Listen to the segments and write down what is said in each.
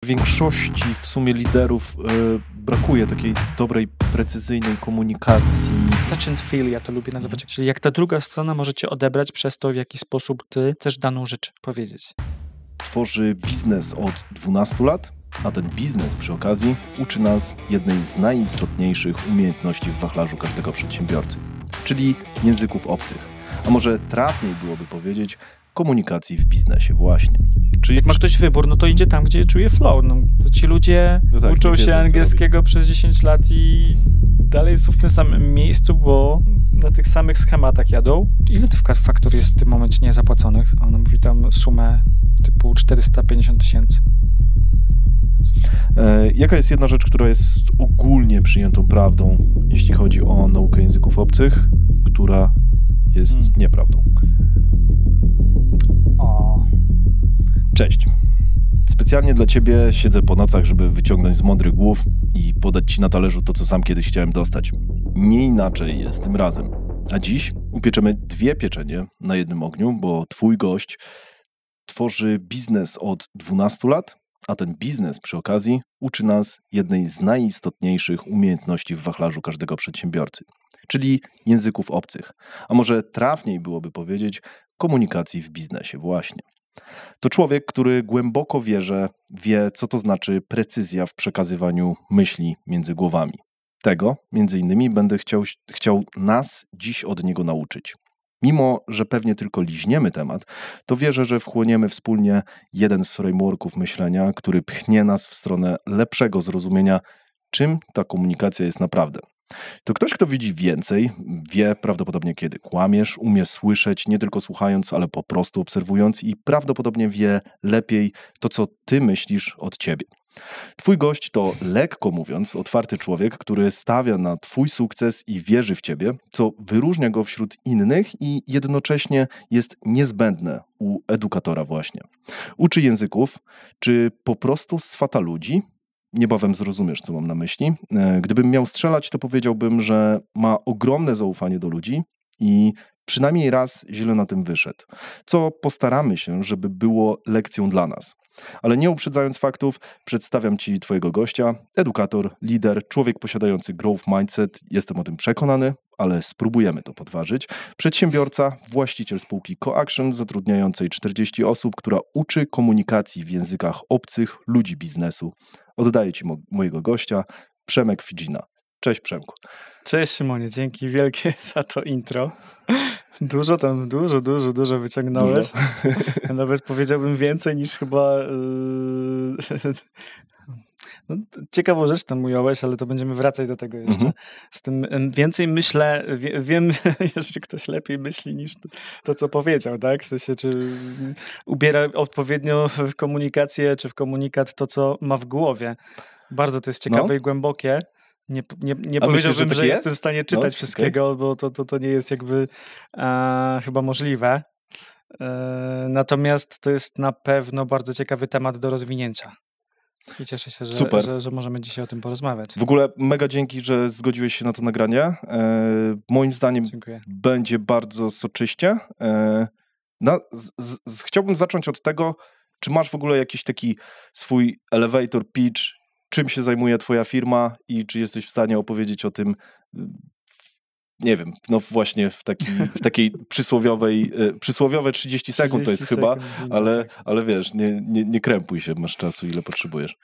W większości w sumie liderów brakuje takiej dobrej, precyzyjnej komunikacji. Touch and feel, ja to lubię nazywać. Czyli jak ta druga strona może cię odebrać przez to, w jaki sposób ty chcesz daną rzecz powiedzieć. Tworzy biznes od 12 lat, a ten biznes przy okazji uczy nas jednej z najistotniejszych umiejętności w wachlarzu każdego przedsiębiorcy, czyli języków obcych. A może trafniej byłoby powiedzieć komunikacji w biznesie właśnie. Czyli jak ma ktoś wybór, no to idzie tam, gdzie czuje flow. No, to ci ludzie uczą się angielskiego przez 10 lat i dalej są w tym samym miejscu, bo na tych samych schematach jadą. Ile tych faktur jest w tym momencie niezapłaconych? Ona mówi tam sumę typu 450 000. Jaka jest jedna rzecz, która jest ogólnie przyjętą prawdą, jeśli chodzi o naukę języków obcych, która jest nieprawdą? Cześć. Specjalnie dla ciebie siedzę po nocach, żeby wyciągnąć z mądrych głów i podać ci na talerzu to, co sam kiedyś chciałem dostać. Nie inaczej jest tym razem. A dziś upieczemy 2 pieczenie na jednym ogniu, bo twój gość tworzy biznes od 12 lat, a ten biznes przy okazji uczy nas jednej z najistotniejszych umiejętności w wachlarzu każdego przedsiębiorcy, czyli języków obcych. A może trafniej byłoby powiedzieć komunikacji w biznesie właśnie. To człowiek, który głęboko wie, co to znaczy precyzja w przekazywaniu myśli między głowami. Tego, między innymi, będę chciał nas dziś od niego nauczyć. Mimo że pewnie tylko liźniemy temat, to wierzę, że wchłoniemy wspólnie jeden z frameworków myślenia, który pchnie nas w stronę lepszego zrozumienia, czym ta komunikacja jest naprawdę. To ktoś, kto widzi więcej, wie prawdopodobnie, kiedy kłamiesz, umie słyszeć, nie tylko słuchając, ale po prostu obserwując i prawdopodobnie wie lepiej to, co ty myślisz od ciebie. Twój gość to, lekko mówiąc, otwarty człowiek, który stawia na twój sukces i wierzy w ciebie, co wyróżnia go wśród innych i jednocześnie jest niezbędne u edukatora właśnie. Uczy języków, czy po prostu swata ludzi? Niebawem zrozumiesz, co mam na myśli. Gdybym miał strzelać, to powiedziałbym, że ma ogromne zaufanie do ludzi i przynajmniej raz źle na tym wyszedł. Co postaramy się, żeby było lekcją dla nas. Ale nie uprzedzając faktów, przedstawiam ci twojego gościa, edukator, lider, człowiek posiadający growth mindset, jestem o tym przekonany, ale spróbujemy to podważyć. Przedsiębiorca, właściciel spółki CoAction zatrudniającej 40 osób, która uczy komunikacji w językach obcych ludzi biznesu. Oddaję ci mojego gościa, Przemek Fidzina. Cześć Przemku. Cześć Szymonie, dzięki wielkie za to intro. Dużo wyciągnąłeś. Dużo? Nawet powiedziałbym więcej niż chyba... No, ciekawą rzecz tam ująłeś, ale to będziemy wracać do tego jeszcze. Z tym więcej myślę, wiem, że ktoś lepiej myśli niż to, co powiedział, tak? W sensie, czy ubiera odpowiednio w komunikację, czy w komunikat to, co ma w głowie. Bardzo to jest ciekawe i głębokie. Nie powiedziałbym, myślisz, że jestem w stanie czytać wszystkiego, bo to nie jest jakby chyba możliwe. Natomiast to jest na pewno bardzo ciekawy temat do rozwinięcia. I cieszę się, że możemy dzisiaj o tym porozmawiać. W ogóle mega dzięki, że zgodziłeś się na to nagranie. Moim zdaniem będzie bardzo soczyście. Chciałbym zacząć od tego, czy masz w ogóle jakiś taki swój elevator pitch, czym się zajmuje twoja firma i czy jesteś w stanie opowiedzieć o tym, nie wiem, no właśnie w takiej przysłowiowe 30 sekund to jest chyba, ale wiesz, nie krępuj się, masz czasu, ile potrzebujesz.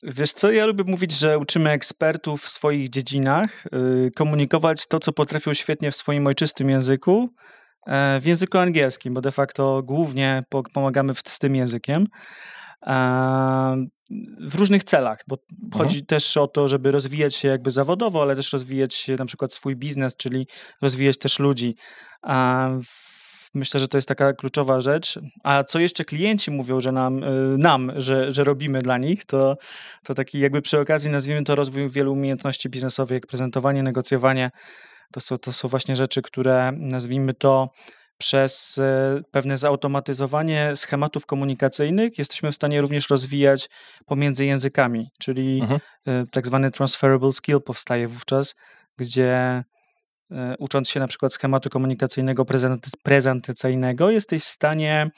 Wiesz co, ja lubię mówić, że uczymy ekspertów w swoich dziedzinach komunikować to, co potrafią świetnie w swoim ojczystym języku, w języku angielskim, bo de facto głównie pomagamy z tym językiem. W różnych celach, bo chodzi też o to, żeby rozwijać się jakby zawodowo, ale też rozwijać na przykład swój biznes, czyli rozwijać też ludzi. Myślę, że to jest taka kluczowa rzecz. A co jeszcze klienci mówią, że że robimy dla nich, to taki jakby przy okazji nazwijmy to rozwój wielu umiejętności biznesowych, jak prezentowanie, negocjowanie. To są właśnie rzeczy, które nazwijmy to przez pewne zautomatyzowanie schematów komunikacyjnych jesteśmy w stanie również rozwijać pomiędzy językami, czyli tak zwany transferable skill powstaje wówczas, gdzie ucząc się na przykład schematu komunikacyjnego prezentacyjnego jesteś w stanie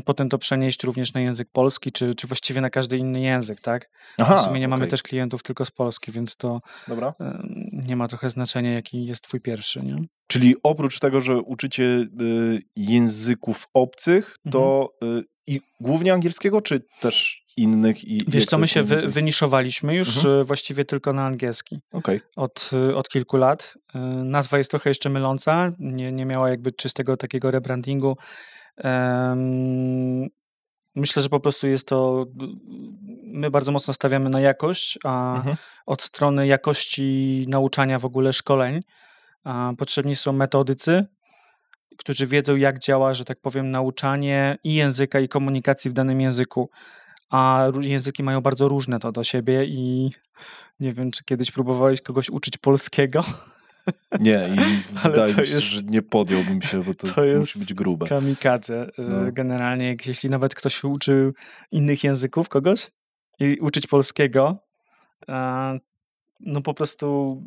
potem to przenieść również na język polski, czy właściwie na każdy inny język, tak? Aha, W sumie nie mamy okej. też klientów tylko z Polski, więc to Dobra. nie ma trochę znaczenia, jaki jest twój pierwszy, nie? Czyli oprócz tego, że uczycie języków obcych, to i głównie angielskiego, czy też innych? Wiesz co, my się wyniszowaliśmy wyniszowaliśmy już właściwie tylko na angielski Okej. od kilku lat. Nazwa jest trochę jeszcze myląca, nie miała jakby czystego takiego rebrandingu. Myślę, że po prostu jest to, my bardzo mocno stawiamy na jakość, a od strony jakości nauczania w ogóle szkoleń potrzebni są metodycy, którzy wiedzą, jak działa, że tak powiem, nauczanie i języka, i komunikacji w danym języku. A języki mają bardzo różne to do siebie i nie wiem, czy kiedyś próbowałeś kogoś uczyć polskiego? Nie, i Ale wydaje to mi się, jest- że nie podjąłbym się, bo to jest musi być grube. Kamikadze. No. Generalnie, jeśli nawet ktoś uczy innych języków kogoś i uczyć polskiego, no po prostu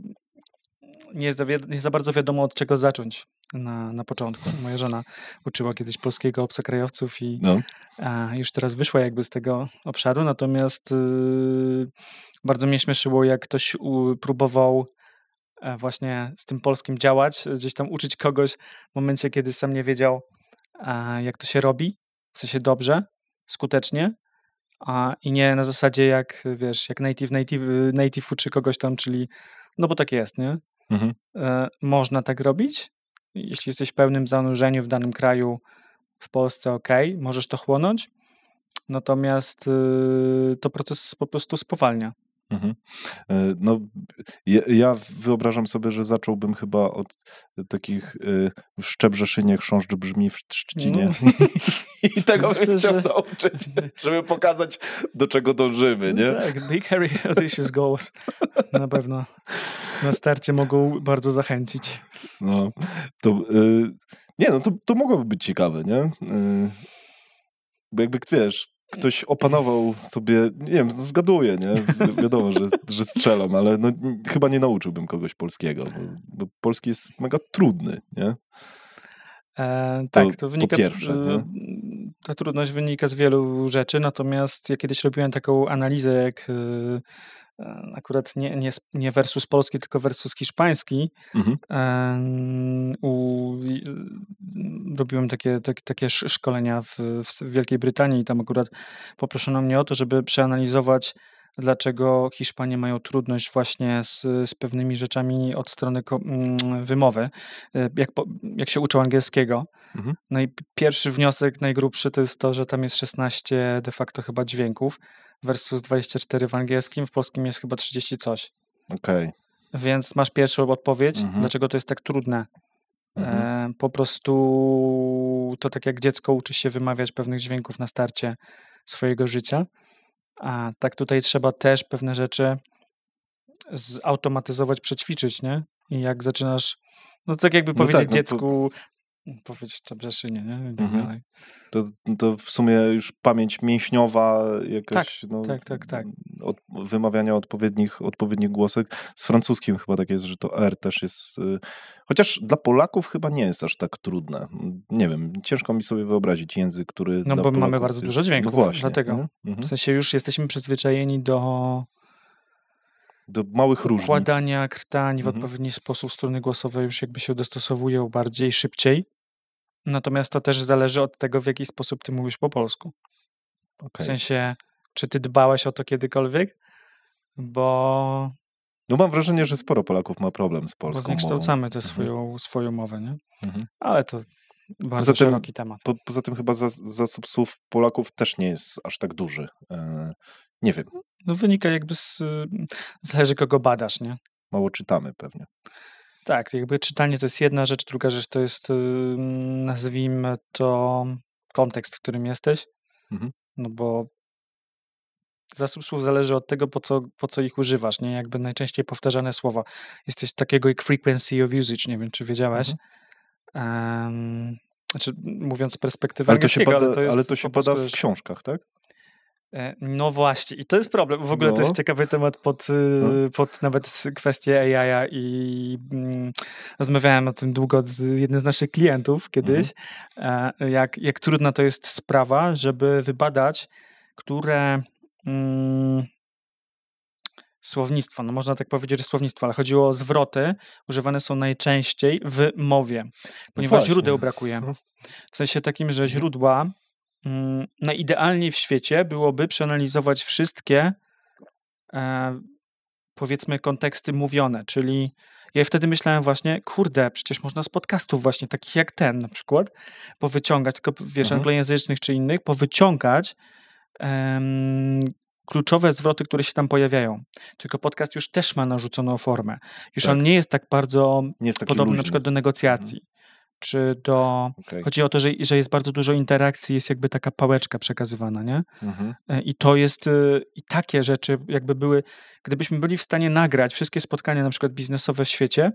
nie za bardzo wiadomo, od czego zacząć na początku. Moja żona uczyła kiedyś polskiego obcokrajowców i No. już teraz wyszła jakby z tego obszaru, natomiast bardzo mnie śmieszyło, jak ktoś próbował właśnie z tym polskim działać, gdzieś tam uczyć kogoś w momencie, kiedy sam nie wiedział, jak to się robi, w sensie dobrze, skutecznie, i nie na zasadzie jak, wiesz, jak native uczy kogoś tam, czyli, no bo tak jest, nie? Można tak robić, jeśli jesteś w pełnym zanurzeniu w danym kraju, w Polsce, okej, możesz to chłonąć, natomiast to proces po prostu spowalnia. No, ja wyobrażam sobie, że zacząłbym chyba od takich w Szczebrzeszynie chrząszcz brzmi w Trzcinie. I tego bym Myślę, chciał że- nauczyć, żeby pokazać, do czego dążymy, nie? Tak, Big Hairy Audacious Goals na pewno na starcie mogą bardzo zachęcić. No, to, nie, no to mogłoby być ciekawe, nie? Bo jakby, wiesz, ktoś opanował sobie, nie wiem, zgaduję, nie? Wiadomo, że strzelam, ale no, chyba nie nauczyłbym kogoś polskiego, bo polski jest mega trudny, nie? Tak, to wynika. po pierwsze, nie? Ta trudność wynika z wielu rzeczy, natomiast ja kiedyś robiłem taką analizę, jak akurat nie versus polski, tylko versus hiszpański. Robiłem takie szkolenia w Wielkiej Brytanii i tam akurat poproszono mnie o to, żeby przeanalizować, dlaczego Hiszpanie mają trudność właśnie z pewnymi rzeczami od strony wymowy, jak się uczą angielskiego. No i pierwszy wniosek, najgrubszy, to jest to, że tam jest 16 de facto chyba dźwięków versus 24 w angielskim, w polskim jest chyba 30 coś. Okej. Więc masz pierwszą odpowiedź, dlaczego to jest tak trudne. Po prostu to tak jak dziecko uczy się wymawiać pewnych dźwięków na starcie swojego życia, a tak tutaj trzeba też pewne rzeczy zautomatyzować, przećwiczyć, nie? I jak zaczynasz, no tak jakby powiedzieć tak, no dziecku, powiedzieć w Szczebrzeszynie, nie? I tak dalej. To w sumie już pamięć mięśniowa, jakaś Tak. Wymawiania odpowiednich głosek. Z francuskim chyba tak jest, że to R też jest, chociaż dla Polaków chyba nie jest aż tak trudne. Nie wiem, ciężko mi sobie wyobrazić język, który No dla bo mamy Polaków bardzo jest, dużo dźwięków, no właśnie, dlatego. nie? W sensie już jesteśmy przyzwyczajeni do Do małych różnic. układania krtań w odpowiedni sposób, struny głosowe już jakby się dostosowują bardziej, szybciej. Natomiast to też zależy od tego, w jaki sposób ty mówisz po polsku. W Okej. sensie, czy ty dbałeś o to kiedykolwiek? Bo No mam wrażenie, że sporo Polaków ma problem z polską zniekształcamy tę swoją mowę, nie? Ale to bardzo szeroki temat. Poza tym chyba zasób słów Polaków też nie jest aż tak duży. Nie wiem. No wynika jakby zależy kogo badasz, nie? Mało czytamy pewnie. Tak, jakby czytanie to jest jedna rzecz, druga rzecz to jest, nazwijmy to, kontekst, w którym jesteś. No bo zasób słów zależy od tego, po co ich używasz, nie? Jakby najczęściej powtarzane słowa. Jest coś takiego jak frequency of usage, nie wiem, czy wiedziałeś. Znaczy, mówiąc z perspektywy angielskiego, ale to się bada w książkach, tak? No właśnie, i to jest problem. W ogóle to jest ciekawy temat pod nawet kwestię AI i rozmawiałem o tym długo z jednym z naszych klientów kiedyś, jak trudna to jest sprawa, żeby wybadać, które słownictwo, no można tak powiedzieć, że słownictwo, ale chodziło o zwroty, używane są najczęściej w mowie, ponieważ źródeł brakuje. W sensie takim, że źródła najidealniej w świecie byłoby przeanalizować wszystkie powiedzmy konteksty mówione, czyli ja wtedy myślałem właśnie, kurde, przecież można z podcastów właśnie takich jak ten na przykład powyciągać, tylko wiesz, anglojęzycznych czy innych, powyciągać kluczowe zwroty, które się tam pojawiają. Tylko podcast już też ma narzuconą formę. Już on nie jest tak bardzo podobny luźny. Na przykład do negocjacji. Czy do... Chodzi o to, że jest bardzo dużo interakcji, jest jakby taka pałeczka przekazywana, nie? I to jest... I takie rzeczy jakby były... Gdybyśmy byli w stanie nagrać wszystkie spotkania na przykład biznesowe w świecie,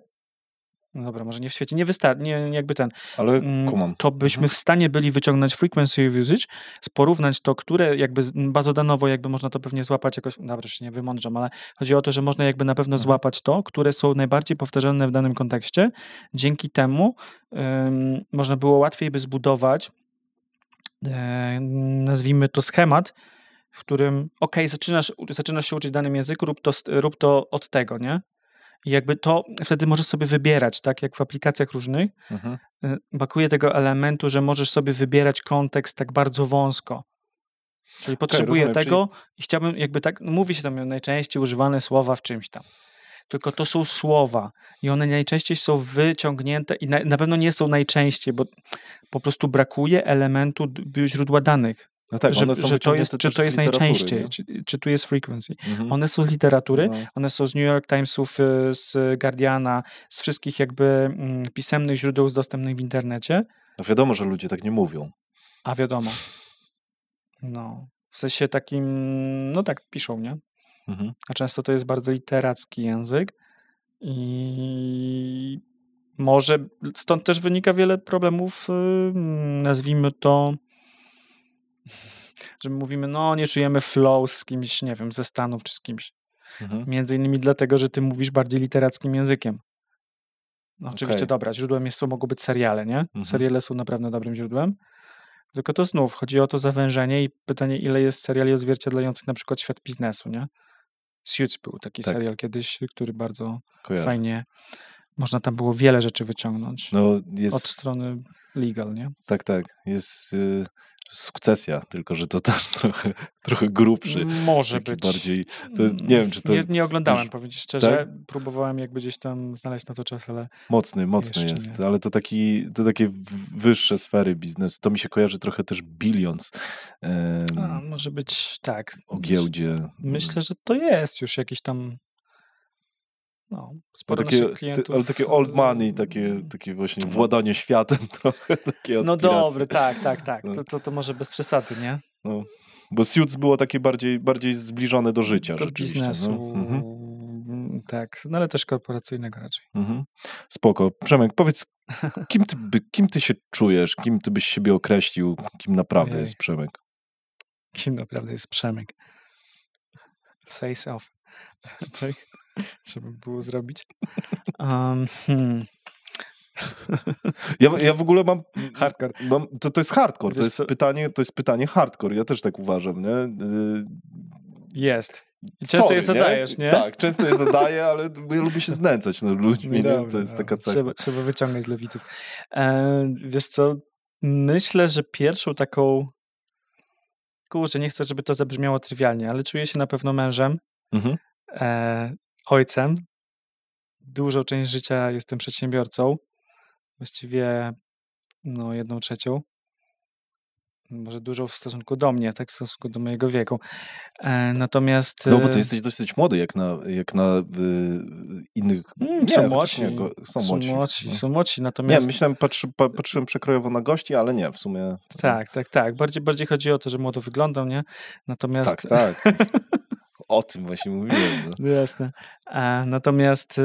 no dobra, może nie w świecie, nie jakby ten, ale kumam. To byśmy w stanie byli wyciągnąć frequency of usage, porównać to, które jakby bazodanowo jakby można to pewnie złapać jakoś, dobra, już się nie wymądrzam, ale chodzi o to, że można jakby na pewno złapać to, które są najbardziej powtarzalne w danym kontekście. Dzięki temu można było łatwiej by zbudować nazwijmy to schemat, w którym zaczynasz się uczyć w danym języku, rób to od tego, nie? I jakby to wtedy możesz sobie wybierać, tak jak w aplikacjach różnych. Brakuje tego elementu, że możesz sobie wybierać kontekst tak bardzo wąsko. Czyli potrzebuję tego i chciałbym jakby tak, mówi się tam najczęściej używane słowa w czymś tam. Tylko to są słowa i one najczęściej są wyciągnięte i na pewno nie są najczęściej, bo po prostu brakuje elementu źródła danych. No tak, że to jest najczęściej, czy tu jest frequency. One są z literatury, one są z New York Timesów, z Guardiana, z wszystkich jakby pisemnych źródeł dostępnych w internecie. No wiadomo, że ludzie tak nie mówią. A wiadomo. No, w sensie takim, no tak piszą, nie? A często to jest bardzo literacki język i może stąd też wynika wiele problemów, nazwijmy to, że my mówimy, no nie czujemy flow z kimś, nie wiem, ze Stanów czy z kimś. Między innymi dlatego, że ty mówisz bardziej literackim językiem. No, oczywiście, dobra, źródłem mogą być seriale, nie? Seriale są naprawdę dobrym źródłem. Tylko to znów chodzi o to zawężenie i pytanie, ile jest seriali odzwierciedlających na przykład świat biznesu, nie? Suits był taki serial kiedyś, który bardzo fajnie, można tam było wiele rzeczy wyciągnąć. No, od strony legal, nie? Tak. Jest Sukcesja, tylko że to też trochę grubszy. Może być. Bardziej, to, nie wiem, czy to... Nie oglądałem, powiedzieć szczerze. Tak? Próbowałem jakby gdzieś tam znaleźć na to czas, ale... Mocny jest, ale to takie wyższe sfery biznesu. To mi się kojarzy trochę też Billions. Może być, tak. O giełdzie. Myślę, że to jest już jakiś tam... No, sporo naszych klientów. Ale takie old money, takie właśnie władanie światem trochę, takie no dobre, tak. No. To może bez przesady, nie? No, bo Suits było takie bardziej zbliżone do życia. Do biznesu, no. Tak, no ale też korporacyjnego raczej. Spoko. Przemek, powiedz, kim ty się czujesz, kim ty byś siebie określił, kim naprawdę jest Przemek? Kim naprawdę jest Przemek? Face off. Tak? Trzeba było zrobić. Ja w ogóle mam... Hardcore. To jest hardcore, to jest pytanie hardcore. Ja też tak uważam, nie? Jest. Często je zadajesz, nie? Tak, często je zadaję, ale ja lubię się znęcać nad ludźmi, nie? To jest taka cecha. Trzeba wyciągnąć dla widzów. Wiesz co, myślę, że pierwszą taką... Kurczę, nie chcę, żeby to zabrzmiało trywialnie, ale czuję się na pewno mężem, ojcem. Dużą część życia jestem przedsiębiorcą. Właściwie 1/3. Może dużo w stosunku do mnie, tak? W stosunku do mojego wieku. Natomiast... No bo ty jesteś dosyć młody, jak na innych... Są młodsi, natomiast... Nie, myślałem, patrzyłem przekrojowo na gości, ale nie, w sumie... Tak. Bardziej chodzi o to, że młodo wyglądam, nie? Natomiast... Tak. O tym właśnie mówiłem. No. Jasne. Natomiast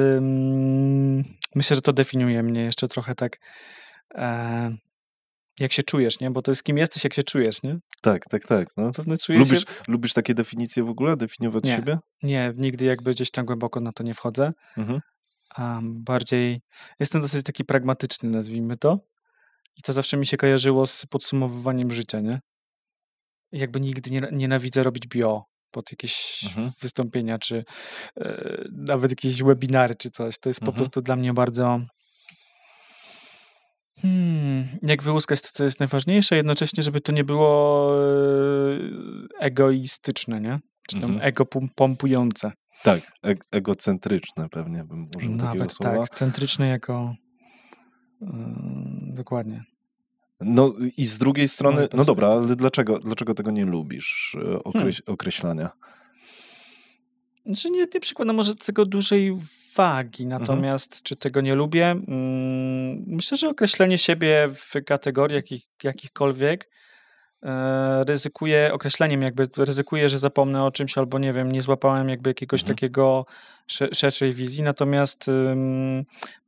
myślę, że to definiuje mnie jeszcze trochę tak jak się czujesz, nie? Bo to jest kim jesteś, jak się czujesz, nie? Tak. No. Na pewno czuję się... Lubisz takie definicje w ogóle? Definiować Nie. siebie? Nie, nigdy jakby gdzieś tam głęboko na to nie wchodzę. Mhm. Bardziej jestem dosyć taki pragmatyczny, nazwijmy to. I to zawsze mi się kojarzyło z podsumowywaniem życia, nie? I jakby nigdy nie nienawidzę robić bio pod jakieś wystąpienia, czy nawet jakieś webinary, czy coś. To jest po prostu dla mnie bardzo... jak wyłuskać to, co jest najważniejsze, jednocześnie, żeby to nie było egoistyczne, nie? Czy tam ego pompujące. Tak, egocentryczne pewnie bym użył takiego słowa. Tak, centryczne jako... dokładnie. No i z drugiej strony, no dobra, ale dlaczego tego nie lubisz, określania? Znaczy nie przykładam może do tego dużej wagi, natomiast czy tego nie lubię? Myślę, że określenie siebie w kategoriach jakichkolwiek ryzykuję, że zapomnę o czymś albo nie wiem, nie złapałem jakby jakiegoś takiego szerszej wizji, natomiast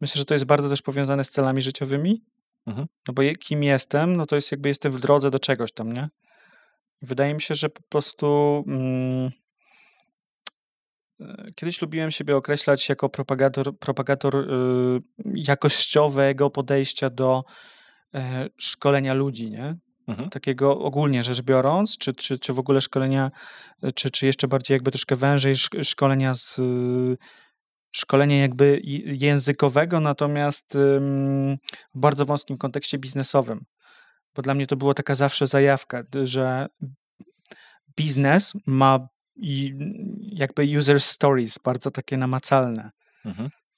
myślę, że to jest bardzo też powiązane z celami życiowymi, no bo kim jestem, no to jest jakby jestem w drodze do czegoś tam, nie? Wydaje mi się, że po prostu kiedyś lubiłem siebie określać jako propagator jakościowego podejścia do szkolenia ludzi, nie? Takiego ogólnie rzecz biorąc, czy w ogóle szkolenia, czy jeszcze bardziej jakby troszkę wężej szkolenia jakby językowego, natomiast w bardzo wąskim kontekście biznesowym. Bo dla mnie to była taka zawsze zajawka, że biznes ma jakby user stories bardzo takie namacalne.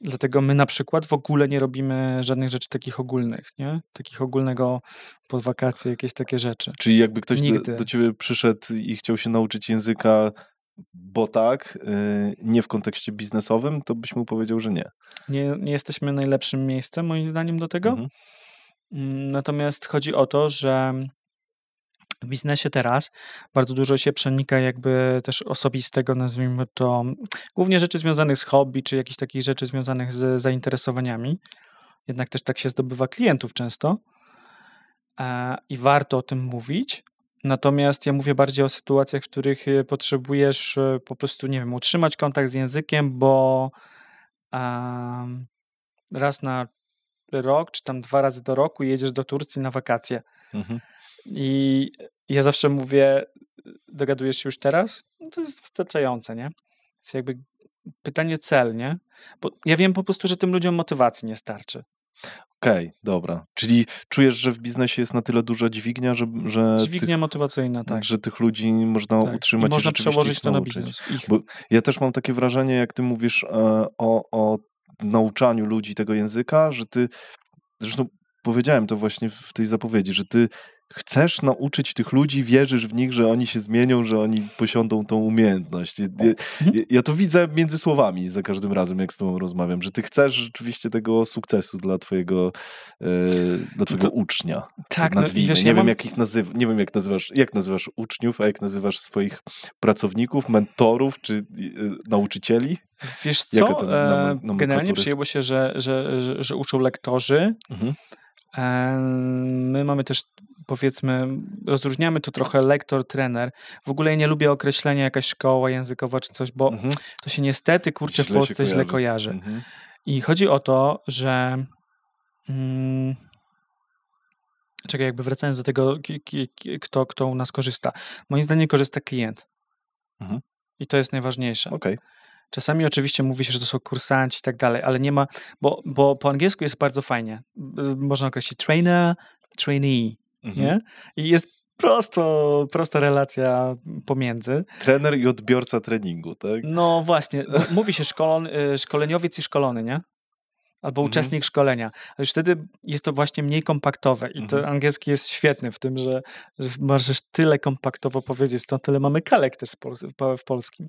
Dlatego my na przykład w ogóle nie robimy żadnych rzeczy takich ogólnych, nie? Takich ogólnego pod wakacje, jakieś takie rzeczy. Czyli jakby ktoś do ciebie przyszedł i chciał się nauczyć języka, bo tak, nie w kontekście biznesowym, to byś mu powiedział, że nie. Nie jesteśmy najlepszym miejscem, moim zdaniem, do tego. Natomiast chodzi o to, że w biznesie teraz bardzo dużo się przenika jakby też osobistego, nazwijmy to, głównie rzeczy związanych z hobby, czy jakichś takich rzeczy związanych z zainteresowaniami. Jednak też tak się zdobywa klientów często i warto o tym mówić. Natomiast ja mówię bardziej o sytuacjach, w których potrzebujesz po prostu, nie wiem, utrzymać kontakt z językiem, bo raz na rok, czy tam 2 razy do roku jedziesz do Turcji na wakacje. I ja zawsze mówię, dogadujesz się już teraz? No to jest wystarczające, nie? Jest jakby pytanie cel, nie? Bo ja wiem po prostu, że tym ludziom motywacji nie starczy. Okej, dobra. Czyli czujesz, że w biznesie jest na tyle duża dźwignia, że dźwignia motywacyjna, tak. Że tych ludzi można utrzymać i można przełożyć to na biznes. Bo ja też mam takie wrażenie, jak ty mówisz o nauczaniu ludzi tego języka, że ty, zresztą powiedziałem to właśnie w tej zapowiedzi, że ty chcesz nauczyć tych ludzi, wierzysz w nich, że oni się zmienią, że oni posiądą tą umiejętność. Ja to widzę między słowami za każdym razem, jak z tobą rozmawiam, że ty chcesz rzeczywiście tego sukcesu dla twojego ucznia. Tak, nazwijmy. Nie wiem, nie wiem, jak nazywasz uczniów, a jak nazywasz swoich pracowników, mentorów, czy nauczycieli? Wiesz co, generalnie przyjęło się, że uczą lektorzy. My mamy też, powiedzmy, rozróżniamy to trochę lektor, trener. W ogóle ja nie lubię określenia jakaś szkoła językowa czy coś, bo to się niestety, kurczę, w Polsce źle kojarzy. I chodzi o to, że czekaj, jakby wracając do tego, kto u nas korzysta. Moim zdaniem korzysta klient. I to jest najważniejsze. Czasami oczywiście mówi się, że to są kursanci i tak dalej, ale nie ma, bo po angielsku jest bardzo fajnie. Można określić trainer, trainee, nie? I jest prosta relacja pomiędzy. Trener i odbiorca treningu, tak? No właśnie, mówi się szkoleniowiec i szkolony, nie? Albo uczestnik szkolenia. Ale już wtedy jest to właśnie mniej kompaktowe i to angielski jest świetny w tym, że możesz tyle kompaktowo powiedzieć, stąd tyle mamy kalek też w polskim.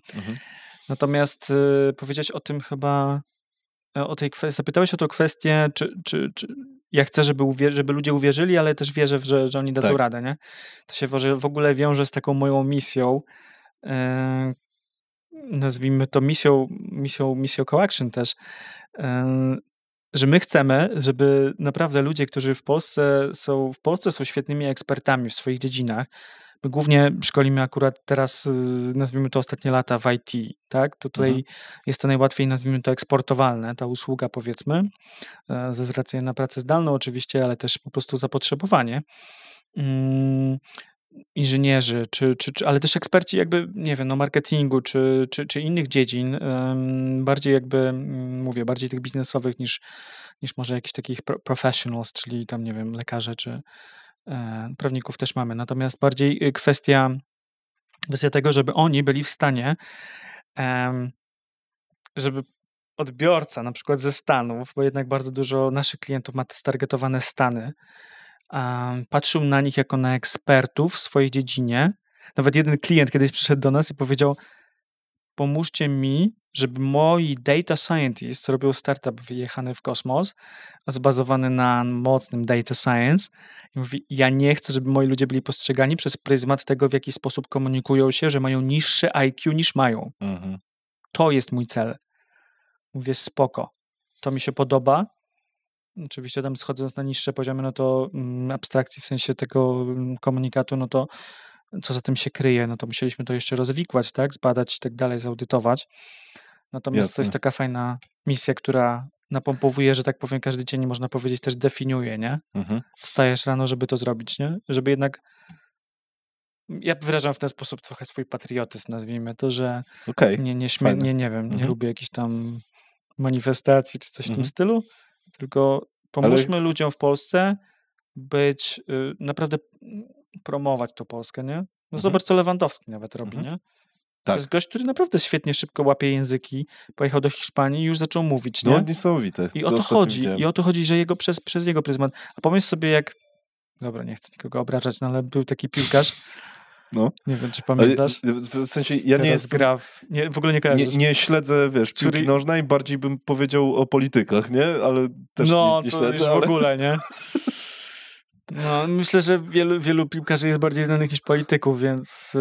Natomiast powiedziałeś o tym chyba, o tej kwestii, zapytałeś o tą kwestię, czy ja chcę, żeby ludzie uwierzyli, ale też wierzę, że oni dadzą radę, nie? To się w ogóle wiąże z taką moją misją, nazwijmy to misją Coaction też, że my chcemy, żeby naprawdę ludzie, którzy w Polsce są świetnymi ekspertami w swoich dziedzinach. My głównie szkolimy akurat teraz, nazwijmy to ostatnie lata w IT, tak? To tutaj jest to najłatwiej, nazwijmy to eksportowalne, ta usługa powiedzmy, ze racji na pracę zdalną oczywiście, ale też po prostu zapotrzebowanie. Inżynierzy, ale też eksperci jakby, nie wiem, no marketingu, czy innych dziedzin, bardziej jakby, mówię, bardziej tych biznesowych niż może jakichś takich professionals, czyli tam, nie wiem, lekarze, czy prawników też mamy. Natomiast bardziej kwestia tego, żeby oni byli w stanie, żeby odbiorca na przykład ze Stanów, bo jednak bardzo dużo naszych klientów ma stargetowane Stany, patrzył na nich jako na ekspertów w swojej dziedzinie. Nawet jeden klient kiedyś przyszedł do nas i powiedział: pomóżcie mi, żeby moi data scientists robią startup wyjechany w kosmos, zbazowany na mocnym data science. I mówi: ja nie chcę, żeby moi ludzie byli postrzegani przez pryzmat tego, w jaki sposób komunikują się, że mają niższe IQ niż mają. To jest mój cel. Mówię: spoko. To mi się podoba. Oczywiście tam schodząc na niższe poziomy, no to abstrakcji w sensie tego komunikatu, no to co za tym się kryje, no to musieliśmy to jeszcze rozwikłać, tak, zbadać i tak dalej, zaudytować. Natomiast to jest taka fajna misja, która napompowuje, że tak powiem, każdy dzień, można powiedzieć, też definiuje, nie? Wstajesz rano, żeby to zrobić, nie? Żeby jednak, ja wyrażam w ten sposób trochę swój patriotyzm, nazwijmy to, że nie wiem, nie lubię jakichś tam manifestacji czy coś w tym stylu, tylko pomóżmy ludziom w Polsce być, naprawdę promować tą Polskę, nie? No zobacz, co Lewandowski nawet robi, nie? To jest gość, który naprawdę świetnie, szybko łapie języki, pojechał do Hiszpanii i już zaczął mówić, nie? No niesamowite. I o to chodzi, że przez jego pryzmat. A pomyśl sobie, jak, dobra, nie chcę nikogo obrażać, no ale był taki piłkarz, nie wiem, czy pamiętasz? W sensie, ja nie jestem... w ogóle nie kojarzysz. Nie śledzę, wiesz, piłki nożnej, bardziej bym powiedział o politykach, nie? Ale też nie śledzę. No, to już w ogóle, nie? No, myślę, że wielu piłkarzy jest bardziej znanych niż polityków, więc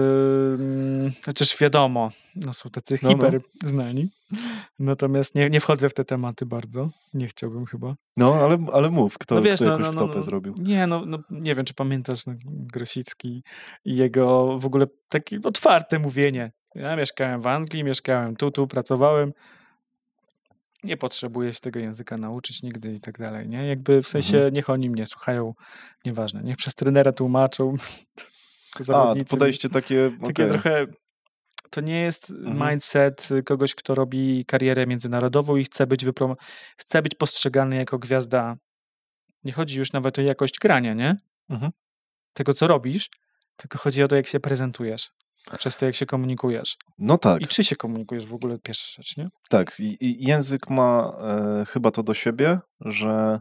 chociaż wiadomo, no są tacy hiper znani. Natomiast nie wchodzę w te tematy bardzo. Nie chciałbym chyba. No, ale mów, kto jakoś wtopę zrobił. Nie wiem, czy pamiętasz Grosicki i jego w ogóle takie otwarte mówienie. Ja mieszkałem w Anglii, mieszkałem tu pracowałem. Nie potrzebuję się tego języka nauczyć nigdy i tak dalej, nie? Jakby w sensie niech oni mnie słuchają, nieważne, niech przez trenera tłumaczą. To podejście takie trochę, to nie jest mindset kogoś, kto robi karierę międzynarodową i chce być postrzegany jako gwiazda. Nie chodzi już nawet o jakość grania, nie? Tego, co robisz, tylko chodzi o to, jak się prezentujesz. Przez to, jak się komunikujesz. No tak. I czy się komunikujesz w ogóle, pierwsza rzecz, nie? Tak. I język ma chyba to do siebie, że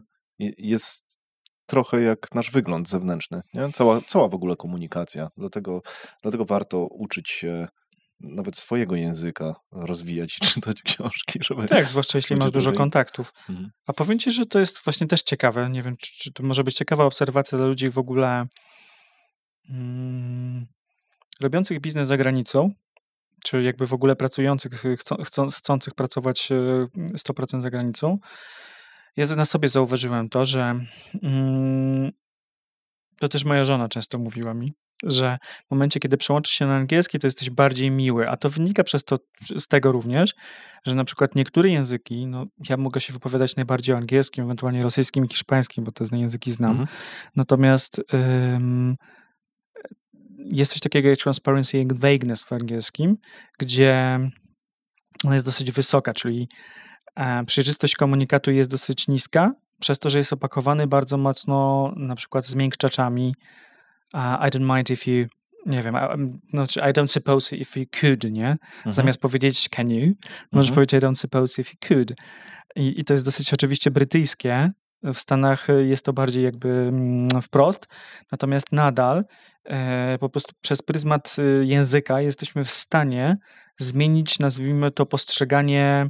jest trochę jak nasz wygląd zewnętrzny, nie? Cała w ogóle komunikacja. Dlatego warto uczyć się nawet swojego języka, rozwijać i czytać książki. Tak, zwłaszcza jeśli masz dużo kontaktów. A powiem ci, że to jest właśnie też ciekawe. Nie wiem, czy to może być ciekawa obserwacja dla ludzi w ogóle robiących biznes za granicą, czy jakby w ogóle pracujących, chcących pracować 100% za granicą. Ja na sobie zauważyłem to, że to też moja żona często mówiła mi, że w momencie, kiedy przełączysz się na angielski, to jesteś bardziej miły, a to wynika z tego również, że na przykład niektóre języki, no ja mogę się wypowiadać najbardziej o angielskim, ewentualnie rosyjskim i hiszpańskim, bo te języki znam. Natomiast jest coś takiego jak transparency and vagueness w angielskim, gdzie ona jest dosyć wysoka, czyli przejrzystość komunikatu jest dosyć niska, przez to, że jest opakowany bardzo mocno na przykład zmiękczaczami. I don't mind if you, nie wiem, I don't suppose if you could, nie? Zamiast powiedzieć can you, możesz powiedzieć I don't suppose if you could. I to jest dosyć oczywiście brytyjskie. W Stanach jest to bardziej jakby wprost, natomiast nadal po prostu przez pryzmat języka jesteśmy w stanie zmienić, nazwijmy to, postrzeganie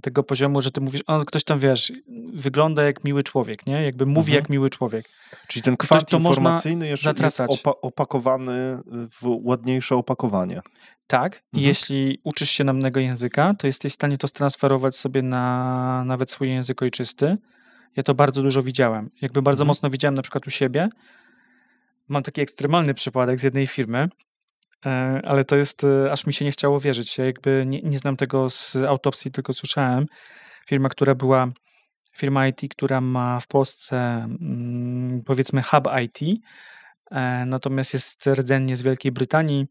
tego poziomu, że ty mówisz, ktoś tam, wiesz, wygląda jak miły człowiek, nie? Jakby mówi jak miły człowiek. Czyli ten kwant to informacyjny jest zatracać. opakowany w ładniejsze opakowanie. Tak, i jeśli uczysz się namnego języka, to jesteś w stanie to transferować sobie na nawet swój język ojczysty. Ja to bardzo dużo widziałem. Jakby bardzo mocno widziałem na przykład u siebie. Mam taki ekstremalny przypadek z jednej firmy, ale to jest, aż mi się nie chciało wierzyć. Ja jakby nie znam tego z autopsji, tylko słyszałem. Firma IT, która ma w Polsce powiedzmy hub IT, natomiast jest rdzennie z Wielkiej Brytanii,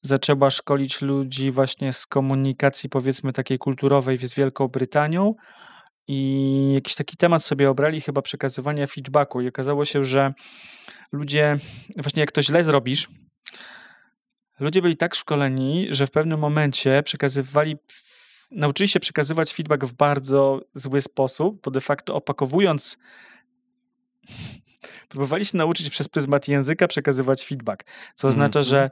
zaczęła szkolić ludzi właśnie z komunikacji powiedzmy takiej kulturowej z Wielką Brytanią i jakiś taki temat sobie obrali, chyba przekazywania feedbacku i okazało się, że ludzie, właśnie jak to źle zrobisz, ludzie byli tak szkoleni, że w pewnym momencie nauczyli się przekazywać feedback w bardzo zły sposób, bo de facto opakowując próbowali się nauczyć przez pryzmat języka przekazywać feedback, co oznacza, że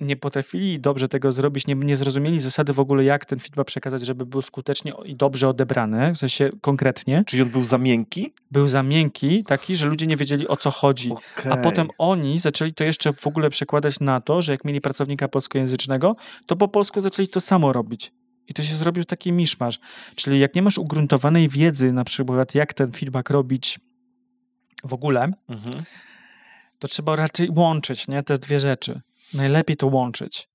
nie potrafili dobrze tego zrobić, nie zrozumieli zasady w ogóle, jak ten feedback przekazać, żeby był skutecznie i dobrze odebrany, w sensie konkretnie. Czyli on był za miękki? Był za miękki, taki, że ludzie nie wiedzieli, o co chodzi. Okay. A potem oni zaczęli to jeszcze w ogóle przekładać na to, że jak mieli pracownika polskojęzycznego, to po polsku zaczęli to samo robić. I to się zrobił taki miszmasz. Czyli jak nie masz ugruntowanej wiedzy, na przykład jak ten feedback robić w ogóle, to trzeba raczej łączyć, nie, te dwie rzeczy. Najlepiej to łączyć.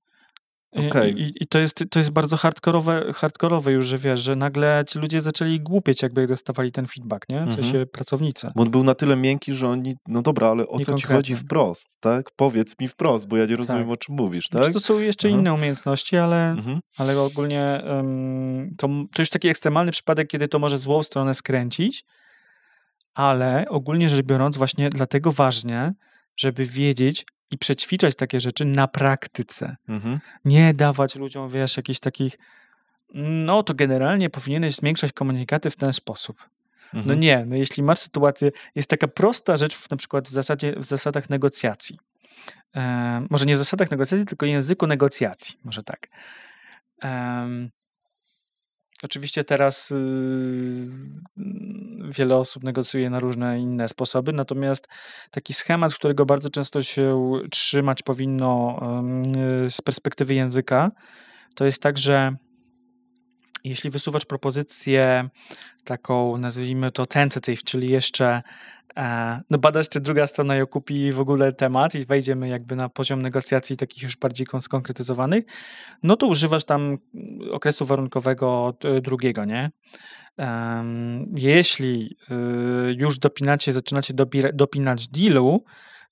Okay. I to jest bardzo hardkorowe już, że wiesz, że nagle ci ludzie zaczęli głupieć, jakby dostawali ten feedback, nie? W sensie pracownicy. Bo on był na tyle miękki, że oni, no dobra, ale o co ci chodzi wprost, tak? Powiedz mi wprost, bo ja nie rozumiem, o czym mówisz, tak? To są jeszcze inne umiejętności, ale ogólnie to już taki ekstremalny przypadek, kiedy to może złą stronę skręcić, ale ogólnie rzecz biorąc właśnie dlatego ważne, żeby wiedzieć i przećwiczać takie rzeczy na praktyce. Nie dawać ludziom, wiesz, jakichś takich, no to generalnie powinieneś zwiększać komunikaty w ten sposób. No nie, no jeśli masz sytuację, jest taka prosta rzecz na przykład w zasadach negocjacji. Może nie w zasadach negocjacji, tylko języku negocjacji, może tak. Oczywiście teraz wiele osób negocjuje na różne inne sposoby, natomiast taki schemat, którego bardzo często się trzymać powinno z perspektywy języka, to jest tak, że jeśli wysuwasz propozycję taką, nazwijmy to tentative, czyli jeszcze badasz, czy druga strona ją kupi w ogóle temat i wejdziemy jakby na poziom negocjacji takich już bardziej skonkretyzowanych, no to używasz tam okresu warunkowego drugiego, nie? Jeśli już zaczynacie dopinać dealu,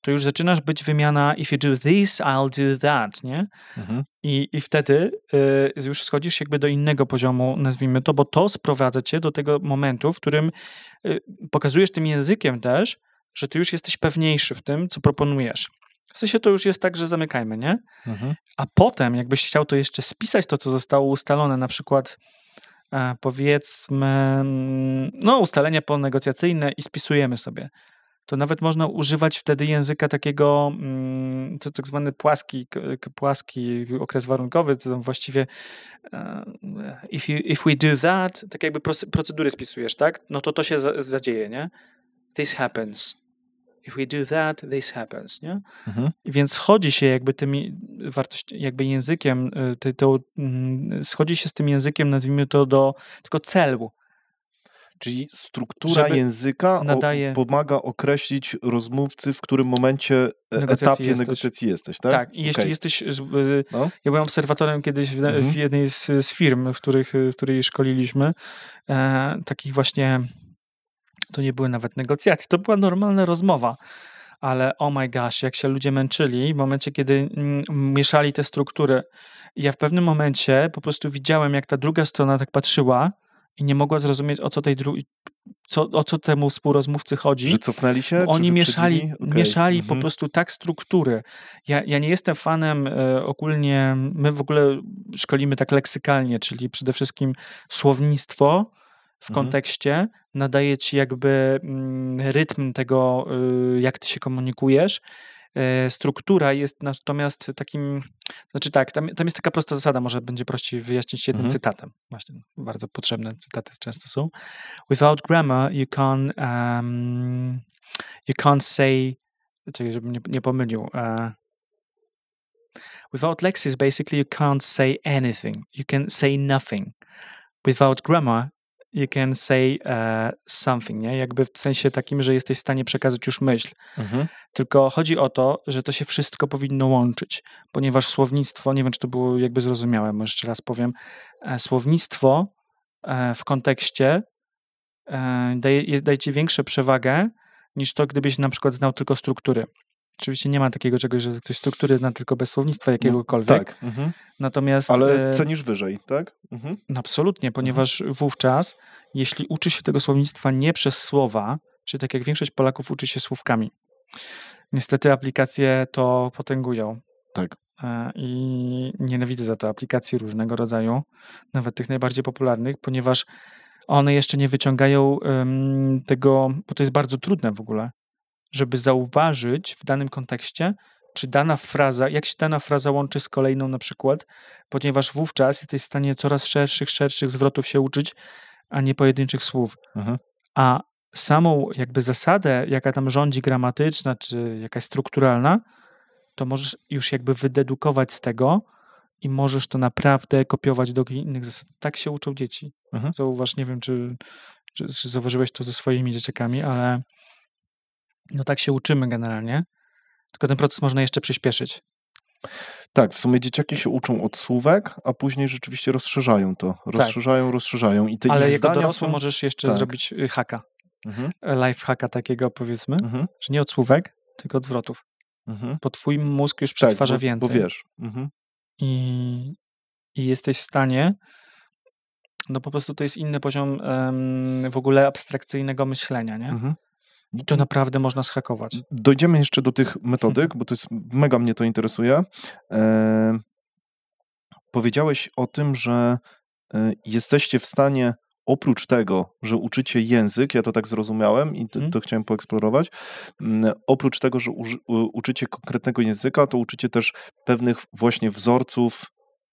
to już zaczynasz być wymiana if you do this, I'll do that, nie? I wtedy już schodzisz jakby do innego poziomu, nazwijmy to, bo to sprowadza cię do tego momentu, w którym pokazujesz tym językiem też, że ty już jesteś pewniejszy w tym, co proponujesz. W sensie to już jest tak, że zamykajmy, nie? A potem, jakbyś chciał to jeszcze spisać, to co zostało ustalone, na przykład powiedzmy, no ustalenia ponegocjacyjne i spisujemy sobie. To nawet można używać wtedy języka takiego, to tak zwany płaski okres warunkowy, to tam właściwie if we do that, tak jakby procedury spisujesz, tak? No to się zadzieje, nie? This happens. If we do that, this happens, nie? Więc schodzi się jakby tymi jakby językiem, schodzi się z tym językiem, nazwijmy to do tylko celu. Czyli struktura języka pomaga określić rozmówcy, w którym momencie, etapie negocjacji jesteś, tak? Tak, i jeśli jesteś... Ja byłem obserwatorem kiedyś w jednej z firm, w której szkoliliśmy, takich właśnie... To nie były nawet negocjacje, to była normalna rozmowa. Ale oh my gosh, jak się ludzie męczyli w momencie, kiedy mieszali te struktury. I ja w pewnym momencie po prostu widziałem, jak ta druga strona tak patrzyła i nie mogła zrozumieć, o co temu współrozmówcy chodzi. Że cofnęli się? Oni mieszali po prostu tak struktury. Ja nie jestem fanem ogólnie, my w ogóle szkolimy tak leksykalnie, czyli przede wszystkim słownictwo w kontekście nadaje ci jakby rytm tego, jak ty się komunikujesz. struktura jest natomiast takim, znaczy tak, tam jest taka prosta zasada, może będzie prościej wyjaśnić jednym cytatem. Właśnie, bardzo potrzebne cytaty często są. Without grammar you can't say, czekaj, żebym nie pomylił. Without lexis basically you can't say anything. You can say nothing. Without grammar you can say something, nie? Jakby w sensie takim, że jesteś w stanie przekazać już myśl. Tylko chodzi o to, że to się wszystko powinno łączyć, ponieważ słownictwo, nie wiem, czy to było jakby zrozumiałe, może jeszcze raz powiem, słownictwo w kontekście daje ci większą przewagę niż to, gdybyś na przykład znał tylko struktury. Oczywiście nie ma takiego czegoś, że ktoś struktury zna tylko bez słownictwa jakiegokolwiek. Tak. Natomiast, ale cenisz wyżej, tak? No absolutnie, ponieważ wówczas, jeśli uczy się tego słownictwa nie przez słowa, czy tak jak większość Polaków uczy się słówkami. Niestety aplikacje to potęgują. Tak. I nienawidzę za to aplikacji różnego rodzaju, nawet tych najbardziej popularnych, ponieważ one jeszcze nie wyciągają tego, bo to jest bardzo trudne w ogóle, żeby zauważyć w danym kontekście, czy dana fraza, jak się dana fraza łączy z kolejną na przykład, ponieważ wówczas jesteś w stanie coraz szerszych zwrotów się uczyć, a nie pojedynczych słów. A samą jakby zasadę, jaka tam rządzi gramatyczna, czy jakaś strukturalna, to możesz już jakby wydedukować z tego i możesz to naprawdę kopiować do innych zasad. Tak się uczą dzieci. Zauważ, nie wiem, czy zauważyłeś to ze swoimi dzieciakami, ale no tak się uczymy generalnie, tylko ten proces można jeszcze przyspieszyć. Tak, w sumie dzieciaki się uczą od słówek, a później rzeczywiście rozszerzają to. Rozszerzają. I te ale ich jako zdania dorosły są... możesz jeszcze zrobić hacka. Life hacka takiego, powiedzmy, że nie od słówek, tylko od zwrotów. Bo twój mózg już przetwarza więcej. Bo wiesz. I jesteś w stanie, no po prostu to jest inny poziom w ogóle abstrakcyjnego myślenia, nie? I to naprawdę można zhakować. Dojdziemy jeszcze do tych metodyk, bo to jest, mega mnie to interesuje. Powiedziałeś o tym, że jesteście w stanie, oprócz tego, że uczycie język, ja to tak zrozumiałem i to chciałem poeksplorować, oprócz tego, że uczycie konkretnego języka, to uczycie też pewnych właśnie wzorców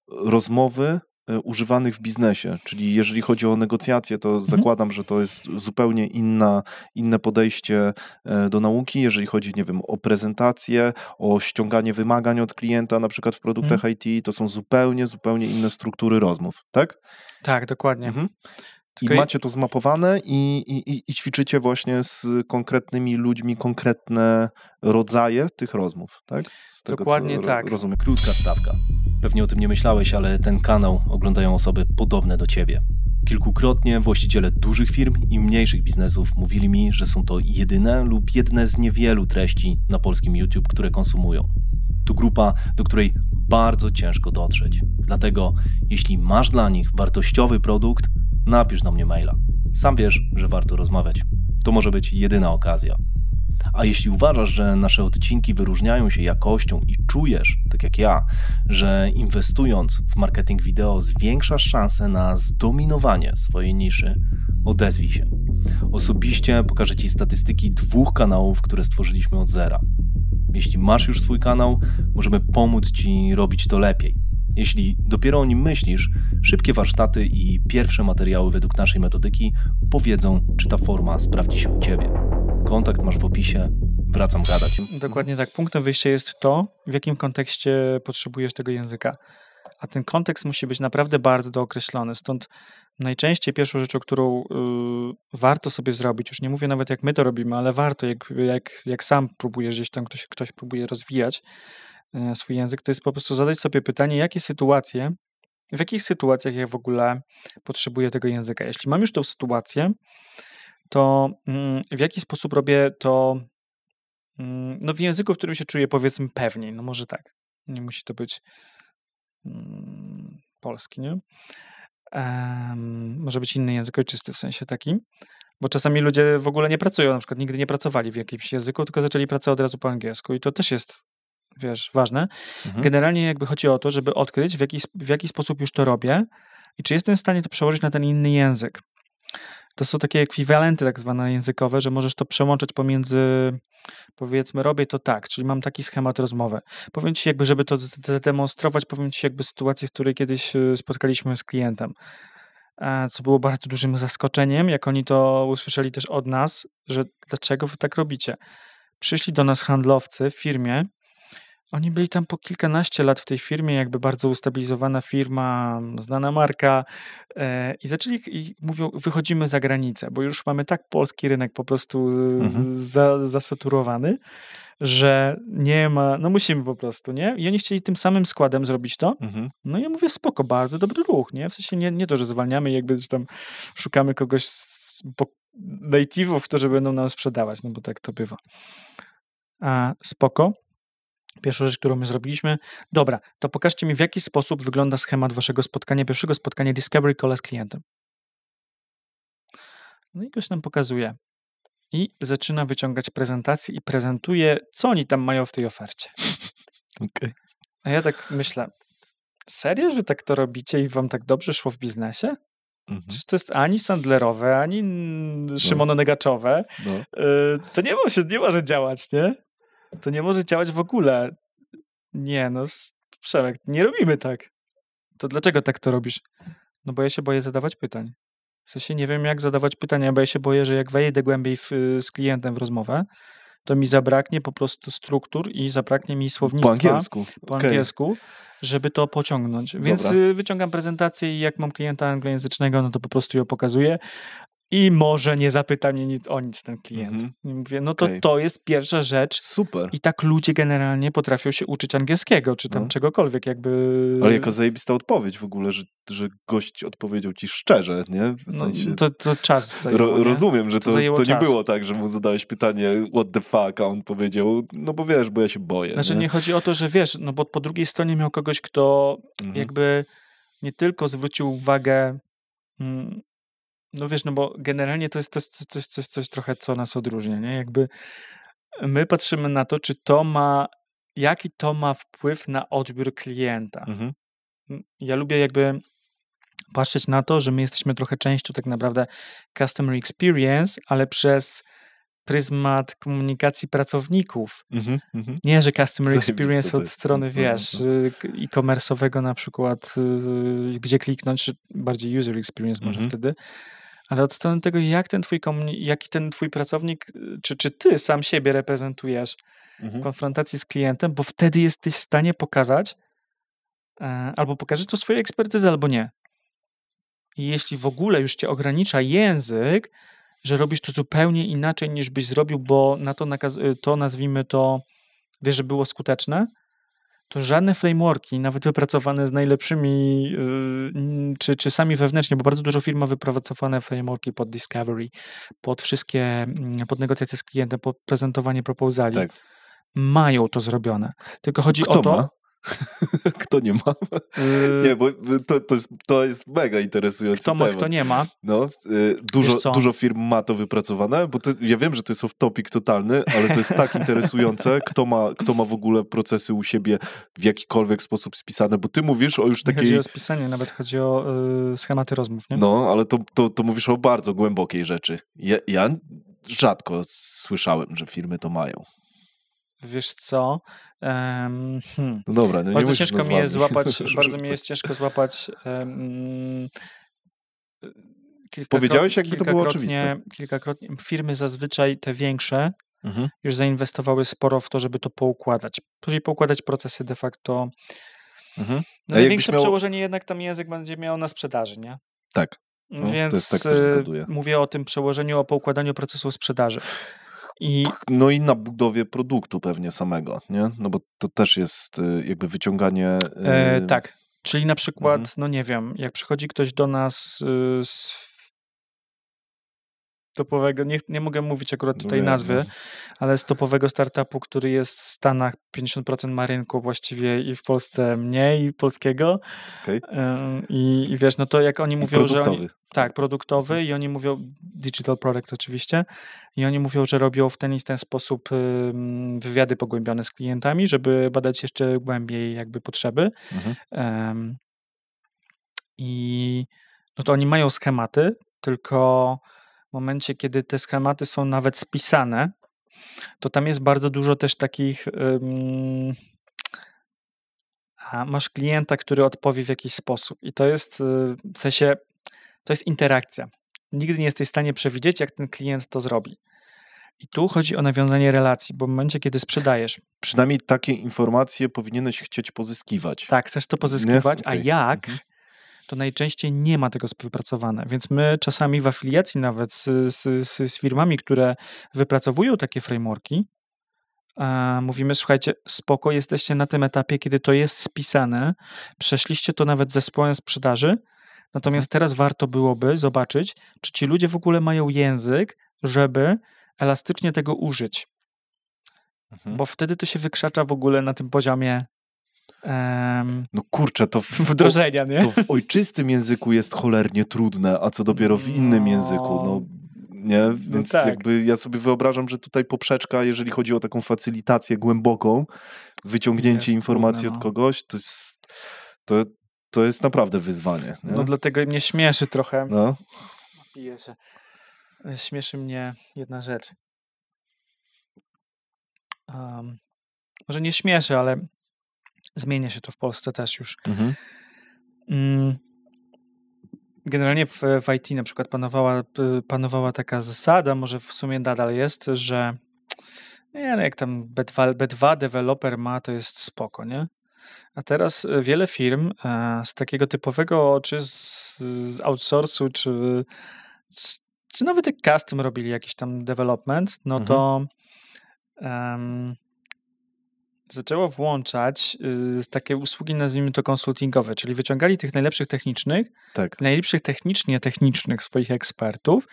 rozmowy używanych w biznesie, czyli jeżeli chodzi o negocjacje, to zakładam, że to jest zupełnie inne podejście do nauki, jeżeli chodzi, nie wiem, o prezentację, o ściąganie wymagań od klienta, na przykład w produktach IT, to są zupełnie inne struktury rozmów, tak? Tak, dokładnie. I macie to zmapowane i ćwiczycie właśnie z konkretnymi ludźmi konkretne rodzaje tych rozmów, tak? Z tego, dokładnie tak. Rozumiem. Krótka wstawka. Pewnie o tym nie myślałeś, ale ten kanał oglądają osoby podobne do ciebie. Kilkukrotnie właściciele dużych firm i mniejszych biznesów mówili mi, że są to jedyne lub jedne z niewielu treści na polskim YouTube, które konsumują. To grupa, do której bardzo ciężko dotrzeć. Dlatego, jeśli masz dla nich wartościowy produkt, napisz do mnie maila. Sam wiesz, że warto rozmawiać. To może być jedyna okazja. A jeśli uważasz, że nasze odcinki wyróżniają się jakością i czujesz, tak jak ja, że inwestując w marketing wideo zwiększasz szansę na zdominowanie swojej niszy, odezwij się. Osobiście pokażę Ci statystyki 2 kanałów, które stworzyliśmy od zera. Jeśli masz już swój kanał, możemy pomóc Ci robić to lepiej. Jeśli dopiero o nim myślisz, szybkie warsztaty i pierwsze materiały według naszej metodyki powiedzą, czy ta forma sprawdzi się u Ciebie. Kontakt masz w opisie, wracam gadać. Dokładnie tak. Punktem wyjścia jest to, w jakim kontekście potrzebujesz tego języka. A ten kontekst musi być naprawdę bardzo dookreślony. Stąd najczęściej pierwszą rzeczą, którą warto sobie zrobić, już nie mówię nawet jak my to robimy, ale warto, jak sam próbujesz gdzieś tam, ktoś próbuje rozwijać swój język, to jest po prostu zadać sobie pytanie, w jakich sytuacjach ja w ogóle potrzebuję tego języka. Jeśli mam już tą sytuację, to w jaki sposób robię to w języku, w którym się czuję, powiedzmy, pewniej. No może tak. Nie musi to być polski, nie? Może być inny język ojczysty, w sensie takim. Bo czasami ludzie w ogóle nie pracują, na przykład nigdy nie pracowali w jakimś języku, tylko zaczęli pracę od razu po angielsku i to też jest, ważne. Generalnie jakby chodzi o to, żeby odkryć, w jaki sposób już to robię i czy jestem w stanie to przełożyć na ten inny język. to są takie ekwiwalenty tak zwane językowe, że możesz to przełączać pomiędzy, powiedzmy, robię to tak, czyli mam taki schemat rozmowy. Powiem ci jakby, żeby to zademonstrować, powiem ci jakby sytuację, w której kiedyś spotkaliśmy z klientem, co było bardzo dużym zaskoczeniem, jak oni to usłyszeli też od nas, że dlaczego wy tak robicie. Przyszli do nas handlowcy w firmie, oni byli tam po kilkanaście lat w tej firmie, jakby bardzo ustabilizowana firma, znana marka i zaczęli i mówią, wychodzimy za granicę, bo już mamy tak polski rynek po prostu zasaturowany, że nie ma, no musimy po prostu, nie? I oni chcieli tym samym składem zrobić to. No i ja mówię, spoko, bardzo dobry ruch, nie? W sensie nie to, że zwalniamy, jakby że tam szukamy kogoś native'ów, którzy będą nam sprzedawać, no bo tak to bywa. Spoko. Pierwsza rzecz, którą my zrobiliśmy. Dobra, to pokażcie mi, w jaki sposób wygląda schemat waszego spotkania, pierwszego spotkania Discovery Call z klientem. No i gość nam pokazuje. I zaczyna wyciągać prezentację i prezentuje, co oni tam mają w tej ofercie. Okay. A ja tak myślę, serio, że tak to robicie i wam tak dobrze szło w biznesie? Czy to jest ani Sandlerowe, ani Szymono-Negaczowe? To nie może działać, nie? To nie może działać w ogóle. Nie, no Przemek, nie robimy tak. To dlaczego tak to robisz? No bo ja się boję zadawać pytań. W sensie nie wiem, jak zadawać pytania, bo ja się boję, że jak wejdę głębiej z klientem w rozmowę, to mi zabraknie po prostu struktur i zabraknie mi słownictwa po angielsku, żeby to pociągnąć. Dobra. Więc wyciągam prezentację i jak mam klienta anglojęzycznego, no to po prostu ją pokazuję. I może nie zapyta mnie nic o nic ten klient. I mówię, no to jest pierwsza rzecz. Super. I tak ludzie generalnie potrafią się uczyć angielskiego, czy tam czegokolwiek jakby. Ale jaka zajebista odpowiedź w ogóle, że gość odpowiedział ci szczerze, nie? W sensie... No, to czas zajęło, rozumiem, że to nie czas. było tak, że mu zadałeś pytanie what the fuck, a on powiedział, no bo wiesz, bo ja się boję. Znaczy nie chodzi o to, że wiesz, no bo po drugiej stronie miał kogoś, kto jakby nie tylko zwrócił uwagę no wiesz, no bo generalnie to jest coś trochę, co nas odróżnia, nie? Jakby my patrzymy na to, czy to ma, jaki to ma wpływ na odbiór klienta. Ja lubię jakby patrzeć na to, że my jesteśmy trochę częścią tak naprawdę customer experience, ale przez pryzmat komunikacji pracowników. Nie, że customer experience od strony, wiesz, e-commerce'owego na przykład, gdzie kliknąć, czy bardziej user experience może wtedy, ale od strony tego, jaki ten twój pracownik, czy ty sam siebie reprezentujesz w konfrontacji z klientem, bo wtedy jesteś w stanie pokazać, albo pokażesz to swoje ekspertyzy, albo nie. I jeśli w ogóle już cię ogranicza język, że robisz to zupełnie inaczej niż byś zrobił, bo na to nazwijmy to, wiesz, że było skuteczne, to żadne frameworki, nawet wypracowane z najlepszymi, czy sami wewnętrznie, bo bardzo dużo firm ma wypracowane frameworki pod discovery, pod negocjacje z klientem, pod prezentowanie proposali. Tak. Mają to zrobione. Tylko chodzi o to... Ma? Kto nie ma? Nie, bo to jest mega interesujący temat. Kto nie ma. No, dużo firm ma to wypracowane, bo ja wiem, że to jest off-topic totalny, ale to jest tak interesujące, kto ma w ogóle procesy u siebie w jakikolwiek sposób spisane, bo ty mówisz o już takiej... Nie chodzi o spisanie, nawet chodzi o schematy rozmów, nie? No, ale to mówisz o bardzo głębokiej rzeczy. Ja rzadko słyszałem, że firmy to mają. Wiesz co? No dobra, no bardzo ciężko mi jest złapać, bardzo mi jest ciężko złapać. Powiedziałeś, jakby to było oczywiste. Kilkakrotnie firmy zazwyczaj te większe już zainwestowały sporo w to, żeby to poukładać. Później poukładać procesy de facto. Największe przełożenie jednak tam język będzie miał na sprzedaży, nie? Tak. No, więc tak mówię o tym przełożeniu, o poukładaniu procesu sprzedaży. No i na budowie produktu pewnie samego, nie? No bo to też jest jakby wyciąganie... Tak, czyli na przykład, no nie wiem, jak przychodzi ktoś do nas z topowego, nie mogę mówić akurat tutaj nazwy, ale z topowego startupu, który jest w Stanach, 50% ma rynku właściwie i w Polsce mniej polskiego. Okay. I wiesz, no to jak oni mówią, produktowy. Że oni... Tak, produktowy i oni mówią, digital product oczywiście, i oni mówią, że robią w ten i ten sposób wywiady pogłębione z klientami, żeby badać jeszcze głębiej jakby potrzeby. I no to oni mają schematy, tylko momencie, kiedy te schematy są nawet spisane, to tam jest bardzo dużo też takich... masz klienta, który odpowie w jakiś sposób i to jest w sensie, to jest interakcja. Nigdy nie jesteś w stanie przewidzieć, jak ten klient to zrobi. I tu chodzi o nawiązanie relacji, bo w momencie, kiedy sprzedajesz... Przynajmniej takie informacje powinieneś chcieć pozyskiwać. Tak, chcesz to pozyskiwać, Okay. A jak? To najczęściej nie ma tego wypracowane. Więc my czasami w afiliacji nawet z firmami, które wypracowują takie frameworki, mówimy, słuchajcie, spoko, jesteście na tym etapie, kiedy to jest spisane, przeszliście to nawet z zespołem sprzedaży, natomiast teraz warto byłoby zobaczyć, czy ci ludzie w ogóle mają język, żeby elastycznie tego użyć. Bo wtedy to się wykrzacza w ogóle na tym poziomie no kurczę, to wdrożenia, nie? To w ojczystym języku jest cholernie trudne, a co dopiero w innym języku, no nie? Więc tak. jakby ja sobie wyobrażam, że tutaj poprzeczka, jeżeli chodzi o taką facylitację głęboką, wyciągnięcie informacji trudne, od kogoś, to jest naprawdę wyzwanie. Nie? No dlatego mnie śmieszy trochę. No. Śmieszy mnie jedna rzecz. Może nie śmieszy, ale zmienia się to w Polsce też już. Generalnie w IT na przykład panowała taka zasada, może w sumie nadal jest, że jak tam B2 deweloper ma, to jest spoko, nie? A teraz wiele firm z takiego typowego, czy z outsourcu, czy nawet jak custom robili jakiś tam development, no to zaczęło włączać takie usługi, nazwijmy to konsultingowe, czyli wyciągali tych najlepszych technicznych swoich ekspertów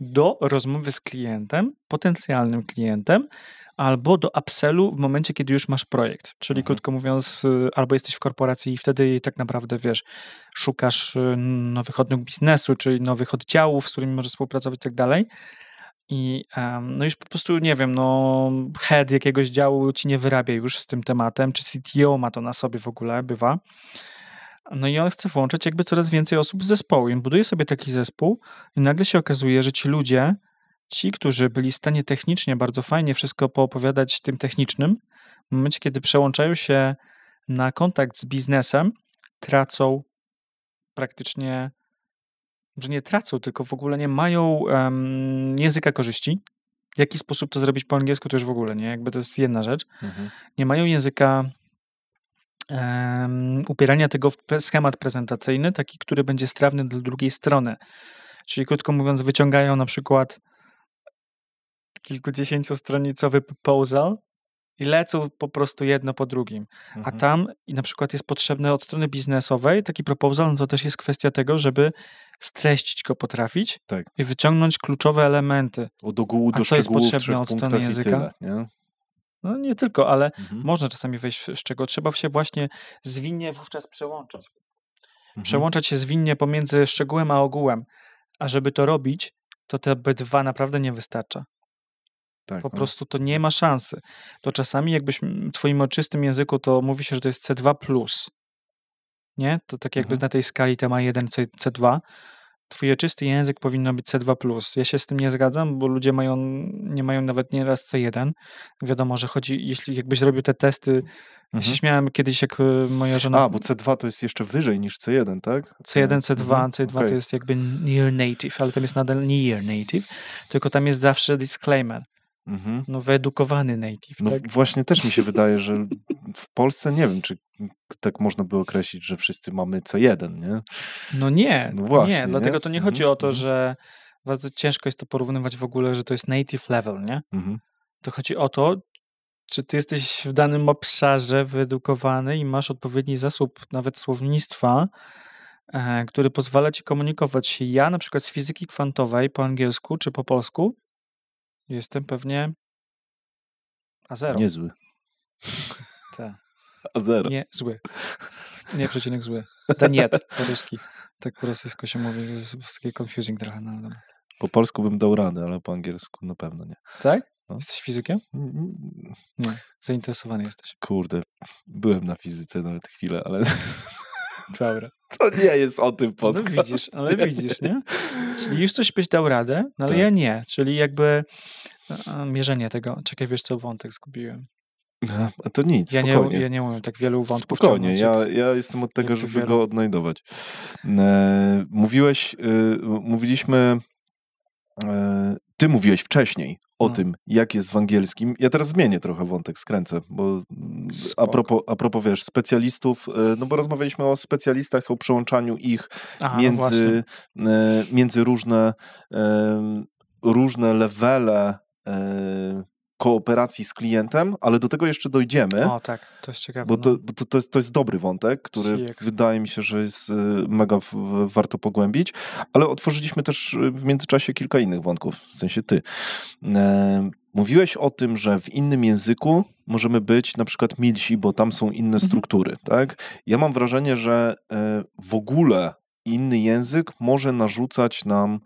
do rozmowy z klientem, potencjalnym klientem, albo do upsellu w momencie, kiedy już masz projekt. Czyli krótko mówiąc, albo jesteś w korporacji i wtedy tak naprawdę, szukasz nowych odnóg biznesu, czyli nowych oddziałów, z którymi możesz współpracować i tak dalej. I no już po prostu, nie wiem, head jakiegoś działu ci nie wyrabia już z tym tematem, czy CTO ma to na sobie w ogóle, bywa. No i on chce włączyć jakby coraz więcej osób z zespołu. I on buduje sobie taki zespół i nagle się okazuje, że ci ludzie, którzy byli w stanie technicznie bardzo fajnie wszystko poopowiadać tym technicznym, w momencie, kiedy przełączają się na kontakt z biznesem, tracą praktycznie, że nie tracą, tylko w ogóle nie mają języka korzyści. W jaki sposób to zrobić po angielsku, to już w ogóle nie, jakby to jest jedna rzecz. Nie mają języka upierania tego w schemat prezentacyjny, taki, który będzie strawny dla drugiej strony. Czyli krótko mówiąc, wyciągają na przykład kilkudziesięciostronicowy proposal i lecą po prostu jedno po drugim. A tam i na przykład jest potrzebny od strony biznesowej taki proposal, no to też jest kwestia tego, żeby streścić go potrafić i wyciągnąć kluczowe elementy. Od ogółu do co jest szczegółów, potrzebne od strony języka? Tyle, nie? No nie tylko, ale można czasami wejść w szczegół. Trzeba się właśnie zwinnie wówczas przełączać. Przełączać się zwinnie pomiędzy szczegółem a ogółem. A żeby to robić, to te B2 naprawdę nie wystarcza. Po prostu to nie ma szansy. To czasami jakbyś w twoim ojczystym języku to mówi się, że to jest C2+. Nie? To tak jakby na tej skali to ma 1 C2. Twój ojczysty język powinno być C2+. Ja się z tym nie zgadzam, bo ludzie nie mają nawet nieraz C1. Wiadomo, że chodzi, jakbyś robił te testy, ja się śmiałem kiedyś, jak moja żona... bo C2 to jest jeszcze wyżej niż C1, tak? C1, C2, C2 to jest jakby near native, ale tam jest nadal near native, tylko tam jest zawsze disclaimer. Wyedukowany native. No tak? właśnie też mi się wydaje, że w Polsce nie wiem, czy tak można by określić, że wszyscy mamy C1, nie? No nie, no właśnie, nie, dlatego to nie chodzi o to, że bardzo ciężko jest to porównywać w ogóle, że to jest native level, nie? To chodzi o to, czy ty jesteś w danym obszarze wyedukowany i masz odpowiedni zasób nawet słownictwa, który pozwala ci komunikować się. Ja na przykład z fizyki kwantowej po angielsku czy po polsku jestem pewnie A0. Niezły. Tak. A0. Nie, zły. Nie, przecinek zły. Daniet po ruski. Tak po rosyjsku się mówi, że jest takie confusing trochę. No. Po polsku bym dał radę, ale po angielsku na pewno nie. Tak? No. Jesteś fizykiem? Nie. Zainteresowany jesteś. Kurde, byłem na fizyce nawet chwilę, ale... Dobra. To nie jest o tym podcast. No widzisz, ale widzisz, nie? Czyli już coś byś dał radę, no ale Tak. ja nie. Czyli jakby mierzenie tego. Czekaj, wiesz co, wątek zgubiłem. A to nic, spokojnie. Ja nie umiem tak wielu wątków Spokojnie, ciągnąć, ja jestem od tego, jak tu żeby wielu. go odnajdować. Mówiliśmy, ty mówiłeś wcześniej o tym, jak jest w angielskim. Ja teraz zmienię trochę wątek, skręcę, bo a propos, wiesz, specjalistów, no bo rozmawialiśmy o specjalistach, o przełączaniu ich między różne levele kooperacji z klientem, ale do tego jeszcze dojdziemy. O tak, to jest ciekawe. Bo to jest dobry wątek, który wydaje mi się, że jest mega warto pogłębić, ale otworzyliśmy też w międzyczasie kilka innych wątków, w sensie ty. Mówiłeś o tym, że w innym języku możemy być na przykład milsi, bo tam są inne struktury, tak? Ja mam wrażenie, że w ogóle inny język może narzucać nam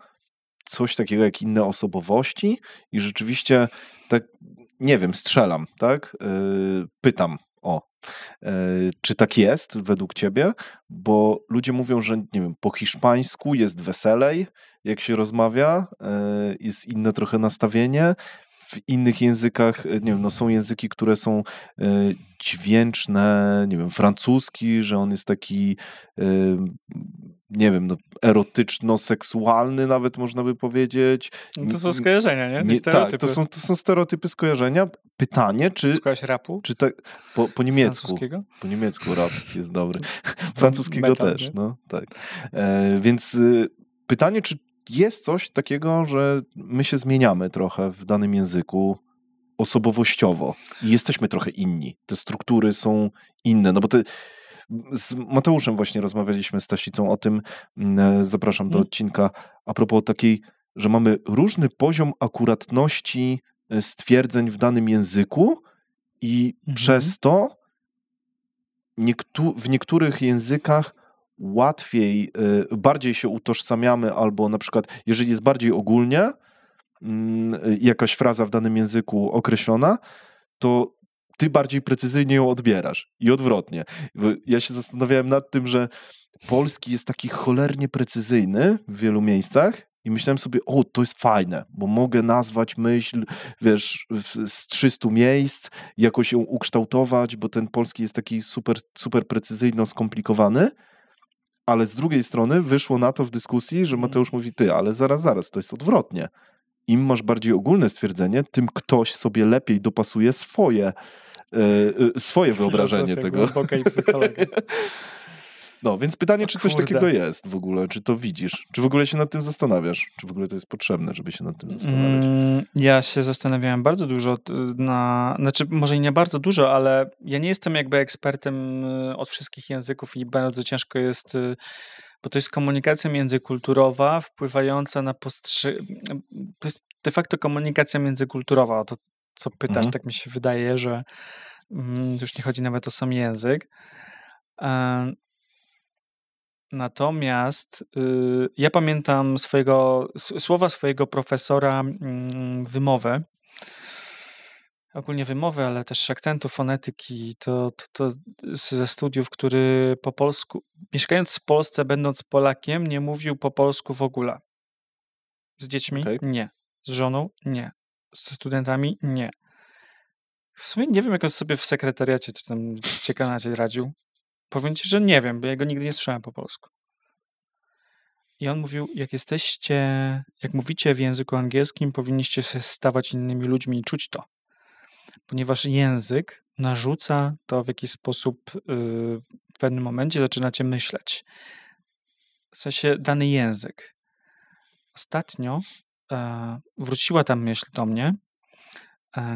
coś takiego jak inne osobowości i rzeczywiście tak, nie wiem, strzelam, tak? Pytam, czy tak jest według ciebie? Bo ludzie mówią, że nie wiem, po hiszpańsku jest weselej, jak się rozmawia, jest inne trochę nastawienie. W innych językach, nie wiem, no są języki, które są dźwięczne, nie wiem, francuski, że on jest taki, nie wiem, no, erotyczno-seksualny nawet można by powiedzieć. To są skojarzenia, nie? Tak, to są stereotypy, skojarzenia. Pytanie, czy... Słuchałeś rapu? Czy tak, po niemiecku. Francuskiego? Po niemiecku rap jest dobry. Francuskiego Metal, też, nie? no tak. Więc pytanie, czy jest coś takiego, że my się zmieniamy trochę w danym języku osobowościowo i jesteśmy trochę inni. Te struktury są inne, no bo z Mateuszem właśnie rozmawialiśmy, z Tasicą o tym, zapraszam do odcinka, a propos takiej, że mamy różny poziom akuratności stwierdzeń w danym języku i przez to w niektórych językach łatwiej, bardziej się utożsamiamy, albo na przykład, jeżeli jest bardziej ogólnie jakaś fraza w danym języku określona, to ty bardziej precyzyjnie ją odbierasz i odwrotnie. Ja się zastanawiałem nad tym, że polski jest taki cholernie precyzyjny w wielu miejscach i myślałem sobie, to jest fajne, bo mogę nazwać myśl, wiesz, z 300 miejsc, jakoś ją ukształtować, bo ten polski jest taki super, super precyzyjno skomplikowany, ale z drugiej strony wyszło na to w dyskusji, że Mateusz mówi, ale zaraz, to jest odwrotnie. Im masz bardziej ogólne stwierdzenie, tym ktoś sobie lepiej dopasuje swoje wyobrażenie tego. Głęboka i psychologia. No, więc pytanie, czy coś takiego jest w ogóle, czy to widzisz? Czy w ogóle się nad tym zastanawiasz? Czy w ogóle to jest potrzebne, żeby się nad tym zastanawiać? Ja się zastanawiałem bardzo dużo znaczy może i nie bardzo dużo, ale ja nie jestem jakby ekspertem od wszystkich języków i bardzo ciężko jest, bo to jest komunikacja międzykulturowa wpływająca na to jest de facto komunikacja międzykulturowa, o to co pytasz, tak mi się wydaje, że już nie chodzi nawet o sam język. Natomiast ja pamiętam słowa swojego profesora wymowy, ogólnie wymowy, ale też akcentu, fonetyki, to ze studiów, który po polsku, mieszkając w Polsce, będąc Polakiem, nie mówił po polsku w ogóle. Z dziećmi? Okay. Nie. Z żoną? Nie. Z studentami? Nie. W sumie nie wiem, jak on sobie w sekretariacie czy tam w dziekanacie radził. Powiem ci, że nie wiem, bo ja go nigdy nie słyszałem po polsku. I on mówił, jak mówicie w języku angielskim, powinniście się stawać innymi ludźmi i czuć to. Ponieważ język narzuca to, w jaki sposób w pewnym momencie zaczynacie myśleć. W sensie dany język. Ostatnio wróciła ta myśl do mnie.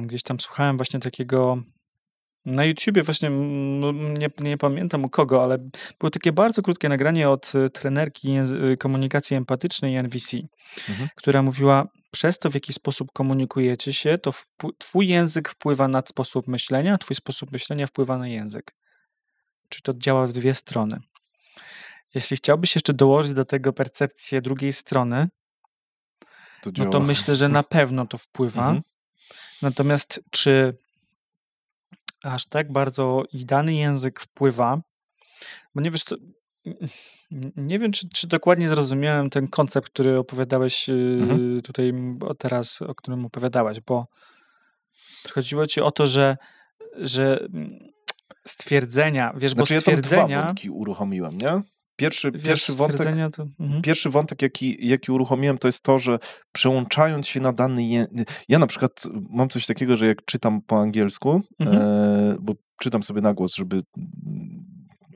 Gdzieś tam słuchałem właśnie takiego na YouTubie, właśnie nie pamiętam u kogo, ale było takie bardzo krótkie nagranie od trenerki komunikacji empatycznej NVC, która mówiła, przez to, w jaki sposób komunikujecie się, to twój język wpływa na sposób myślenia, twój sposób myślenia wpływa na język. Czyli to działa w dwie strony. Jeśli chciałbyś jeszcze dołożyć do tego percepcję drugiej strony, to myślę, że na pewno to wpływa. Natomiast czy aż tak bardzo i dany język wpływa, bo nie wiesz co, Nie wiem, czy dokładnie zrozumiałem ten koncept, który opowiadałeś tutaj teraz, o którym opowiadałeś, bo chodziło ci o to, że stwierdzenia, wiesz, bo Znaczy ja tam dwa stwierdzenia... wątki uruchomiłem, nie? Pierwszy stwierdzenia to... Pierwszy wątek, jaki uruchomiłem, to jest to, że przełączając się na dany... Ja na przykład mam coś takiego, że jak czytam po angielsku, bo czytam sobie na głos, żeby...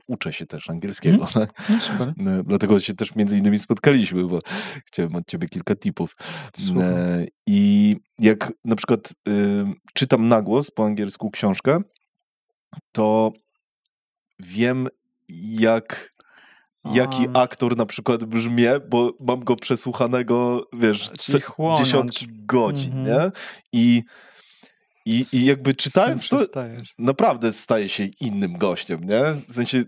Uczę się też angielskiego. No, super. Dlatego się też między innymi spotkaliśmy, bo chciałem od ciebie kilka tipów. I jak na przykład czytam na głos po angielsku książkę, to wiem, jaki aktor na przykład brzmie, bo mam go przesłuchanego, wiesz, dziesiątki godzin, nie? I jakby czytając to, naprawdę staje się innym gościem, nie? W sensie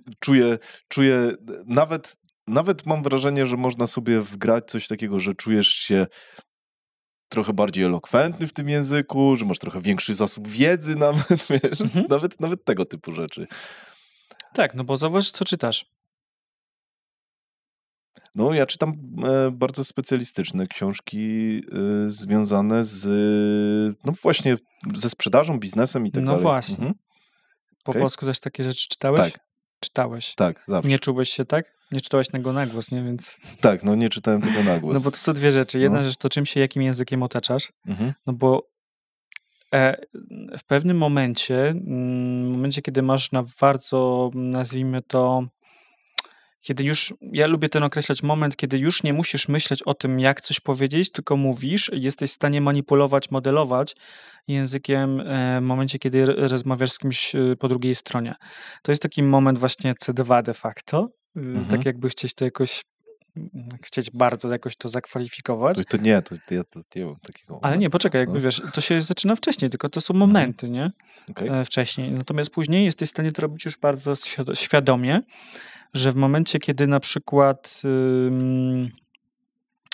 czuję nawet mam wrażenie, że można sobie wgrać coś takiego, że czujesz się trochę bardziej elokwentny w tym języku, że masz trochę większy zasób wiedzy nawet, wiesz, nawet tego typu rzeczy. Tak, no bo zauważ, co czytasz. No, ja czytam bardzo specjalistyczne książki związane no właśnie ze sprzedażą, biznesem i tak dalej. No właśnie. Po polsku też takie rzeczy czytałeś? Tak. Czytałeś. Tak, zawsze. Nie czułeś się tak? Nie czytałeś tego na głos, nie? Więc... Tak, no nie czytałem tego na głos. No bo to są dwie rzeczy. Jedna rzecz to czym się, jakim językiem otaczasz. No bo w pewnym momencie, kiedy masz na bardzo, nazwijmy to, kiedy już, ja lubię ten określać moment, kiedy już nie musisz myśleć o tym, jak coś powiedzieć, tylko mówisz i jesteś w stanie manipulować, modelować językiem w momencie, kiedy rozmawiasz z kimś po drugiej stronie. To jest taki moment właśnie C2 de facto, tak jakby chcieć bardzo jakoś to zakwalifikować. To nie mam takiego momentu. Ale nie, poczekaj, jakby wiesz, to się zaczyna wcześniej, tylko to są momenty, nie? Wcześniej. Natomiast później jesteś w stanie to robić już bardzo świadomie, że w momencie, kiedy na przykład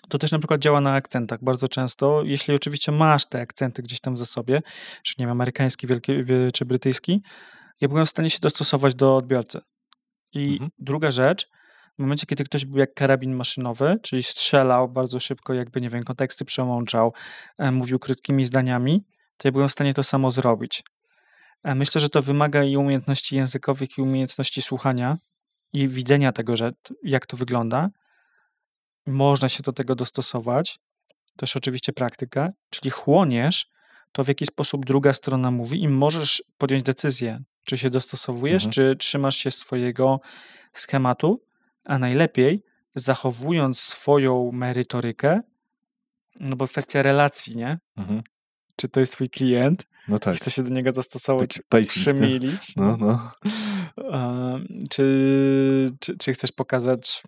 to też na przykład działa na akcentach bardzo często, jeśli oczywiście masz te akcenty gdzieś tam za sobie, czy nie wiem, amerykański, czy brytyjski, ja byłem w stanie się dostosować do odbiorcy. I druga rzecz, w momencie, kiedy ktoś był jak karabin maszynowy, czyli strzelał bardzo szybko, jakby, nie wiem, konteksty przełączał, mówił krótkimi zdaniami, to ja byłem w stanie to samo zrobić. Myślę, że to wymaga i umiejętności językowych, i umiejętności słuchania, i widzenia tego, że jak to wygląda. Można się do tego dostosować. Też oczywiście praktyka, czyli chłoniesz to, w jaki sposób druga strona mówi i możesz podjąć decyzję, czy się dostosowujesz, czy trzymasz się swojego schematu, a najlepiej zachowując swoją merytorykę, no bo kwestia relacji, nie? Czy to jest twój klient, no tak. chce się do niego dostosować, przemilić. No. Czy chcesz pokazać,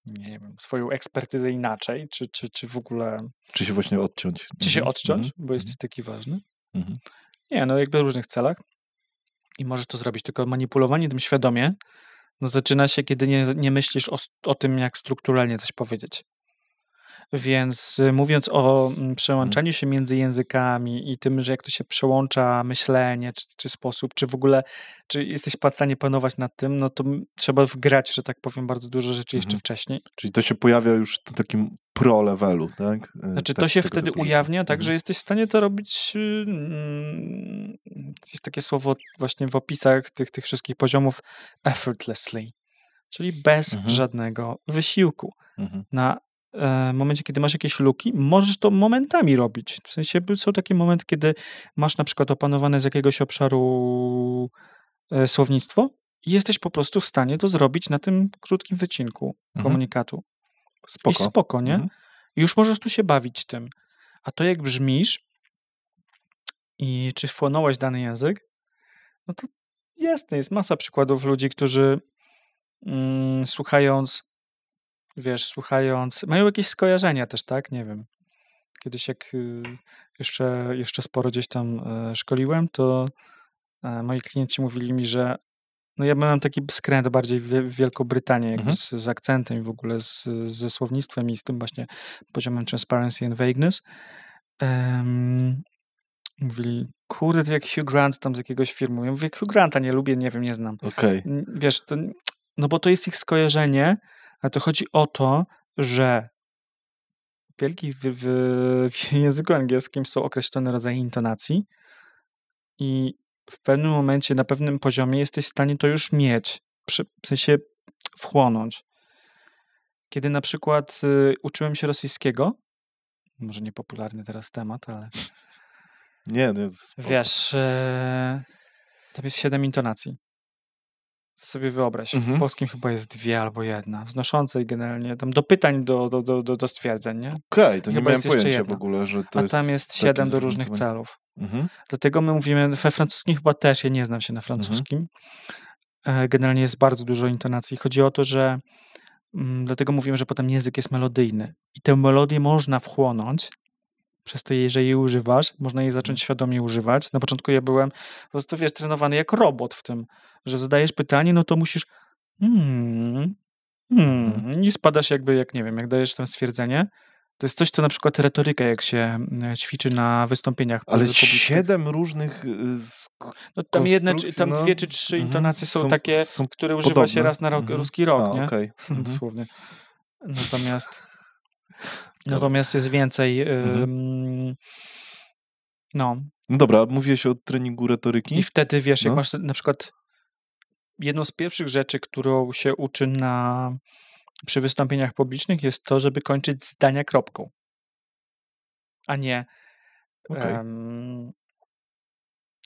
nie wiem, swoją ekspertyzę inaczej, czy w ogóle... Czy się właśnie odciąć. Czy się odciąć, bo jesteś taki ważny. Nie, no jakby w różnych celach. I możesz to zrobić, tylko manipulowanie tym świadomie no zaczyna się, kiedy nie myślisz o tym, jak strukturalnie coś powiedzieć. Więc mówiąc o przełączaniu się między językami i tym, że jak to się przełącza myślenie, czy sposób, czy w ogóle, czy jesteś w stanie panować nad tym, no to trzeba wgrać, że tak powiem, bardzo dużo rzeczy jeszcze wcześniej. Czyli to się pojawia już w takim pro-levelu, tak? Znaczy to się wtedy ujawnia, tak, że jesteś w stanie to robić, jest takie słowo właśnie w opisach tych wszystkich poziomów, effortlessly, czyli bez żadnego wysiłku. Na momencie, kiedy masz jakieś luki, możesz to momentami robić. W sensie są takie momenty, kiedy masz na przykład opanowane z jakiegoś obszaru słownictwo i jesteś po prostu w stanie to zrobić na tym krótkim wycinku komunikatu. I spoko, nie? I już możesz tu się bawić tym. A to jak brzmisz i czy wchłonąłeś dany język, no to jasne, jest masa przykładów ludzi, którzy słuchając, mają jakieś skojarzenia też, tak? Nie wiem. Kiedyś jak jeszcze sporo gdzieś tam szkoliłem, to moi klienci mówili mi, że no ja miałem taki skręt bardziej w Wielką Brytanię, jakby z akcentem i w ogóle ze słownictwem i z tym właśnie poziomem transparency and vagueness. Mówili, kurde, jak Hugh Grant tam z jakiegoś filmu. Ja mówię, Hugh Granta nie lubię, nie wiem, nie znam. Okay. Wiesz, to No bo to jest ich skojarzenie, a to chodzi o to, że w języku angielskim są określone rodzaje intonacji i w pewnym momencie, na pewnym poziomie jesteś w stanie to już mieć, w sensie wchłonąć. Kiedy na przykład uczyłem się rosyjskiego, może niepopularny teraz temat, ale Nie, no spoko. wiesz, tam jest 7 intonacji. Sobie wyobraź. W polskim chyba jest 2 albo 1. Wznoszące i generalnie tam do pytań, do stwierdzeń, nie? Okej, to nie Chyba miałem jest jeszcze pojęcia w jedna. ogóle, że to A jest tam jest takie 7 do różnych zróżnicowanie. celów. Mhm. Dlatego my mówimy, we francuskim chyba też, ja nie znam się na francuskim. Generalnie jest bardzo dużo intonacji. Chodzi o to, że dlatego mówimy, że potem język jest melodyjny. I tę melodię można wchłonąć, przez to, jeżeli jej używasz, można jej zacząć świadomie używać. Na początku ja byłem po prostu, wiesz, trenowany jak robot w tym, że zadajesz pytanie, no to musisz i spadasz jakby, jak nie wiem, jak dajesz tam stwierdzenie. To jest coś, co na przykład retoryka, jak się ćwiczy na wystąpieniach Ale publicznych. 7 różnych No tam jedne, konstrukcji, tam no. 2 czy 3 intonacje są Są- takie, są które używa się podobne. raz na ruski rok, nie? okej. Dosłownie. Natomiast jest więcej. No. No dobra, mówiłeś o treningu retoryki? I wtedy wiesz, jak No. masz na przykład jedną z pierwszych rzeczy, którą się uczy przy wystąpieniach publicznych, jest to, żeby kończyć zdania kropką. A nie. Okej.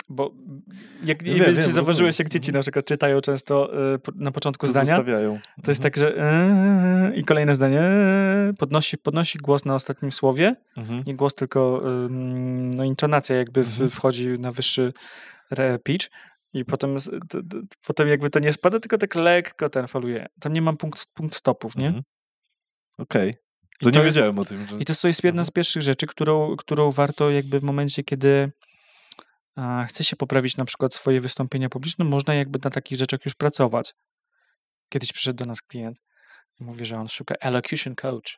Bo jak Ja nie wiem, czy wiem, zauważyłeś, rozumiem. jak dzieci na przykład czytają często na początku To zdania, zostawiają. to jest tak, że i kolejne zdanie podnosi głos na ostatnim słowie, nie głos, tylko no, intonacja jakby wchodzi na wyższy pitch i potem jakby to nie spada, tylko tak lekko ten faluje. Tam nie mam punkt stopów, nie? Okej. To nie wiedziałem o tym. Że... I to jest jedna z pierwszych rzeczy, którą warto jakby w momencie, kiedy chce się poprawić na przykład swoje wystąpienia publiczne, można jakby na takich rzeczach już pracować. Kiedyś przyszedł do nas klient i mówi, że on szuka elocution coach.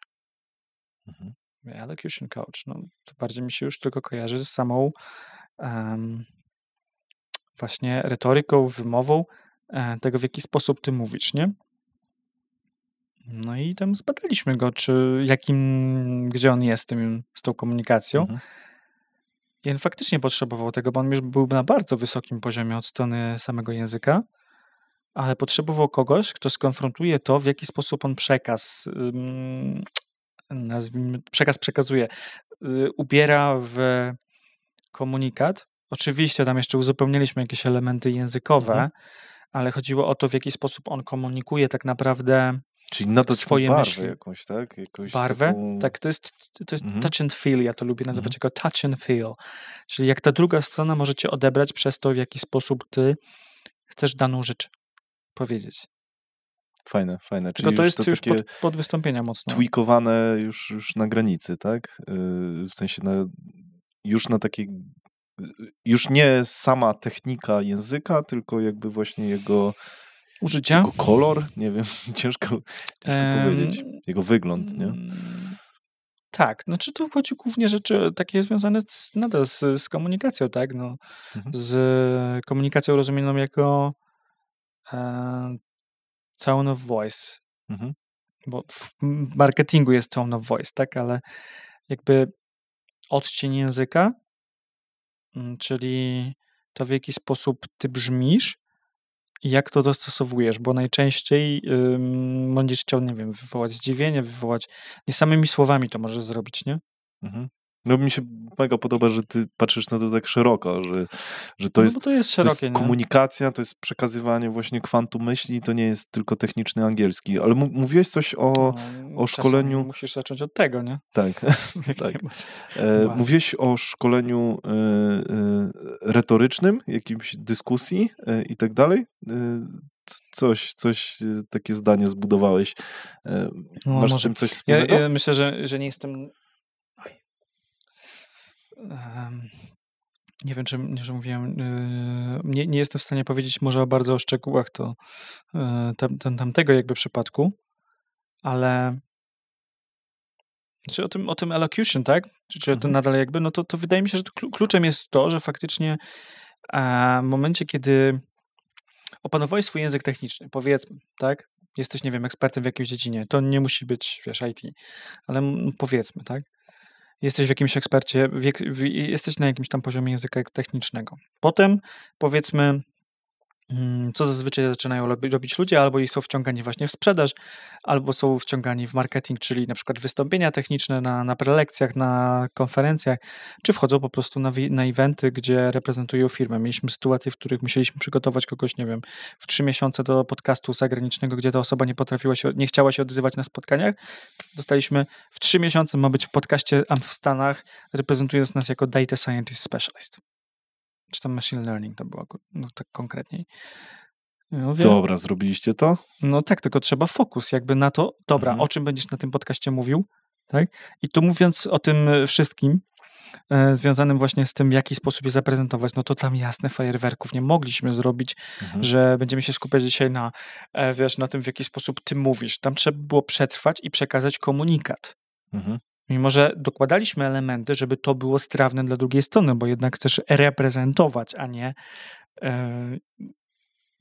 Elocution coach, no to bardziej mi się już tylko kojarzy z samą właśnie retoryką, wymową tego, w jaki sposób ty mówisz, nie? No i tam zbadaliśmy go, gdzie on jest z tą komunikacją. I on faktycznie potrzebował tego, bo on już był na bardzo wysokim poziomie od strony samego języka, ale potrzebował kogoś, kto skonfrontuje to, w jaki sposób on przekaz przekazuje, ubiera w komunikat. Oczywiście tam jeszcze uzupełniliśmy jakieś elementy językowe, ale chodziło o to, w jaki sposób on komunikuje tak naprawdę. Czyli nadać swoje barwę myśli. jakąś, tak? Barwę? Taką... Tak, to jest touch and feel, ja to lubię nazywać jako touch and feel. Czyli jak ta druga strona może cię odebrać przez to, w jaki sposób ty chcesz daną rzecz powiedzieć. Fajne. Tylko Czyli to jest już takie pod wystąpienia mocno. tweakowane już na granicy, tak? W sensie już na takiej... Już nie sama technika języka, tylko jakby właśnie jego... Użycia? Jego kolor? Nie wiem, ciężko powiedzieć. Jego wygląd, nie? Tak, znaczy tu chodzi głównie rzeczy takie związane nadal z komunikacją, tak? No, z komunikacją rozumianą jako tone of voice. Bo w marketingu jest tone of voice, tak? Ale jakby odcień języka, czyli to, w jaki sposób ty brzmisz i jak to dostosowujesz, bo najczęściej będziesz chciał, nie wiem, wywołać zdziwienie, nie samymi słowami to możesz zrobić, nie? No mi się mega podoba, że ty patrzysz na to tak szeroko, że to jest, to jest szerokie, to jest komunikacja, to jest przekazywanie właśnie kwantu myśli, to nie jest tylko techniczny angielski. Ale mówiłeś coś o szkoleniu... Musisz zacząć od tego, nie? Tak. tak. Mówiłeś o szkoleniu retorycznym, jakimś dyskusji i tak dalej. Coś takie zdanie zbudowałeś. Masz z tym coś wspólnego? Ja myślę, że nie jestem... Nie wiem, czy mówiłem, nie jestem w stanie powiedzieć może bardzo o szczegółach tamtego jakby przypadku, ale czy o tym elocution, tak? Czy o tym nadal jakby, no to wydaje mi się, że kluczem jest to, że faktycznie w momencie, kiedy opanowałeś swój język techniczny, powiedzmy, tak? Jesteś, nie wiem, ekspertem w jakiejś dziedzinie. To nie musi być, wiesz, IT, ale powiedzmy, tak? Jesteś w jakimś ekspercie, jesteś na jakimś tam poziomie języka technicznego. Potem, powiedzmy, co zazwyczaj zaczynają robić ludzie, albo są wciągani właśnie w sprzedaż, albo są wciągani w marketing, czyli na przykład wystąpienia techniczne na prelekcjach, na konferencjach, czy wchodzą po prostu na eventy, gdzie reprezentują firmę. Mieliśmy sytuacje, w których musieliśmy przygotować kogoś, nie wiem, w 3 miesiące do podcastu zagranicznego, gdzie ta osoba nie chciała się odzywać na spotkaniach. Dostaliśmy w 3 miesiące, ma być w podcaście w Stanach, reprezentując nas jako Data Scientist Specialist. Czy tam machine learning to było, no tak konkretniej. Dobra, zrobiliście to? No tak, tylko trzeba fokus jakby na to, dobra, o czym będziesz na tym podcaście mówił, tak? I tu mówiąc o tym wszystkim, związanym właśnie z tym, w jaki sposób je zaprezentować, no to tam jasne fajerwerków nie mogliśmy zrobić, że będziemy się skupiać dzisiaj na, wiesz, na tym, w jaki sposób ty mówisz. Tam trzeba było przetrwać i przekazać komunikat. Mimo że dokładaliśmy elementy, żeby to było strawne dla drugiej strony, bo jednak chcesz reprezentować, a nie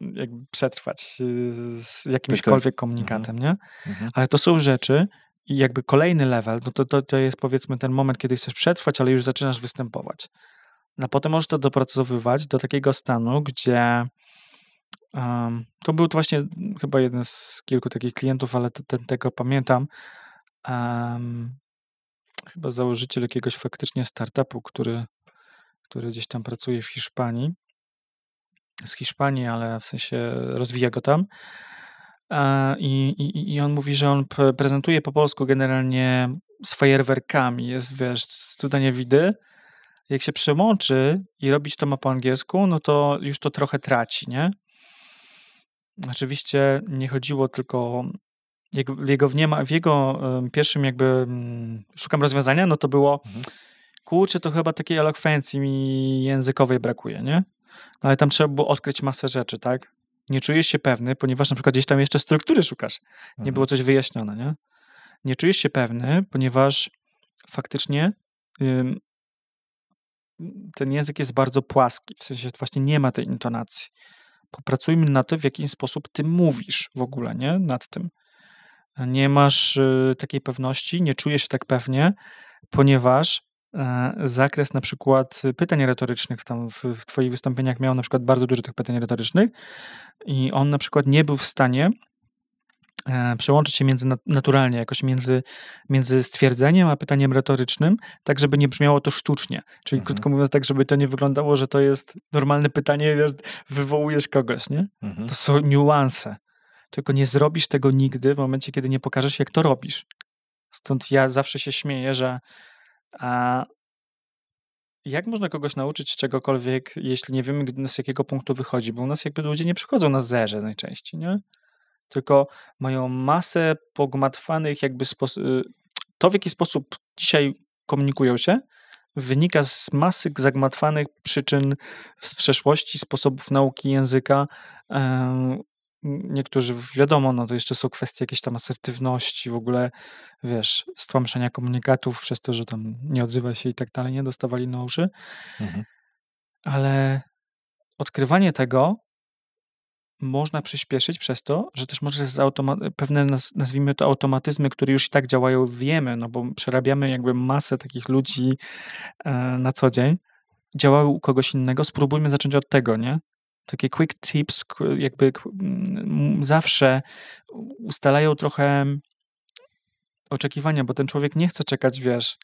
jakby przetrwać z jakimśkolwiek komunikatem, nie? Ale to są rzeczy i jakby kolejny level, no to jest powiedzmy ten moment, kiedy chcesz przetrwać, ale już zaczynasz występować. No potem możesz to dopracowywać do takiego stanu, gdzie to był właśnie chyba jeden z kilku takich klientów, ale tego pamiętam, chyba założyciel jakiegoś faktycznie startupu, który gdzieś tam pracuje w Hiszpanii, z Hiszpanii, ale w sensie rozwija go tam. I on mówi, że on prezentuje po polsku generalnie z fajerwerkami. Jest, wiesz, cuda nie widy. Jak się przełączy i robić to ma po angielsku, no to już to trochę traci, nie? Oczywiście nie chodziło tylko w jego pierwszym jakby szukam rozwiązania, no to było kurczę, to chyba takiej elokwencji mi językowej brakuje, nie? No ale tam trzeba było odkryć masę rzeczy, tak? Nie czujesz się pewny, ponieważ na przykład gdzieś tam jeszcze struktury szukasz. Nie było coś wyjaśnione, nie? Nie czujesz się pewny, ponieważ faktycznie ten język jest bardzo płaski, w sensie właśnie nie ma tej intonacji. Popracujmy na to, w jaki sposób ty mówisz w ogóle, nie? Nad tym. Nie masz takiej pewności, nie czujesz się tak pewnie, ponieważ zakres na przykład pytań retorycznych tam w twoich wystąpieniach miał na przykład bardzo dużo tych pytań retorycznych i on na przykład nie był w stanie przełączyć się naturalnie, jakoś między stwierdzeniem a pytaniem retorycznym, tak żeby nie brzmiało to sztucznie. Czyli krótko mówiąc tak, żeby to nie wyglądało, że to jest normalne pytanie, wiesz, wywołujesz kogoś, nie? To są niuanse. Tylko nie zrobisz tego nigdy w momencie, kiedy nie pokażesz, jak to robisz. Stąd ja zawsze się śmieję, że jak można kogoś nauczyć czegokolwiek, jeśli nie wiemy, z jakiego punktu wychodzi? Bo u nas jakby ludzie nie przychodzą na zerze najczęściej, nie? Tylko mają masę pogmatwanych jakby to, w jaki sposób dzisiaj komunikują się, wynika z masy zagmatwanych przyczyn z przeszłości, sposobów nauki języka. Niektórzy, wiadomo, no to jeszcze są kwestie jakiejś tam asertywności, w ogóle, wiesz, stłamszenia komunikatów przez to, że tam nie odzywa się i tak dalej, nie dostawali na uszy. Ale odkrywanie tego można przyspieszyć przez to, że też możesz pewne, nazwijmy to, automatyzmy, które już i tak działają, wiemy, no bo przerabiamy jakby masę takich ludzi na co dzień, działały u kogoś innego, spróbujmy zacząć od tego, nie? Takie quick tips jakby zawsze ustalają trochę oczekiwania, bo ten człowiek nie chce czekać, wiesz,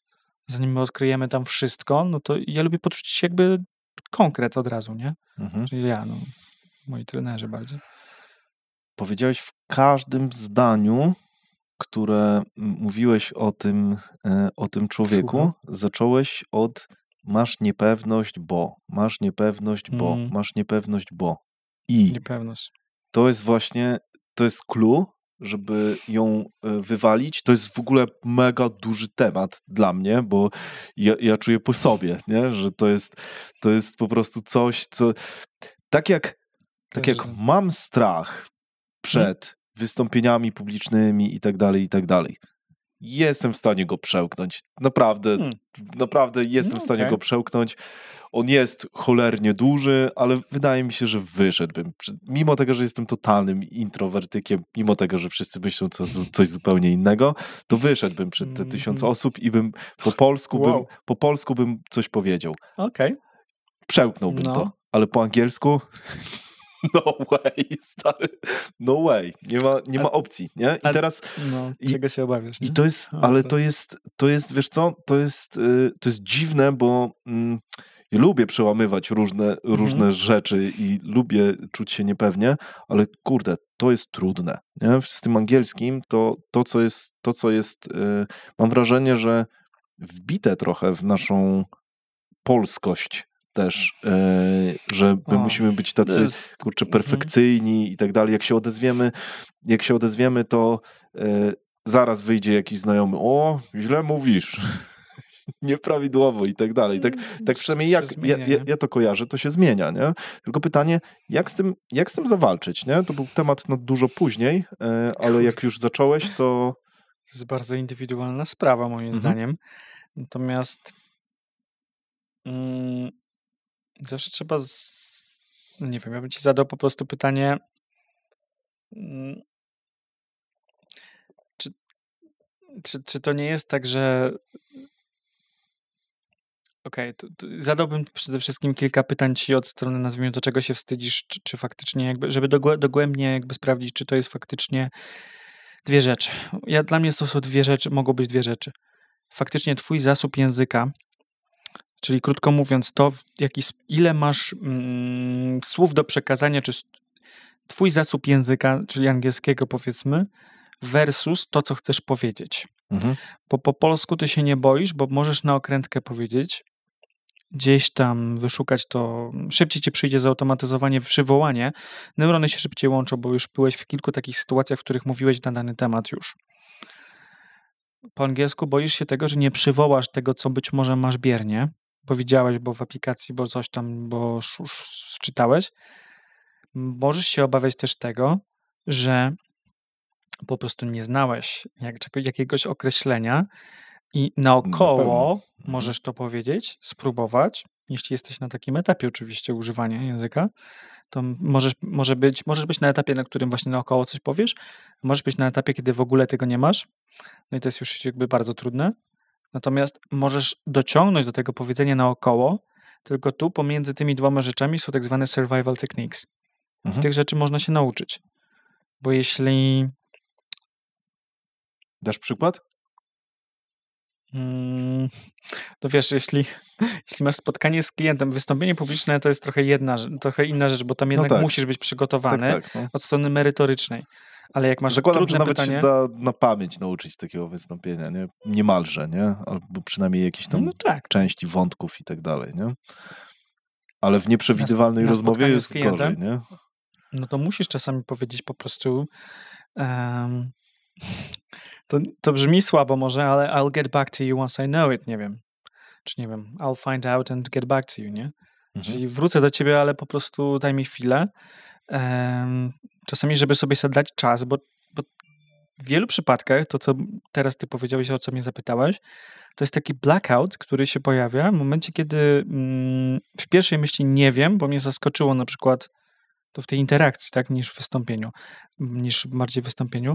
zanim my odkryjemy tam wszystko, no to ja lubię poczuć jakby konkret od razu, nie? Czyli moi trenerzy bardziej. Powiedziałeś w każdym zdaniu, które mówiłeś o tym człowieku, zacząłeś od masz niepewność, masz niepewność, masz niepewność, I niepewność. To jest właśnie, to jest clue, żeby ją wywalić. To jest w ogóle mega duży temat dla mnie, bo ja czuję po sobie, nie? Że to jest po prostu coś, co tak jak mam strach przed wystąpieniami publicznymi i tak dalej, jestem w stanie go przełknąć. Naprawdę jestem w stanie go przełknąć. On jest cholernie duży, ale wydaje mi się, że wyszedłbym. Mimo tego, że jestem totalnym introwertykiem, mimo tego, że wszyscy myślą coś zupełnie innego, to wyszedłbym przed te 1000 osób i bym po polsku bym coś powiedział. Przełknąłbym to, ale po angielsku no way, stary. No way. Nie ma opcji, nie? I teraz... czego się obawiasz, nie? I to jest, ale to jest, wiesz co, to jest dziwne, bo ja lubię przełamywać różne rzeczy i lubię czuć się niepewnie, ale kurde, to jest trudne, nie? Z tym angielskim to co jest mam wrażenie, że wbite trochę w naszą polskość też, że my musimy być tacy, perfekcyjni i tak dalej. Jak się odezwiemy, to zaraz wyjdzie jakiś znajomy, źle mówisz, nieprawidłowo i tak dalej. Tak przynajmniej ja to kojarzę, to się zmienia, nie? Tylko pytanie, jak z tym zawalczyć, nie? To był temat no, dużo później, ale jak już zacząłeś, to... To jest bardzo indywidualna sprawa, moim zdaniem. Natomiast zawsze trzeba nie wiem, ja bym ci zadał po prostu pytanie, czy to nie jest tak, że zadałbym przede wszystkim kilka pytań ci od strony, nazwijmy to, czego się wstydzisz, czy faktycznie jakby, żeby dogłębnie jakby sprawdzić, czy to jest faktycznie dwie rzeczy. Dla mnie to są dwie rzeczy, mogą być dwie rzeczy. Faktycznie twój zasób języka, czyli krótko mówiąc to, ile masz słów do przekazania, czy twój zasób języka, czyli angielskiego powiedzmy, versus to, co chcesz powiedzieć. Bo po polsku ty się nie boisz, bo możesz na okrętkę powiedzieć, gdzieś tam wyszukać to, szybciej ci przyjdzie zautomatyzowanie, przywołanie, neurony się szybciej łączą, bo już byłeś w kilku takich sytuacjach, w których mówiłeś na dany temat już. Po angielsku boisz się tego, że nie przywołasz tego, co być może masz biernie, bo widziałeś, bo w aplikacji, bo coś tam, bo czytałeś. Możesz się obawiać też tego, że po prostu nie znałeś jakiegoś określenia i naokoło możesz to powiedzieć, spróbować, jeśli jesteś na takim etapie oczywiście używania języka, to możesz być na etapie, na którym właśnie naokoło coś powiesz, możesz być na etapie, kiedy w ogóle tego nie masz, no i to jest już jakby bardzo trudne, natomiast możesz dociągnąć do tego powiedzenia naokoło, tylko tu pomiędzy tymi dwoma rzeczami są tak zwane survival techniques. I tych rzeczy można się nauczyć, bo jeśli... Dasz przykład? To wiesz, jeśli masz spotkanie z klientem, wystąpienie publiczne to jest trochę inna rzecz, bo tam jednak musisz być przygotowany od strony merytorycznej. Ale jak masz Zakładam, że nawet pytanie, się da na pamięć nauczyć takiego wystąpienia, nie? Niemalże, nie? Albo przynajmniej jakieś tam części wątków i tak dalej, nie? Ale w nieprzewidywalnej rozmowie jest gorzej, nie? No to musisz czasami powiedzieć po prostu to brzmi słabo może, ale I'll get back to you once I know it, nie wiem. Czy nie wiem, I'll find out and get back to you, nie? Czyli wrócę do ciebie, ale po prostu daj mi chwilę. Czasami, żeby sobie dać czas, bo w wielu przypadkach, to co teraz ty powiedziałeś, o co mnie zapytałeś, to jest taki blackout, który się pojawia w momencie, kiedy w pierwszej myśli nie wiem, bo mnie zaskoczyło na przykład to w tej interakcji, tak, niż bardziej w wystąpieniu.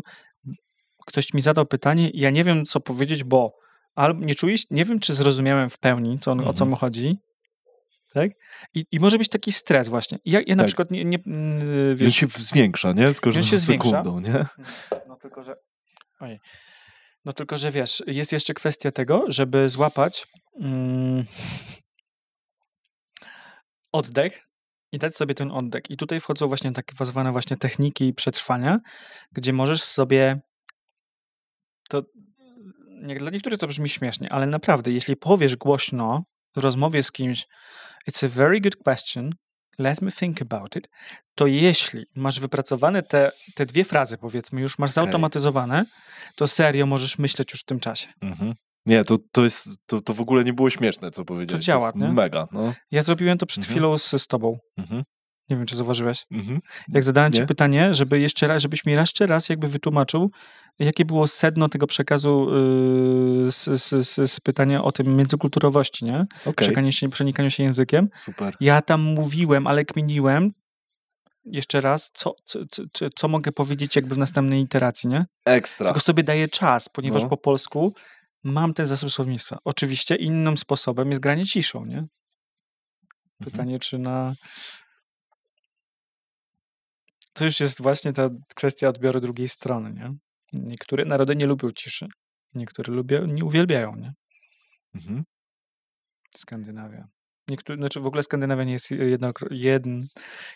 Ktoś mi zadał pytanie i ja nie wiem, co powiedzieć, bo albo nie wiem, czy zrozumiałem w pełni, o co mu chodzi, tak? I może być taki stres właśnie. Ja na przykład nie wiesz, on się zwiększa, nie? Z każdą sekundą, nie? No tylko, że wiesz, jest jeszcze kwestia tego, żeby złapać oddech i dać sobie ten oddech. I tutaj wchodzą właśnie takie zwane właśnie techniki przetrwania, gdzie możesz sobie to dla niektórych to brzmi śmiesznie, ale naprawdę, jeśli powiesz głośno w rozmowie z kimś it's a very good question, let me think about it, to jeśli masz wypracowane te dwie frazy, powiedzmy, już masz zautomatyzowane, to serio możesz myśleć już w tym czasie. Nie, to w ogóle nie było śmieszne, co powiedziałeś. To działa, to jest mega. No. Ja zrobiłem to przed chwilą z tobą. Nie wiem, czy zauważyłeś. Mhm. Jak zadałem ci Nie? pytanie, żebyś mi jeszcze raz jakby wytłumaczył, jakie było sedno tego przekazu z pytania o tym międzykulturowości, nie? Okej, Przenikaniu się językiem. super. Ja tam mówiłem, ale kminiłem jeszcze raz, co mogę powiedzieć jakby w następnej iteracji, nie? Ekstra. Tylko sobie daję czas, ponieważ No. po polsku mam ten zasób słownictwa. Oczywiście innym sposobem jest granie ciszą, nie? Pytanie, czy na... To już jest właśnie ta kwestia odbioru drugiej strony, nie? Niektóre narody nie lubią ciszy. Niektóre nie uwielbiają, nie? Mhm. Skandynawia. Znaczy w ogóle Skandynawia nie jest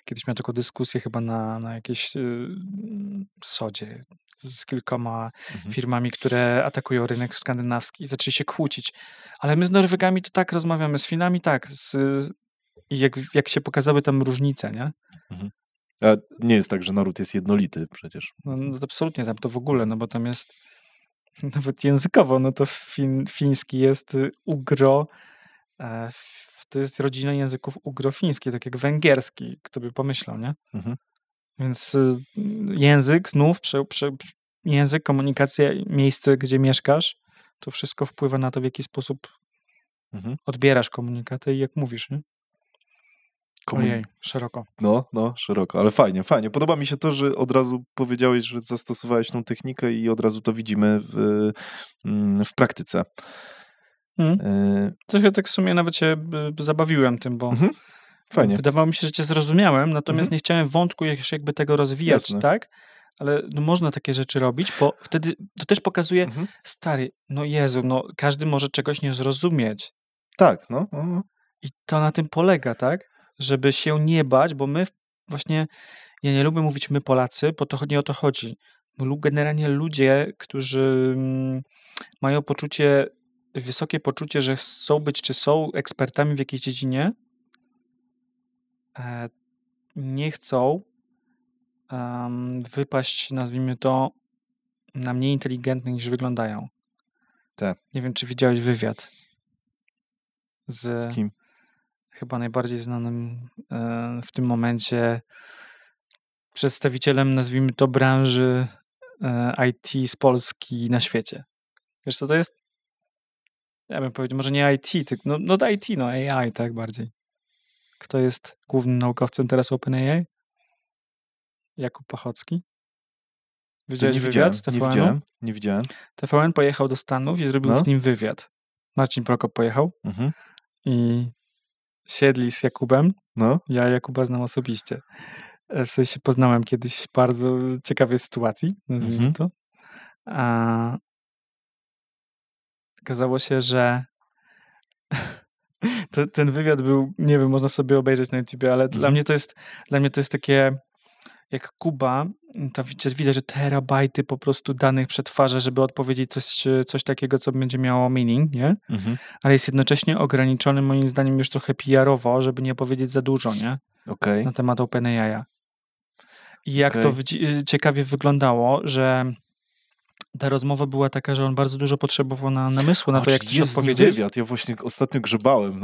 kiedyś miałem taką dyskusję chyba na jakiejś sodzie z kilkoma firmami, które atakują rynek skandynawski i zaczęli się kłócić. Ale my z Norwegami to tak rozmawiamy, z Finami tak. I jak się pokazały tam różnice, nie? Mhm. A nie jest tak, że naród jest jednolity przecież. No to absolutnie, tam to w ogóle, no bo tam jest nawet językowo, no to fiński jest ugro, to jest rodzina języków ugrofińskich, tak jak węgierski, kto by pomyślał, nie? Mhm. Więc język, znów, język, komunikacja, miejsce, gdzie mieszkasz, to wszystko wpływa na to, w jaki sposób odbierasz komunikatę i jak mówisz, nie? Ojej, szeroko. No, szeroko, ale fajnie. Podoba mi się to, że od razu powiedziałeś, że zastosowałeś tą technikę i od razu to widzimy w praktyce. Trochę tak w sumie nawet się zabawiłem tym, bo fajnie. Wydawało mi się, że cię zrozumiałem, natomiast nie chciałem wątku jakby tego rozwijać, tak? Ale no, można takie rzeczy robić, bo wtedy to też pokazuje, stary, no Jezu, no każdy może czegoś nie zrozumieć. Tak, no. I to na tym polega, tak? Żeby się nie bać, bo my właśnie, ja nie lubię mówić my Polacy, bo to nie o to chodzi. Bo generalnie ludzie, którzy mają wysokie poczucie, że chcą być, czy są ekspertami w jakiejś dziedzinie, nie chcą wypaść, nazwijmy to, na mniej inteligentnych niż wyglądają. Tak. Nie wiem, czy widziałeś wywiad z kim? Chyba najbardziej znanym w tym momencie przedstawicielem, nazwijmy to, branży IT z Polski na świecie. Wiesz, co to jest? Ja bym powiedział, może nie IT, tylko no IT, no AI, tak bardziej. Kto jest głównym naukowcem teraz OpenAI? Jakub Pachocki. Widziałeś wywiad z TVN-u? Nie widziałem. TVN pojechał do Stanów i zrobił z nim wywiad. Marcin Prokop pojechał i siedli z Jakubem. Ja Jakuba znam osobiście. W sensie poznałem kiedyś w bardzo ciekawej sytuacji, nazwijmy to. A okazało się, że ten wywiad był, nie wiem, można sobie obejrzeć na YouTubie, ale dla mnie to jest takie, jak Kuba, to widać, że terabajty po prostu danych przetwarza, żeby odpowiedzieć coś takiego, co będzie miało meaning, nie? Ale jest jednocześnie ograniczony, moim zdaniem, już trochę PR-owo, żeby nie powiedzieć za dużo, nie? Na temat OpenAI. I jak to ciekawie wyglądało, że ta rozmowa była taka, że on bardzo dużo potrzebował namysłu na to, jak coś odpowiedzieć. Wywiad, ja właśnie ostatnio grzebałem,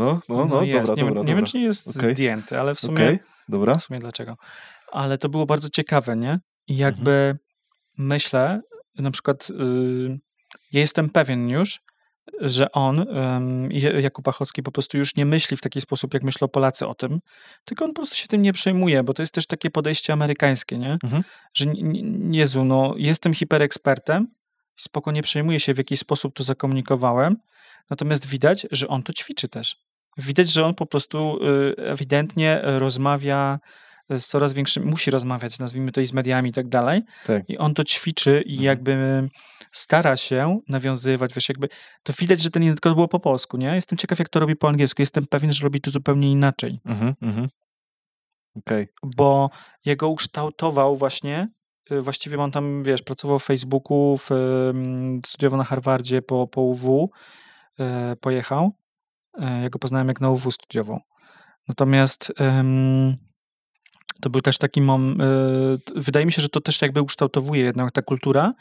jest. Dobra. Nie wiem, czy nie jest zdjęty, ale w sumie... Dobra. W sumie dlaczego? Ale to było bardzo ciekawe, nie? I jakby myślę, na przykład ja jestem pewien już, że on, Jakub Pachocki, po prostu już nie myśli w taki sposób, jak myślą Polacy o tym, tylko on po prostu się tym nie przejmuje, bo to jest też takie podejście amerykańskie, nie? Że Jezu, no jestem hiperekspertem, spoko, nie przejmuję się, w jaki sposób to zakomunikowałem, natomiast widać, że on to ćwiczy też. Widać, że on po prostu ewidentnie rozmawia z coraz większym, musi rozmawiać, nazwijmy to, i z mediami i tak dalej. I on to ćwiczy i jakby stara się nawiązywać, wiesz, jakby to widać, że ten język było po polsku, nie? Jestem ciekaw, jak to robi po angielsku. Jestem pewien, że robi to zupełnie inaczej. Bo jego ukształtował właściwie on tam, wiesz, pracował w Facebooku, studiował na Harvardzie po UW, pojechał. Ja go poznałem, jak na UW studiował. Natomiast to był też taki wydaje mi się, że to też jakby ukształtowuje jednak ta kultura,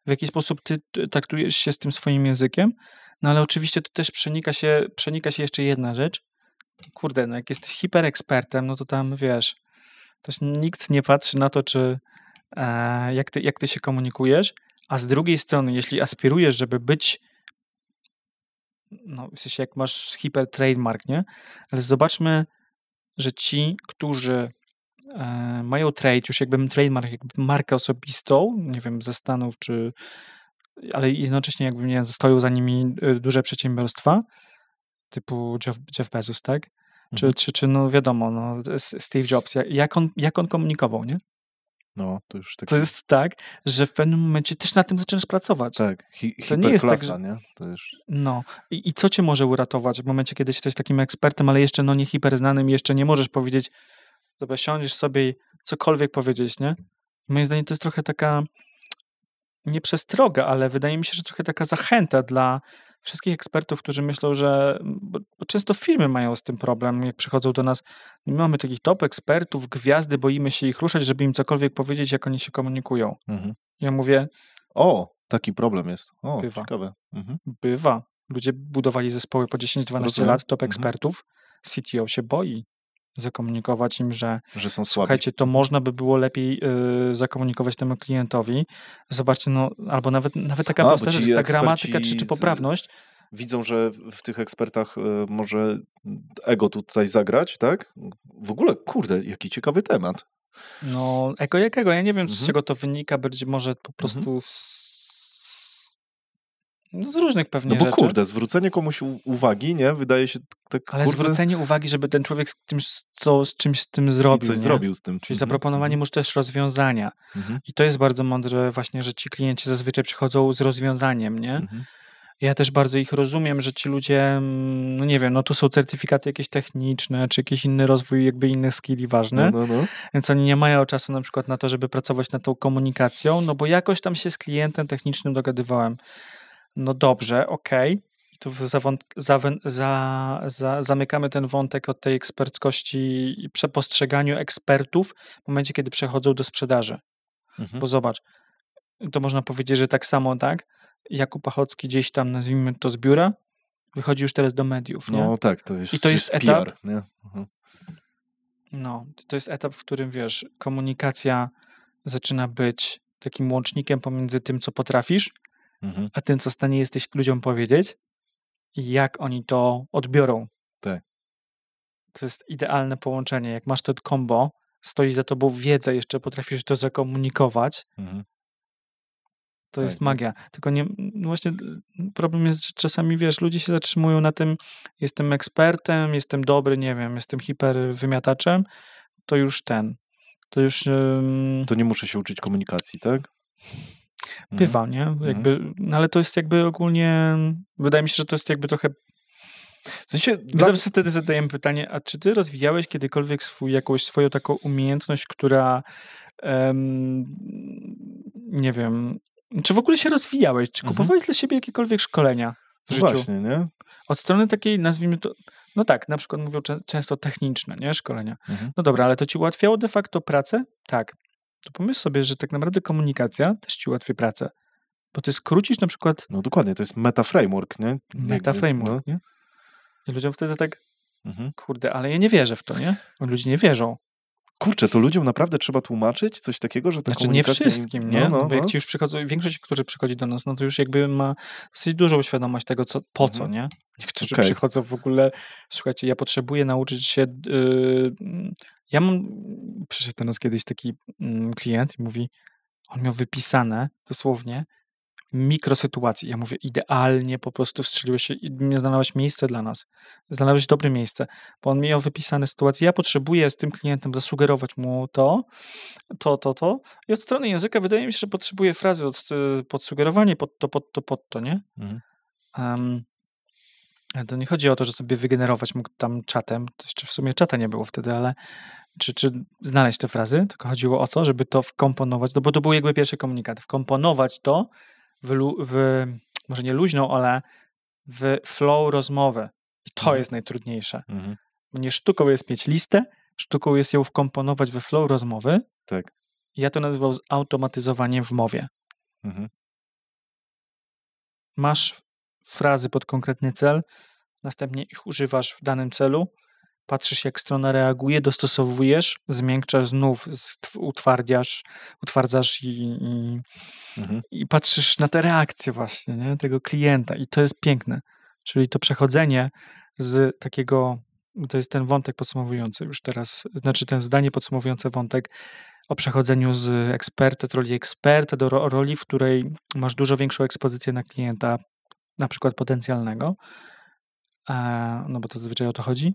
w jaki sposób ty traktujesz się z tym swoim językiem, no ale oczywiście to też przenika się jeszcze jedna rzecz. Kurde, no jak jesteś hiperekspertem, no to tam, wiesz, Też nikt nie patrzy na to, czy jak ty się komunikujesz, a z drugiej strony, jeśli aspirujesz, żeby być, no w sensie jak masz hiper trademark, nie? Ale zobaczmy, że ci, którzy mają trade, już jakby trademark, jakby markę osobistą, nie wiem, ze Stanów, ale jednocześnie jakby nie stoją za nimi duże przedsiębiorstwa, typu Jeff Bezos, tak? Czy no wiadomo, no, Steve Jobs, jak on komunikował, nie? No, to już To jest tak, że w pewnym momencie też na tym zaczynasz pracować. Tak, to nie jest tak, że... nie? To już... No. I co cię może uratować w momencie, kiedy jesteś takim ekspertem, ale jeszcze no nie hiperznanym i jeszcze nie możesz powiedzieć, dobra, siądziesz sobie i cokolwiek powiedzieć, nie? Moim zdaniem to jest trochę taka nie przestroga, ale wydaje mi się, że trochę taka zachęta dla wszystkich ekspertów, którzy myślą, że bo często firmy mają z tym problem, jak przychodzą do nas, my mamy takich top ekspertów, gwiazdy, boimy się ich ruszać, żeby im cokolwiek powiedzieć, jak oni się komunikują. Ja mówię... taki problem jest. Bywa. Ciekawe. Bywa. Ludzie budowali zespoły po 10-12 lat, top ekspertów. CTO się boi zakomunikować im, że są słabi. Słuchajcie, to można by było lepiej zakomunikować temu klientowi. Zobaczcie, no, albo nawet taka prosta rzecz, ta gramatyka czy poprawność. Widzą, że w tych ekspertach może ego tutaj zagrać, tak? W ogóle, kurde, jaki ciekawy temat. No, ego jakiego? Ja nie wiem, z czego to wynika, być może po prostu z różnych pewnie rzeczy. No bo kurde, zwrócenie komuś uwagi, nie? Wydaje się tak, ale zwrócenie uwagi, żeby ten człowiek z czymś z tym zrobił. I coś zrobił z tym. Czyli zaproponowanie mu też rozwiązania. I to jest bardzo mądre właśnie, że ci klienci zazwyczaj przychodzą z rozwiązaniem, nie? Ja też bardzo ich rozumiem, że ci ludzie, no nie wiem, no tu są certyfikaty jakieś techniczne, czy jakiś inny rozwój, jakby innych skilli ważne, więc oni nie mają czasu na przykład na to, żeby pracować nad tą komunikacją, no bo jakoś tam się z klientem technicznym dogadywałem. No dobrze, okej. I tu zamykamy ten wątek od tej eksperckości i przepostrzeganiu ekspertów w momencie, kiedy przechodzą do sprzedaży. Bo zobacz, to można powiedzieć, że tak samo, tak? Jakub Pachocki gdzieś tam, nazwijmy to z biura, wychodzi już teraz do mediów, nie? No tak, to jest, i to jest etap, etap, nie? No, to jest etap, w którym, wiesz, komunikacja zaczyna być takim łącznikiem pomiędzy tym, co potrafisz, a tym, co w stanie jesteś ludziom powiedzieć i jak oni to odbiorą. Tak. To jest idealne połączenie. Jak masz to combo, stoi za tobą wiedza, jeszcze potrafisz to zakomunikować, to jest magia. Tylko nie, no właśnie problem jest, że czasami, wiesz, ludzie się zatrzymują na tym, jestem ekspertem, jestem dobry, nie wiem, jestem hiperwymiataczem, to już To nie muszę się uczyć komunikacji, tak? Bywa, nie? Jakby, no ale to jest jakby ogólnie, wydaje mi się, że to jest jakby trochę... W sensie... Zawsze wtedy zadajemy pytanie, a czy ty rozwijałeś kiedykolwiek jakąś swoją taką umiejętność, która nie wiem, czy w ogóle się rozwijałeś? Czy kupowałeś dla siebie jakiekolwiek szkolenia w życiu? Właśnie, nie? Od strony takiej, nazwijmy to, no tak, na przykład mówią często techniczne, nie? Szkolenia. No dobra, ale to ci ułatwiało de facto pracę? Tak. To pomyśl sobie, że tak naprawdę komunikacja też ci ułatwi pracę. Bo ty skrócisz na przykład... No dokładnie, to jest meta-framework, nie? Meta-framework, nie? I ludziom wtedy tak, kurde, ale ja nie wierzę w to, nie? Ludzie nie wierzą. Kurczę, to ludziom naprawdę trzeba tłumaczyć coś takiego, że ta komunikacja... nie wszystkim, nie? Bo jak ci już przychodzą, większość, którzy przychodzi do nas, no to już jakby ma dosyć dużą świadomość tego, po co, nie? Niektórzy przychodzą w ogóle, słuchajcie, ja potrzebuję nauczyć się... Przyszedł do nas kiedyś taki klient i mówi, on miał wypisane dosłownie mikrosytuacje. Ja mówię, idealnie po prostu wstrzeliłeś się i nie znalazłeś miejsce dla nas. Znalazłeś dobre miejsce, bo on miał wypisane sytuacje. Ja potrzebuję z tym klientem zasugerować mu to. I od strony języka wydaje mi się, że potrzebuję frazy podsugerowanie pod to, nie? To nie chodzi o to, że sobie wygenerować mógł tam czatem, to jeszcze w sumie czata nie było wtedy, ale czy znaleźć te frazy, tylko chodziło o to, żeby to wkomponować, no bo to był jakby pierwszy komunikat, wkomponować to w może nie luźną, ale w flow rozmowy. I to jest najtrudniejsze. Bo nie sztuką jest mieć listę, sztuką jest ją wkomponować we flow rozmowy. Tak. Ja to nazywał zautomatyzowaniem w mowie. Masz frazy pod konkretny cel, następnie ich używasz w danym celu patrzysz jak strona reaguje, dostosowujesz, zmiękczasz znów, utwardzasz i patrzysz na te reakcje właśnie, nie? Tego klienta i to jest piękne. Czyli to przechodzenie z takiego, to jest ten wątek podsumowujący już teraz, znaczy ten zdanie podsumowujące wątek o przechodzeniu z roli eksperta do roli, w której masz dużo większą ekspozycję na klienta, na przykład potencjalnego, no bo to zazwyczaj o to chodzi,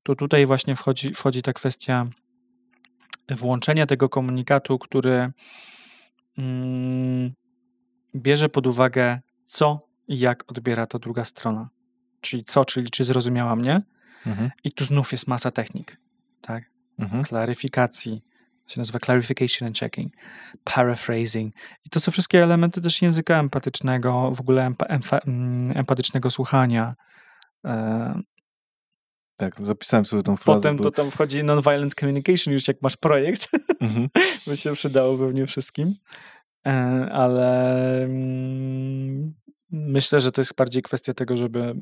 to tutaj właśnie wchodzi ta kwestia włączenia tego komunikatu, który bierze pod uwagę, co i jak odbiera to druga strona. Czyli czy zrozumiała mnie? I tu znów jest masa technik, tak? Klaryfikacji, to się nazywa clarification and checking, paraphrasing. I to są wszystkie elementy też języka empatycznego, w ogóle empatycznego słuchania. Tak, zapisałem sobie tą frazę. Potem to tam wchodzi non-violent communication, już jak masz projekt, by się przydało pewnie wszystkim. Ale myślę, że to jest bardziej kwestia tego, żeby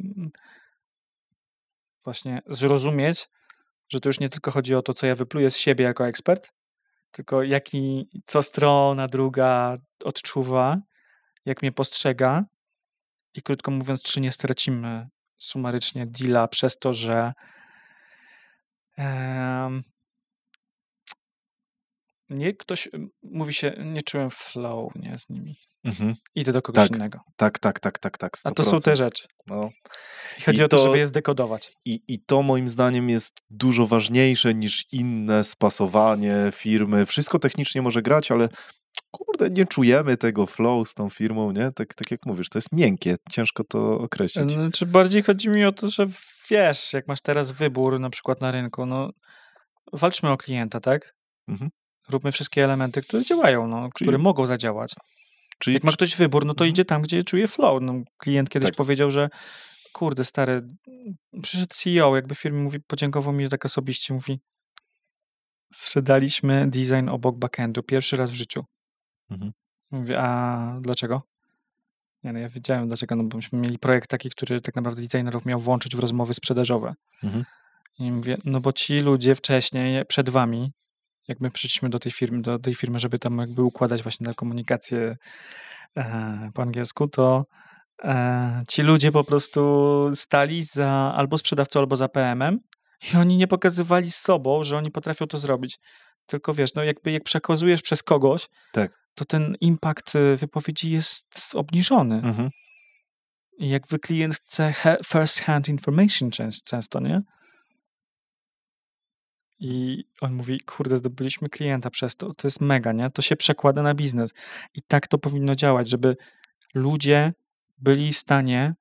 właśnie zrozumieć, że to już nie tylko chodzi o to, co ja wypluję z siebie jako ekspert, tylko co strona druga odczuwa, jak mnie postrzega i krótko mówiąc, czy nie stracimy sumarycznie deala przez to, że mówi się, nie czułem flow, nie, z nimi. Idę do kogoś innego. Tak. 100%. A to są te rzeczy. No. I chodzi o to, żeby je zdekodować. I to moim zdaniem jest dużo ważniejsze niż inne spasowanie firmy. Wszystko technicznie może grać, ale kurde, nie czujemy tego flow z tą firmą, nie? Tak jak mówisz, to jest miękkie, ciężko to określić. Znaczy bardziej chodzi mi o to, że wiesz, jak masz teraz wybór na przykład na rynku, no walczmy o klienta, tak? Róbmy wszystkie elementy, które działają, które mogą zadziałać. Jak ma ktoś wybór, no to idzie tam, gdzie czuje flow. No, klient kiedyś powiedział, że kurde, stary, przyszedł CEO, jakby firmy podziękował mi tak osobiście, mówi, sprzedaliśmy design obok backendu, pierwszy raz w życiu. Mówię, a dlaczego? Nie, no ja wiedziałem dlaczego, no bo myśmy mieli projekt taki, który tak naprawdę designerów miał włączyć w rozmowy sprzedażowe. I mówię, no bo ci ludzie wcześniej, przed wami, jak my przyszliśmy do tej firmy, żeby tam jakby układać właśnie na komunikację po angielsku, to ci ludzie po prostu stali za albo sprzedawcą, albo za PM-em i oni nie pokazywali z sobą, że oni potrafią to zrobić. Tylko wiesz, no jakby jak przekazujesz przez kogoś, to ten impact wypowiedzi jest obniżony. I jakby klient chce first hand information często, nie? I on mówi, kurde, zdobyliśmy klienta przez to. To jest mega, nie? To się przekłada na biznes. I tak to powinno działać, żeby ludzie byli w stanie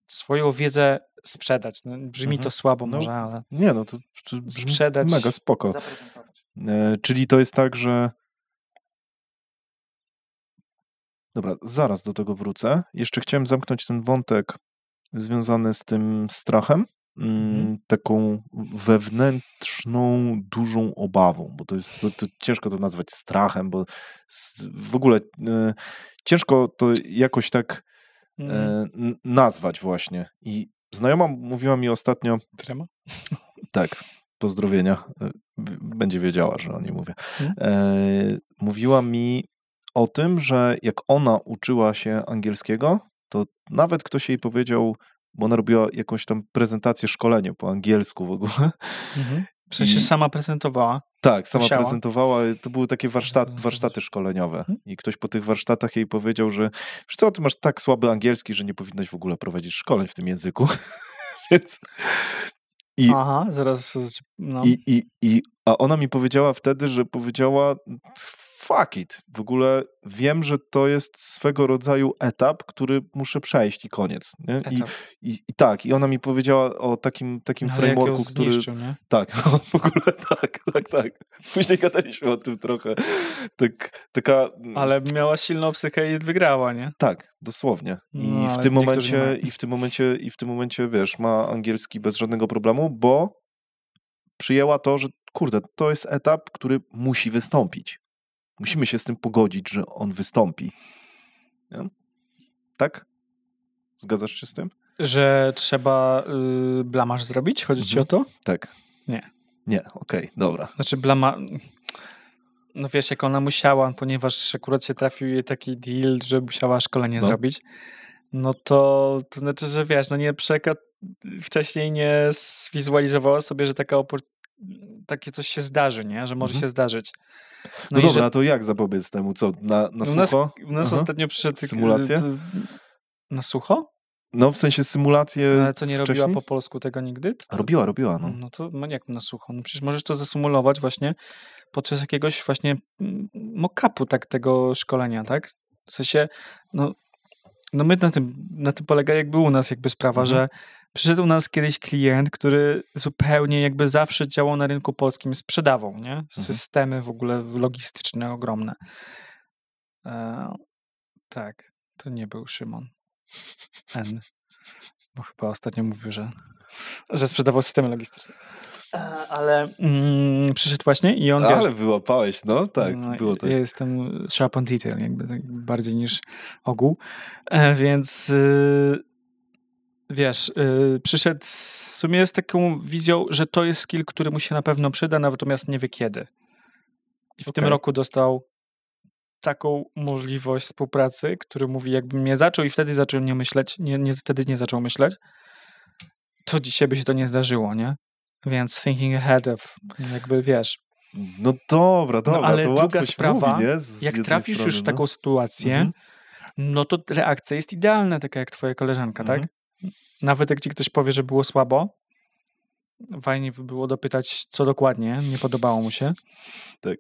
swoją wiedzę sprzedać. No, brzmi to słabo może, ale... Nie, no to brzmi sprzedać, mega spoko. Czyli to jest tak, że... Dobra, zaraz do tego wrócę. Jeszcze chciałem zamknąć ten wątek związany z tym strachem. Taką wewnętrzną, dużą obawą, bo to jest to ciężko to nazwać strachem, bo w ogóle ciężko to jakoś tak nazwać właśnie. I znajoma mówiła mi ostatnio... Trema? Tak, pozdrowienia. Będzie wiedziała, że o niej mówię. Mówiła mi o tym, że jak ona uczyła się angielskiego, to nawet ktoś jej powiedział, bo ona robiła jakąś tam prezentację, szkolenie po angielsku w ogóle. W sensie sama prezentowała? Tak, sama prezentowała. To były takie warsztaty szkoleniowe. I ktoś po tych warsztatach jej powiedział, że wiesz co, ty masz tak słaby angielski, że nie powinnaś w ogóle prowadzić szkoleń w tym języku. Więc... Aha, zaraz... No. A ona mi powiedziała wtedy, że powiedziała fuck it, w ogóle wiem, że to jest swego rodzaju etap, który muszę przejść i koniec. Nie? I tak, i ona mi powiedziała o takim frameworku, który... Zniszczył, nie? Tak, no, w ogóle tak. Później gadaliśmy o tym trochę. Ale miała silną psychę i wygrała, nie? Tak, dosłownie. I w tym momencie, wiesz, ma angielski bez żadnego problemu, bo przyjęła to, że kurde, to jest etap, który musi wystąpić. Musimy się z tym pogodzić, że on wystąpi. Nie? Tak? Zgadzasz się z tym? Że trzeba blamaż zrobić? Chodzi ci o to? Tak. Nie. Nie, okej, dobra. Znaczy no wiesz, jak ona musiała, ponieważ akurat się trafił jej taki deal, że musiała szkolenie zrobić, no to znaczy, że wiesz, no nie wcześniej nie zwizualizowała sobie, że takie coś się zdarzy, nie? Że może się zdarzyć. No dobra, a to jak zapobiec temu? Co, na sucho? U nas ostatnio przyszedł... Symulację? Na sucho? No w sensie symulację. No, ale co, nie robiła po polsku tego nigdy? Robiła, no. No to jak na sucho? No przecież możesz to zasymulować właśnie podczas jakiegoś właśnie mock-upu tego szkolenia, tak? W sensie, no my na tym polega jakby u nas jakby sprawa, że przyszedł u nas kiedyś klient, który zupełnie jakby zawsze działał na rynku polskim, sprzedawał, nie? Systemy w ogóle logistyczne ogromne. Tak, to nie był Szymon N. Bo chyba ostatnio mówił, że sprzedawał systemy logistyczne. Ale przyszedł właśnie i on... Ale wyłapałeś, no tak, było tak. Ja jestem sharp on detail, jakby tak bardziej niż ogół. Więc wiesz, przyszedł w sumie z taką wizją, że to jest skill, który mu się na pewno przyda, natomiast nie wie kiedy. I w tym roku dostał taką możliwość współpracy, który mówi, jakbym nie zaczął i wtedy zaczął nie myśleć, wtedy nie zaczął myśleć, to dzisiaj by się to nie zdarzyło, nie? Więc thinking ahead of, jakby wiesz. No dobra, no, ale to druga sprawa, mówi, jak trafisz strony, już w taką sytuację, no to reakcja jest idealna, taka jak twoja koleżanka, tak? Nawet jak ci ktoś powie, że było słabo, fajnie by było dopytać, co dokładnie, nie podobało mu się. Tak.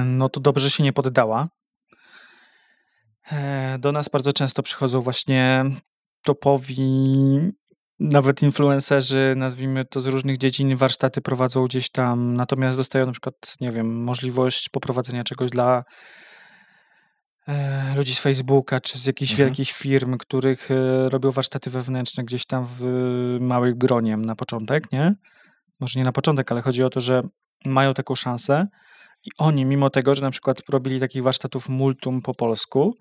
No to dobrze, że się nie poddała. Do nas bardzo często przychodzą właśnie topowi, nawet influencerzy, nazwijmy to z różnych dziedzin, warsztaty prowadzą gdzieś tam, natomiast dostają na przykład, nie wiem, możliwość poprowadzenia czegoś dla ludzi z Facebooka, czy z jakichś wielkich firm, których robią warsztaty wewnętrzne gdzieś tam w małych gronie na początek, nie? Może nie na początek, ale chodzi o to, że mają taką szansę i oni, mimo tego, że na przykład robili takich warsztatów multum po polsku,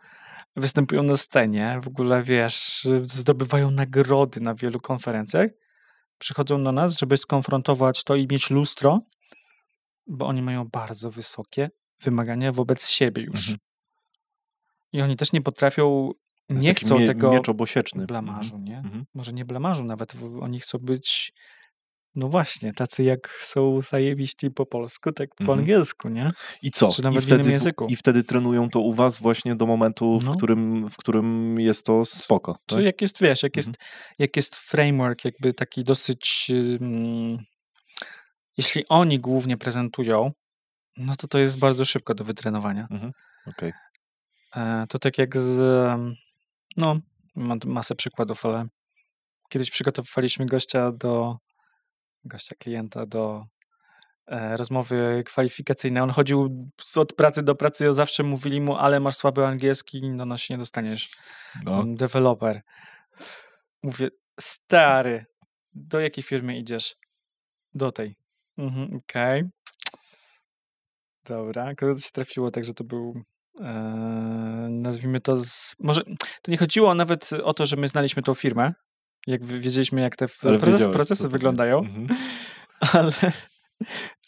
występują na scenie, w ogóle wiesz, zdobywają nagrody na wielu konferencjach, przychodzą do nas, żeby skonfrontować to i mieć lustro, bo oni mają bardzo wysokie wymagania wobec siebie już. I oni też nie potrafią, nie chcą tego miecz obosieczny. blamażu, nie? Może nie blamażu, nawet oni chcą być, no właśnie, tacy jak są zajebiści po polsku, tak po angielsku, nie? I co? Czy nawet w innym języku. I wtedy trenują to u was właśnie do momentu, w którym jest to spoko. Tak? Czy jak jest, wiesz, jak jest framework jakby taki dosyć, jeśli oni głównie prezentują, no to jest bardzo szybko do wytrenowania. Okej. To tak jak no, mam masę przykładów, ale kiedyś przygotowywaliśmy klienta do rozmowy kwalifikacyjnej. On chodził od pracy do pracy, zawsze mówili mu, ale masz słaby angielski, no nas się nie dostaniesz. Deweloper. Mówię, stary, do jakiej firmy idziesz? Do tej. Okej. Dobra, akurat się trafiło, także to był nazwijmy to może to nie chodziło nawet o to, że my znaliśmy tą firmę, jak wiedzieliśmy, jak te procesy wyglądają,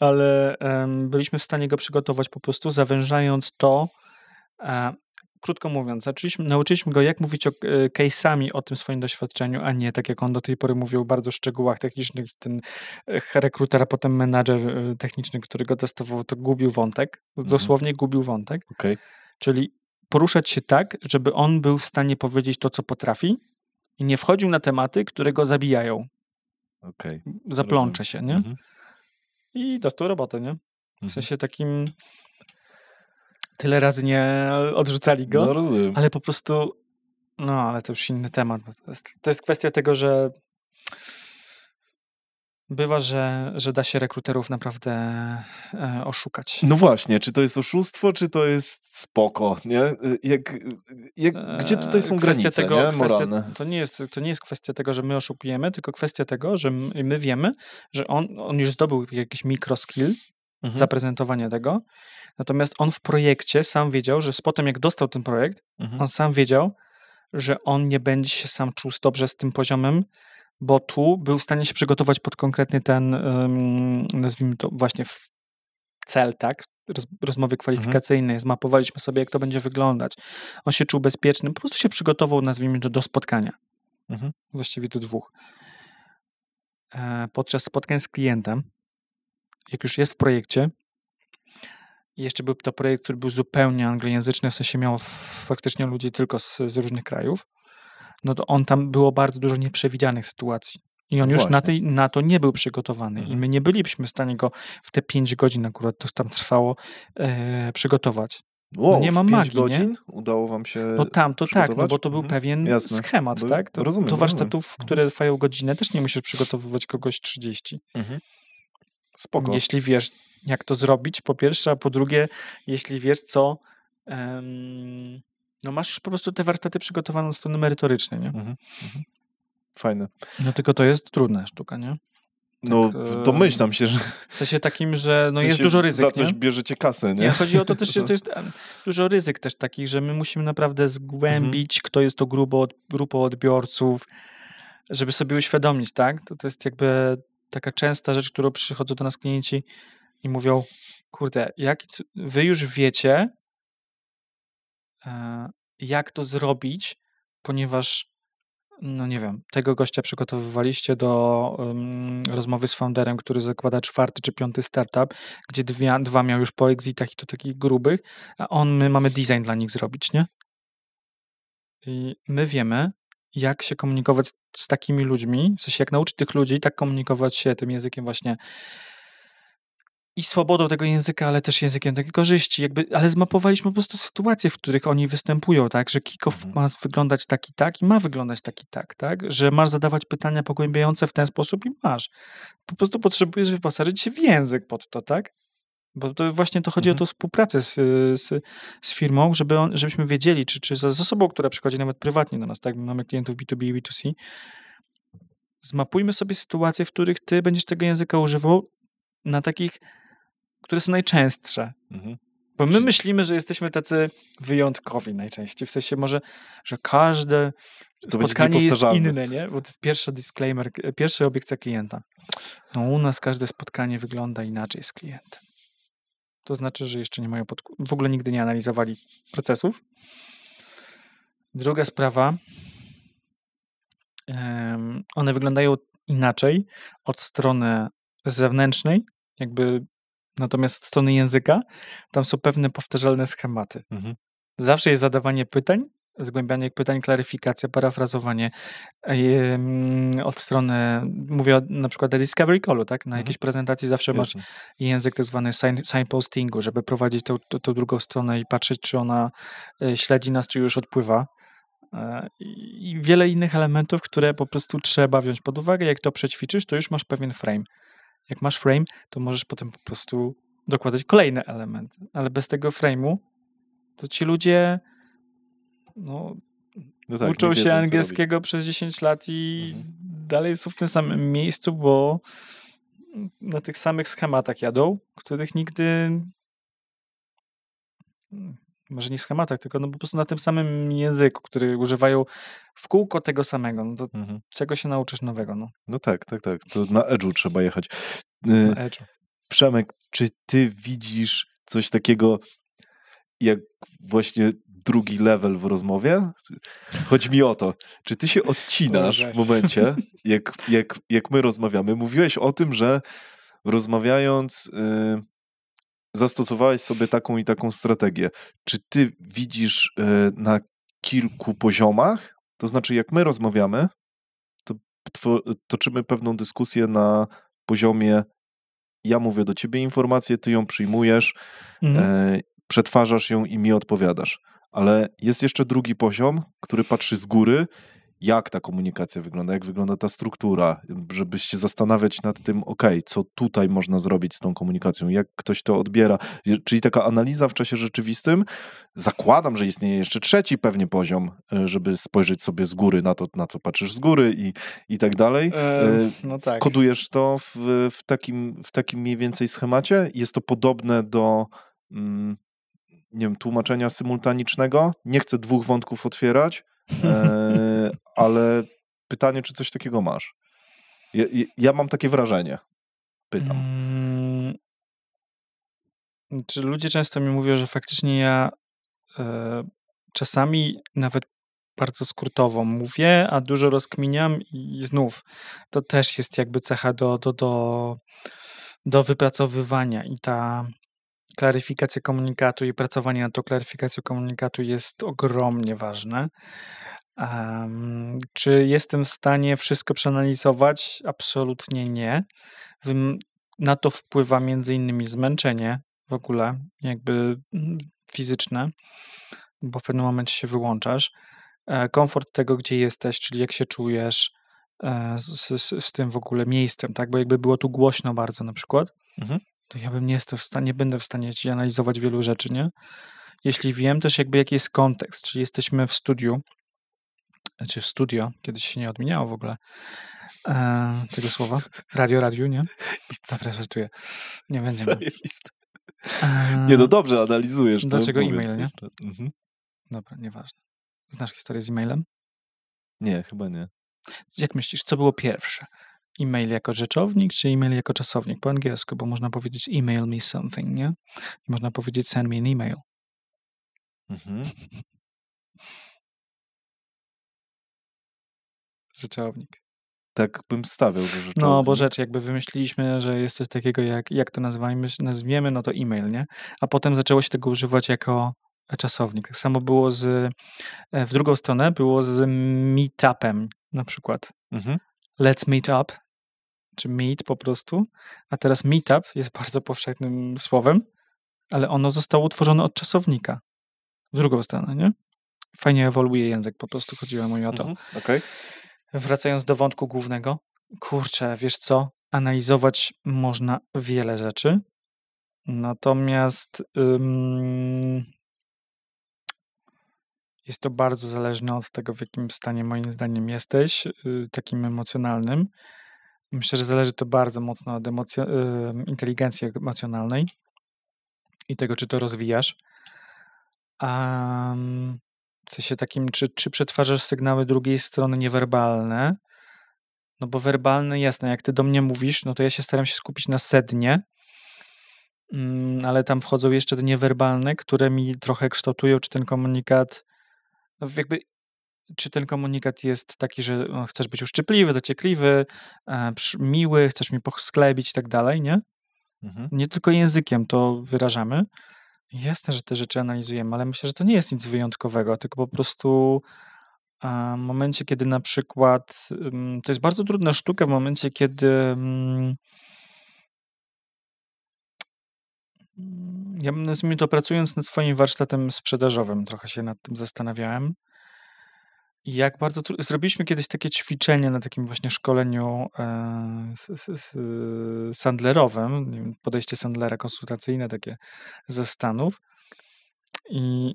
ale byliśmy w stanie go przygotować po prostu, zawężając to, krótko mówiąc, nauczyliśmy go, jak mówić case'ami o tym swoim doświadczeniu, a nie tak jak on do tej pory mówił, bardzo szczegółach technicznych. Ten rekruter, a potem menadżer techniczny, który go testował, to gubił wątek, dosłownie gubił wątek. Czyli poruszać się tak, żeby on był w stanie powiedzieć to, co potrafi i nie wchodził na tematy, które go zabijają. Zaplącze się, nie? I dostał robotę, nie? W sensie takim tyle razy nie odrzucali go, ale po prostu ale to już inny temat. To jest kwestia tego, że bywa, że da się rekruterów naprawdę oszukać. No właśnie, czy to jest oszustwo, czy to jest spoko, nie? Gdzie tutaj są granice, nie? Moralne? To nie jest kwestia tego, że my oszukujemy, tylko kwestia tego, że my wiemy, że on już zdobył jakiś mikroskill zaprezentowania tego, natomiast on w projekcie sam wiedział, że potem jak dostał ten projekt, on sam wiedział, że on nie będzie się sam czuł dobrze z tym poziomem, bo tu był w stanie się przygotować pod konkretny ten, nazwijmy to właśnie cel, tak? Rozmowy kwalifikacyjnej, zmapowaliśmy sobie, jak to będzie wyglądać. On się czuł bezpieczny, po prostu się przygotował, nazwijmy to, do spotkania. Właściwie do 2. Podczas spotkań z klientem, jak już jest w projekcie, i jeszcze był to projekt, który był zupełnie anglojęzyczny, w sensie miał faktycznie ludzi tylko z różnych krajów, no to tam było bardzo dużo nieprzewidzianych sytuacji. I on już na to nie był przygotowany. I my nie byliśmy w stanie go w te 5 godzin, akurat to tam trwało, przygotować. Wow, nie ma 5 magii, godzin nie? udało wam się No to tak, no bo to był pewien schemat, tak? Rozumiem, do warsztatów, które trwają godzinę, też nie musisz przygotowywać kogoś 30. Spoko. Jeśli wiesz, jak to zrobić, po pierwsze, a po drugie, jeśli wiesz, co... no masz już po prostu te warsztaty przygotowane od strony merytorycznej, nie? Fajne. No tylko to jest trudna sztuka, nie? No, domyślam się, że... W sensie takim, że no jest dużo ryzyk, za coś nie? bierzecie kasę, nie? Nie, chodzi o to też, że to jest dużo ryzyk też takich, że my musimy naprawdę zgłębić, kto jest to grupą odbiorców, żeby sobie uświadomić, tak? To jest jakby taka częsta rzecz, którą przychodzą do nas klienci i mówią, kurde, wy już wiecie, jak to zrobić, ponieważ no nie wiem, tego gościa przygotowywaliście do rozmowy z founderem, który zakłada 4. czy 5. startup, gdzie 2 miał już po exitach i to takich grubych, a my mamy design dla nich zrobić, nie? I my wiemy, jak się komunikować z takimi ludźmi, w sensie jak nauczyć tych ludzi tak komunikować się tym językiem właśnie i swobodą tego języka, ale też językiem takiej korzyści, ale zmapowaliśmy po prostu sytuacje, w których oni występują, tak, że kick-off ma wyglądać tak i tak i ma wyglądać tak i tak, że masz zadawać pytania pogłębiające w ten sposób i masz. Po prostu potrzebujesz wyposażyć się w język pod to, tak? Bo to właśnie to chodzi o tą współpracę z firmą, żebyśmy wiedzieli, czy z osobą, która przychodzi nawet prywatnie do nas, tak, mamy klientów B2B i B2C, zmapujmy sobie sytuacje, w których ty będziesz tego języka używał na takich, które są najczęstsze. Bo my myślimy, że jesteśmy tacy wyjątkowi najczęściej. W sensie może, że każde spotkanie jest inne, nie? Bo to jest pierwszy disclaimer, pierwsza obiekcja klienta. No u nas każde spotkanie wygląda inaczej z klientem. To znaczy, że jeszcze nie mają w ogóle nigdy nie analizowali procesów. Druga sprawa, one wyglądają inaczej od strony zewnętrznej, natomiast od strony języka tam są pewne powtarzalne schematy. Zawsze jest zadawanie pytań, zgłębianie pytań, klaryfikacja, parafrazowanie od strony, mówię na przykład o Discovery Callu, tak? Na jakiejś prezentacji zawsze masz język tak zwany signpostingu, żeby prowadzić tą drugą stronę i patrzeć, czy ona śledzi nas, czy już odpływa. I wiele innych elementów, które po prostu trzeba wziąć pod uwagę. Jak to przećwiczysz, to już masz pewien frame. Jak masz frame, to możesz potem po prostu dokładać kolejne elementy. Ale bez tego frame'u to ci ludzie uczą się angielskiego przez 10 lat i dalej są w tym samym miejscu, bo na tych samych schematach jadą, których nigdy może nie schematach, tylko po prostu na tym samym języku, który używają w kółko tego samego. No to czego się nauczysz nowego? No tak. To na Edge'u trzeba jechać. Na Edge'u. Przemek, czy ty widzisz coś takiego jak właśnie drugi level w rozmowie? Chodzi mi o to, czy ty się odcinasz w momencie, jak my rozmawiamy? Mówiłeś o tym, że rozmawiając zastosowałeś sobie taką i taką strategię. Czy ty widzisz na kilku poziomach? To znaczy, jak my rozmawiamy, to toczymy pewną dyskusję na poziomie ja mówię do ciebie informację, ty ją przyjmujesz, przetwarzasz ją i mi odpowiadasz. Ale jest jeszcze drugi poziom, który patrzy z góry, jak ta komunikacja wygląda, jak wygląda ta struktura, żebyś się zastanawiać nad tym, co tutaj można zrobić z tą komunikacją, jak ktoś to odbiera. Czyli taka analiza w czasie rzeczywistym. Zakładam, że istnieje jeszcze trzeci pewnie poziom, żeby spojrzeć sobie z góry na to, na co patrzysz z góry i tak dalej. No tak. Kodujesz to w takim mniej więcej schemacie? Jest to podobne do nie wiem, tłumaczenia symultanicznego? Nie chcę 2 wątków otwierać, Ale pytanie, czy coś takiego masz? Ja mam takie wrażenie. Pytam. Czy ludzie często mi mówią, że faktycznie ja czasami nawet bardzo skrótowo mówię, a dużo rozkminiam i znów to też jest jakby cecha do wypracowywania i ta klaryfikacja komunikatu i pracowanie nad tą klaryfikacją komunikatu jest ogromnie ważne. Czy jestem w stanie wszystko przeanalizować? Absolutnie nie. Na to wpływa między innymi zmęczenie w ogóle, jakby fizyczne, bo w pewnym momencie się wyłączasz. Komfort tego, gdzie jesteś, czyli jak się czujesz z tym w ogóle miejscem, tak? Bo jakby było tu głośno bardzo na przykład, to ja bym nie będę w stanie ci analizować wielu rzeczy, nie? Jeśli wiem też jakby jaki jest kontekst, czyli jesteśmy w studiu, czy w studio, kiedyś się nie odmieniało w ogóle tego słowa. Radio, nie? Dobra, żartuję. Nie będziemy. Nie, no dobrze analizujesz. Dlaczego e-mail, nie? Dobra, nieważne. Znasz historię z e-mailem? Nie, chyba nie. Jak myślisz, co było pierwsze? E-mail jako rzeczownik, czy e-mail jako czasownik po angielsku? Bo można powiedzieć email me something, nie? I można powiedzieć send me an email. Rzeczownik. Tak bym stawiał, że rzeczownik. No, bo rzecz jakby wymyśliliśmy, że jest coś takiego jak to nazwiemy, no to e-mail, nie? A potem zaczęło się tego używać jako czasownik. Tak samo było w drugą stronę było z meetupem na przykład. Let's meet up, czy meet po prostu. A teraz meetup jest bardzo powszechnym słowem, ale ono zostało utworzone od czasownika. W drugą stronę, nie? Fajnie ewoluuje język, po prostu chodziło mi o to. Okay. Wracając do wątku głównego. Kurczę, wiesz co? Analizować można wiele rzeczy, natomiast jest to bardzo zależne od tego, w jakim stanie moim zdaniem jesteś, takim emocjonalnym. Myślę, że zależy to bardzo mocno od inteligencji emocjonalnej i tego, czy to rozwijasz. W sensie takim, czy przetwarzasz sygnały drugiej strony niewerbalne, no bo werbalne, jasne, jak ty do mnie mówisz, no to ja się staram się skupić na sednie, ale tam wchodzą jeszcze te niewerbalne, które mi trochę kształtują, czy ten komunikat, no jakby, czy ten komunikat jest taki, że chcesz być uszczypliwy, dociekliwy, miły, chcesz mi posklebić i tak dalej, nie? Nie tylko językiem to wyrażamy. Jasne, że te rzeczy analizujemy, ale myślę, że to nie jest nic wyjątkowego, tylko po prostu w momencie, kiedy na przykład to jest bardzo trudna sztuka w momencie, kiedy ja nazwijmy to, pracując nad swoim warsztatem sprzedażowym, trochę się nad tym zastanawiałem. I jak bardzo zrobiliśmy kiedyś takie ćwiczenie na takim właśnie szkoleniu Sandlerowym, podejście Sandlera konsultacyjne, takie ze Stanów. I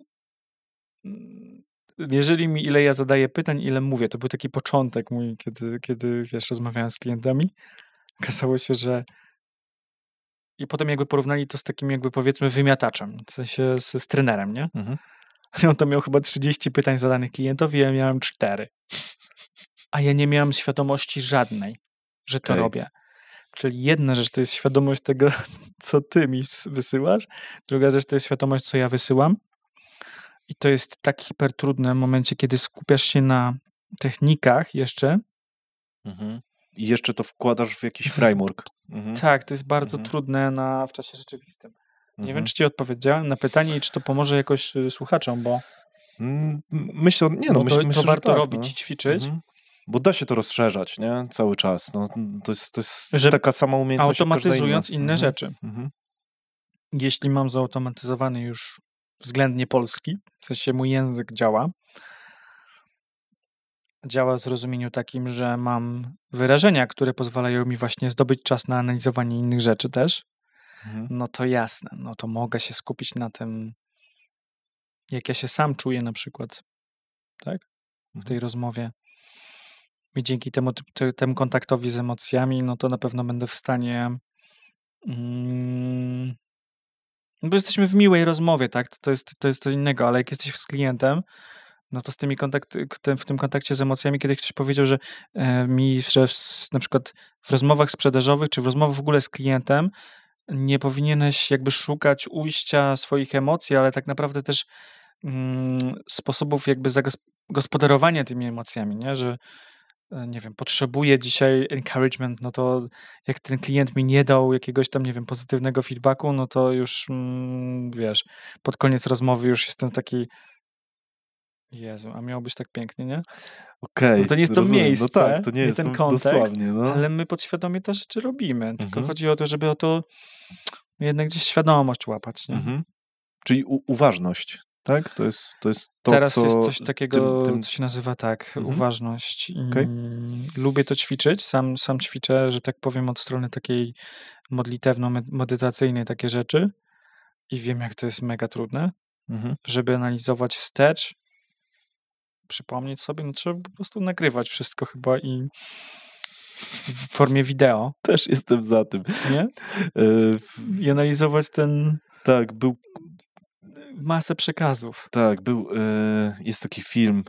wierzyli mi, ile ja zadaję pytań, ile mówię. To był taki początek mój, kiedy wiesz, rozmawiałem z klientami. Okazało się, że i potem jakby porównali to z takim jakby powiedzmy wymiataczem, w sensie z trenerem, nie? On to miał chyba 30 pytań zadanych klientowi, ja miałem 4. A ja nie miałem świadomości żadnej, że to robię. Czyli jedna rzecz to jest świadomość tego, co ty mi wysyłasz, druga rzecz to jest świadomość, co ja wysyłam. I to jest tak hipertrudne w momencie, kiedy skupiasz się na technikach jeszcze. I jeszcze to wkładasz w jakiś framework. Tak, to jest bardzo trudne w czasie rzeczywistym. Nie wiem, czy ci odpowiedziałem na pytanie i czy to pomoże jakoś słuchaczom, bo myślę, to że warto tak, robić i ćwiczyć. Bo da się to rozszerzać, nie? Cały czas. No, to jest taka sama umiejętność. Automatyzując inne rzeczy. Jeśli mam zautomatyzowany już względnie polski, w sensie mój język działa w zrozumieniu takim, że mam wyrażenia, które pozwalają mi właśnie zdobyć czas na analizowanie innych rzeczy też, no to jasne, no to mogę się skupić na tym, jak ja się sam czuję na przykład, tak? W tej rozmowie. I dzięki temu kontaktowi z emocjami, no to na pewno będę w stanie bo jesteśmy w miłej rozmowie, tak? To jest co innego, ale jak jesteś z klientem, No to z tymi w tym kontakcie z emocjami kiedyś ktoś powiedział, że na przykład w rozmowach sprzedażowych, czy w rozmowach w ogóle z klientem nie powinieneś jakby szukać ujścia swoich emocji, ale tak naprawdę też sposobów jakby zagospodarowania tymi emocjami, nie? Że nie wiem, potrzebuję dzisiaj encouragement, no to jak ten klient mi nie dał jakiegoś tam, nie wiem, pozytywnego feedbacku, no to już, wiesz, pod koniec rozmowy już jestem taki, Jezu, a miało być tak pięknie, nie? Okej, No to nie jest to rozumiem. miejsce, No tak, to nie jest ten to kontekst, dosłownie, no. ale my podświadomie te rzeczy robimy, tylko chodzi o to, żeby o to jednak gdzieś świadomość łapać, nie? Czyli uważność, tak? To jest to, Teraz co... jest coś takiego, tym... co się nazywa tak, uważność. Okay. Lubię to ćwiczyć, sam ćwiczę, że tak powiem, od strony takiej modlitewno-medytacyjnej takie rzeczy i wiem, jak to jest mega trudne, żeby analizować wstecz, przypomnieć sobie, no trzeba po prostu nagrywać wszystko chyba i w formie wideo. Też jestem za tym. Nie? I analizować ten... Tak, był... masę przekazów. Tak, jest taki film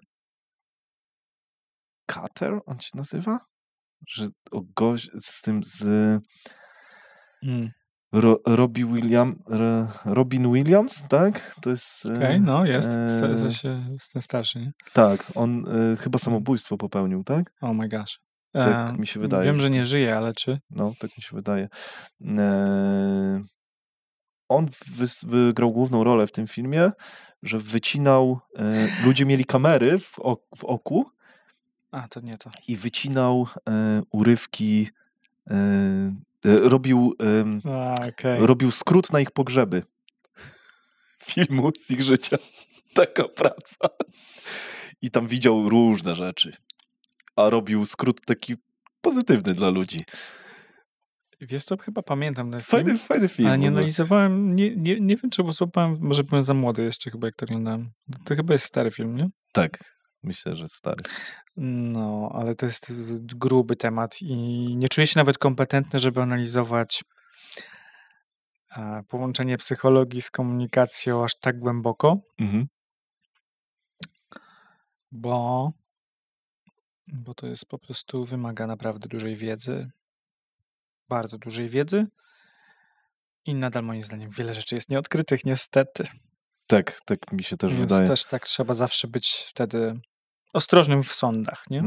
Cutter, on się nazywa? Że o gość z tym Robin Williams, tak? To jest... Okej, no jest. Jestem starszy, nie? Tak, on chyba samobójstwo popełnił, tak? Oh my gosh. Tak mi się wydaje. Wiem, że nie żyje, ale czy? No, tak mi się wydaje. On wygrał główną rolę w tym filmie, że wycinał... ludzie mieli kamery w oku. A, to nie to. I wycinał urywki... robił skrót na ich pogrzeby. Filmu z ich życia. Taka praca. I tam widział różne rzeczy. A robił skrót taki pozytywny dla ludzi. Wiesz co, chyba pamiętam ten film. Fajny film. Ale nie analizowałem, nie wiem, czy posłuchałem, może byłem za młody jeszcze chyba, jak to oglądałem. To chyba jest stary film, nie? Tak, myślę, że stary. No, ale to jest gruby temat i nie czuję się nawet kompetentny, żeby analizować połączenie psychologii z komunikacją aż tak głęboko, bo to jest po prostu, wymaga naprawdę dużej wiedzy, bardzo dużej wiedzy i nadal moim zdaniem wiele rzeczy jest nieodkrytych, niestety. Tak mi się też wydaje. Więc też tak trzeba zawsze być wtedy ostrożnym w sądach, nie?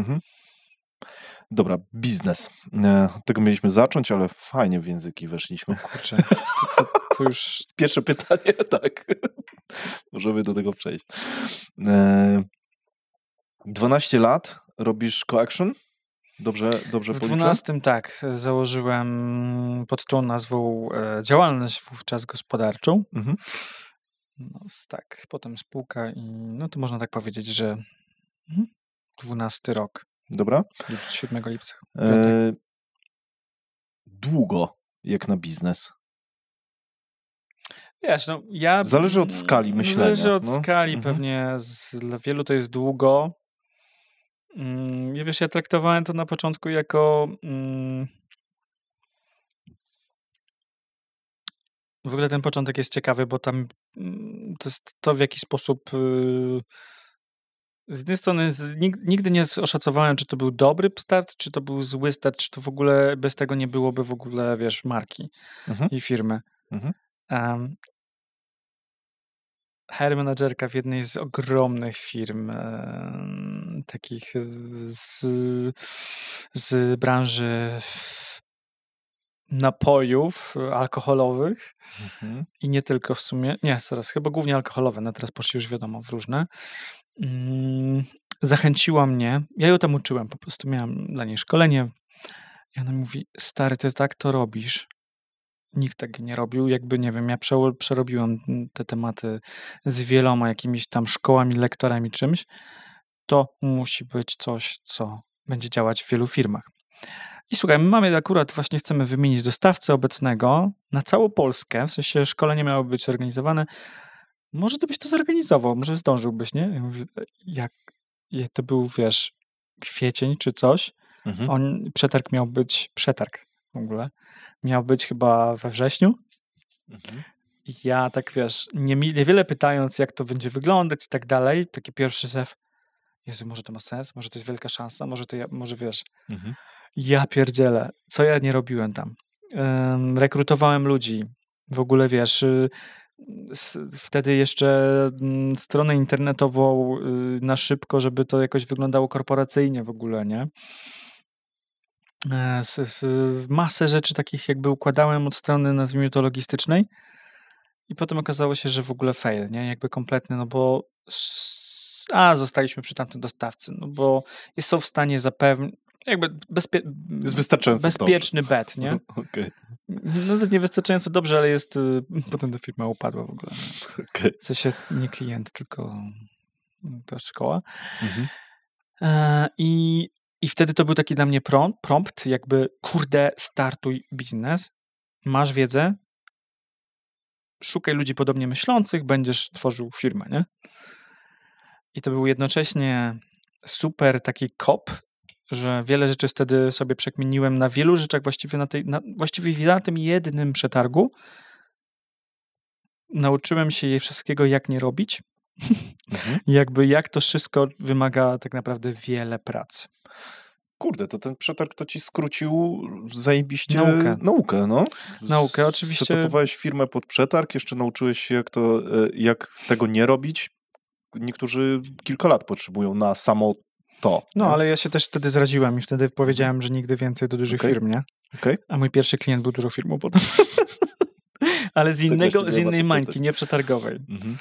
Dobra, biznes. Od tego mieliśmy zacząć, ale fajnie w języki weszliśmy. Kurczę, to już... Pierwsze pytanie, tak. Możemy do tego przejść. 12 lat robisz Coaction? Dobrze policzę? W 12 tak, założyłem pod tą nazwą działalność wówczas gospodarczą. No, tak, potem spółka i no to można tak powiedzieć, że 12 rok. Dobra. 7 lipca. Długo jak na biznes? Wiesz, no zależy od skali myślenia. Zależy od skali, pewnie dla wielu to jest długo. Wiesz, ja traktowałem to na początku jako w ogóle ten początek jest ciekawy, bo tam to jest to, w jaki sposób z jednej strony nigdy nie oszacowałem, czy to był dobry start, czy to był zły start, czy to w ogóle bez tego nie byłoby w ogóle, wiesz, marki i firmy. HR menadżerka w jednej z ogromnych firm takich z branży napojów alkoholowych i nie tylko w sumie, nie, zaraz, chyba głównie alkoholowe, no teraz poszli już wiadomo w różne. Zachęciła mnie, ja ją tam uczyłem, po prostu miałem dla niej szkolenie i ona mówi, stary, ty tak to robisz. Nikt tak nie robił, jakby, nie wiem, ja przerobiłem te tematy z wieloma jakimiś tam szkołami, lektorami, czymś, to musi być coś, co będzie działać w wielu firmach. I słuchaj, my mamy akurat, właśnie chcemy wymienić dostawcę obecnego na całą Polskę, w sensie szkolenie miało być zorganizowane. Może ty byś to zorganizował, może zdążyłbyś, nie? Ja mówię, jak to był, wiesz, kwiecień czy coś, przetarg miał być, w ogóle, miał być chyba we wrześniu. I ja tak, wiesz, niewiele pytając, jak to będzie wyglądać i tak dalej, taki pierwszy zew, Jezu, może to ma sens, może to jest wielka szansa, może wiesz, Mhm. ja pierdzielę, co ja nie robiłem tam. Rekrutowałem ludzi, w ogóle wiesz, wtedy jeszcze stronę internetową na szybko, żeby to jakoś wyglądało korporacyjnie w ogóle, nie? Masę rzeczy takich jakby układałem od strony, nazwijmy to, logistycznej i potem okazało się, że w ogóle fail, nie? Jakby kompletny, no bo zostaliśmy przy tamtym dostawcy, no bo są w stanie zapewnić, jakby Jest wystarczająco bezpieczny bet, nie? Okay. Nawet nie wystarczająco dobrze, ale jest, potem ta firma upadła w ogóle. Okay. W sensie nie klient, tylko ta szkoła. Mhm. I wtedy to był taki dla mnie prompt, jakby kurde, startuj biznes, masz wiedzę, szukaj ludzi podobnie myślących, będziesz tworzył firmę, nie? I to był jednocześnie super taki kop, że wiele rzeczy wtedy sobie przekminiłem na wielu rzeczach, właściwie na tym jednym przetargu. Nauczyłem się jej wszystkiego, jak nie robić. Mhm. Jakby jak to wszystko wymaga tak naprawdę wiele pracy. Kurde, to ten przetarg to ci skrócił zajebiście naukę, no. Naukę, oczywiście. Setupowałeś firmę pod przetarg, jeszcze nauczyłeś się, jak tego nie robić. Niektórzy kilka lat potrzebują na samo to. No, nie? ale ja się też wtedy zraziłem i wtedy powiedziałem, że nigdy więcej do dużych firm, nie? Okay. A mój pierwszy klient był dużą firmą potem. Ale z innej mańki, nie przetargowej. Mhm.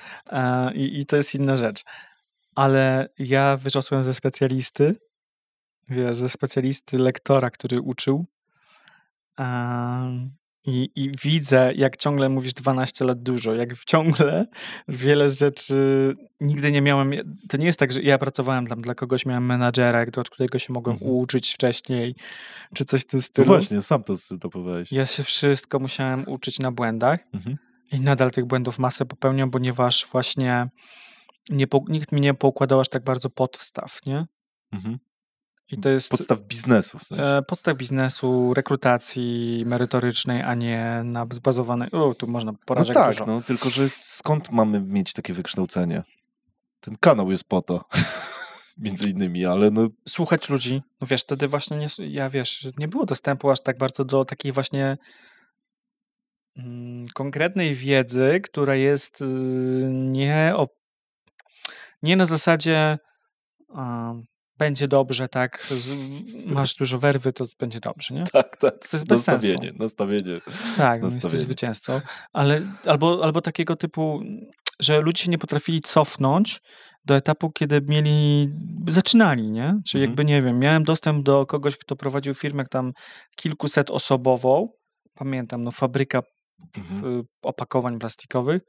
I to jest inna rzecz. Ale ja wyrosłem ze specjalisty, ze specjalisty lektora, który uczył. I widzę, jak ciągle mówisz 12 lat dużo, jak ciągle wiele rzeczy nigdy nie miałem. To nie jest tak, że ja pracowałem tam dla kogoś, miałem menadżera, od którego się mogłem uczyć wcześniej, czy coś w tym stylu. No właśnie, sam to setupowałeś. Ja się wszystko musiałem uczyć na błędach i nadal tych błędów masę popełniam, ponieważ właśnie nikt mi nie poukładał aż tak bardzo podstaw, nie? I to jest podstaw biznesu w sensie. Podstaw biznesu, rekrutacji merytorycznej, a nie zbazowanej. Tu można porażek dużo. No tylko że skąd mamy mieć takie wykształcenie? Ten kanał jest po to. Między innymi, ale no... Słuchać ludzi. No wiesz, wtedy właśnie nie było dostępu aż tak bardzo do takiej właśnie konkretnej wiedzy, która jest nie na zasadzie będzie dobrze, tak, masz dużo werwy, to będzie dobrze, nie? Tak. To jest bez sensu. Nastawienie. Tak, jesteś zwycięzcą. Ale albo takiego typu, że ludzie się nie potrafili cofnąć do etapu, kiedy zaczynali, nie? Czyli jakby, nie wiem, miałem dostęp do kogoś, kto prowadził firmę tam kilkusetosobową, pamiętam, fabryka opakowań plastikowych,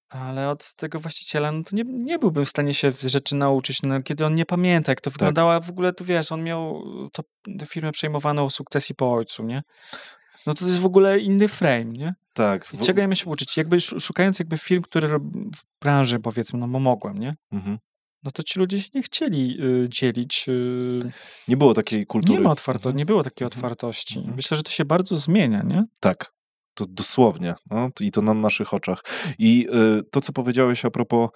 ale od tego właściciela to nie byłbym w stanie się rzeczy nauczyć, kiedy on nie pamięta, jak to wyglądało. W ogóle to wiesz, on miał tę firmę przejmowaną sukcesji po ojcu, nie? No to jest w ogóle inny frame, nie? Tak. Czego ja miałem się uczyć? Jakby szukając firm, które w branży, powiedzmy, bo mogłem, nie? No to ci ludzie się nie chcieli dzielić. Nie było takiej kultury. Nie było takiej otwartości. Myślę, że to się bardzo zmienia, nie? Tak. To dosłownie. No, i to na naszych oczach. I to, co powiedziałeś a propos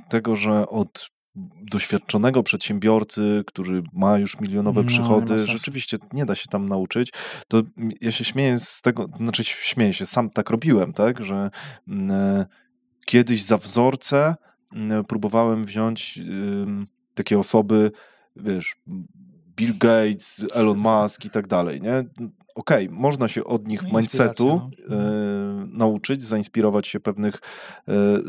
tego, że od doświadczonego przedsiębiorcy, który ma już milionowe przychody, rzeczywiście nie da się tam nauczyć, to ja się śmieję z tego, śmieję się, sam tak robiłem, tak, że kiedyś za wzorce próbowałem wziąć takie osoby, wiesz, Bill Gates, Elon Musk i tak dalej, nie? Okej, można się od nich mindsetu nauczyć, zainspirować się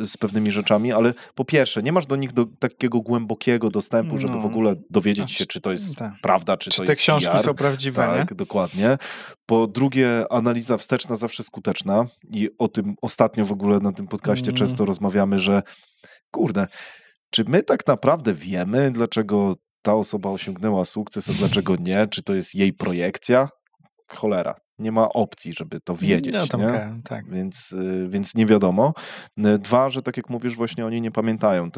z pewnymi rzeczami, ale po pierwsze, nie masz do nich takiego głębokiego dostępu, żeby w ogóle dowiedzieć się, czy to jest prawda, czy to jest te książki PR. są prawdziwe, tak, nie? Dokładnie. Po drugie, analiza wsteczna zawsze skuteczna i o tym ostatnio w ogóle na tym podcaście często rozmawiamy, że kurde, czy my tak naprawdę wiemy, dlaczego ta osoba osiągnęła sukces, a dlaczego nie? Czy to jest jej projekcja? Cholera. Nie ma opcji, żeby to wiedzieć. No, nie? Tak. Więc nie wiadomo. Dwa, że tak jak mówisz, właśnie oni nie pamiętają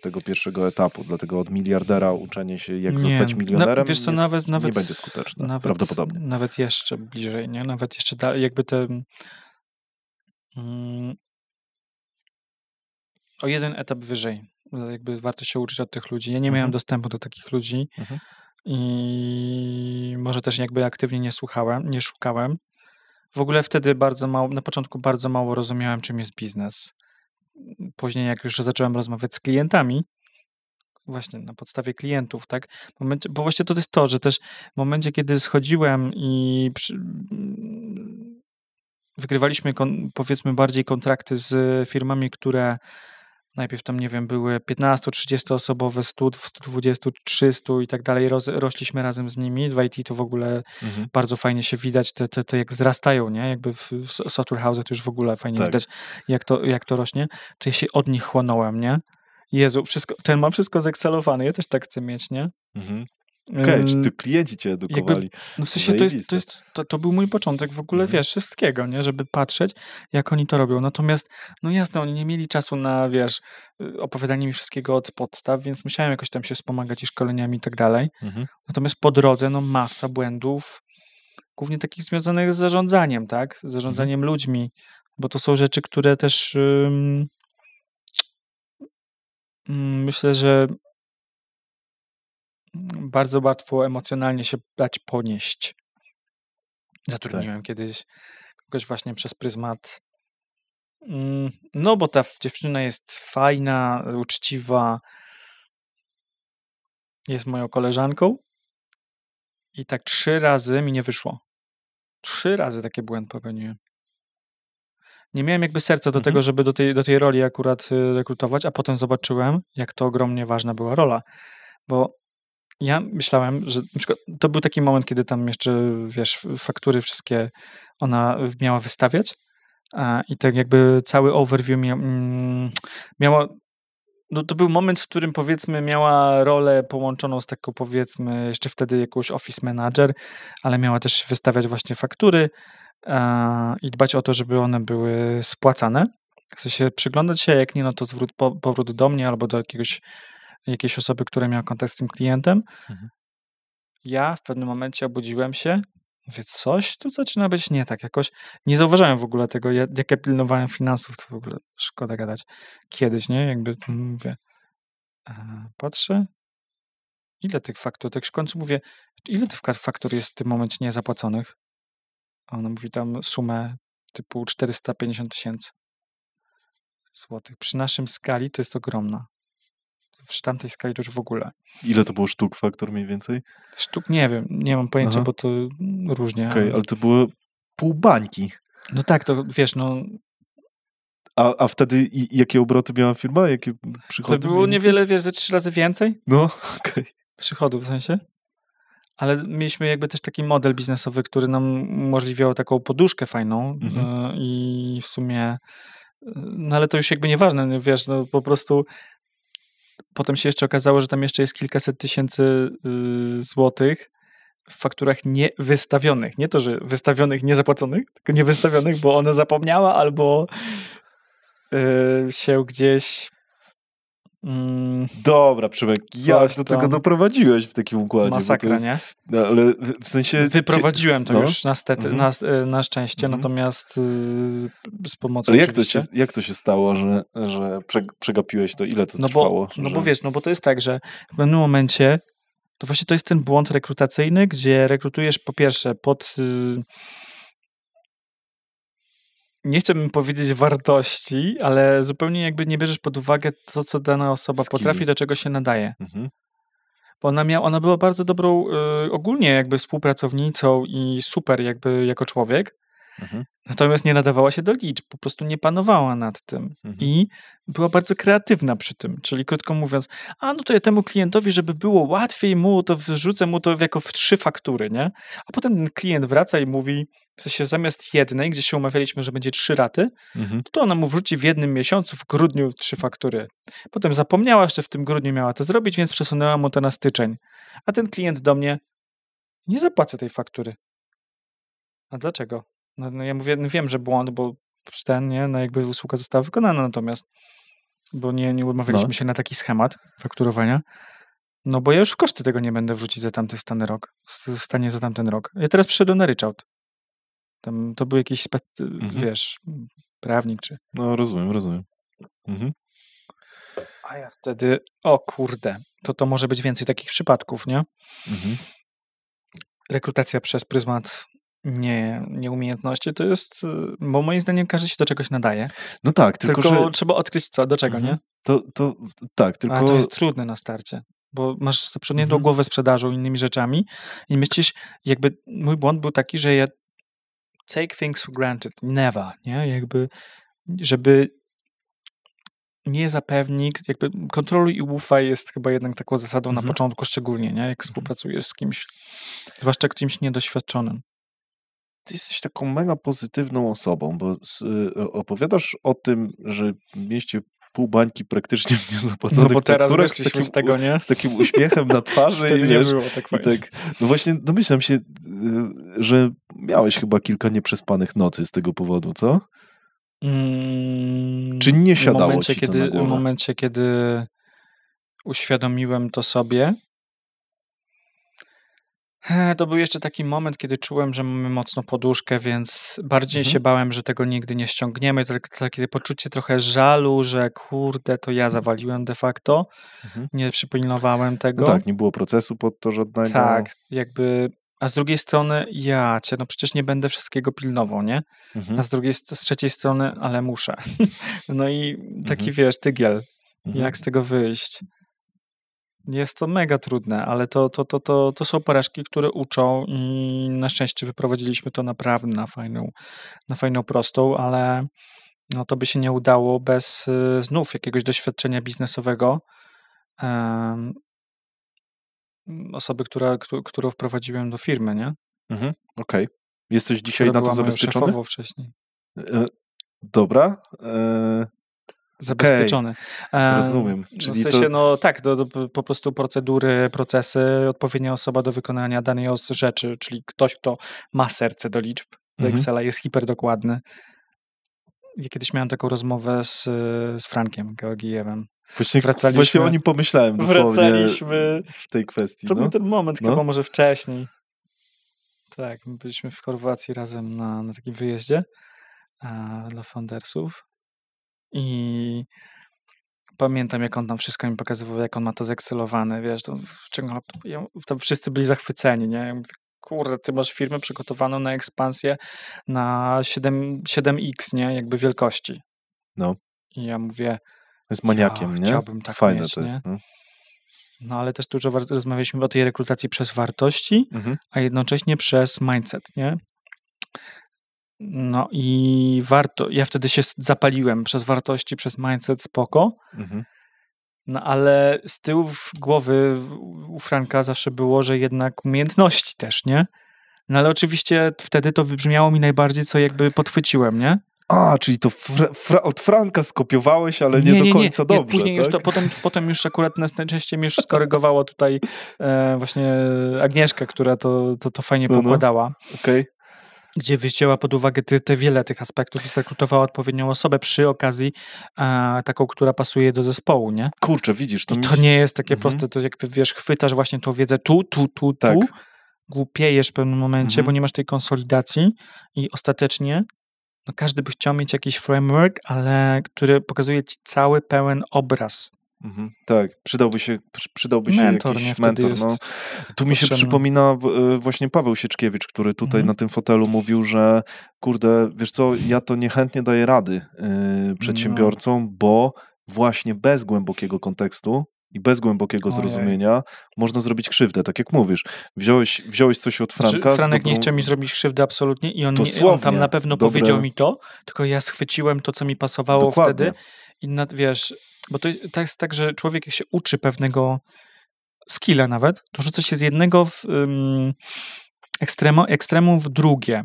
tego pierwszego etapu, dlatego od miliardera uczenie się, jak zostać milionerem, wiesz co, nie będzie skuteczne. Prawdopodobnie. Nawet jeszcze bliżej, nie? Nawet jeszcze dalej, jakby o jeden etap wyżej. jakby warto się uczyć od tych ludzi. Ja nie miałem dostępu do takich ludzi i może też jakby aktywnie nie szukałem. W ogóle wtedy na początku bardzo mało rozumiałem, czym jest biznes. Później jak już zacząłem rozmawiać z klientami, właśnie na podstawie klientów, tak? Bo właśnie to jest to, że też w momencie, kiedy schodziłem i wygrywaliśmy powiedzmy bardziej kontrakty z firmami, które najpierw tam, nie wiem, były 15-30 osobowe, 100, 120, 300 i tak dalej. Rośliśmy razem z nimi. W IT to w ogóle bardzo fajnie się widać, te jak wzrastają, nie? Jakby w software house'ach to już w ogóle fajnie widać, jak to rośnie. To ja się od nich chłonąłem, nie? Jezu, ten ma wszystko zekselowane. Ja też tak chcę mieć, nie? Okej, czy to klienci cię edukowali? No w sensie to był mój początek w ogóle, wiesz, wszystkiego, nie? Żeby patrzeć, jak oni to robią. Natomiast, no jasne, oni nie mieli czasu na, wiesz, opowiadanie mi wszystkiego od podstaw, więc musiałem jakoś tam się wspomagać i szkoleniami i tak dalej. Natomiast po drodze, no masa błędów, głównie takich związanych z zarządzaniem, tak? Z zarządzaniem ludźmi, bo to są rzeczy, które też myślę, że bardzo łatwo emocjonalnie się dać ponieść. Zatrudniłem kiedyś kogoś właśnie przez pryzmat. No, bo ta dziewczyna jest fajna, uczciwa, jest moją koleżanką i tak 3 razy mi nie wyszło. 3 razy taki błąd popełniłem. Nie miałem jakby serca do tego, żeby do tej roli akurat rekrutować, a potem zobaczyłem, jak to ogromnie ważna była rola, bo ja myślałem, że na przykład to był taki moment, kiedy tam jeszcze, wiesz, faktury wszystkie ona miała wystawiać i tak jakby cały overview miała, no to był moment, w którym powiedzmy miała rolę połączoną z taką powiedzmy jeszcze wtedy jakąś office manager, ale miała też wystawiać właśnie faktury i dbać o to, żeby one były spłacane. W sensie przyglądać się, jak nie, no to powrót do mnie albo do jakiejś osoby, która miała kontakt z tym klientem. Ja w pewnym momencie obudziłem się, mówię, coś tu zaczyna być nie tak. Jakoś nie zauważyłem w ogóle tego, jak ja pilnowałem finansów, to w ogóle szkoda gadać. Kiedyś, nie? Jakby mówię, patrzę, ile tych faktur, tak w końcu mówię, ile tych faktur jest w tym momencie niezapłaconych? A ona mówi tam sumę typu 450 000 złotych. Przy naszym skali to jest ogromna. Przy tamtej skali to już w ogóle. Ile to było sztuk faktur mniej więcej? Sztuk nie wiem, nie mam pojęcia, bo to różnie. Okej, ale to było pół bańki. No tak, to wiesz, no... A wtedy jakie obroty miała firma? Jakie przychody? To było niewiele, wiesz, ze 3 razy więcej. No, okej. Przychodów w sensie. Ale mieliśmy jakby też taki model biznesowy, który nam umożliwiał taką poduszkę fajną i w sumie, no ale to już jakby nieważne, wiesz, no po prostu potem się jeszcze okazało, że tam jeszcze jest kilkaset tysięcy złotych w fakturach niewystawionych. Nie to, że wystawionych, niezapłaconych, tylko niewystawionych, bo ona zapomniała albo się gdzieś... Dobra, Przemek, jak do tego doprowadziłeś w takim układzie? Masakra, nie? Ale w sensie... Wyprowadziłem to już na szczęście, natomiast z pomocą ale jak to się stało, że przegapiłeś to? Ile to trwało? Bo wiesz, no bo to jest tak, że w pewnym momencie to właśnie to jest ten błąd rekrutacyjny, gdzie rekrutujesz po pierwsze pod... nie chciałbym powiedzieć wartości, ale zupełnie jakby nie bierzesz pod uwagę to, co dana osoba potrafi, do czego się nadaje. Bo ona była bardzo dobrą ogólnie jakby współpracownicą i super jakby jako człowiek, natomiast nie nadawała się do liczb, po prostu nie panowała nad tym i była bardzo kreatywna przy tym, czyli krótko mówiąc, no to ja temu klientowi, żeby było łatwiej mu, to wrzucę mu to jako w 3 faktury, nie? A potem ten klient wraca i mówi, w sensie zamiast jednej, gdzie się umawialiśmy, że będzie 3 raty, to ona mu wrzuci w jednym miesiącu, w grudniu 3 faktury. Potem zapomniała, że w tym grudniu miała to zrobić, więc przesunęła mu to na styczeń. A ten klient do mnie, nie zapłacę tej faktury. A dlaczego? No ja mówię, wiem, że błąd, bo jakby usługa została wykonana, natomiast bo nie umawialiśmy się na taki schemat fakturowania, no bo ja już w koszty tego nie będę wrzucić za tamty stanie za tamten rok. Ja teraz przyszedłem na ryczałt. Tam to był jakiś, wiesz, prawnik czy... No rozumiem. A ja wtedy, o kurde, to może być więcej takich przypadków, nie? Mhm. Rekrutacja przez pryzmat nieumiejętności to jest, bo moim zdaniem każdy się do czegoś nadaje. No tak, tylko że... trzeba odkryć co, do czego, nie? Tak, tylko... Ale to jest trudne na starcie, bo masz zaprzątniętą głowę sprzedażą, innymi rzeczami i myślisz, jakby mój błąd był taki, że ja take things for granted, never, nie? Jakby, żeby nie zapewnić, jakby kontroluj i ufaj jest chyba jednak taką zasadą na początku szczególnie, nie? Jak współpracujesz z kimś, zwłaszcza kimś niedoświadczonym. Ty jesteś taką mega pozytywną osobą, bo opowiadasz o tym, że mieliście pół bańki praktycznie w niezapłaconych No bo teraz fakturach wyszliśmy z tego, nie? Z takim uśmiechem na twarzy. Wtedy i nie wiesz, było tak fajnie. tak, no właśnie domyślam się, że miałeś chyba kilka nieprzespanych nocy z tego powodu, co? Czy nie siadało ci to na głowę? W momencie, kiedy uświadomiłem to sobie, to był jeszcze taki moment, kiedy czułem, że mamy mocno poduszkę, więc bardziej się bałem, że tego nigdy nie ściągniemy. To takie poczucie trochę żalu, że kurde, to ja zawaliłem de facto. Nie przypilnowałem tego. No tak, nie było procesu pod to żadnego. Tak, jakby... A z drugiej strony, no przecież nie będę wszystkiego pilnował, nie? A z trzeciej strony, ale muszę. No i taki, wiesz, tygiel. Jak z tego wyjść? Jest to mega trudne, ale to są porażki, które uczą i na szczęście wyprowadziliśmy to naprawdę na fajną prostą, ale no to by się nie udało bez znów jakiegoś doświadczenia biznesowego. Osoby, którą wprowadziłem do firmy, nie? Okej. Jesteś dzisiaj na to zabezpieczony? Szefową wcześniej. Dobra. Zabezpieczony. Rozumiem. Czyli w sensie, no tak, po prostu procedury, procesy, odpowiednia osoba do wykonania danej rzeczy, czyli ktoś, kto ma serce do liczb, do Excela, jest hiperdokładny. Ja kiedyś miałem taką rozmowę z Frankiem Georgijewem. Właśnie o nim pomyślałem dosłownie w tej kwestii. To był ten moment, chyba może wcześniej. Tak, my byliśmy w Chorwacji razem na takim wyjeździe dla foundersów i pamiętam, jak on tam wszystko mi pokazywał, jak on ma to zekselowane, wiesz, to wciągnął laptop. Tam wszyscy byli zachwyceni, nie? Ja mówię, kurde, ty masz firmę przygotowaną na ekspansję na 7x, nie? Jakby wielkości. No. I ja mówię, jest maniakiem, nie? Chciałbym tak fajne mieć, to jest, nie? No ale też dużo rozmawialiśmy o tej rekrutacji przez wartości, a jednocześnie przez mindset, nie? No i ja wtedy się zapaliłem przez wartości, przez mindset, spoko. No ale z tyłu głowy u Franka zawsze było, że jednak umiejętności też, nie? No ale oczywiście wtedy to wybrzmiało mi najbardziej, co jakby podchwyciłem, nie? Czyli to od Franka skopiowałeś, ale nie do końca dobrze. Później tak? już potem już akurat najczęściej mnie już skorygowała tutaj właśnie Agnieszka, która to fajnie pokładała. Okej. Gdzie wzięła pod uwagę wiele tych aspektów i zrekrutowała odpowiednią osobę przy okazji taką, która pasuje do zespołu, nie? Kurczę, widzisz. To nie jest takie proste, to jakby wiesz, chwytasz właśnie tą wiedzę tu, głupiejesz w pewnym momencie, bo nie masz tej konsolidacji i ostatecznie no każdy by chciał mieć jakiś framework, ale który pokazuje ci cały pełen obraz. Tak, przydałby się jakiś mentor. No. Tu mi się przypomina właśnie Paweł Sieczkiewicz, który tutaj na tym fotelu mówił, że kurde, wiesz co, ja to niechętnie daję rady przedsiębiorcom, bo właśnie bez głębokiego kontekstu i bez głębokiego zrozumienia można zrobić krzywdę, tak jak mówisz. Wziąłeś coś od Franka. Franek nie chciał mi zrobić krzywdy absolutnie i on tam na pewno powiedział mi to, tylko ja schwyciłem to, co mi pasowało wtedy i wiesz, bo to jest tak, że człowiek jak się uczy pewnego skilla nawet, to rzuca się z jednego ekstremu w drugie.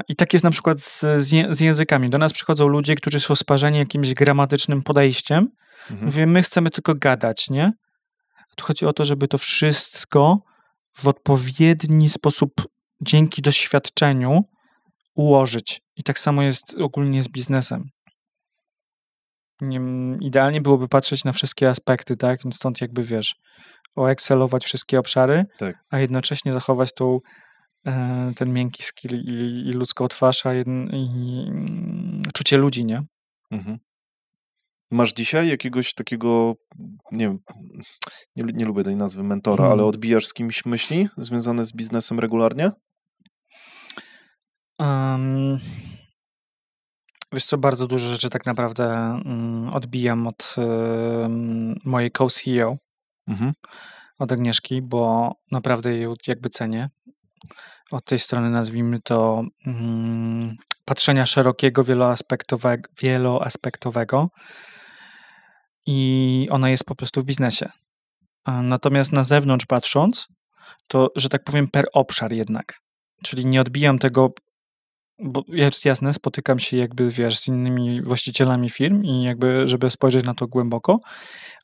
I tak jest na przykład z językami. Do nas przychodzą ludzie, którzy są sparzeni jakimś gramatycznym podejściem. Mówię, my chcemy tylko gadać, nie? Tu chodzi o to, żeby to wszystko w odpowiedni sposób dzięki doświadczeniu ułożyć. I tak samo jest ogólnie z biznesem. Idealnie byłoby patrzeć na wszystkie aspekty, tak? Stąd jakby wiesz, oexcelować wszystkie obszary, a jednocześnie zachować ten miękki skill i ludzką twarz i czucie ludzi, nie? Masz dzisiaj jakiegoś takiego, nie wiem, nie lubię tej nazwy mentora, ale odbijasz z kimś myśli związane z biznesem regularnie? Wiesz co, bardzo dużo rzeczy tak naprawdę odbijam od mojej co-CEO, od Agnieszki, bo naprawdę jej jakby cenię. Od tej strony, nazwijmy to, patrzenia szerokiego, wieloaspektowego i ona jest po prostu w biznesie. Natomiast na zewnątrz patrząc, to, że tak powiem, per obszar jednak. Czyli nie odbijam tego, bo jest jasne, spotykam się jakby, wiesz, z innymi właścicielami firm i jakby, żeby spojrzeć na to głęboko,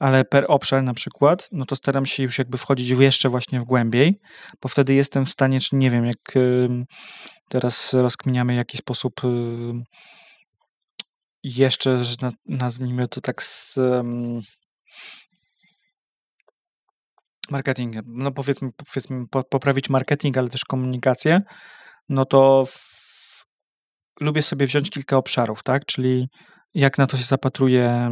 ale per obszar na przykład, no to staram się już jakby wchodzić jeszcze właśnie w głębiej, bo wtedy jestem w stanie, czy nie wiem, jak teraz rozkminiamy w jaki sposób jeszcze, że nazwijmy to tak z marketingiem, no powiedzmy poprawić marketing, ale też komunikację, no to lubię sobie wziąć kilka obszarów, tak, czyli jak na to się zapatruje,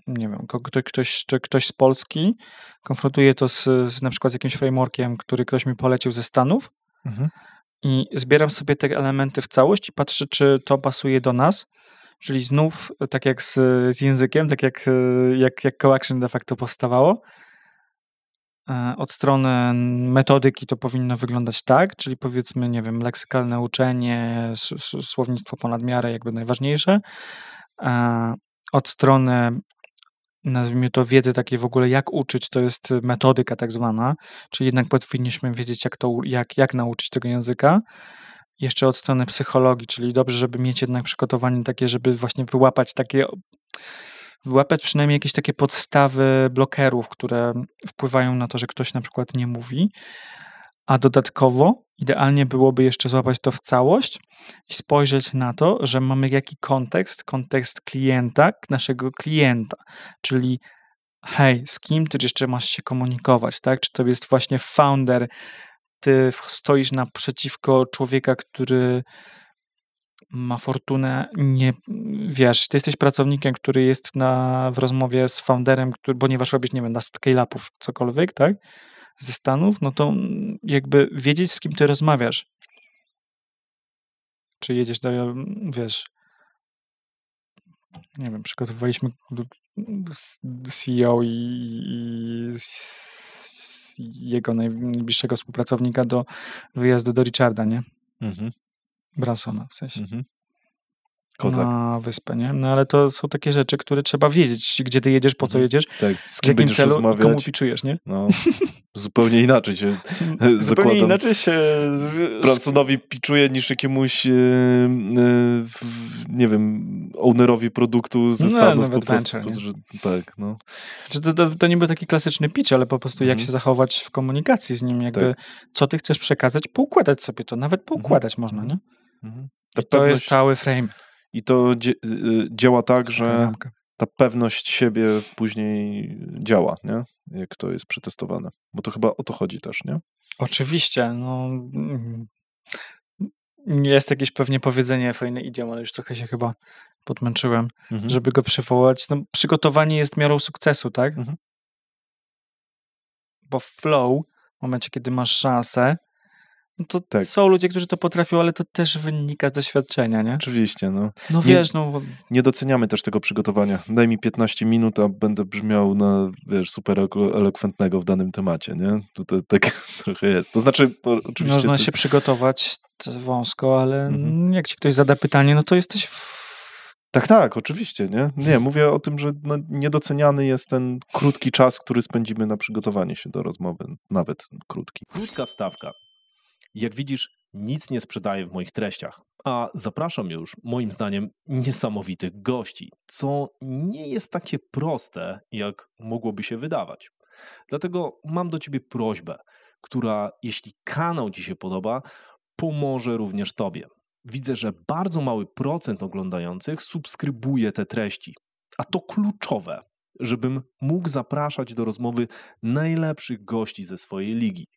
nie wiem, ktoś z Polski, konfrontuje to z na przykład z jakimś frameworkiem, który ktoś mi polecił ze Stanów i zbieram sobie te elementy w całość i patrzę, czy to pasuje do nas, czyli znów, tak jak z językiem, tak jak Coaction de facto powstawało, od strony metodyki to powinno wyglądać tak, czyli powiedzmy, nie wiem, leksykalne uczenie, słownictwo ponad miarę jakby najważniejsze. Od strony, nazwijmy to, wiedzy takiej w ogóle, jak uczyć, to jest metodyka tak zwana, czyli jednak powinniśmy wiedzieć, jak nauczyć tego języka. Jeszcze od strony psychologii, czyli dobrze, żeby mieć jednak przygotowanie takie, żeby właśnie wyłapać przynajmniej jakieś takie podstawy blokerów, które wpływają na to, że ktoś na przykład nie mówi, a dodatkowo idealnie byłoby jeszcze złapać to w całość i spojrzeć na to, że mamy jaki kontekst klienta, naszego klienta, czyli hej, z kim ty jeszcze masz się komunikować, tak? Czy to jest właśnie founder, ty stoisz naprzeciwko człowieka, który ma fortunę, nie, wiesz, ty jesteś pracownikiem, który jest w rozmowie z founderem, ponieważ robisz, nie wiem, na scale-upów cokolwiek, tak, ze Stanów, no to jakby wiedzieć, z kim ty rozmawiasz. Czy jedziesz do, wiesz, nie wiem, przygotowywaliśmy CEO i jego najbliższego współpracownika do wyjazdu do Richarda, nie? Bransona, w sensie. Kozak. Na wyspę, nie? No ale to są takie rzeczy, które trzeba wiedzieć, gdzie ty jedziesz, po co jedziesz, tak, z kim w jakim celu, rozmawiać, komu pitchujesz, nie? No, zupełnie inaczej się Zupełnie inaczej się... Bransonowi pitchuje niż jakiemuś nie wiem, ownerowi produktu ze Stanów po prostu. Tak, no. To nie był taki klasyczny pitch, ale po prostu jak się zachować w komunikacji z nim, jakby co ty chcesz przekazać, poukładać sobie to, nawet poukładać można, nie? To jest cały frame. I to działa tak, że ta pewność siebie później działa, nie? Jak to jest przetestowane. Bo to chyba o to chodzi też, nie? Oczywiście. No, jest jakieś pewnie powiedzenie, fajny idiom, ale już trochę się chyba podmęczyłem, żeby go przywołać. No, przygotowanie jest miarą sukcesu, tak? Bo flow, w momencie, kiedy masz szansę, no to są ludzie, którzy to potrafią, ale to też wynika z doświadczenia, nie? Oczywiście, no. No wiesz, no... Nie doceniamy też tego przygotowania. Daj mi 15 minut, a będę brzmiał na, wiesz, super elokwentnego w danym temacie, nie? To tak trochę jest. To znaczy, oczywiście... Można się przygotować wąsko, ale jak ci ktoś zada pytanie, no to jesteś... Tak, oczywiście, nie? Nie, mówię o tym, że niedoceniany jest ten krótki czas, który spędzimy na przygotowanie się do rozmowy, nawet krótki. Krótka wstawka. Jak widzisz, nic nie sprzedaję w moich treściach, a zapraszam już, moim zdaniem, niesamowitych gości, co nie jest takie proste, jak mogłoby się wydawać. Dlatego mam do ciebie prośbę, która, jeśli kanał ci się podoba, pomoże również tobie. Widzę, że bardzo mały procent oglądających subskrybuje te treści, a to kluczowe, żebym mógł zapraszać do rozmowy najlepszych gości ze swojej ligi.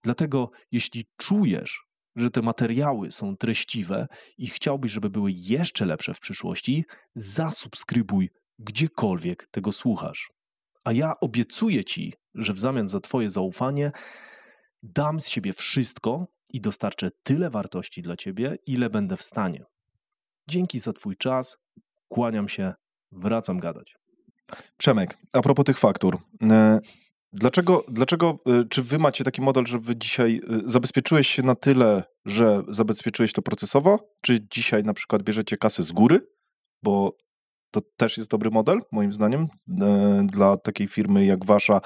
Dlatego, jeśli czujesz, że te materiały są treściwe i chciałbyś, żeby były jeszcze lepsze w przyszłości, zasubskrybuj gdziekolwiek tego słuchasz. A ja obiecuję ci, że w zamian za twoje zaufanie dam z siebie wszystko i dostarczę tyle wartości dla ciebie, ile będę w stanie. Dzięki za twój czas, kłaniam się, wracam gadać. Przemek, a propos tych faktur. Dlaczego, czy wy macie taki model, że wy dzisiaj zabezpieczyłeś się na tyle, że zabezpieczyłeś to procesowo, czy dzisiaj na przykład bierzecie kasę z góry, bo to też jest dobry model, moim zdaniem, dla takiej firmy jak wasza,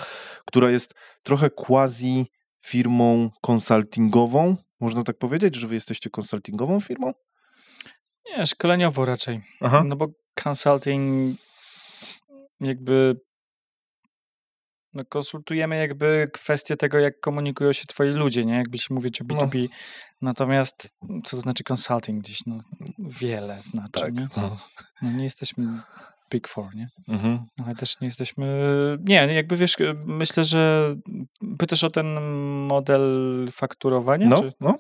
która jest trochę quasi firmą konsultingową. Można tak powiedzieć, że wy jesteście konsultingową firmą? Nie, szkoleniowo raczej. Aha. No bo consulting jakby konsultujemy jakby kwestię tego, jak komunikują się twoi ludzie, nie? Jakbyś mówić o B2B. Natomiast co to znaczy consulting gdzieś? No, wiele znaczy, Tak. nie? No, nie jesteśmy Big Four, nie? Mhm. Ale też nie jesteśmy... Nie, jakby wiesz, myślę, że pytasz o ten model fakturowania? No.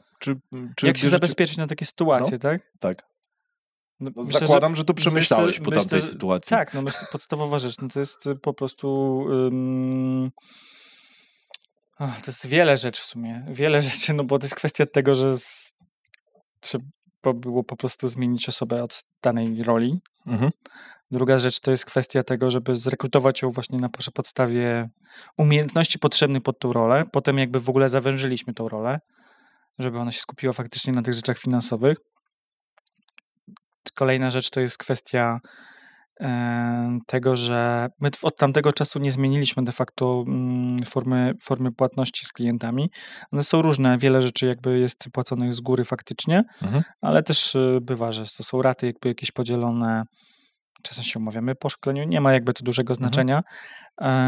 Czy jak się zabezpieczyć na takie sytuacje, tak? Tak. No, myślę, zakładam, że to przemyślałeś po tamtej sytuacji. Tak, no myślę, podstawowa rzecz, no to jest po prostu to jest wiele rzeczy w sumie, wiele rzeczy, no bo to jest kwestia tego, że trzeba było po prostu zmienić osobę od danej roli. Mhm. Druga rzecz to jest kwestia tego, żeby zrekrutować ją właśnie na podstawie umiejętności potrzebnych pod tą rolę, potem jakby w ogóle zawężyliśmy tą rolę, żeby ona się skupiła faktycznie na tych rzeczach finansowych. Kolejna rzecz to jest kwestia tego, że my od tamtego czasu nie zmieniliśmy de facto formy płatności z klientami. One są różne, wiele rzeczy jakby jest płaconych z góry faktycznie, ale też bywa, że to są raty jakby jakieś podzielone, czasem się umawiamy po szkoleniu, nie ma jakby to dużego znaczenia.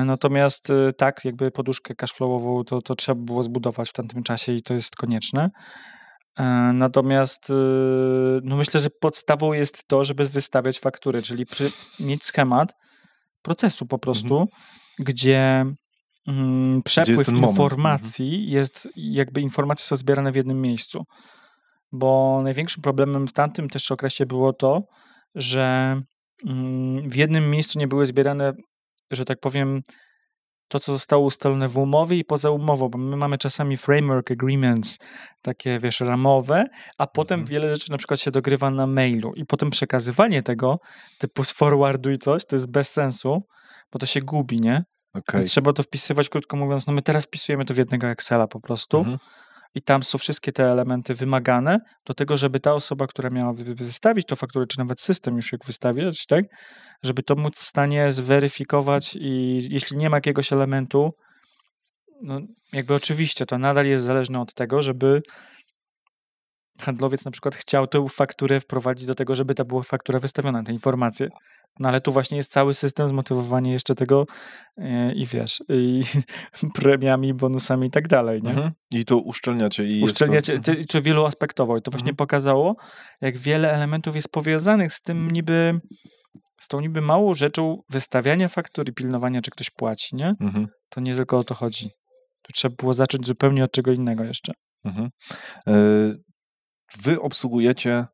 Natomiast tak, jakby poduszkę cashflowową to trzeba było zbudować w tamtym czasie i to jest konieczne. Natomiast no myślę, że podstawą jest to, żeby wystawiać faktury, czyli mieć schemat procesu po prostu, gdzie przepływ informacji jest, jakby informacje są zbierane w jednym miejscu. Bo największym problemem w tamtym też okresie było to, że w jednym miejscu nie były zbierane, że tak powiem, to, co zostało ustalone w umowie i poza umową, bo my mamy czasami framework agreements, takie, wiesz, ramowe, a potem wiele rzeczy na przykład się dogrywa na mailu i potem przekazywanie tego, typu z forwardu i coś, to jest bez sensu, bo to się gubi, nie? Okay. Więc trzeba to wpisywać, krótko mówiąc, no my teraz wpisujemy to w jednego Excela po prostu i tam są wszystkie te elementy wymagane do tego, żeby ta osoba, która miała wystawić to fakturę, czy nawet system już jak wystawiać, tak? Żeby to móc w stanie zweryfikować i jeśli nie ma jakiegoś elementu, no jakby oczywiście to nadal jest zależne od tego, żeby handlowiec na przykład chciał tę fakturę wprowadzić do tego, żeby ta była faktura wystawiona, te informacje. No ale tu właśnie jest cały system zmotywowania jeszcze tego i wiesz, i premiami, bonusami i tak dalej, nie? I to uszczelniacie. Uszczelniacie, czy wieloaspektowo. I to właśnie pokazało, jak wiele elementów jest powiązanych z tym z tą niby małą rzeczą wystawiania faktur i pilnowania, czy ktoś płaci, nie? To nie tylko o to chodzi. Tu trzeba było zacząć zupełnie od czego innego jeszcze. Wy obsługujecie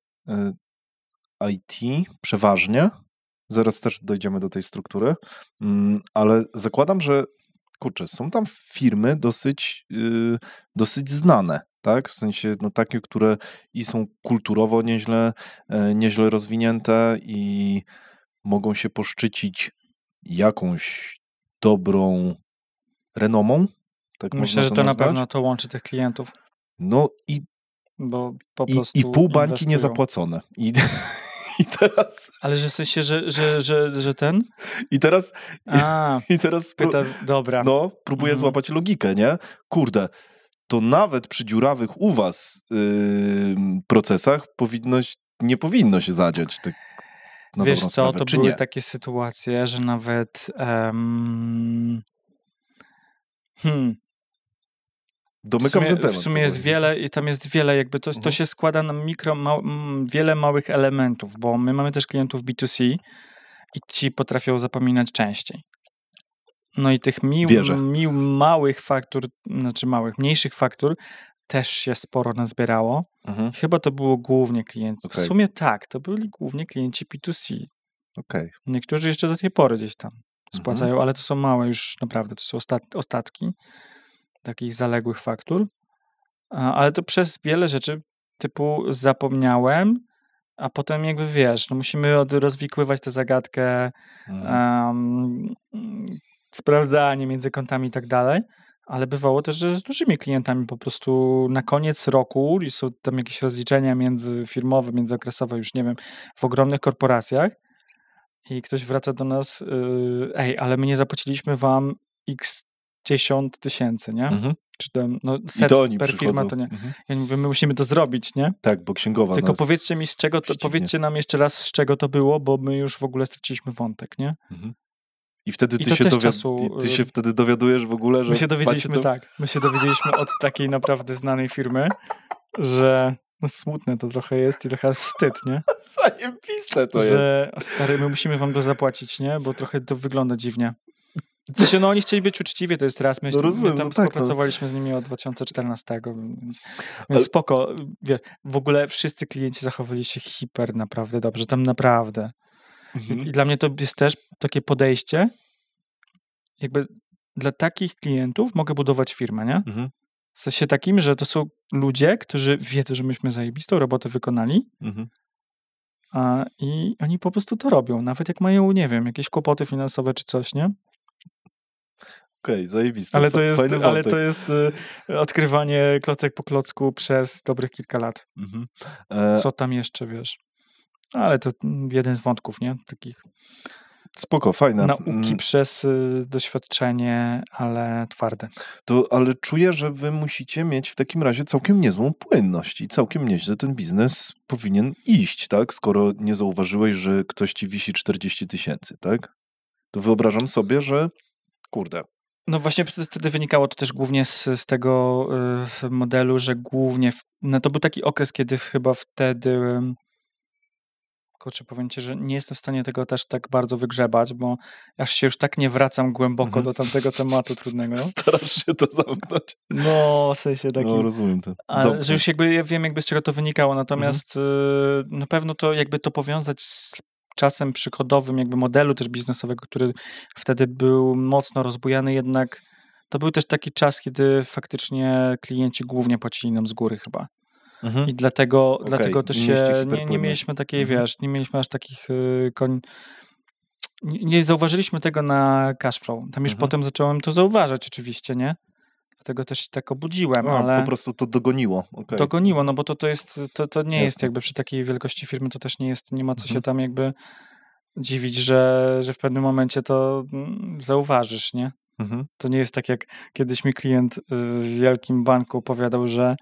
IT przeważnie. Zaraz też dojdziemy do tej struktury, ale zakładam, że są tam firmy dosyć znane, tak? W sensie takie, które i są kulturowo nieźle rozwinięte i mogą się poszczycić jakąś dobrą renomą. Tak myślę, że to na pewno to łączy tych klientów. No i bo po prostu i pół bańki niezapłacone. I teraz... Ale że w sensie, że ten? I teraz... Dobra. No, próbuję złapać logikę, nie? Kurde, to nawet przy dziurawych u was procesach nie powinno się zadziać. Tak, wiesz co, sprawę, to były takie sytuacje, że nawet domykam ten temat. W sumie jest wiele i tam jest wiele, jakby to się składa na wiele małych elementów, bo my mamy też klientów B2C i ci potrafią zapominać częściej. No i tych małych faktur, mniejszych faktur też się sporo nazbierało. Mhm. Chyba to było głównie klienci. Okej. W sumie tak, to byli głównie klienci P2C. Okej. Niektórzy jeszcze do tej pory gdzieś tam spłacają, ale to są małe już naprawdę, to są ostatki takich zaległych faktur. Ale to przez wiele rzeczy typu zapomniałem, a potem jakby wiesz, no musimy rozwikływać tę zagadkę, sprawdzanie między kontami i tak dalej, ale bywało też, że z dużymi klientami po prostu na koniec roku i są tam jakieś rozliczenia międzyfirmowe, międzyokresowe, już nie wiem, w ogromnych korporacjach i ktoś wraca do nas, ale my nie zapłaciliśmy wam x 10 tysięcy, nie? Mhm. Czy tam, no I set to oni per firma przychodzą. to nie. Mhm. Ja mówię, my musimy to zrobić, nie? Tak, bo księgowa Tylko nas powiedzcie mi z czego to, ścignie. powiedzcie nam jeszcze raz z czego to było, bo my już w ogóle straciliśmy wątek, nie? Mhm. I wtedy I ty to się, też czasu, i ty się wtedy dowiadujesz w ogóle, że My się dowiedzieliśmy macie to... tak, my się dowiedzieliśmy od takiej naprawdę znanej firmy, że no smutne to trochę jest i trochę wstyd, nie? Zajebiste to jest. Że stary, my musimy wam to zapłacić, nie? Bo trochę to wygląda dziwnie. W sensie, no oni chcieli być uczciwi, to jest raz, my rozumiem, tam no tak, współpracowaliśmy z nimi od 2014, więc spoko. Wie, w ogóle wszyscy klienci zachowali się hiper naprawdę dobrze, tam naprawdę. Mhm. I dla mnie to jest też takie podejście, jakby dla takich klientów mogę budować firmę, nie? Mhm. W sensie takim, że to są ludzie, którzy wiedzą, że myśmy zajebistą robotę wykonali, Mhm. i oni po prostu to robią, nawet jak mają, nie wiem, jakieś kłopoty finansowe czy coś, nie? Okej, zajebiste. Ale to jest, Fajny wątek. odkrywanie klocek po klocku przez dobrych kilka lat. Mhm. Co tam jeszcze, wiesz? Ale to jeden z wątków, nie? Takich Spoko, fajne. nauki przez doświadczenie, ale twarde. Ale czuję, że wy musicie mieć w takim razie całkiem niezłą płynność i całkiem nieźle ten biznes powinien iść, tak? Skoro nie zauważyłeś, że ktoś ci wisi 40 tysięcy, tak? To wyobrażam sobie, że kurde. No właśnie wtedy wynikało to też głównie z tego modelu, że głównie, no to był taki okres, kiedy chyba wtedy, kurczę, powiem ci, że nie jestem w stanie tego też tak bardzo wygrzebać, bo aż się już tak nie wracam głęboko do tamtego tematu trudnego. Starasz się to zamknąć. No, w sensie takim. No, rozumiem to. Ale, że już jakby ja wiem jakby z czego to wynikało, natomiast na pewno to jakby to powiązać z czasem przychodowym jakby modelu też biznesowego, który wtedy był mocno rozbujany, jednak to był też taki czas, kiedy faktycznie klienci głównie płacili nam z góry chyba. I dlatego też nie mieliśmy takiej, wiesz, nie mieliśmy aż takich nie zauważyliśmy tego na cash flow. Tam już potem zacząłem to zauważać oczywiście, nie? Dlatego też się tak obudziłem, ale... po prostu to dogoniło. Okay. Dogoniło, no bo to nie jest jakby przy takiej wielkości firmy, to też nie ma co się tam jakby dziwić, że w pewnym momencie to zauważysz, nie? To nie jest tak, jak kiedyś mi klient w wielkim banku opowiadał, że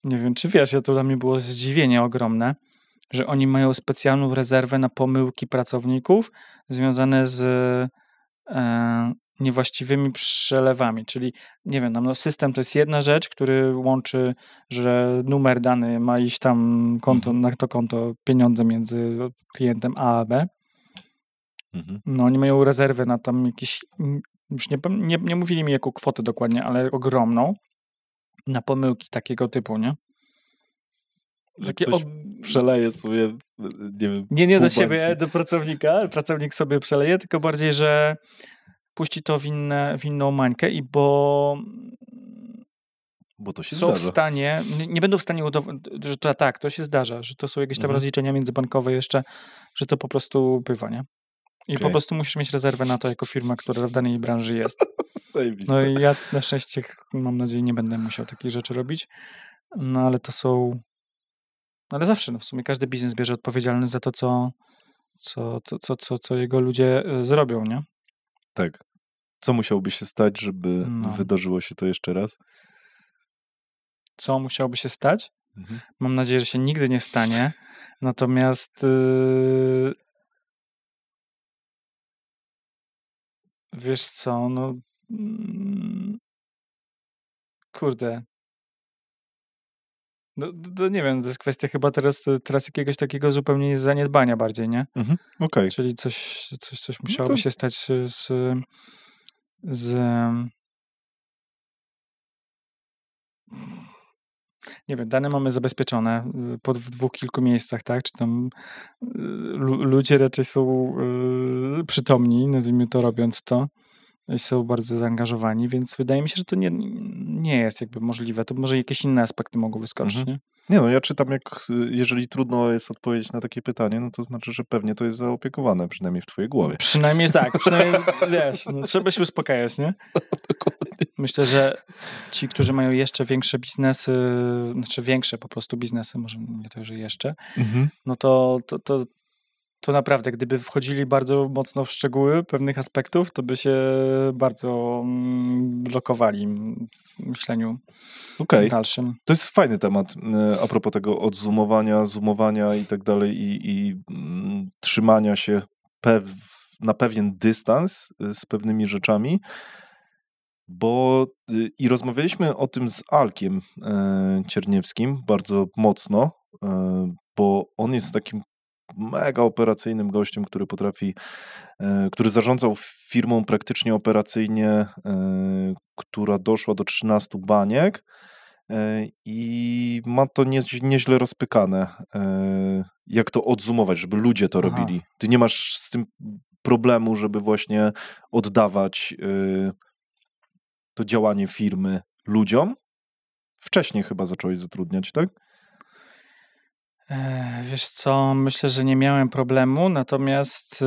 nie wiem, czy wiesz, to dla mnie było zdziwienie ogromne, że oni mają specjalną rezerwę na pomyłki pracowników związane z niewłaściwymi przelewami, czyli nie wiem, no system to jest jedna rzecz, który łączy, że numer dany ma iść tam konto, na to konto pieniądze między klientem A a B. No oni mają rezerwę na tam jakieś, już nie mówili mi jaką kwotę dokładnie, ale ogromną, na pomyłki takiego typu, nie? Takie przeleje sobie, nie wiem. Nie do siebie, do pracownika. Pracownik sobie przeleje, tylko bardziej, że puści to w inną mańkę i bo to się są zdarza. w stanie, nie będą w stanie udowodnić, że to tak, to się zdarza, że to są jakieś tam rozliczenia międzybankowe jeszcze, że to po prostu bywa, nie? I po prostu musisz mieć rezerwę na to jako firma, która w danej branży jest. No i ja na szczęście, mam nadzieję, nie będę musiał takich rzeczy robić, no ale to są... Ale zawsze, no w sumie każdy biznes bierze odpowiedzialność za to, co jego ludzie zrobią, nie? Tak. Co musiałoby się stać, żeby wydarzyło się to jeszcze raz? Co musiałoby się stać? Mam nadzieję, że się nigdy nie stanie. Natomiast wiesz co, no kurde. No nie wiem, to jest kwestia chyba teraz jakiegoś takiego zupełnie zaniedbania bardziej, nie? Okej. Czyli coś musiałoby się stać z nie wiem, dane mamy zabezpieczone w dwóch, kilku miejscach, tak? Czy tam ludzie raczej są przytomni, nazwijmy to, robiąc to, i są bardzo zaangażowani, więc wydaje mi się, że to nie jest jakby możliwe. To może jakieś inne aspekty mogą wyskoczyć, nie? Nie no, ja czytam, jeżeli trudno jest odpowiedzieć na takie pytanie, no to znaczy, że pewnie to jest zaopiekowane, przynajmniej w twojej głowie. Przynajmniej tak, wiesz, trzeba się uspokajać, nie? Myślę, że ci, którzy mają jeszcze większe biznesy, znaczy większe po prostu biznesy, może nie to, że jeszcze, no to naprawdę, gdyby wchodzili bardzo mocno w szczegóły pewnych aspektów, to by się bardzo blokowali w myśleniu dalszym. To jest fajny temat a propos tego odzoomowania, zoomowania i tak dalej i trzymania się na pewien dystans z pewnymi rzeczami, bo i rozmawialiśmy o tym z Alkiem Cierniewskim bardzo mocno, bo on jest takim mega operacyjnym gościem, który zarządzał firmą praktycznie operacyjnie, która doszła do 13 baniek i ma to nieźle rozpykane, jak to odzoomować, żeby ludzie to robili. Ty nie masz z tym problemu, żeby właśnie oddawać to działanie firmy ludziom. Wcześniej chyba zacząłeś zatrudniać, tak? Wiesz co, myślę, że nie miałem problemu, natomiast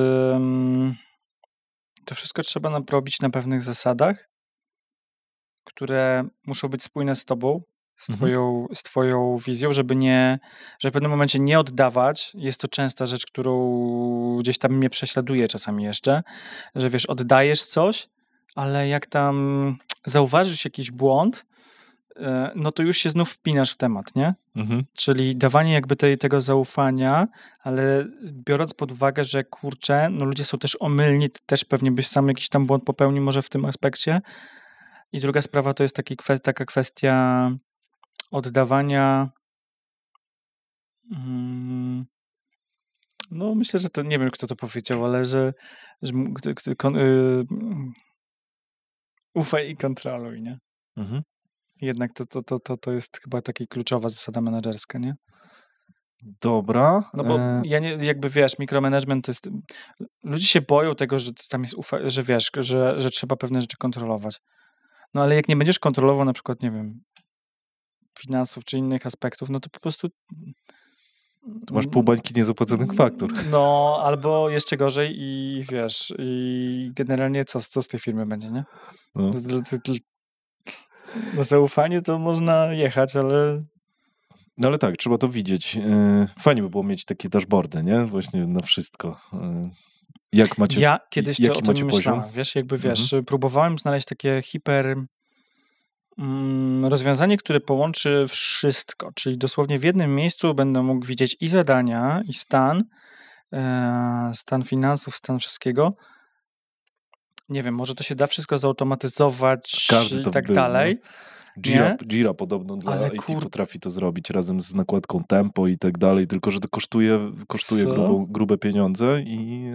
to wszystko trzeba robić na pewnych zasadach, które muszą być spójne z tobą, z twoją wizją, żeby w pewnym momencie nie oddawać. Jest to częsta rzecz, którą gdzieś tam mnie prześladuje czasami jeszcze, że wiesz, oddajesz coś, ale jak tam zauważysz jakiś błąd, no to już się znów wpinasz w temat, nie? Czyli dawanie jakby tego zaufania, ale biorąc pod uwagę, że kurczę, no ludzie są też omylni, ty też pewnie byś sam jakiś tam błąd popełnił może w tym aspekcie. I druga sprawa to jest taka kwestia oddawania. No myślę, że to nie wiem, kto to powiedział, ale że ufaj i kontroluj, nie? Jednak to jest chyba taka kluczowa zasada menedżerska, nie? Dobra. No bo ja nie, jakby wiesz, mikromanagement to jest... Ludzie się boją tego, że tam jest że wiesz, że trzeba pewne rzeczy kontrolować. No ale jak nie będziesz kontrolował na przykład, nie wiem, finansów czy innych aspektów, no to po prostu... To masz pół bańki niezapłaconych faktur. No, albo jeszcze gorzej i wiesz, i generalnie co z tej firmy będzie, nie? No. Na zaufanie to można jechać, ale... No ale tak, trzeba to widzieć. Fajnie by było mieć takie dashboardy, nie? Właśnie na wszystko. Jak macie Ja kiedyś jaki o tym macie myślałem, poziom? wiesz, próbowałem znaleźć takie rozwiązanie, które połączy wszystko, czyli dosłownie w jednym miejscu będę mógł widzieć i zadania, i stan finansów, stan wszystkiego. Nie wiem, może to się da wszystko zautomatyzować i tak dalej. Jira podobno dla IT potrafi to zrobić razem z nakładką Tempo i tak dalej, tylko że to kosztuje grube pieniądze,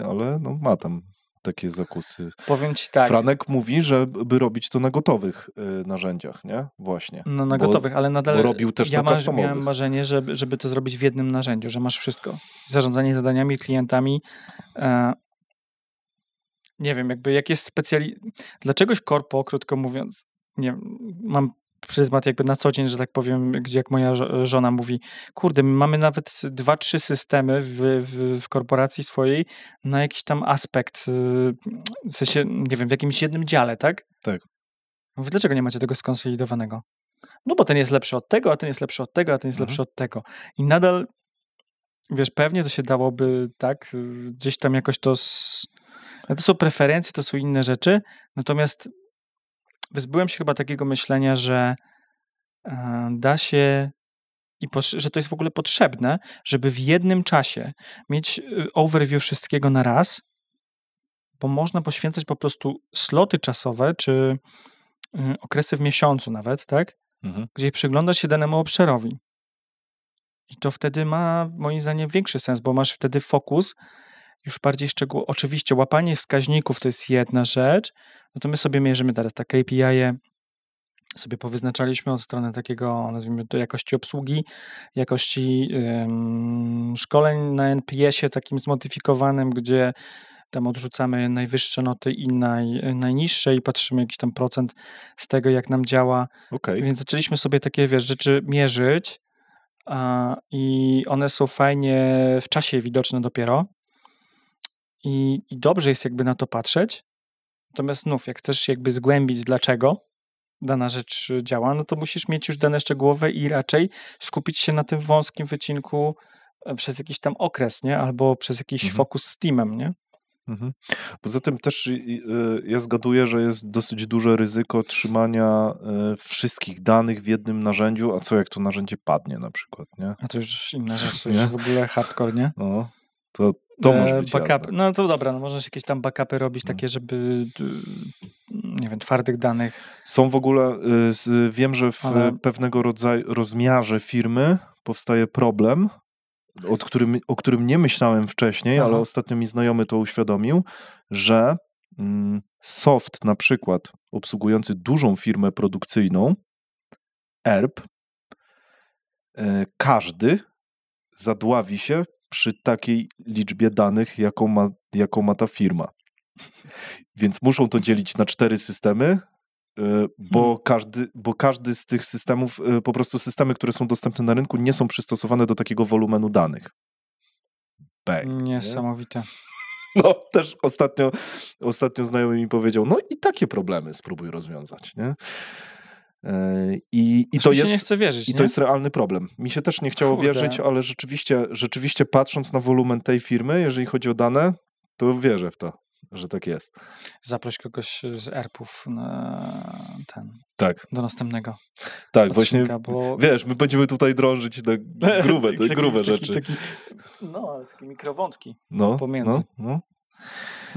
ale no, ma tam takie zakusy. Powiem ci tak. Franek mówi, żeby robić to na gotowych narzędziach, nie? Właśnie. No na gotowych, ale nadal bo robił też na customowych. Miałem marzenie, żeby to zrobić w jednym narzędziu, że masz wszystko. Zarządzanie zadaniami, klientami. Nie wiem, jak jest dla czegoś korpo, krótko mówiąc, nie mam pryzmat jakby na co dzień, że tak powiem, gdzie jak moja żona mówi, kurde, my mamy nawet 2-3 systemy w korporacji swojej na jakiś tam aspekt, w sensie, nie wiem, w jakimś jednym dziale, tak? Tak. Mówię, dlaczego nie macie tego skonsolidowanego? No bo ten jest lepszy od tego, a ten jest lepszy od tego, a ten jest lepszy od tego. I nadal, wiesz, pewnie to się dałoby, tak, gdzieś tam jakoś to... To są preferencje, to są inne rzeczy, natomiast wyzbyłem się chyba takiego myślenia, że da się że to jest w ogóle potrzebne, żeby w jednym czasie mieć overview wszystkiego na raz, bo można poświęcać po prostu sloty czasowe, czy okresy w miesiącu nawet, tak? Gdzie przyglądasz się danemu obszarowi. I to wtedy ma, moim zdaniem, większy sens, bo masz wtedy fokus już bardziej szczegółowy. Oczywiście łapanie wskaźników to jest jedna rzecz, no to my sobie mierzymy teraz tak KPI-e sobie powyznaczaliśmy od strony takiego, nazwijmy to, jakości obsługi, jakości szkoleń na NPS-ie takim zmodyfikowanym, gdzie tam odrzucamy najwyższe noty i najniższe i patrzymy jakiś tam procent z tego, jak nam działa. Okej. Więc zaczęliśmy sobie takie, rzeczy mierzyć i one są fajnie w czasie widoczne dopiero i dobrze jest jakby na to patrzeć. Natomiast znów, jak chcesz jakby zgłębić, dlaczego dana rzecz działa, no to musisz mieć już dane szczegółowe i raczej skupić się na tym wąskim wycinku przez jakiś tam okres, nie? Albo przez jakiś fokus z teamem, nie? Poza tym też ja zgaduję, że jest dosyć duże ryzyko trzymania wszystkich danych w jednym narzędziu, a co jak to narzędzie padnie na przykład, nie? A to już inna rzecz, to już w ogóle hardcore, nie? No, to może być backup. jazda. No to dobra, no możesz jakieś tam backupy robić takie, żeby nie wiem, twardych danych. Są w ogóle, wiem, że w pewnego rodzaju rozmiarze firmy powstaje problem, o którym nie myślałem wcześniej, ale ostatnio mi znajomy to uświadomił, że soft na przykład obsługujący dużą firmę produkcyjną, ERP, każdy zadławi się przy takiej liczbie danych, jaką ma ta firma. Więc muszą to dzielić na 4 systemy, bo każdy z tych systemów, po prostu systemy, które są dostępne na rynku, nie są przystosowane do takiego wolumenu danych. Bang, niesamowite. No, też ostatnio znajomy mi powiedział, no i takie problemy spróbuj rozwiązać, nie? I to jest, nie chce wierzyć, i to jest realny problem. Mi się też nie chciało wierzyć, ale rzeczywiście patrząc na wolumen tej firmy, jeżeli chodzi o dane, to wierzę w to, że tak jest. Zaproś kogoś z ERP-ów na do następnego. Tak, właśnie, wiesz, my będziemy tutaj drążyć na grube rzeczy. Takie mikrowątki No, pomiędzy.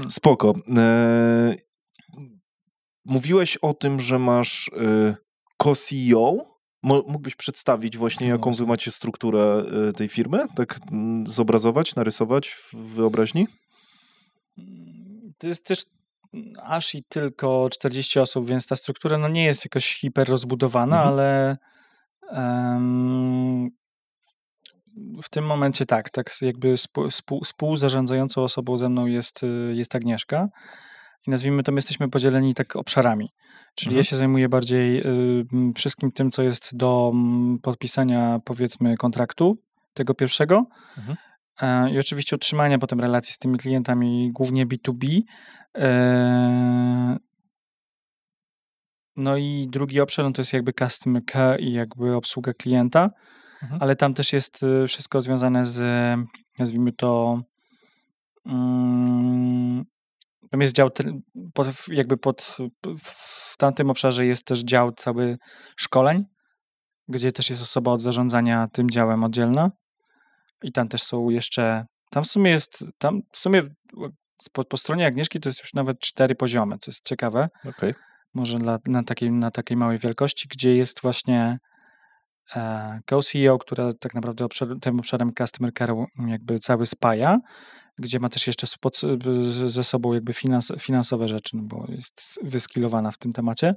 Spoko. Mówiłeś o tym, że masz co-CEO. Mógłbyś przedstawić właśnie, jaką wy macie strukturę tej firmy? Tak zobrazować, narysować w wyobraźni? To jest też aż i tylko 40 osób, więc ta struktura nie jest jakoś hiper rozbudowana, ale w tym momencie tak jakby współzarządzającą osobą ze mną jest Agnieszka i nazwijmy to, my jesteśmy podzieleni tak obszarami. Czyli ja się zajmuję bardziej wszystkim tym, co jest do podpisania, powiedzmy, kontraktu tego pierwszego i oczywiście utrzymania potem relacji z tymi klientami, głównie B2B. No i drugi obszar to jest jakby customer care i jakby obsługa klienta, ale tam też jest wszystko związane z, nazwijmy to, tam jest dział, w tamtym obszarze jest też dział cały szkoleń, gdzie też jest osoba od zarządzania tym działem oddzielna i tam też są jeszcze, tam w sumie po stronie Agnieszki to jest już nawet 4 poziomy, co jest ciekawe. Okay. Może na takiej małej wielkości, gdzie jest właśnie co-CEO, która tak naprawdę tym obszarem Customer Care jakby cały spaja, gdzie ma też jeszcze ze sobą jakby finansowe rzeczy, no bo jest wyskillowana w tym temacie.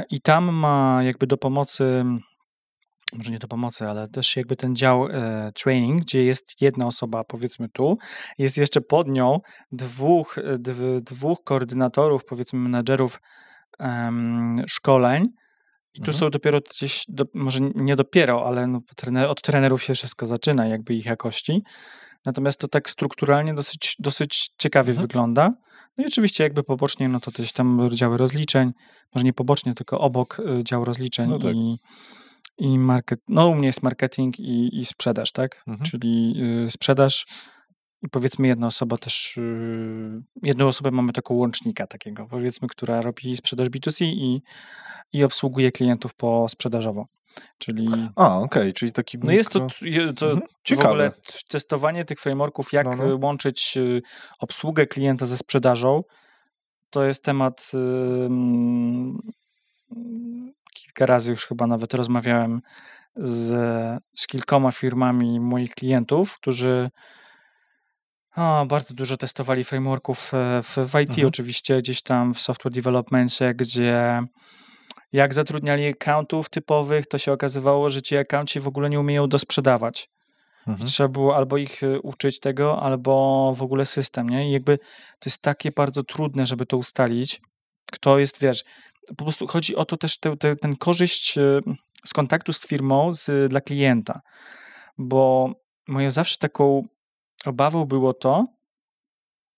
I tam ma jakby do pomocy, może nie do pomocy, ale też jakby ten dział training, gdzie jest jedna osoba, powiedzmy tu, jest jeszcze pod nią dwóch koordynatorów, powiedzmy menadżerów szkoleń i tu są dopiero gdzieś, może nie dopiero, ale od trenerów się wszystko zaczyna, jakby ich jakości. Natomiast to tak strukturalnie dosyć ciekawie wygląda. No i oczywiście jakby pobocznie, no to też tam działy rozliczeń, może nie pobocznie, tylko obok dział rozliczeń i market, no u mnie jest marketing i sprzedaż, tak? Czyli sprzedaż i powiedzmy jedną osobę mamy taką łącznika takiego, powiedzmy, która robi sprzedaż B2C i obsługuje klientów posprzedażowo. Czyli... okej, czyli taki... No jest to w ogóle testowanie tych frameworków, jak łączyć obsługę klienta ze sprzedażą, to jest temat... Kilka razy już chyba nawet rozmawiałem z kilkoma firmami moich klientów, którzy bardzo dużo testowali frameworków w IT oczywiście, gdzieś tam w software developmentie, gdzie Jak zatrudniali accountów typowych, to się okazywało, że ci accounci w ogóle nie umieją dosprzedawać. I trzeba było albo ich uczyć tego, albo w ogóle system, nie? I jakby to jest takie bardzo trudne, żeby to ustalić. Kto jest, wiesz, po prostu chodzi o to też ten korzyść z kontaktu z firmą dla klienta. Bo moją zawsze taką obawą było to,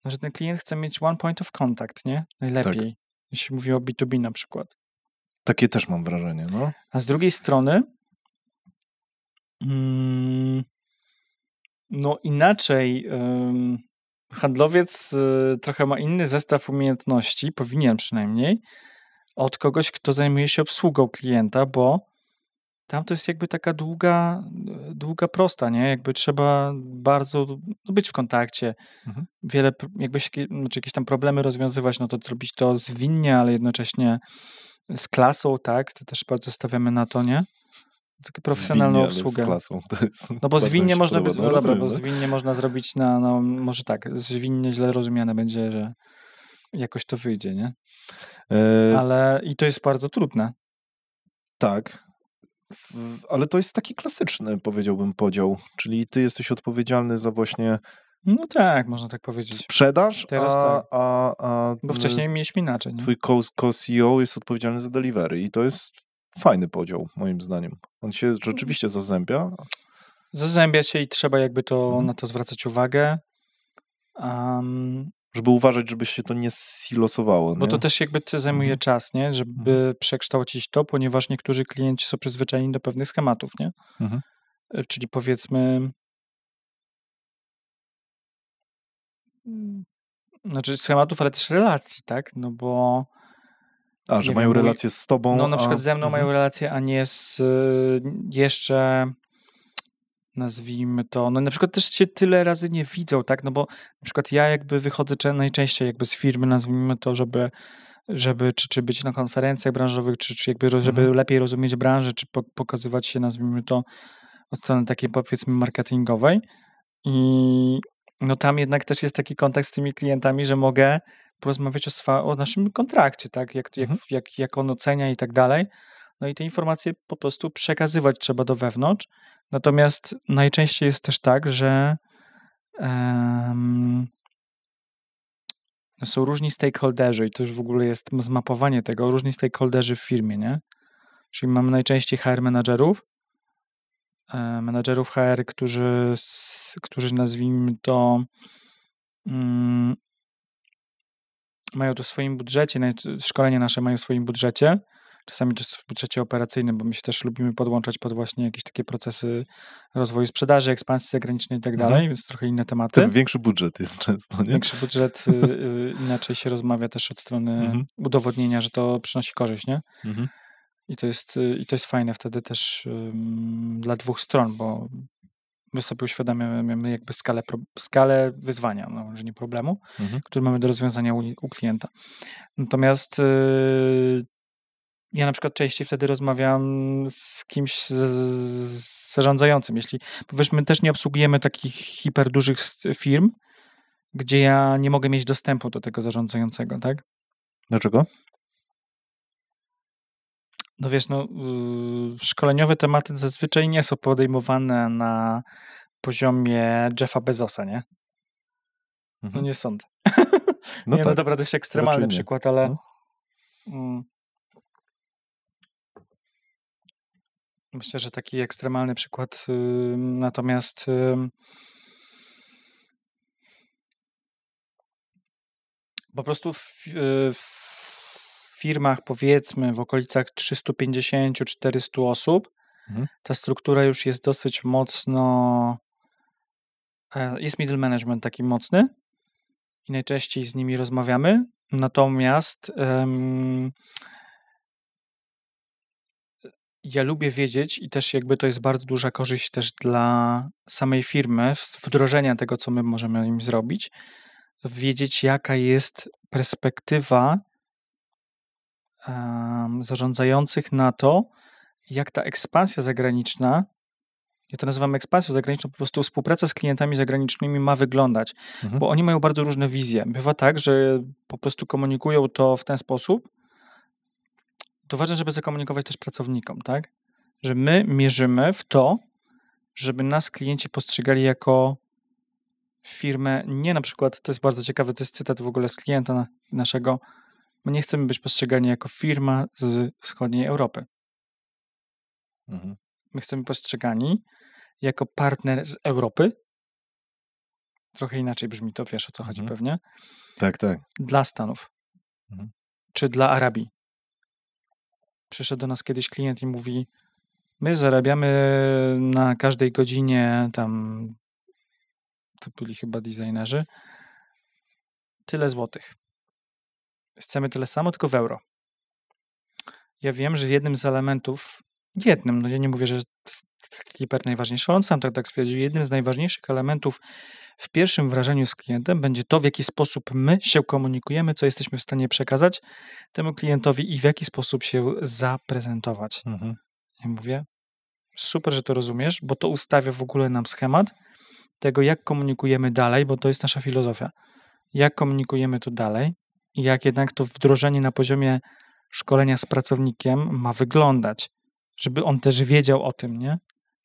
że ten klient chce mieć one point of contact, nie? Najlepiej, jeśli mówi o B2B na przykład. Takie też mam wrażenie, no. A z drugiej strony no inaczej handlowiec trochę ma inny zestaw umiejętności, powinien przynajmniej, od kogoś, kto zajmuje się obsługą klienta, bo tam to jest jakby taka długa prosta, nie? Jakby trzeba bardzo być w kontakcie, wiele, jakieś tam problemy rozwiązywać, no to zrobić to zwinnie, ale jednocześnie z klasą, tak? To też bardzo stawiamy na to, nie? Taką profesjonalną obsługę. Z klasą. To jest No bo zwinnie można podoba. no dobra, bo zwinnie można zrobić może tak, zwinnie źle rozumiane będzie, że jakoś to wyjdzie, nie? Ale i to jest bardzo trudne. Tak, ale to jest taki klasyczny, powiedziałbym, podział, czyli ty jesteś odpowiedzialny za właśnie no tak, można tak powiedzieć. Sprzedaż, teraz tak. a bo wcześniej mieliśmy inaczej. Nie? Twój co-CEO jest odpowiedzialny za delivery i to jest fajny podział, moim zdaniem. On się rzeczywiście zazębia. Zazębia się i trzeba jakby na to zwracać uwagę. Żeby uważać, żeby się to nie silosowało. Bo to też jakby zajmuje czas, nie? Żeby przekształcić to, ponieważ niektórzy klienci są przyzwyczajeni do pewnych schematów, nie? Czyli powiedzmy znaczy schematów, ale też relacji, tak? No bo że mają relacje z tobą. No na przykład ze mną mają relacje, a nie z jeszcze nazwijmy to, no na przykład też się tyle razy nie widzą, tak? No bo na przykład ja jakby wychodzę najczęściej jakby z firmy, nazwijmy to, żeby czy być na konferencjach branżowych, czy jakby żeby lepiej rozumieć branżę, czy pokazywać się, nazwijmy to, od strony takiej powiedzmy marketingowej. I no tam jednak też jest taki kontakt z tymi klientami, że mogę porozmawiać o naszym kontrakcie, tak? Jak on ocenia i tak dalej. No i te informacje po prostu przekazywać trzeba do wewnątrz. Natomiast najczęściej jest też tak, że są różni stakeholderzy i to już w ogóle jest zmapowanie tego, różni stakeholderzy w firmie, nie? Czyli mamy najczęściej HR menadżerów HR, którzy nazwijmy to mają to w swoim budżecie, szkolenia nasze mają w swoim budżecie, czasami to jest w budżecie operacyjnym, bo my się też lubimy podłączać pod właśnie jakieś takie procesy rozwoju sprzedaży, ekspansji zagranicznej i tak dalej, więc trochę inne tematy. To większy budżet jest często, nie? Większy budżet, inaczej się rozmawia też od strony udowodnienia, że to przynosi korzyść, nie? I to jest fajne wtedy też dla dwóch stron, bo my sobie uświadamiamy jakby skalę wyzwania, no może nie problemu, który mamy do rozwiązania u klienta. Natomiast ja na przykład częściej wtedy rozmawiam z kimś zarządzającym. Jeśli, powiedzmy, też nie obsługujemy takich hiperdużych firm, gdzie ja nie mogę mieć dostępu do tego zarządzającego, tak? Dlaczego? No wiesz, szkoleniowe tematy zazwyczaj nie są podejmowane na poziomie Jeffa Bezosa, nie? No nie sądzę. No nie, tak. no dobra, dość ekstremalny przykład, ale myślę, że taki ekstremalny przykład, natomiast po prostu w firmach, powiedzmy, w okolicach 350-400 osób, ta struktura już jest dosyć mocno, jest middle management taki mocny i najczęściej z nimi rozmawiamy, natomiast ja lubię wiedzieć i też jakby to jest bardzo duża korzyść też dla samej firmy, wdrożenia tego, co my możemy im zrobić, wiedzieć jaka jest perspektywa zarządzających na to, jak ta ekspansja zagraniczna, ja to nazywam ekspansją zagraniczną, po prostu współpraca z klientami zagranicznymi ma wyglądać, bo oni mają bardzo różne wizje. Bywa tak, że po prostu komunikują to w ten sposób to ważne, żeby zakomunikować też pracownikom, tak? Że my mierzymy w to, żeby nas klienci postrzegali jako firmę, nie na przykład, to jest bardzo ciekawe, to jest cytat w ogóle z klienta naszego, my nie chcemy być postrzegani jako firma z wschodniej Europy. My chcemy postrzegani jako partner z Europy. Trochę inaczej brzmi to, wiesz o co chodzi pewnie. Tak, tak. Dla Stanów. Czy dla Arabii. Przyszedł do nas kiedyś klient i mówi, my zarabiamy na każdej godzinie tam, to byli chyba designerzy, tyle złotych. Chcemy tyle samo, tylko w euro. Ja wiem, że jednym z elementów, no ja nie mówię, że to jest hiper najważniejszy, on sam tak stwierdził, jednym z najważniejszych elementów w pierwszym wrażeniu z klientem będzie to, w jaki sposób my się komunikujemy, co jesteśmy w stanie przekazać temu klientowi i w jaki sposób się zaprezentować. Ja mówię, super, że to rozumiesz, bo to ustawia w ogóle nam schemat tego, jak komunikujemy dalej, bo to jest nasza filozofia. Jak komunikujemy to dalej i jak jednak to wdrożenie na poziomie szkolenia z pracownikiem ma wyglądać, żeby on też wiedział o tym, nie?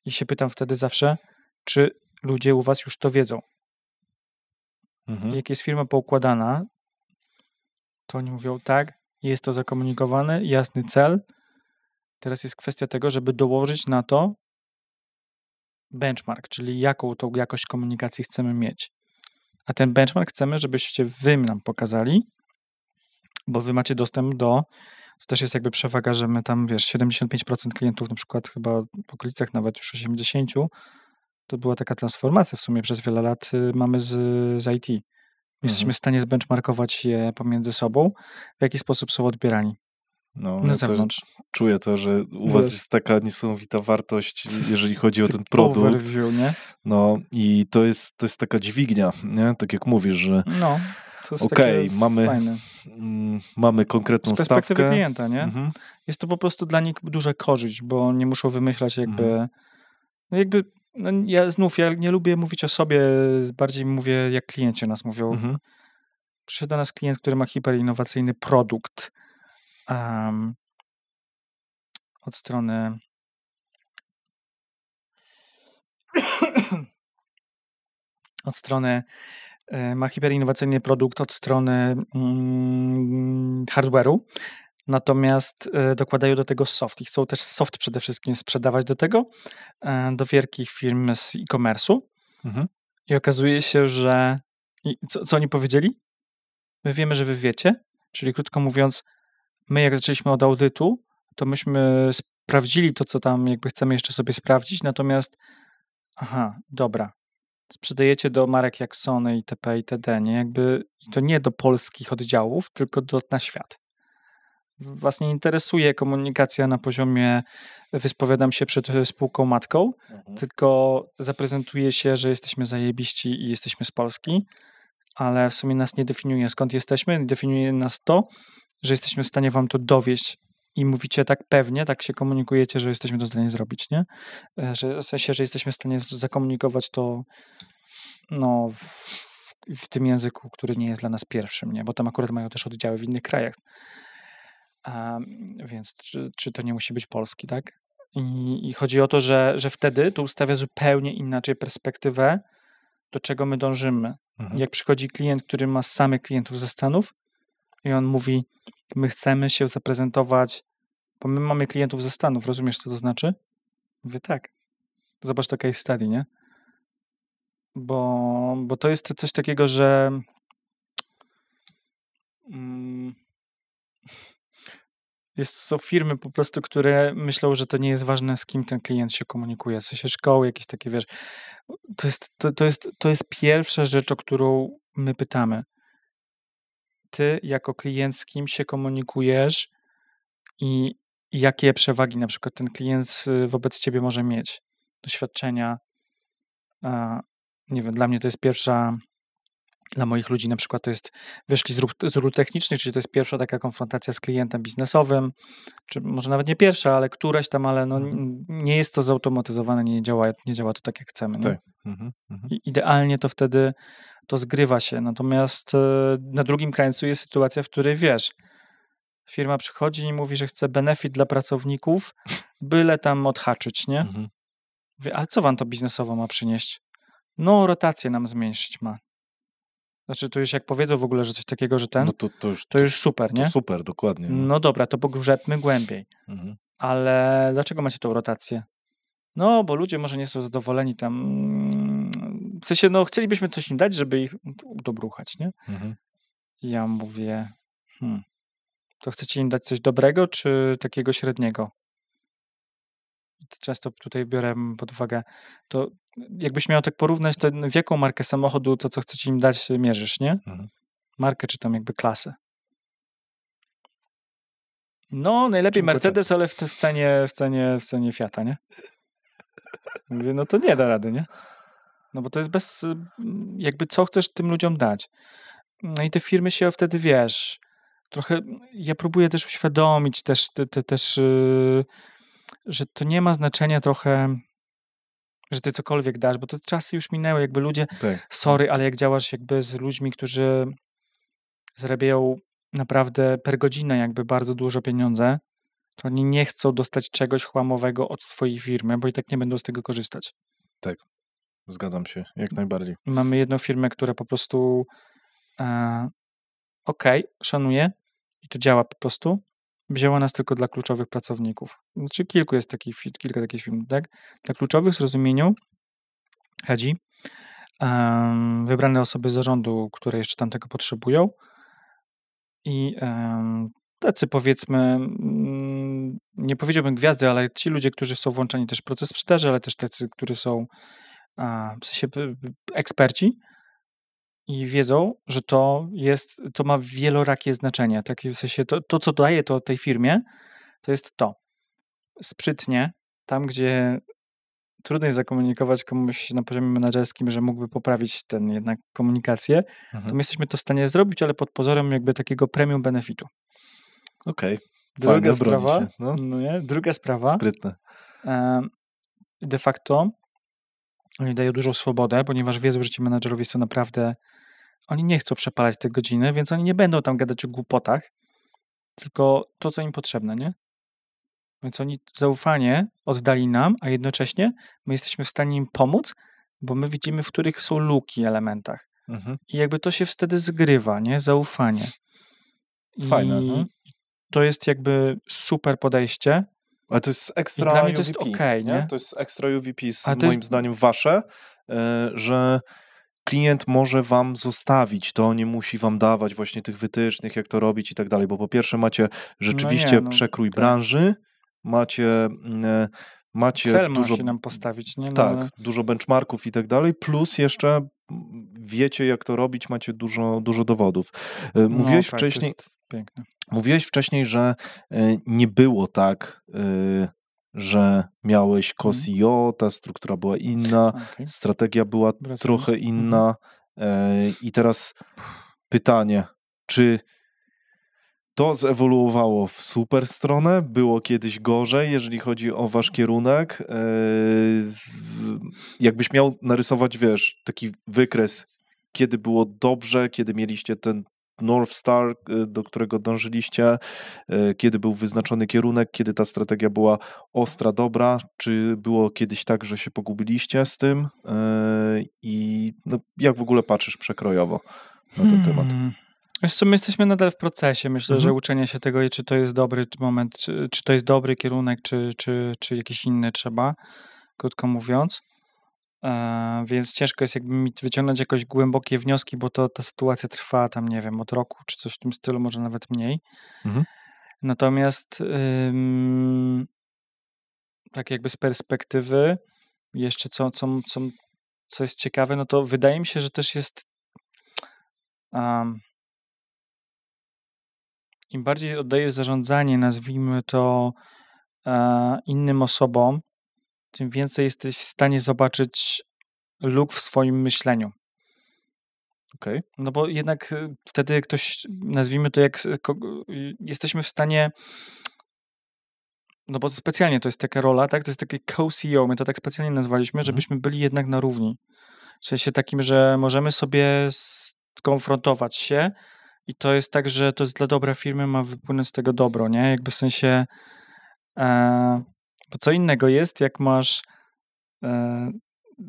I się pytam wtedy zawsze, czy ludzie u was już to wiedzą. Jak jest firma poukładana, to oni mówią, tak, jest to zakomunikowane, jasny cel. Teraz jest kwestia tego, żeby dołożyć na to benchmark, czyli jaką tą jakość komunikacji chcemy mieć. A ten benchmark chcemy, żebyście wy nam pokazali, bo wy macie dostęp do, to też jest jakby przewaga, że my tam, wiesz, 75% klientów, na przykład chyba w okolicach nawet już 80%, to była taka transformacja w sumie przez wiele lat mamy z IT. Jesteśmy w stanie zbenchmarkować je pomiędzy sobą, w jaki sposób są odbierani na zewnątrz. Czuję to, że u was jest taka niesamowita wartość, jeżeli chodzi o ten produkt. Overview, nie? No i to jest taka dźwignia, nie? Tak jak mówisz, że no, to jest takie fajne. Mamy konkretną stawkę. Z perspektywy klienta, nie? Jest to po prostu dla nich duża korzyść, bo nie muszą wymyślać ja nie lubię mówić o sobie, bardziej mówię, jak klienci o nas mówią. Przyszedł do nas klient, który ma hiperinnowacyjny produkt od strony ma hiperinnowacyjny produkt od strony hardware'u, natomiast dokładają do tego soft i chcą też soft przede wszystkim sprzedawać do tego, do wielkich firm z e-commerce'u i okazuje się, że co oni powiedzieli? My wiemy, że wy wiecie, czyli krótko mówiąc, my jak zaczęliśmy od audytu, to myśmy sprawdzili to, co tam jakby chcemy jeszcze sobie sprawdzić, natomiast dobra, sprzedajecie do marek jak Sony, itp., itd., nie? Jakby to nie do polskich oddziałów, tylko na świat. Was nie interesuje komunikacja na poziomie wyspowiadam się przed spółką matką, tylko zaprezentuje się, że jesteśmy zajebiści i jesteśmy z Polski, ale w sumie nas nie definiuje, skąd jesteśmy, definiuje nas to, że jesteśmy w stanie wam to dowieść i mówicie tak pewnie, tak się komunikujecie, że jesteśmy to w stanie zrobić, nie? Że, w sensie, że jesteśmy w stanie zakomunikować to w tym języku, który nie jest dla nas pierwszym, nie? Bo tam akurat mają też oddziały w innych krajach. Więc czy to nie musi być polski, tak? I chodzi o to, że wtedy to ustawia zupełnie inaczej perspektywę, do czego my dążymy. Jak przychodzi klient, który ma samych klientów ze Stanów i on mówi, my chcemy się zaprezentować, bo my mamy klientów ze Stanów, rozumiesz, co to znaczy? Mówię, tak. Zobacz to case study, nie? Bo to jest coś takiego, że są firmy po prostu, które myślą, że to nie jest ważne, z kim ten klient się komunikuje. W sensie szkoły, jakieś takie, wiesz, to jest pierwsza rzecz, o którą my pytamy. Ty jako klient z kim się komunikujesz i jakie przewagi na przykład ten klient wobec ciebie może mieć. Doświadczenia. Nie wiem, dla mnie to jest pierwsza, dla moich ludzi na przykład to jest, wyszli z ról technicznych, czyli to jest pierwsza taka konfrontacja z klientem biznesowym, czy może nawet nie pierwsza, ale któraś tam, ale nie jest to zautomatyzowane, nie działa to tak, jak chcemy. Tak. I idealnie to wtedy to zgrywa się. Natomiast na drugim krańcu jest sytuacja, w której wiesz, Firma przychodzi i mówi, że chce benefit dla pracowników, byle tam odhaczyć, nie? Mhm. Mówię, ale co wam to biznesowo ma przynieść? No, rotację nam zmniejszyć ma. Znaczy, to już jak powiedzą w ogóle, że coś takiego, że No to już super, nie? To super, dokładnie. No dobra, to pogrzebmy głębiej. Mhm. Ale dlaczego macie tą rotację? No, bo ludzie może nie są zadowoleni tam. W sensie, no, chcielibyśmy coś im dać, żeby ich dobruchać, nie? Mhm. I ja mówię, to chcecie im dać coś dobrego, czy takiego średniego? Często tutaj biorę pod uwagę, to jakbyś miał tak porównać, to w jaką markę samochodu to, co chcecie im dać, mierzysz, nie? Mhm. Markę, czy tam jakby klasę. No, najlepiej Cinquecento. Mercedes, ale w cenie Fiata, nie? Mówię, no to nie da rady, nie? No bo to jest jakby co chcesz tym ludziom dać. No i te firmy się wtedy, wiesz, trochę, ja próbuję też uświadomić też, że to nie ma znaczenia trochę, że ty cokolwiek dasz, bo te czasy już minęły, jakby ludzie, Tak. sorry, ale jak działasz jakby z ludźmi, którzy zarabiają naprawdę per godzinę jakby bardzo dużo pieniądze, to oni nie chcą dostać czegoś chłamowego od swojej firmy, bo i tak nie będą z tego korzystać. Zgadzam się, jak najbardziej. Mamy jedną firmę, która po prostu szanuje i to działa po prostu. Wzięła nas tylko dla kluczowych pracowników. Znaczy kilka takich firm, tak? Dla kluczowych w zrozumieniu chodzi wybrane osoby z zarządu, które jeszcze tam tego potrzebują i tacy powiedzmy, nie powiedziałbym gwiazdy, ale ci ludzie, którzy są włączeni też w proces sprzedaży, ale też tacy, którzy są w sensie eksperci i wiedzą, że to ma wielorakie znaczenie. Takie w sensie to, co daje to tej firmie, to jest to. Sprytnie, tam gdzie trudno jest zakomunikować komuś na poziomie menedżerskim, że mógłby poprawić ten jednak komunikację, to my jesteśmy to w stanie zrobić, ale pod pozorem jakby takiego premium benefitu. Okej. Druga sprawa, się. No. druga sprawa, Sprytne. de facto oni dają dużą swobodę, ponieważ wiedzą, że ci menedżerowie są naprawdę, oni nie chcą przepalać te godziny, więc oni nie będą tam gadać o głupotach, tylko to, co im potrzebne, nie? Więc oni zaufanie oddali nam, a jednocześnie my jesteśmy w stanie im pomóc, bo my widzimy, w których są luki elementach. Mhm. I jakby to się wtedy zgrywa, nie? Zaufanie. Fajne. I to jest jakby super podejście. Ale to jest ekstra I dla mnie UVP, to jest okej, nie? To jest ekstra UVP, moim zdaniem wasze, że klient może wam zostawić, to nie musi wam dawać właśnie tych wytycznych, jak to robić i tak dalej, bo po pierwsze macie rzeczywiście przekrój branży, macie cel dużo, się nam postawić, nie? No, tak, dużo benchmarków i tak dalej, plus jeszcze wiecie, jak to robić, macie dużo dowodów. Mówiłeś wcześniej, to jest piękne. Mówiłeś wcześniej, że nie było tak, że miałeś co-CEO, ta struktura była inna, strategia była trochę inna. I teraz pytanie, czy to zewoluowało w super stronę? Było kiedyś gorzej, jeżeli chodzi o wasz kierunek? Jakbyś miał narysować, wiesz, taki wykres, kiedy było dobrze, kiedy mieliście ten North Star, do którego dążyliście, kiedy był wyznaczony kierunek, kiedy ta strategia była ostra, dobra, czy było kiedyś tak, że się pogubiliście z tym i jak w ogóle patrzysz przekrojowo na ten temat? Wiesz co, my jesteśmy nadal w procesie, myślę, że uczenie się tego, czy to jest dobry moment, czy to jest dobry kierunek, czy jakiś inny trzeba, krótko mówiąc. Więc ciężko jest jakby mi wyciągnąć jakoś głębokie wnioski, bo ta sytuacja trwa tam, nie wiem, od roku, czy coś w tym stylu, może nawet mniej. Natomiast tak jakby z perspektywy jeszcze co jest ciekawe, no to wydaje mi się, że też jest im bardziej oddajesz zarządzanie, nazwijmy to innym osobom, tym więcej jesteś w stanie zobaczyć luk w swoim myśleniu. Okay. No bo jednak wtedy ktoś, nazwijmy to jesteśmy w stanie, no bo specjalnie to jest taka rola, tak? To jest takie co-CEO, my to tak specjalnie nazwaliśmy, żebyśmy byli jednak na równi. W sensie takim, że możemy sobie skonfrontować się i to jest tak, że to jest dla dobra firmy, ma wypłynąć z tego dobro, nie? Jakby w sensie, bo co innego jest, jak masz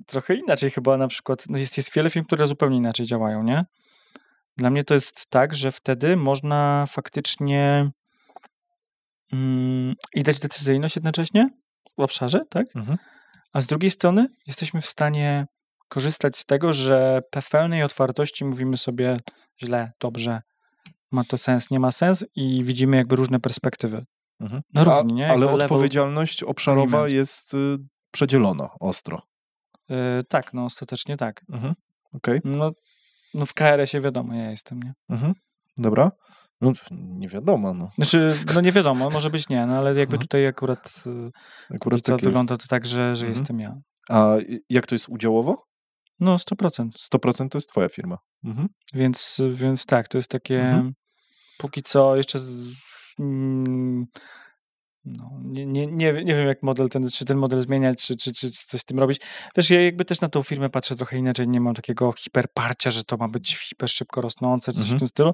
trochę inaczej chyba na przykład, no jest wiele firm, które zupełnie inaczej działają, nie? Dla mnie to jest tak, że wtedy można faktycznie i dać decyzyjność jednocześnie w obszarze, tak? A z drugiej strony jesteśmy w stanie korzystać z tego, że pełnej otwartości mówimy sobie źle, dobrze, ma to sens, nie ma sens i widzimy jakby różne perspektywy. No równi, nie? Ale Jakby odpowiedzialność obszarowa agreement. jest przedzielona ostro. Tak, no ostatecznie tak. Okej. No w KRS-ie wiadomo, ja jestem, nie? Dobra. No, nie wiadomo, no. Znaczy, no nie wiadomo, może być nie, no ale jakby tutaj akurat co tak wygląda to tak, że jestem ja. A jak to jest udziałowo? No 100%. 100% to jest twoja firma. Więc tak, to jest takie póki co jeszcze no, nie wiem jak czy ten model zmieniać, czy coś z tym robić. Też ja jakby też na tą firmę patrzę trochę inaczej, nie mam takiego hiperparcia, że to ma być hiper szybko rosnące, coś w tym stylu.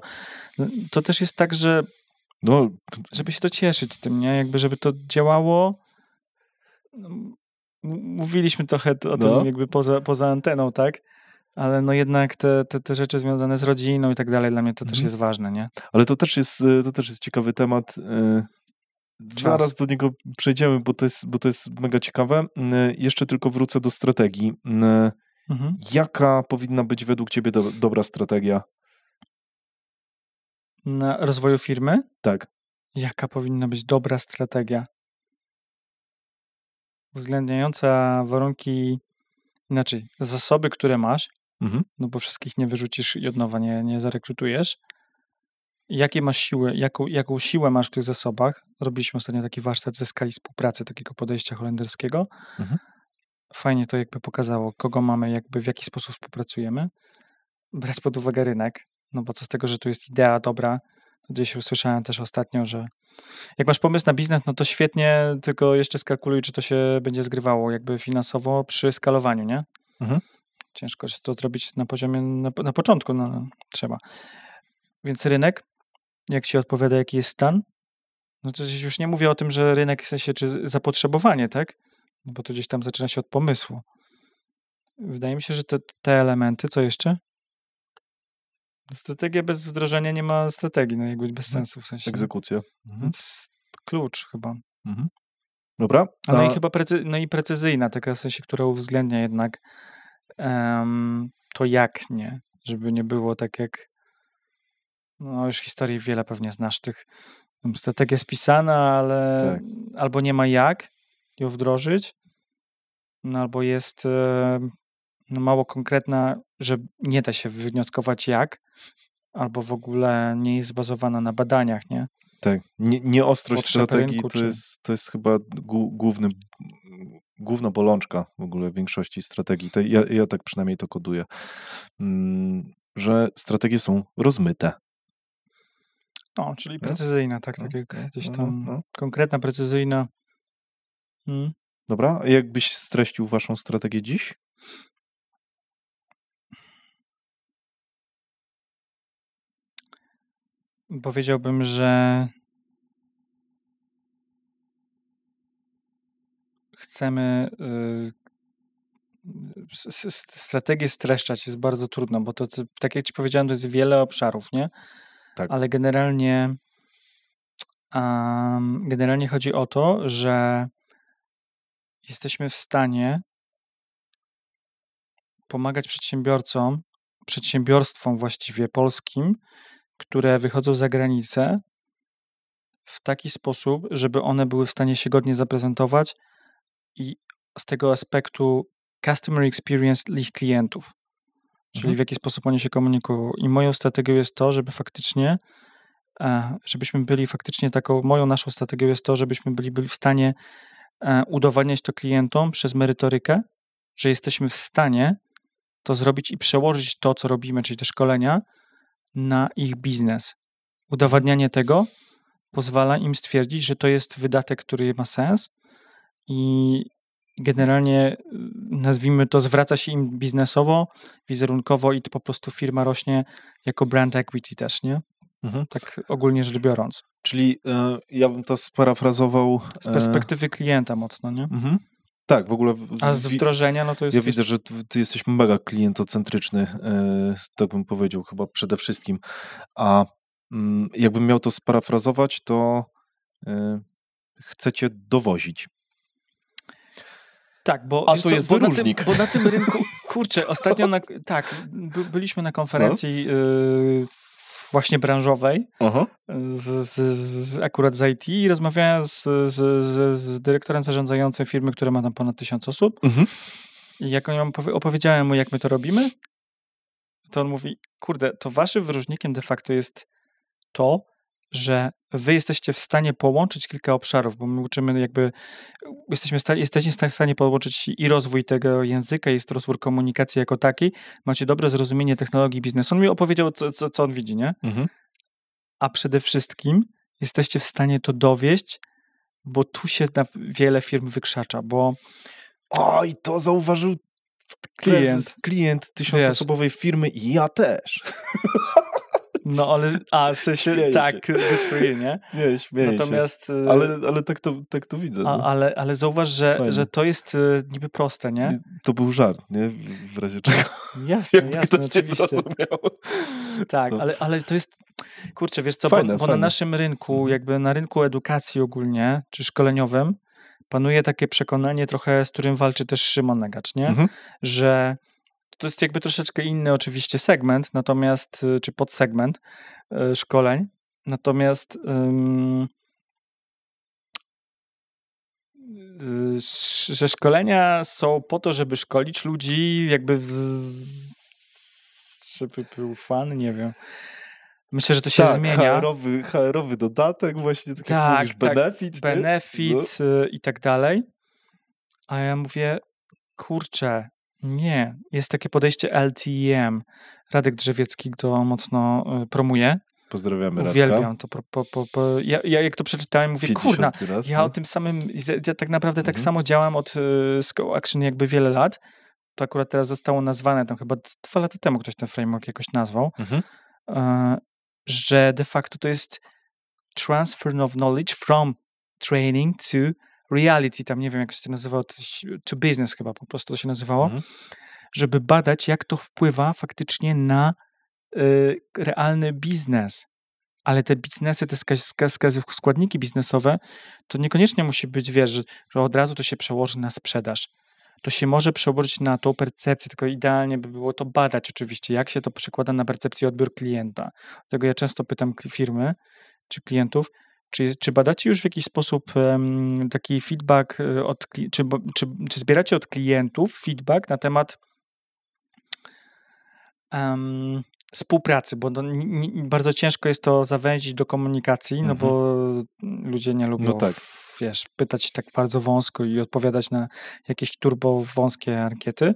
To też jest tak, że żeby się to cieszyć z tym, nie? Jakby żeby to działało. Mówiliśmy trochę o tym jakby poza anteną, tak? Ale no jednak te rzeczy związane z rodziną i tak dalej, dla mnie to też jest ważne, nie? Ale to też jest ciekawy temat. Zaraz do niego przejdziemy, bo to jest mega ciekawe. Jeszcze tylko wrócę do strategii. Jaka powinna być według ciebie dobra strategia? Na rozwoju firmy? Tak. Jaka powinna być dobra strategia? Uwzględniająca warunki, inaczej, zasoby, które masz, no bo wszystkich nie wyrzucisz i od nowa nie zarekrutujesz. Jakie masz siły, jaką siłę masz w tych zasobach? Robiliśmy ostatnio taki warsztat ze skali współpracy, takiego podejścia holenderskiego. Fajnie to jakby pokazało, kogo mamy, jakby w jaki sposób współpracujemy. Brać pod uwagę rynek, no bo co z tego, że tu jest idea dobra, to gdzieś usłyszałem też ostatnio, że jak masz pomysł na biznes, no to świetnie, tylko jeszcze skalkuluj, czy to się będzie zgrywało jakby finansowo przy skalowaniu, nie? Ciężko jest to zrobić na poziomie, na początku, no trzeba. Więc rynek, jak ci odpowiada, jaki jest stan, no to już nie mówię o tym, że rynek w sensie, czy zapotrzebowanie, tak? No bo to gdzieś tam zaczyna się od pomysłu. Wydaje mi się, że te elementy, co jeszcze? Strategia bez wdrożenia nie ma strategii, no jakby bez sensu w sensie. Egzekucja. Więc klucz chyba. Dobra. Ale i chyba precyzyjna, taka w sensie, która uwzględnia jednak to jak, nie? Żeby nie było tak jak no już historii wiele pewnie znasz tych. Strategia spisana, ale albo nie ma jak ją wdrożyć, no albo jest mało konkretna, że nie da się wywnioskować jak, albo w ogóle nie jest zbazowana na badaniach, nie? Tak. Nieostrość strategii rynku, to jest chyba główna bolączka w ogóle większości strategii. Ja tak przynajmniej to koduję, że strategie są rozmyte. No, czyli precyzyjna, tak jak gdzieś tam konkretna, precyzyjna. Dobra, a jakbyś streścił waszą strategię dziś? Powiedziałbym, że chcemy strategię streszczać jest bardzo trudno, bo to, tak jak ci powiedziałem, to jest wiele obszarów, nie? Tak. Ale generalnie chodzi o to, że jesteśmy w stanie pomagać przedsiębiorstwom właściwie polskim, które wychodzą za granicę w taki sposób, żeby one były w stanie się godnie zaprezentować i z tego aspektu customer experience dla ich klientów. Czyli w jaki sposób oni się komunikują. I moją strategią jest to, żeby faktycznie żebyśmy byli faktycznie naszą strategią jest to, żebyśmy byli w stanie udowadniać to klientom przez merytorykę, że jesteśmy w stanie to zrobić i przełożyć to, co robimy, czyli te szkolenia, na ich biznes. Udowadnianie tego pozwala im stwierdzić, że to jest wydatek, który ma sens i generalnie, nazwijmy to, zwraca się im biznesowo, wizerunkowo i to po prostu firma rośnie jako brand equity też, nie? tak ogólnie rzecz biorąc. Czyli ja bym to sparafrazował... Z perspektywy klienta mocno, nie? Tak, w ogóle... A z wdrożenia, no to jest... Ja widzę, że ty jesteś mega klientocentryczny, tak bym powiedział chyba przede wszystkim. A jakbym miał to sparafrazować, to chcecie dowozić. Tak, bo, to jest wyróżnik. Bo na tym rynku, kurczę, ostatnio byliśmy na konferencji właśnie branżowej, akurat z IT i rozmawiałem z dyrektorem zarządzającym firmy, która ma tam ponad 1000 osób i jak opowiedziałem mu, jak my to robimy, to on mówi, kurde, to waszym wyróżnikiem de facto jest to, że wy jesteście w stanie połączyć kilka obszarów, bo my uczymy jesteście w stanie połączyć i rozwój tego języka, jest rozwój komunikacji jako takiej, macie dobre zrozumienie technologii biznesu. On mi opowiedział, co on widzi, nie? A przede wszystkim jesteście w stanie to dowieść, bo tu się na wiele firm wykrzacza, bo... I to zauważył klient 1000-osobowej firmy i ja też. No, ale w sensie, tak, good for you, nie? Nie, śmieję Natomiast, się. Ale tak to widzę. Ale zauważ, że to jest niby proste, nie? To był żart, nie? W razie czego. Jasne, oczywiście. Tak, no. ale to jest, kurczę, wiesz co, fajne. Na naszym rynku, jakby na rynku edukacji ogólnie, czy szkoleniowym, panuje takie przekonanie trochę, z którym walczy też Szymon Negacz, nie? Że to jest jakby troszeczkę inny oczywiście segment, natomiast, czy podsegment szkoleń, natomiast że szkolenia są po to, żeby szkolić ludzi, jakby żeby był fan, nie wiem. Myślę, że to się zmienia. HR-owy dodatek właśnie, tak jak mówisz, benefit. I tak dalej. A ja mówię, kurczę, nie. Jest takie podejście LTEM. Radek Drzewiecki to mocno promuje. Pozdrawiamy Radka. Uwielbiam to. Ja jak to przeczytałem, mówię, kurna, ja o tym samym, ja tak naprawdę tak samo działam od Skull Action jakby wiele lat. To akurat teraz zostało nazwane, tam chyba 2 lata temu ktoś ten framework jakoś nazwał, że de facto to jest transfer of knowledge from training to reality, tam nie wiem jak się to nazywało, to business chyba po prostu to się nazywało, żeby badać jak to wpływa faktycznie na realny biznes. Ale te biznesy, te składniki biznesowe, to niekoniecznie musi być, wiesz, że od razu to się przełoży na sprzedaż. To się może przełożyć na tą percepcję, tylko idealnie by było to badać oczywiście, jak się to przekłada na percepcję i odbiór klienta. Dlatego ja często pytam firmy czy klientów, czy badacie już w jakiś sposób taki feedback, czy zbieracie od klientów feedback na temat współpracy, bo bardzo ciężko jest to zawęzić do komunikacji, no bo ludzie nie lubią wiesz, pytać tak bardzo wąsko i odpowiadać na jakieś turbo wąskie ankiety,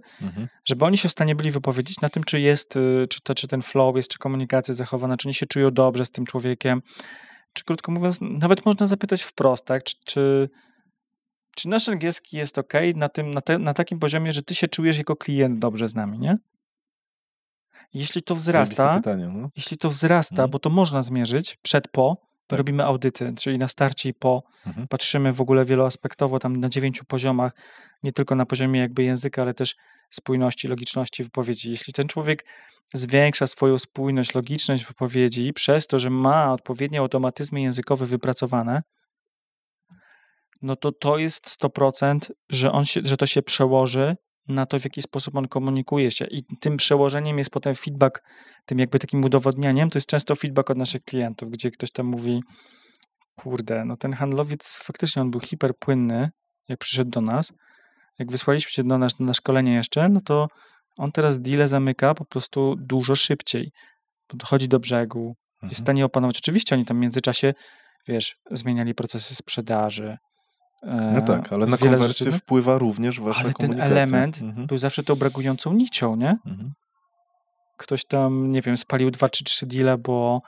żeby oni się w stanie byli wypowiedzieć na tym, czy jest, czy ten flow jest, czy komunikacja zachowana, czy oni się czują dobrze z tym człowiekiem, czy krótko mówiąc, nawet można zapytać wprost, tak, czy nasz angielski jest ok na takim poziomie, że ty się czujesz jako klient dobrze z nami, nie? Jeśli to wzrasta, bo to można zmierzyć robimy audyty, czyli na starcie i po, patrzymy w ogóle wieloaspektowo tam na 9 poziomach, nie tylko na poziomie jakby języka, ale też spójności, logiczności wypowiedzi. Jeśli ten człowiek zwiększa swoją spójność, logiczność wypowiedzi przez to, że ma odpowiednie automatyzmy językowe wypracowane, no to jest 100%, że to się przełoży na to, w jaki sposób on komunikuje się. I tym przełożeniem jest potem feedback, tym jakby takim udowodnieniem, to jest często feedback od naszych klientów, gdzie ktoś tam mówi, kurde, no ten handlowiec faktycznie on był hiperpłynny, jak przyszedł do nas, jak wysłaliśmy się na szkolenie jeszcze, no to on teraz deale zamyka po prostu dużo szybciej, bo dochodzi do brzegu, jest w stanie opanować. Oczywiście oni tam w międzyczasie, wiesz, zmieniali procesy sprzedaży. No tak, ale na konwersję wpływa również wasza komunikacja. Ale ten element był zawsze tą brakującą nicią, nie? Ktoś tam, nie wiem, spalił 2 czy 3 deale, bo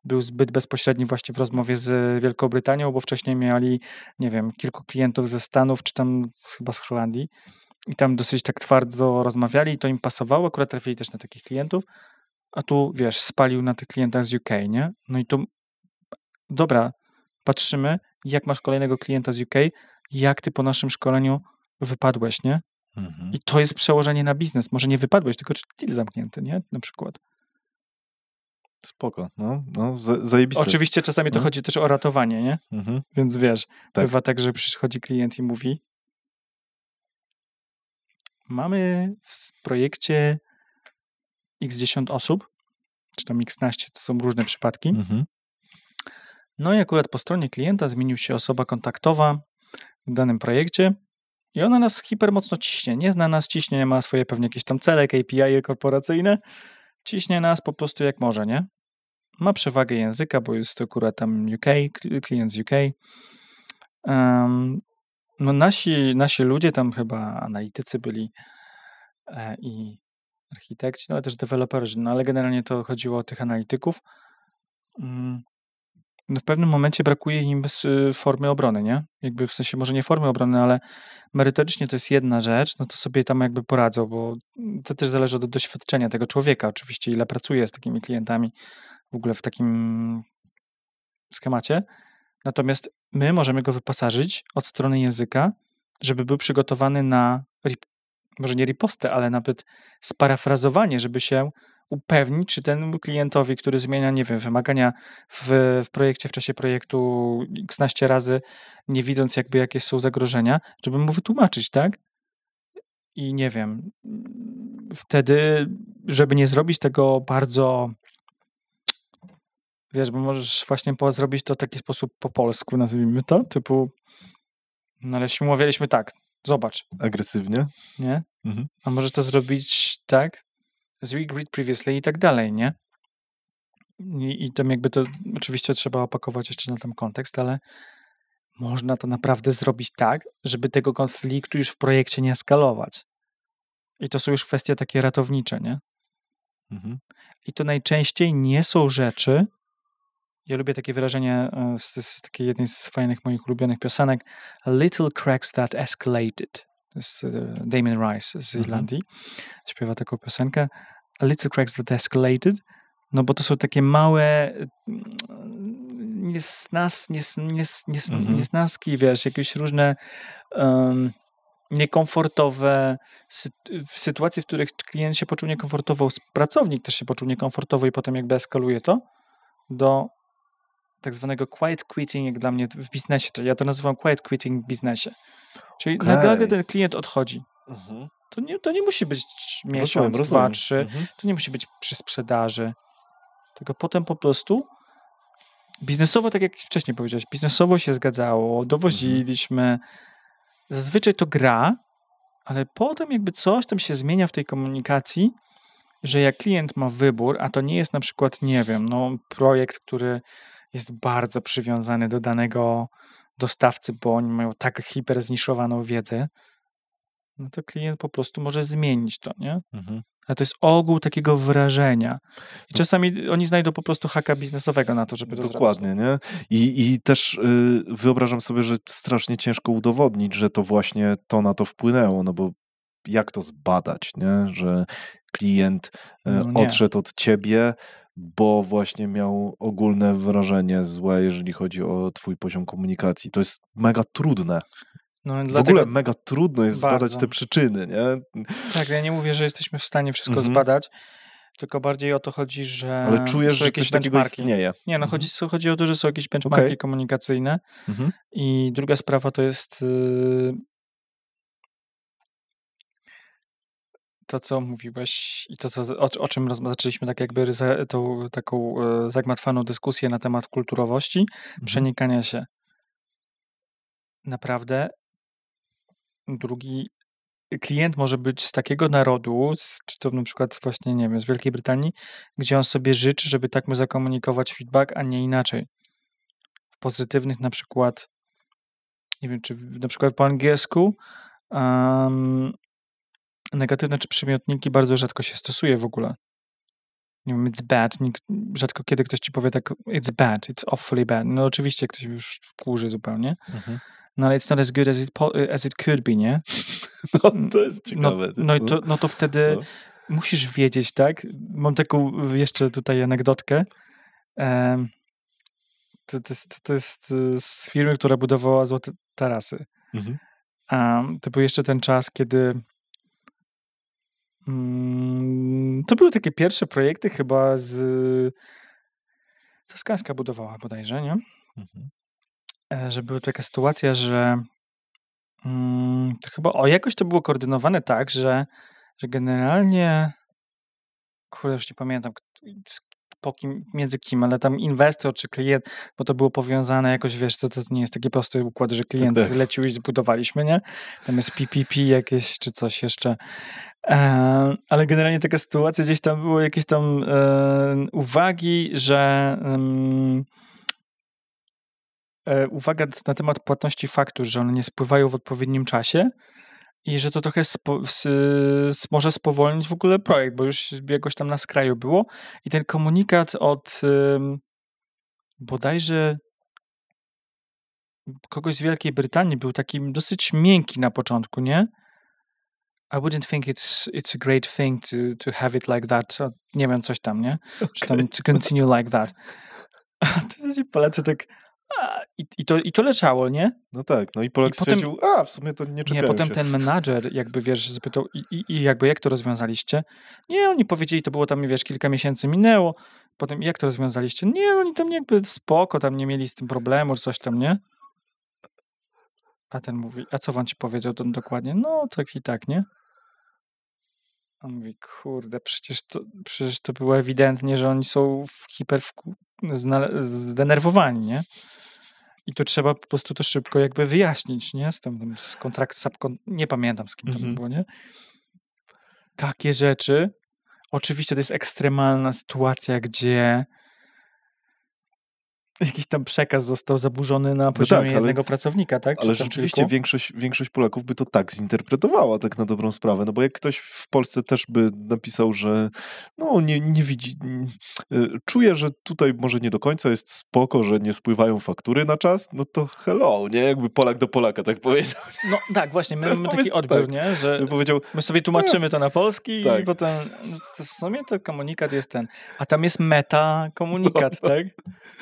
był zbyt bezpośredni właśnie w rozmowie z Wielką Brytanią, bo wcześniej mieli, nie wiem, kilku klientów ze Stanów, czy tam chyba z Holandii i tam dosyć tak twardo rozmawiali i to im pasowało, akurat trafili też na takich klientów, a tu, wiesz, spalił na tych klientach z UK, nie? No i to, dobra, patrzymy, jak masz kolejnego klienta z UK, jak ty po naszym szkoleniu wypadłeś, nie? I to jest przełożenie na biznes. Może nie wypadłeś, tylko deal zamknięty, nie? Na przykład. Spoko, zajebiste. Oczywiście czasami to chodzi też o ratowanie, nie? Więc wiesz, tak. Bywa tak, że przychodzi klient i mówi, mamy w projekcie x10 osób, czy tam x15, to są różne przypadki. No i akurat po stronie klienta zmienił się osoba kontaktowa w danym projekcie i ona nas hipermocno ciśnie. Nie zna nas, ciśnie, ma swoje pewnie jakieś tam cele, KPI korporacyjne. Ciśnie nas po prostu jak może, nie? Ma przewagę języka, bo jest to akurat tam UK, klient z UK. No nasi ludzie tam chyba analitycy byli i architekci, no ale też deweloperzy, no ale generalnie to chodziło o tych analityków. No w pewnym momencie brakuje im formy obrony, nie? Jakby w sensie może nie formy obrony, ale merytorycznie to jest jedna rzecz, no to sobie tam jakby poradzą, bo to też zależy od doświadczenia tego człowieka oczywiście, ile pracuje z takimi klientami w ogóle w takim schemacie. Natomiast my możemy go wyposażyć od strony języka, żeby był przygotowany na może nie ripostę, ale nawet sparafrazowanie, żeby się upewnić, czy ten klientowi, który zmienia, nie wiem, wymagania w projekcie, w czasie projektu x-naście razy, nie widząc jakby jakie są zagrożenia, żeby mu wytłumaczyć, tak? I nie wiem, wtedy, żeby nie zrobić tego bardzo, wiesz, bo możesz właśnie zrobić to w taki sposób po polsku, nazwijmy to, typu, no ale się umawialiśmy tak, zobacz. Agresywnie? Nie? A może to zrobić tak, as we agreed previously i tak dalej, nie? I tam jakby to oczywiście trzeba opakować jeszcze na ten kontekst, ale można to naprawdę zrobić tak, żeby tego konfliktu już w projekcie nie eskalować. I to są już kwestie takie ratownicze, nie? I to najczęściej nie są rzeczy, ja lubię takie wyrażenie z takiej jednej z fajnych moich ulubionych piosenek, a little cracks that escalated. To jest Damien Rice z Irlandii. Śpiewa taką piosenkę. A little cracks that escalated. No bo to są takie małe niesnaski, wiesz, jakieś różne niekomfortowe sytuacje, w których klient się poczuł niekomfortowo, pracownik też się poczuł niekomfortowo i potem jakby eskaluje to do tak zwanego quiet quitting, jak dla mnie w biznesie. To ja to nazywam quiet quitting w biznesie. Czyli nagle ten klient odchodzi. To nie musi być miesiąc, 2, 3. To nie musi być przy sprzedaży. Tylko potem po prostu biznesowo, tak jak wcześniej powiedziałeś, biznesowo się zgadzało, dowoziliśmy. Zazwyczaj to gra, ale potem jakby coś tam się zmienia w tej komunikacji, że jak klient ma wybór, a to nie jest na przykład, nie wiem, no projekt, który jest bardzo przywiązany do danego dostawcy, bo oni mają tak hiperzniszowaną wiedzę, no to klient po prostu może zmienić to, nie? Ale to jest ogół takiego wyrażenia. I czasami oni znajdą po prostu haka biznesowego na to, żeby to dokładnie, zrobić. Nie? I też wyobrażam sobie, że strasznie ciężko udowodnić, że to właśnie to na to wpłynęło, no bo jak to zbadać, nie? Że klient odszedł od ciebie, bo właśnie miał ogólne wrażenie złe, jeżeli chodzi o twój poziom komunikacji. To jest mega trudne. W ogóle mega trudno jest zbadać te przyczyny, nie? Tak, ja nie mówię, że jesteśmy w stanie wszystko zbadać, tylko bardziej o to chodzi, że ale czujesz, są jakieś że coś takiego istnieje. Nie, no chodzi o to, że są jakieś benchmarki komunikacyjne i druga sprawa to jest to, co mówiłeś i to, o czym zaczęliśmy tak jakby tą taką zagmatwaną dyskusję na temat kulturowości, przenikania się. Naprawdę drugi klient może być z takiego narodu, czy to na przykład właśnie, nie wiem, z Wielkiej Brytanii, gdzie on sobie życzy, żeby tak mu zakomunikować feedback, a nie inaczej. W pozytywnych na przykład, nie wiem, czy na przykład po angielsku negatywne czy przymiotniki bardzo rzadko się stosuje w ogóle. Nie wiem, it's bad. Rzadko kiedy ktoś ci powie tak, it's bad, it's awfully bad. No oczywiście ktoś już wkurzy zupełnie. No ale it's not as good as it could be, nie? No to jest ciekawe. No to wtedy musisz wiedzieć, tak? Mam taką jeszcze tutaj anegdotkę. To jest z firmy, która budowała złote tarasy. To był jeszcze ten czas, kiedy to były takie pierwsze projekty chyba co Skanska budowała bodajże, nie? Że była taka sytuacja, że to chyba jakoś to było koordynowane tak, że generalnie już nie pamiętam między kim, ale tam inwestor czy klient, bo to było powiązane jakoś, wiesz, to nie jest taki prosty układ, że klient zlecił i zbudowaliśmy, nie? Tam jest PPP jakieś, czy coś jeszcze. Ale generalnie taka sytuacja, gdzieś tam było jakieś tam uwagi, że uwaga na temat płatności faktur, że one nie spływają w odpowiednim czasie i że to trochę może spowolnić w ogóle projekt, bo już jakoś tam na skraju było i ten komunikat od bodajże kogoś z Wielkiej Brytanii był taki dosyć miękki na początku, nie? I wouldn't think it's a great thing to have it like that. Nie wiem, coś tam, nie? Czy tam to continue like that. To się Polacy tak i to leciało, nie? No tak, no i Polak stwierdził, w sumie to nie czepiają potem się. ten menadżer jakby, wiesz, zapytał i jakby jak to rozwiązaliście? Nie, oni powiedzieli, to było tam, wiesz, kilka miesięcy minęło, potem jak to rozwiązaliście? Nie, oni tam jakby spoko, tam nie mieli z tym problemu, czy coś tam, nie? A ten mówi, a co wam ci powiedział to dokładnie? No, tak i tak, nie? On mówi, kurde, przecież to było ewidentnie, że oni są zdenerwowani, nie? I to trzeba po prostu to szybko jakby wyjaśnić, nie? Z nie pamiętam z kim to było, nie? Takie rzeczy. Oczywiście to jest ekstremalna sytuacja, gdzie jakiś tam przekaz został zaburzony na poziomie jednego pracownika, tak? Ale rzeczywiście większość Polaków by to tak zinterpretowała, tak na dobrą sprawę, no bo jak ktoś w Polsce też by napisał, że no nie widzi, czuje, że tutaj może nie do końca jest spoko, że nie spływają faktury na czas, no to hello, nie? Jakby Polak do Polaka tak powiedział. No tak, właśnie, my mamy taki odbiór, tak, nie? Że my sobie tłumaczymy to na polski i potem w sumie to komunikat jest ten, a tam jest meta komunikat, tak?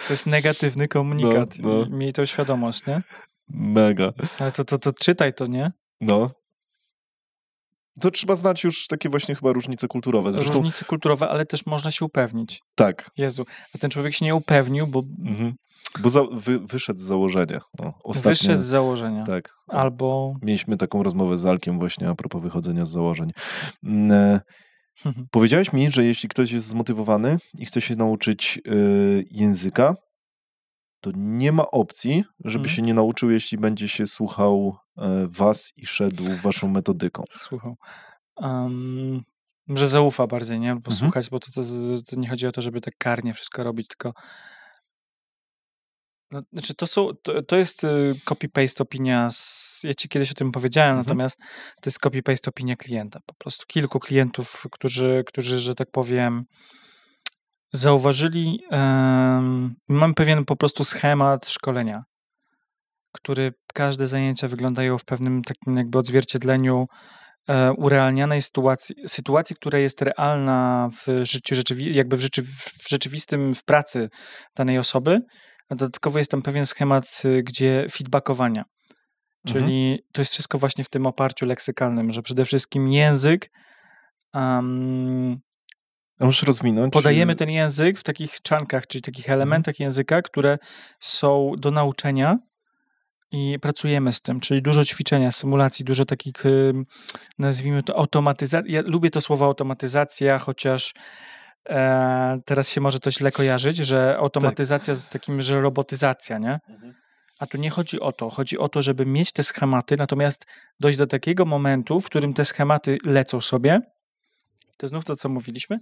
To jest negatywny komunikat. No. Miej tą świadomość, nie? Mega. Ale to czytaj to, nie? No. To trzeba znać już takie właśnie chyba różnice kulturowe. Zresztą... Różnice kulturowe, ale też można się upewnić. Tak. Jezu, a ten człowiek się nie upewnił, bo... Bo wyszedł z założenia. Wyszedł z założenia. Tak. Albo... Mieliśmy taką rozmowę z Alkiem właśnie a propos wychodzenia z założeń. Powiedziałeś mi, że jeśli ktoś jest zmotywowany i chce się nauczyć języka, to nie ma opcji, żeby się nie nauczył, jeśli będzie się słuchał was i szedł waszą metodyką. Słuchał. Że zaufa bardziej, nie? Posłuchać, bo to nie chodzi o to, żeby tak karnie wszystko robić, tylko no, znaczy to jest copy-paste opinia ja ci kiedyś o tym powiedziałem, natomiast to jest copy-paste opinia klienta. Po prostu kilku klientów, którzy że tak powiem, zauważyli, mam pewien po prostu schemat szkolenia, który każde zajęcia wyglądają w pewnym takim jakby odzwierciedleniu urealnianej sytuacji, która jest realna w życiu, jakby w rzeczywistym, w pracy danej osoby. A dodatkowo jest tam pewien schemat, gdzie feedbackowania. Czyli to jest wszystko właśnie w tym oparciu leksykalnym, że przede wszystkim język możesz rozwinąć? Podajemy ten język w takich czunkach, czyli takich elementach języka, które są do nauczenia i pracujemy z tym, czyli dużo ćwiczenia, symulacji, dużo takich, nazwijmy to automatyzacji. Ja lubię to słowo automatyzacja, chociaż teraz się może to źle kojarzyć, że automatyzacja z takim, że robotyzacja, nie? A tu nie chodzi o to. Chodzi o to, żeby mieć te schematy, natomiast dojść do takiego momentu, w którym te schematy lecą sobie. To znów to, co mówiliśmy.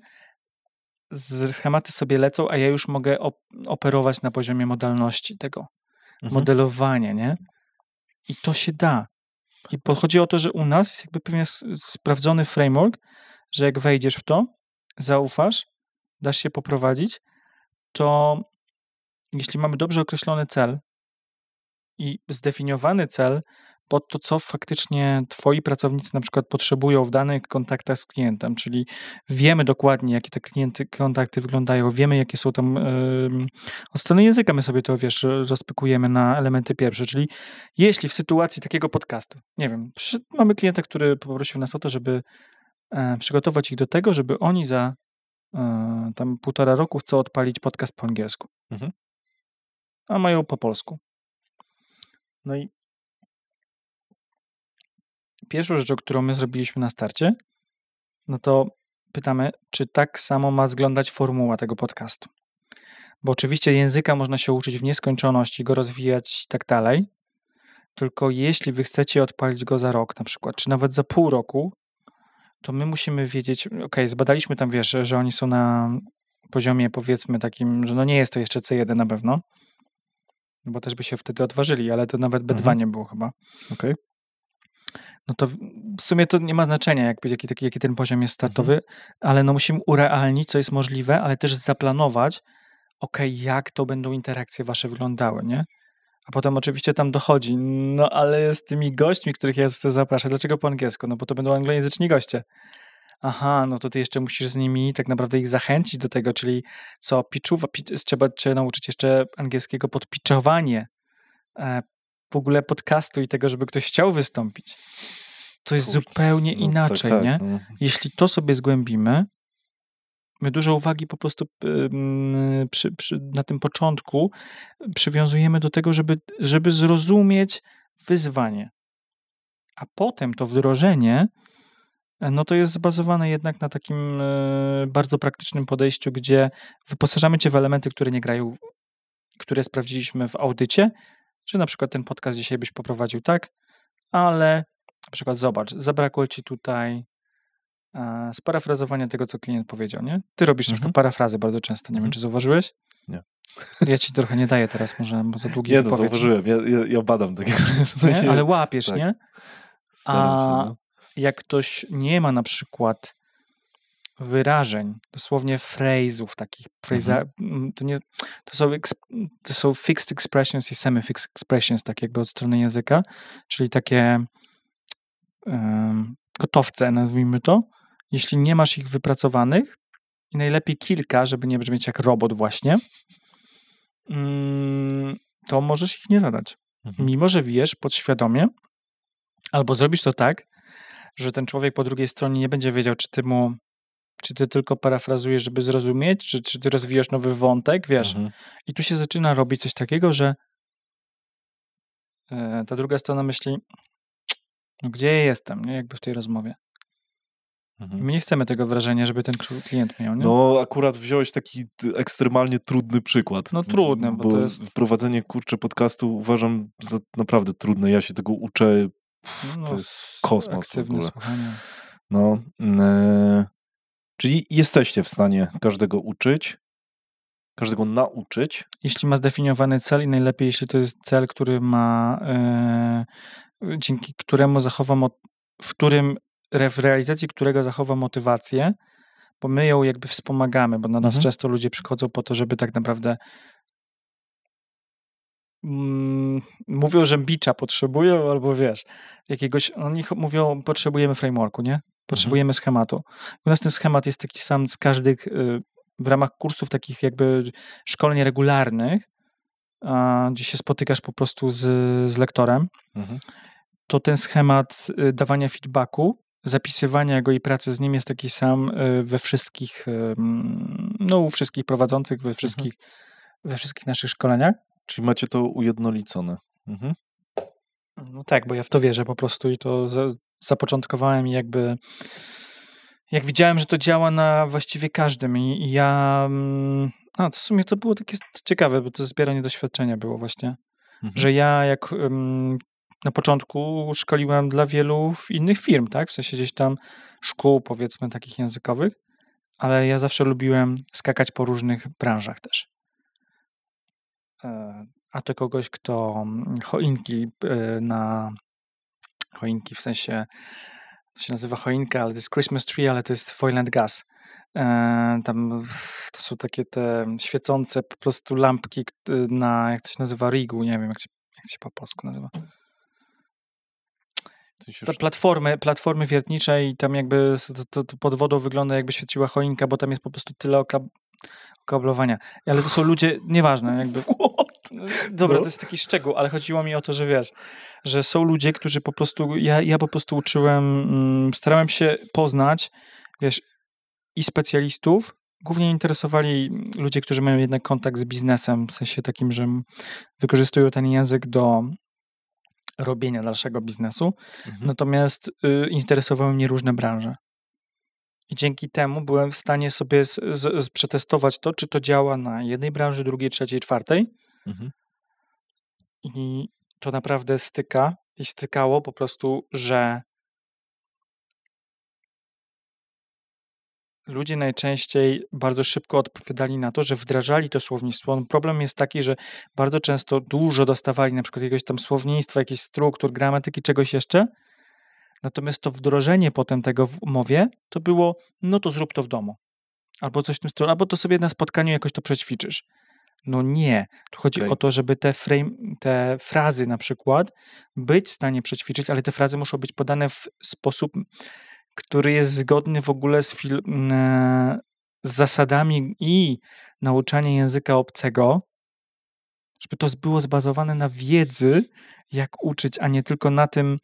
Schematy sobie lecą, a ja już mogę operować na poziomie modalności tego. Modelowania, nie? I to się da. I chodzi o to, że u nas jest jakby pewien sprawdzony framework, że jak wejdziesz w to, zaufasz, dasz się poprowadzić, to jeśli mamy dobrze określony cel i zdefiniowany cel, pod to, co faktycznie twoi pracownicy na przykład potrzebują w danych kontaktach z klientem, czyli wiemy dokładnie, jakie te kontakty wyglądają, wiemy, jakie są tam od strony języka my sobie to, rozpykujemy na elementy pierwsze, czyli jeśli w sytuacji takiego podcastu, nie wiem, mamy klienta, który poprosił nas o to, żeby przygotować ich do tego, żeby oni za tam 1,5 roku chcą odpalić podcast po angielsku. A mają po polsku. No i pierwszą rzeczą, którą my zrobiliśmy na starcie, no to pytamy, czy tak samo ma wyglądać formuła tego podcastu. Bo oczywiście języka można się uczyć w nieskończoność i go rozwijać i tak dalej, tylko jeśli wy chcecie odpalić go za rok na przykład, czy nawet za pół roku, to my musimy wiedzieć, zbadaliśmy tam, że oni są na poziomie powiedzmy takim, że no nie jest to jeszcze C1 na pewno, bo też by się wtedy odważyli, ale to nawet B2 nie było chyba. No to w sumie to nie ma znaczenia, jaki ten poziom jest startowy, ale no musimy urealnić, co jest możliwe, ale też zaplanować, jak to będą interakcje wasze wyglądały, nie? A potem oczywiście tam dochodzi, no ale z tymi gośćmi, których ja chcę zapraszać, dlaczego po angielsku? No bo to będą anglojęzyczni goście. Aha, no to ty jeszcze musisz z nimi tak naprawdę ich zachęcić do tego, czyli co, trzeba nauczyć jeszcze angielskiego podpitchowanie w ogóle podcastu i tego, żeby ktoś chciał wystąpić. To jest zupełnie inaczej, nie? No. Jeśli to sobie zgłębimy, my dużo uwagi po prostu na tym początku przywiązujemy do tego, żeby zrozumieć wyzwanie. A potem to wdrożenie, no to jest zbazowane jednak na takim bardzo praktycznym podejściu, gdzie wyposażamy cię w elementy, które nie grają, które sprawdziliśmy w audycie, że na przykład ten podcast dzisiaj byś poprowadził tak, ale na przykład zobacz, zabrakło ci tutaj sparafrazowania tego, co klient powiedział, nie? Ty robisz na przykład parafrazy bardzo często, nie wiem, czy zauważyłeś? Nie. Ja ci trochę nie daję teraz, może bo za długi wypowiedź. Nie, zauważyłem, ja badam takie w sensie, nie? Ale łapiesz, tak. nie? Staram się, jak ktoś nie ma na przykład wyrażeń, dosłownie phrasów takich, to są fixed expressions i semi-fixed expressions, tak jakby od strony języka, czyli takie gotowce, nazwijmy to. Jeśli nie masz ich wypracowanych i najlepiej kilka, żeby nie brzmieć jak robot właśnie, to możesz ich nie zadać. Mimo że wiesz podświadomie, albo zrobisz to tak, że ten człowiek po drugiej stronie nie będzie wiedział, czy ty tylko parafrazujesz, żeby zrozumieć, czy ty rozwijasz nowy wątek, wiesz. I tu się zaczyna robić coś takiego, że ta druga strona myśli, no gdzie ja jestem, nie? Jakby w tej rozmowie. My nie chcemy tego wrażenia, żeby ten klient miał, nie? No akurat wziąłeś taki ekstremalnie trudny przykład. No trudny, bo to jest... Prowadzenie podcastu uważam za naprawdę trudne. Ja się tego uczę. To jest kosmos w ogóle. Słuchanie. No, czyli jesteście w stanie każdego nauczyć. Jeśli ma zdefiniowany cel i najlepiej, jeśli to jest cel, który ma, dzięki któremu w realizacji którego zachowa motywację, bo my ją jakby wspomagamy, bo na nas często ludzie przychodzą po to, żeby tak naprawdę mówią, że bicza potrzebują, albo wiesz, oni mówią, potrzebujemy frameworku, nie? Potrzebujemy schematu. U nas ten schemat jest taki sam z każdych, w ramach kursów takich jakby szkoleń regularnych, gdzie się spotykasz po prostu z lektorem, to ten schemat dawania feedbacku, zapisywania go i pracy z nim jest taki sam we wszystkich, u wszystkich prowadzących, we wszystkich naszych szkoleniach. Czyli macie to ujednolicone. No tak, bo ja w to wierzę po prostu i to zapoczątkowałem i jakby jak widziałem, że to działa na właściwie każdym i ja to w sumie to było takie ciekawe, bo to zbieranie doświadczenia było właśnie, że ja jak na początku szkoliłem dla wielu innych firm, tak, w sensie gdzieś tam szkół powiedzmy takich językowych, ale ja zawsze lubiłem skakać po różnych branżach też. A to kogoś, kto choinki w sensie to się nazywa choinka, ale to jest Christmas tree, ale to jest foil and gas. Tam to są takie te świecące po prostu lampki jak to się nazywa, rigu, nie wiem jak się po polsku nazywa. platformy wiertnicze i tam jakby to pod wodą wygląda, jakby świeciła choinka, bo tam jest po prostu tyle okablowania. Ale to są ludzie, nieważne, jakby... Dobra, to jest taki szczegół, ale chodziło mi o to, że wiesz, że są ludzie, którzy po prostu, ja po prostu uczyłem, starałem się poznać, wiesz, i specjalistów, głównie interesowali ludzie, którzy mają jednak kontakt z biznesem, w sensie takim, że wykorzystują ten język do robienia dalszego biznesu, natomiast interesowały mnie różne branże. I dzięki temu byłem w stanie sobie przetestować to, czy to działa na jednej branży, drugiej, trzeciej, czwartej. I to naprawdę stykało po prostu, że ludzie najczęściej bardzo szybko odpowiadali na to, że wdrażali to słownictwo. Problem jest taki, że bardzo często dużo dostawali na przykład jakiegoś tam słownictwa, jakichś struktur, gramatyki, czegoś jeszcze, natomiast to wdrożenie potem tego w umowie to było, no to zrób to w domu. Albo coś w tym stylu, albo to sobie na spotkaniu jakoś to przećwiczysz. No nie. Tu chodzi o to, żeby te frazy na przykład być w stanie przećwiczyć, ale te frazy muszą być podane w sposób, który jest zgodny w ogóle z zasadami i nauczania języka obcego, żeby to było zbazowane na wiedzy, jak uczyć, a nie tylko na tym,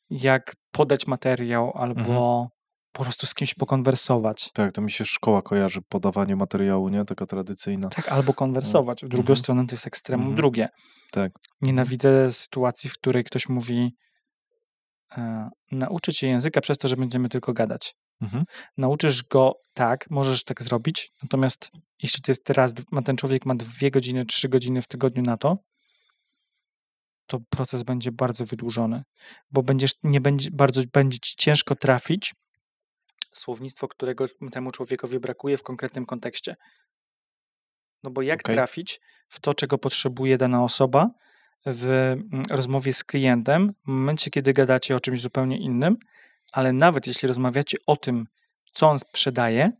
jak podać materiał albo po prostu z kimś pokonwersować. Tak, to mi się szkoła kojarzy, podawanie materiału, nie? Taka tradycyjna. Tak, albo konwersować. W drugą stronę to jest ekstremum drugie. Tak. Nienawidzę sytuacji, w której ktoś mówi nauczyć się języka przez to, że będziemy tylko gadać. Nauczysz go tak, możesz tak zrobić, natomiast jeśli to jest teraz, ten człowiek ma 2 godziny, 3 godziny w tygodniu na to proces będzie bardzo wydłużony, bo będzie ci ciężko trafić słownictwo, którego temu człowiekowi brakuje w konkretnym kontekście. No bo jak trafić w to, czego potrzebuje dana osoba w rozmowie z klientem, w momencie, kiedy gadacie o czymś zupełnie innym, ale nawet jeśli rozmawiacie o tym, co on sprzedaje,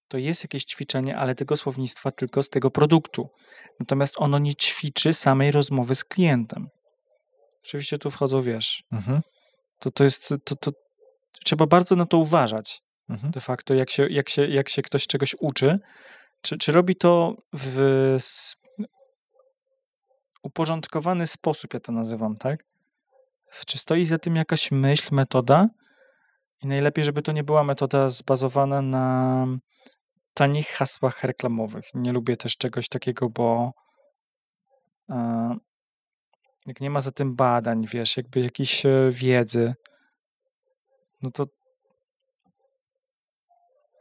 to jest jakieś ćwiczenie, ale tego słownictwa tylko z tego produktu. Natomiast ono nie ćwiczy samej rozmowy z klientem. Oczywiście tu wchodzą, wiesz, to trzeba bardzo na to uważać. De facto, jak się ktoś czegoś uczy, czy robi to w uporządkowany sposób, ja to nazywam, tak? Czy stoi za tym jakaś myśl, metoda? I najlepiej, żeby to nie była metoda zbazowana na tanich hasłach reklamowych. Nie lubię też czegoś takiego, bo jak nie ma za tym badań, wiesz, jakby jakiejś wiedzy,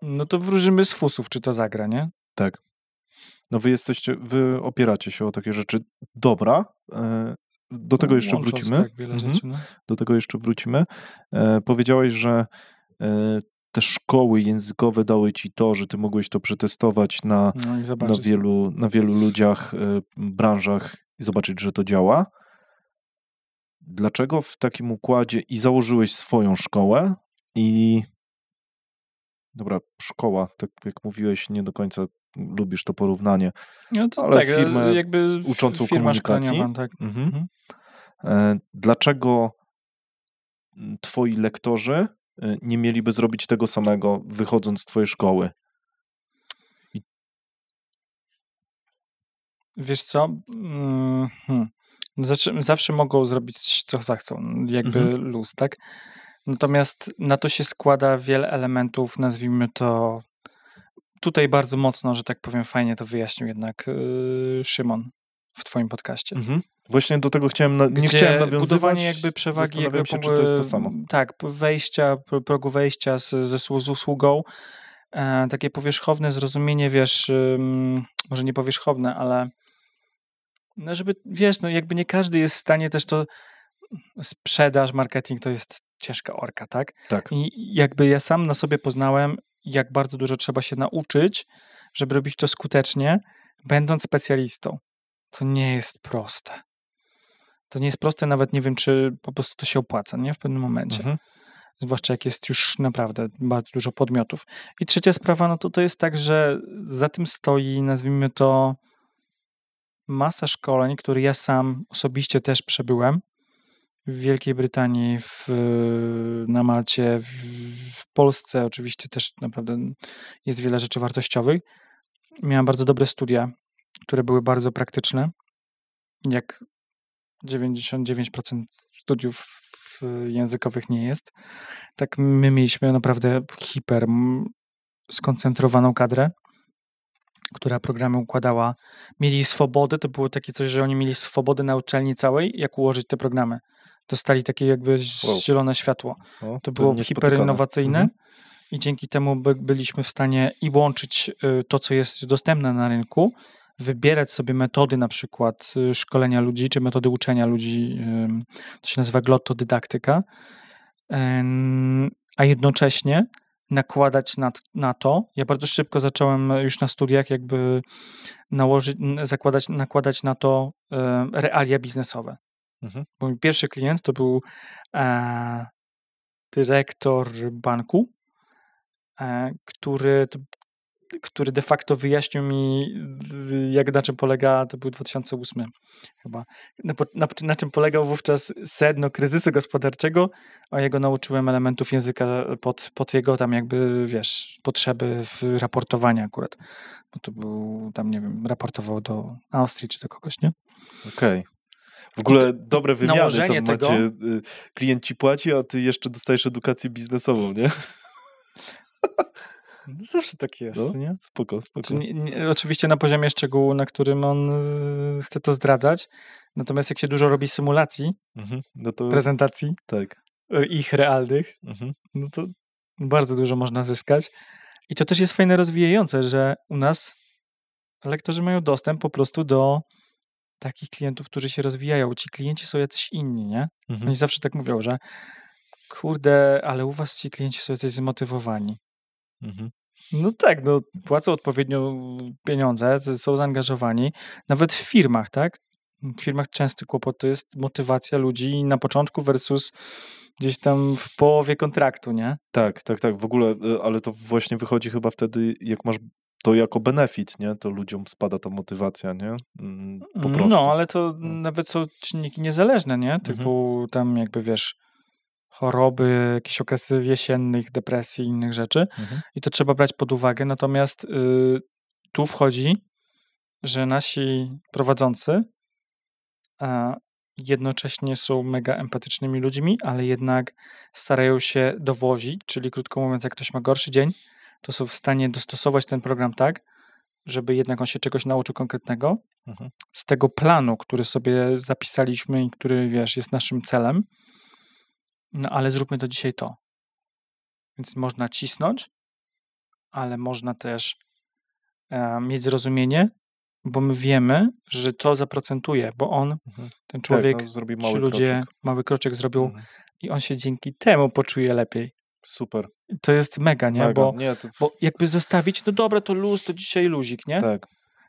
no to wróżymy z fusów, czy to zagra, nie? Tak. No wy opieracie się o takie rzeczy. Dobra, do tego jeszcze wrócimy. Tak, wiele rzeczy, no. Do tego jeszcze wrócimy. Powiedziałeś, że te szkoły językowe dały ci to, że ty mogłeś to przetestować na wielu ludziach, branżach i zobaczyć, że to działa. Dlaczego w takim układzie i założyłeś swoją szkołę i dobra, szkoła, tak jak mówiłeś, nie do końca lubisz to porównanie, no to ale tak, firmę jakby uczącą firma komunikacji. Tak. Dlaczego twoi lektorzy nie mieliby zrobić tego samego, wychodząc z twojej szkoły? Wiesz co? Zawsze mogą zrobić, co zechcą, jakby luz, tak? Natomiast na to się składa wiele elementów, nazwijmy to tutaj bardzo mocno, że tak powiem, fajnie to wyjaśnił jednak Szymon w twoim podcaście. Właśnie do tego chciałem nawiązywać. Budowanie jakby przewagi, jakby się, czy to jest to samo. Tak, progu wejścia z usługą, takie powierzchowne zrozumienie, wiesz, może nie powierzchowne, ale no żeby, wiesz, no jakby nie każdy jest w stanie też to sprzedaż, marketing to jest ciężka orka, tak? Tak. I jakby ja sam na sobie poznałem, jak bardzo dużo trzeba się nauczyć, żeby robić to skutecznie, będąc specjalistą. To nie jest proste. To nie jest proste, nawet nie wiem, czy po prostu to się opłaca, nie? W pewnym momencie. Zwłaszcza jak jest już naprawdę bardzo dużo podmiotów. I trzecia sprawa, no to jest tak, że za tym stoi, nazwijmy to, masa szkoleń, które ja sam osobiście też przebyłem w Wielkiej Brytanii, na Malcie, w Polsce oczywiście też naprawdę jest wiele rzeczy wartościowych. Miałem bardzo dobre studia, które były bardzo praktyczne, jak 99% studiów językowych nie jest. Tak my mieliśmy naprawdę hiper skoncentrowaną kadrę, która programy układała. Mieli swobodę, to było takie coś, że oni mieli swobodę na uczelni całej, jak ułożyć te programy. Dostali takie jakby zielone światło. To było hiper innowacyjne i dzięki temu byliśmy w stanie i łączyć to, co jest dostępne na rynku, wybierać sobie metody na przykład szkolenia ludzi, czy metody uczenia ludzi, to się nazywa glottodydaktyka, a jednocześnie nakładać na to. Ja bardzo szybko zacząłem już na studiach jakby nakładać na to realia biznesowe. Bo mój pierwszy klient to był dyrektor banku, który de facto wyjaśnił mi, na czym polega, to był 2008 chyba, na czym polegał wówczas sedno kryzysu gospodarczego, a ja go nauczyłem elementów języka pod jego tam jakby, potrzeby w raportowania akurat, bo to był tam, nie wiem, raportował do Austrii czy do kogoś, nie? Okej. W ogóle dobre wymiany tam macie, tego, klient ci płaci, a ty jeszcze dostajesz edukację biznesową, nie? No zawsze tak jest, nie? Spoko. Oczywiście na poziomie szczegółu, na którym on chce to zdradzać, natomiast jak się dużo robi symulacji, prezentacji, ich realnych, no to bardzo dużo można zyskać. I to też jest fajne, rozwijające, że u nas lektorzy mają dostęp po prostu do takich klientów, którzy się rozwijają. Ci klienci są jacyś inni, nie? Oni zawsze tak mówią, że kurde, ale u was ci klienci są jacyś zmotywowani. No tak, płacą odpowiednio pieniądze, są zaangażowani. Nawet w firmach, tak? W firmach częsty kłopot to jest motywacja ludzi na początku versus gdzieś tam w połowie kontraktu, nie? Tak. W ogóle, ale to właśnie wychodzi chyba wtedy, jak masz to jako benefit, nie? To ludziom spada ta motywacja, nie? Po prostu. No, ale to nawet są czynniki niezależne, nie? Typu tam jakby, choroby, jakieś okresy jesiennych, depresji i innych rzeczy. I to trzeba brać pod uwagę. Natomiast tu wchodzi, że nasi prowadzący jednocześnie są mega empatycznymi ludźmi, ale jednak starają się dowozić, czyli krótko mówiąc, jak ktoś ma gorszy dzień, to są w stanie dostosować ten program tak, żeby jednak on się czegoś nauczył konkretnego z tego planu, który sobie zapisaliśmy i który, jest naszym celem. No ale zróbmy to dzisiaj to. Więc można cisnąć, ale można też mieć zrozumienie, bo my wiemy, że to zaprocentuje, bo on, ten człowiek, zrobi ci ludzie mały kroczek zrobią i on się dzięki temu poczuje lepiej. Super. I to jest mega, nie? Bo jakby zostawić, no dobra, to luz, to dzisiaj luzik, nie? Tak.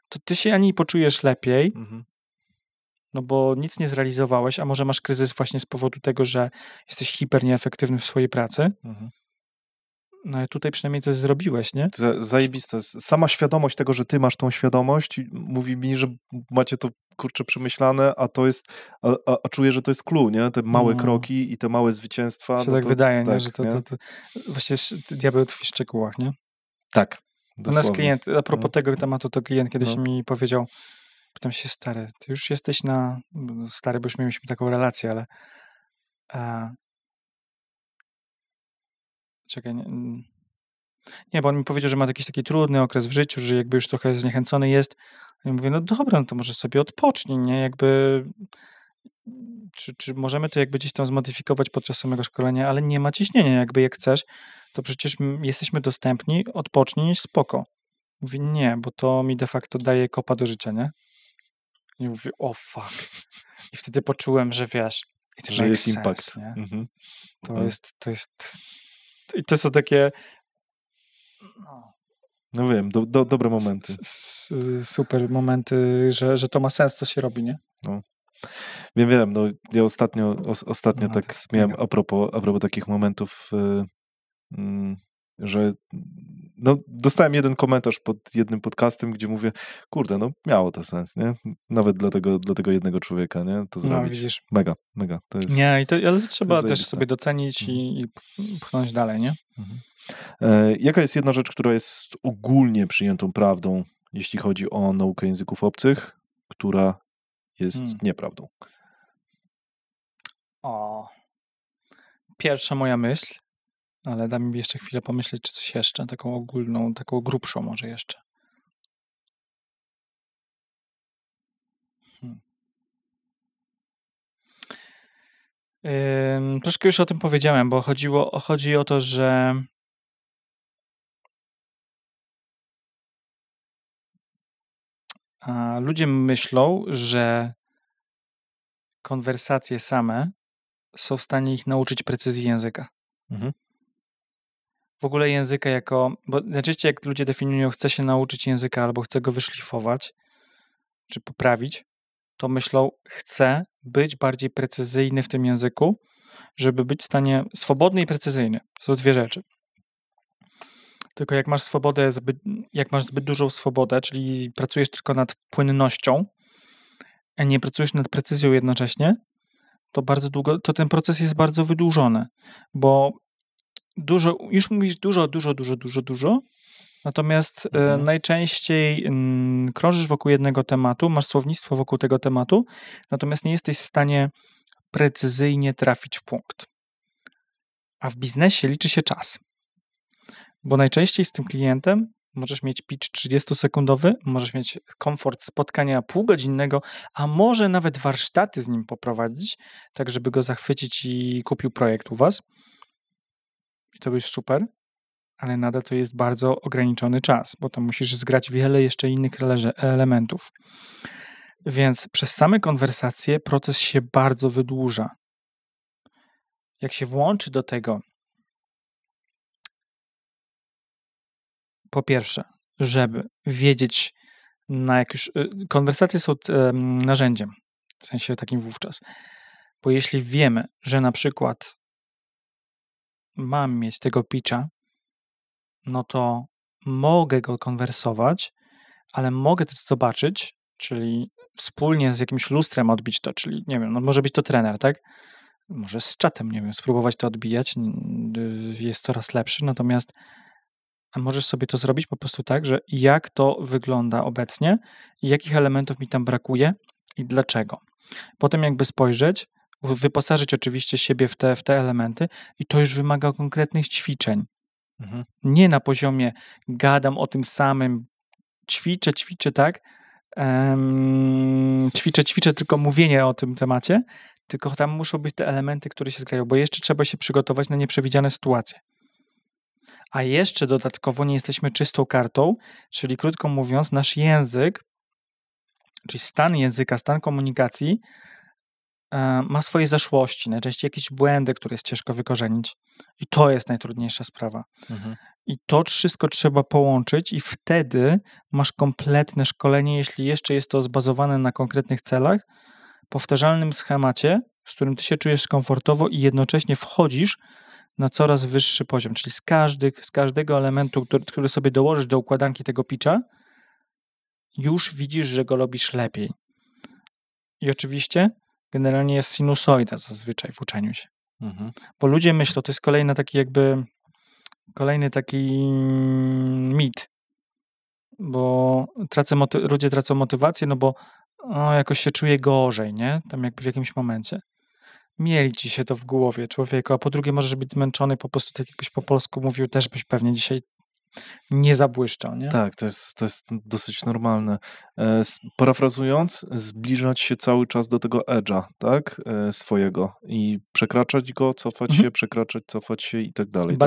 To ty się ani poczujesz lepiej, no bo nic nie zrealizowałeś, a może masz kryzys właśnie z powodu tego, że jesteś hiper nieefektywny w swojej pracy. No ale tutaj przynajmniej coś zrobiłeś, nie? Zajebiste. Sama świadomość tego, że ty masz tą świadomość, mówi mi, że macie to, kurczę, przemyślane, a to jest, a czuję, że to jest clue, nie? Te małe kroki i te małe zwycięstwa. Się tak wydaje, nie? Że to właśnie diabeł tkwi w szczegółach, nie? Tak. U nas klient, a propos tego tematu, to klient kiedyś mi powiedział, pytam się, stary, ty już jesteś stary, bo już mieliśmy taką relację, ale czekaj, nie, bo on mi powiedział, że ma jakiś taki trudny okres w życiu, że jakby już trochę zniechęcony jest. Ja mówię, no dobra, no to może sobie odpocznij, nie? Jakby czy możemy to jakby gdzieś tam zmodyfikować podczas samego szkolenia, ale nie ma ciśnienia, jakby jak chcesz, to przecież jesteśmy dostępni, odpocznij, spoko. Mówię, nie, bo to mi de facto daje kopa do życia, nie? I mówię, fuck. I wtedy poczułem, że że jest impact. Nie? To jest i to są takie no wiem, dobre momenty. Super momenty, że to ma sens, co się robi, nie? No. Wiem, no ja ostatnio tak miałem a propos takich momentów że dostałem jeden komentarz pod jednym podcastem, gdzie mówię, kurde, miało to sens, nie? Nawet dla tego jednego człowieka, nie? To zrobić. Widzisz. Mega. To jest, nie, ale trzeba też zajebiste. sobie docenić i pchnąć dalej, nie? Jaka jest jedna rzecz, która jest ogólnie przyjętą prawdą, jeśli chodzi o naukę języków obcych, która jest nieprawdą? Pierwsza moja myśl, ale dam mi jeszcze chwilę pomyśleć, czy coś jeszcze, taką ogólną, taką grubszą może jeszcze. Troszkę już o tym powiedziałem, bo chodzi o to, że ludzie myślą, że konwersacje same są w stanie ich nauczyć precyzji języka. W ogóle języka bo najczęściej jak ludzie definiują, chce się nauczyć języka albo chce go wyszlifować, czy poprawić, to myślą, chcę być bardziej precyzyjny w tym języku, żeby być w stanie swobodny i precyzyjny. To są dwie rzeczy. Tylko jak masz zbyt dużą swobodę, czyli pracujesz tylko nad płynnością, a nie pracujesz nad precyzją jednocześnie, to bardzo długo, to ten proces jest bardzo wydłużony, bo już mówisz dużo, natomiast najczęściej krążysz wokół jednego tematu, masz słownictwo wokół tego tematu, natomiast nie jesteś w stanie precyzyjnie trafić w punkt. A w biznesie liczy się czas. Bo najczęściej z tym klientem możesz mieć pitch 30-sekundowy, możesz mieć komfort spotkania półgodzinnego, a może nawet warsztaty z nim poprowadzić, tak żeby go zachwycić i kupił projekt u was. I to będzie super, ale nadal to jest bardzo ograniczony czas, bo tam musisz zgrać wiele jeszcze innych elementów. Więc przez same konwersacje proces się bardzo wydłuża. Jak się włączy do tego, po pierwsze, żeby wiedzieć, konwersacje są narzędziem, w sensie takim wówczas. Bo jeśli wiemy, że na przykład mam mieć tego pitcha, no to mogę go konwersować, ale mogę też zobaczyć, czyli wspólnie z jakimś lustrem odbić to, czyli nie wiem, może być to trener, tak? Może z czatem, nie wiem, spróbować to odbijać, jest coraz lepszy, natomiast możesz sobie to zrobić po prostu tak, że jak to wygląda obecnie i jakich elementów mi tam brakuje i dlaczego. Potem jakby spojrzeć, wyposażyć oczywiście siebie w te elementy i to już wymaga konkretnych ćwiczeń. Nie na poziomie gadam o tym samym, ćwiczę, tak? Ćwiczę tylko mówienie o tym temacie, tylko tam muszą być te elementy, które się zgrają, bo jeszcze trzeba się przygotować na nieprzewidziane sytuacje. A jeszcze dodatkowo nie jesteśmy czystą kartą, czyli krótko mówiąc, nasz język, czyli stan języka, stan komunikacji ma swoje zaszłości, najczęściej jakieś błędy, które jest ciężko wykorzenić. I to jest najtrudniejsza sprawa. I to wszystko trzeba połączyć i wtedy masz kompletne szkolenie, jeśli jeszcze jest to zbazowane na konkretnych celach, powtarzalnym schemacie, z którym ty się czujesz komfortowo i jednocześnie wchodzisz na coraz wyższy poziom, czyli z każdego elementu, który sobie dołożysz do układanki tego pitcha, już widzisz, że go robisz lepiej. I oczywiście generalnie jest sinusoida zazwyczaj w uczeniu się. Bo ludzie myślą, to jest kolejny taki mit, bo ludzie tracą motywację, no bo jakoś się czuje gorzej, nie? Tam jakby w jakimś momencie. Mieli ci się to w głowie, człowieku, a po drugie możesz być zmęczony, po prostu tak jakbyś po polsku mówił, też byś pewnie dzisiaj nie zabłyszczał, nie? Tak, to jest dosyć normalne. Parafrazując, zbliżać się cały czas do tego edge'a, tak? Swojego i przekraczać go, cofać się, przekraczać, cofać się i tak dalej.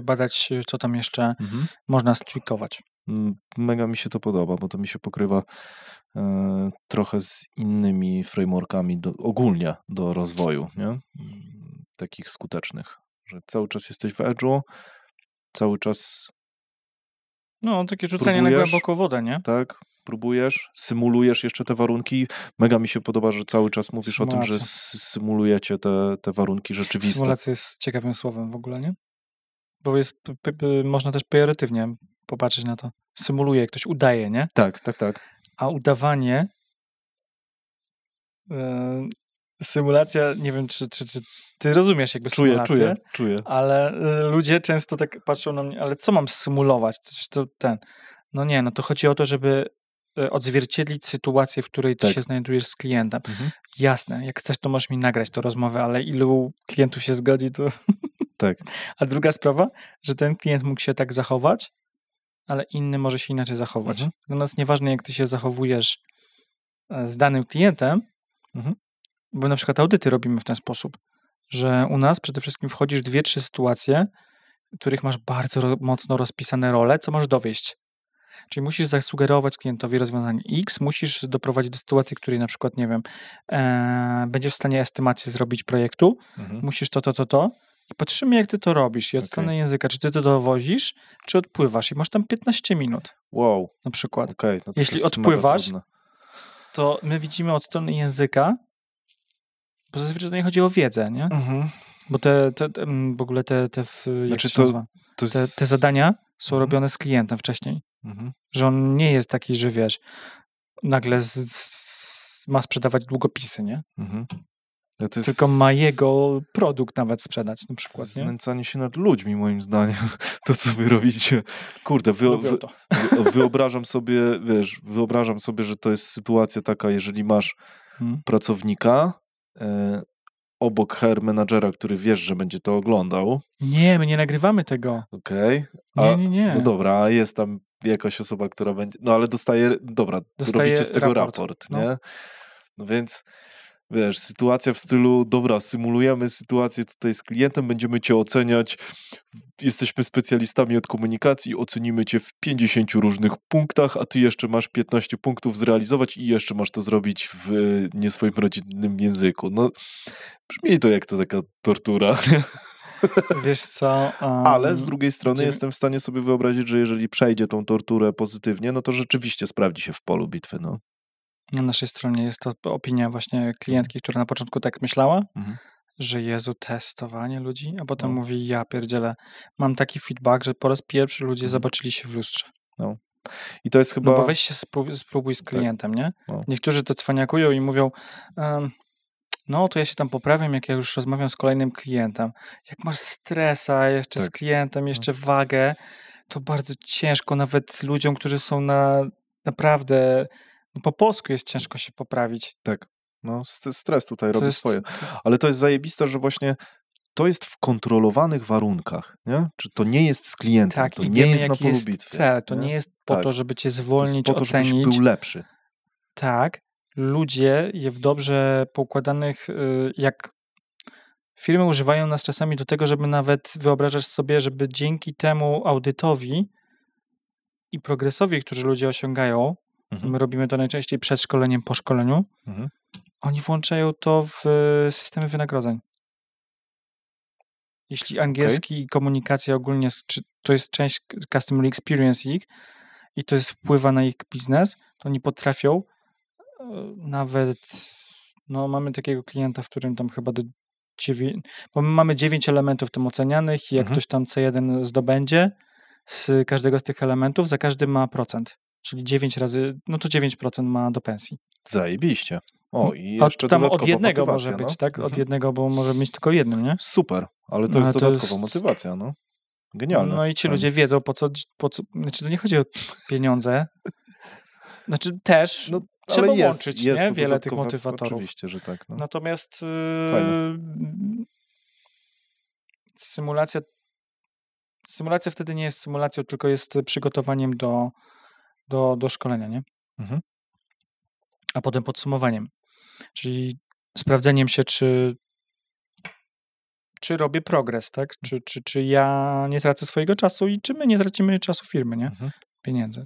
Badać, co tam jeszcze można stwikować. Mega mi się to podoba, bo to mi się pokrywa trochę z innymi frameworkami ogólnie do rozwoju, nie? Takich skutecznych, że cały czas jesteś w edge'u, cały czas takie rzucenie na głęboką wodę, nie? Tak, próbujesz, symulujesz jeszcze te warunki. Mega mi się podoba, że cały czas mówisz o tym, że symulujecie te warunki rzeczywiste. Symulacja jest ciekawym słowem w ogóle, nie? bo jest, można też pejoratywnie popatrzeć na to. Symuluje, ktoś udaje, nie? Tak. A udawanie, symulacja, nie wiem, czy ty rozumiesz jakby symulację, Czuję. ale ludzie często tak patrzą na mnie, ale co mam symulować? No nie, no to chodzi o to, żeby odzwierciedlić sytuację, w której ty się znajdujesz z klientem. Jasne, jak chcesz, to możesz mi nagrać tę rozmowę, ale ilu klientów się zgodzi, to... Tak. A druga sprawa, że ten klient mógł się tak zachować, ale inny może się inaczej zachować. Dla nas nieważne, jak ty się zachowujesz z danym klientem, bo na przykład audyty robimy w ten sposób, że u nas przede wszystkim wchodzisz w 2-3 sytuacje, w których masz bardzo mocno rozpisane role, co możesz dowieść. Czyli musisz zasugerować klientowi rozwiązanie X, musisz doprowadzić do sytuacji, w której na przykład, nie wiem, będziesz w stanie estymację zrobić projektu, musisz to i patrzymy, jak ty to robisz i od strony języka, czy ty to dowozisz, czy odpływasz i masz tam 15 minut. Wow. Na przykład. No jeśli odpływasz, to my widzimy od strony języka, bo zazwyczaj to nie chodzi o wiedzę, nie? Bo w ogóle te zadania są robione z klientem wcześniej. Że on nie jest taki, że wiesz, nagle ma sprzedawać długopisy, nie? Tylko ma jego produkt nawet sprzedać na przykład. To znęcanie się nad ludźmi, moim zdaniem. To, co wy robicie. Kurde, wyobrażam sobie, że to jest sytuacja taka, jeżeli masz pracownika obok HR menadżera, który wiesz, że będzie to oglądał. Nie, my nie nagrywamy tego. Okej. Nie. No dobra, a jest tam jakaś osoba, która będzie... No ale dostaje robicie z tego raport, nie? No więc... Wiesz, sytuacja w stylu, dobra, symulujemy sytuację tutaj z klientem, będziemy cię oceniać, jesteśmy specjalistami od komunikacji, ocenimy cię w 50 różnych punktach, a ty jeszcze masz 15 punktów zrealizować i jeszcze masz to zrobić w nie swoim rodzinnym języku. No, brzmi to jak to taka tortura. Wiesz co? Ale z drugiej strony jestem w stanie sobie wyobrazić, że jeżeli przejdzie tą torturę pozytywnie, no to rzeczywiście sprawdzi się w polu bitwy, no. Na naszej stronie jest to opinia właśnie klientki, która na początku tak myślała, że Jezu, testowanie ludzi, a potem mówi, ja pierdzielę, mam taki feedback, że po raz pierwszy ludzie zobaczyli się w lustrze. No. I to jest chyba... No bo weź się spróbuj z klientem, nie? No. Niektórzy to cwaniakują i mówią, no to ja się tam poprawiam, jak ja już rozmawiam z kolejnym klientem. Jak masz stresa jeszcze z klientem, jeszcze wagę, to bardzo ciężko nawet ludziom, którzy są naprawdę... Po polsku jest ciężko się poprawić. Tak, no stres tutaj robi swoje. Ale to jest zajebiste, że właśnie to jest w kontrolowanych warunkach, nie? Czy to nie jest z klientem, tak, to i nie wiemy, jest na polu jest bitwy. cel. To nie jest po to, żeby cię zwolnić, to jest po to, ocenić. żebyś był lepszy. Tak, ludzie w dobrze poukładanych, jak firmy używają nas czasami do tego, żeby nawet wyobrażasz sobie, żeby dzięki temu audytowi i progresowi, który ludzie osiągają, my robimy to najczęściej przed szkoleniem, po szkoleniu, oni włączają to w systemy wynagrodzeń. Jeśli angielski i komunikacja ogólnie, czy to jest część Customer Experience i to wpływa na ich biznes, to oni potrafią nawet, no mamy takiego klienta, w którym tam chyba bo my mamy 9 elementów tam ocenianych i jak ktoś tam C1 zdobędzie z każdego z tych elementów, za każdy ma procent. Czyli 9 razy, no to 9% ma do pensji. Zajebiście. O, i jeszcze tam od jednego motywacja, może być, tak? Od jednego, bo może mieć tylko jednym, nie? Super, ale to jest dodatkowa motywacja, no. Genialne. No i ci ludzie wiedzą, po co, znaczy to nie chodzi o pieniądze, znaczy też trzeba łączyć, nie? Wiele tych motywatorów. Oczywiście, że tak. No. Natomiast symulacja wtedy nie jest symulacją, tylko jest przygotowaniem do szkolenia, nie? A potem podsumowaniem. Czyli sprawdzeniem się, czy robię progres, tak? Czy ja nie tracę swojego czasu i czy my nie tracimy czasu firmy, nie? Pieniędzy.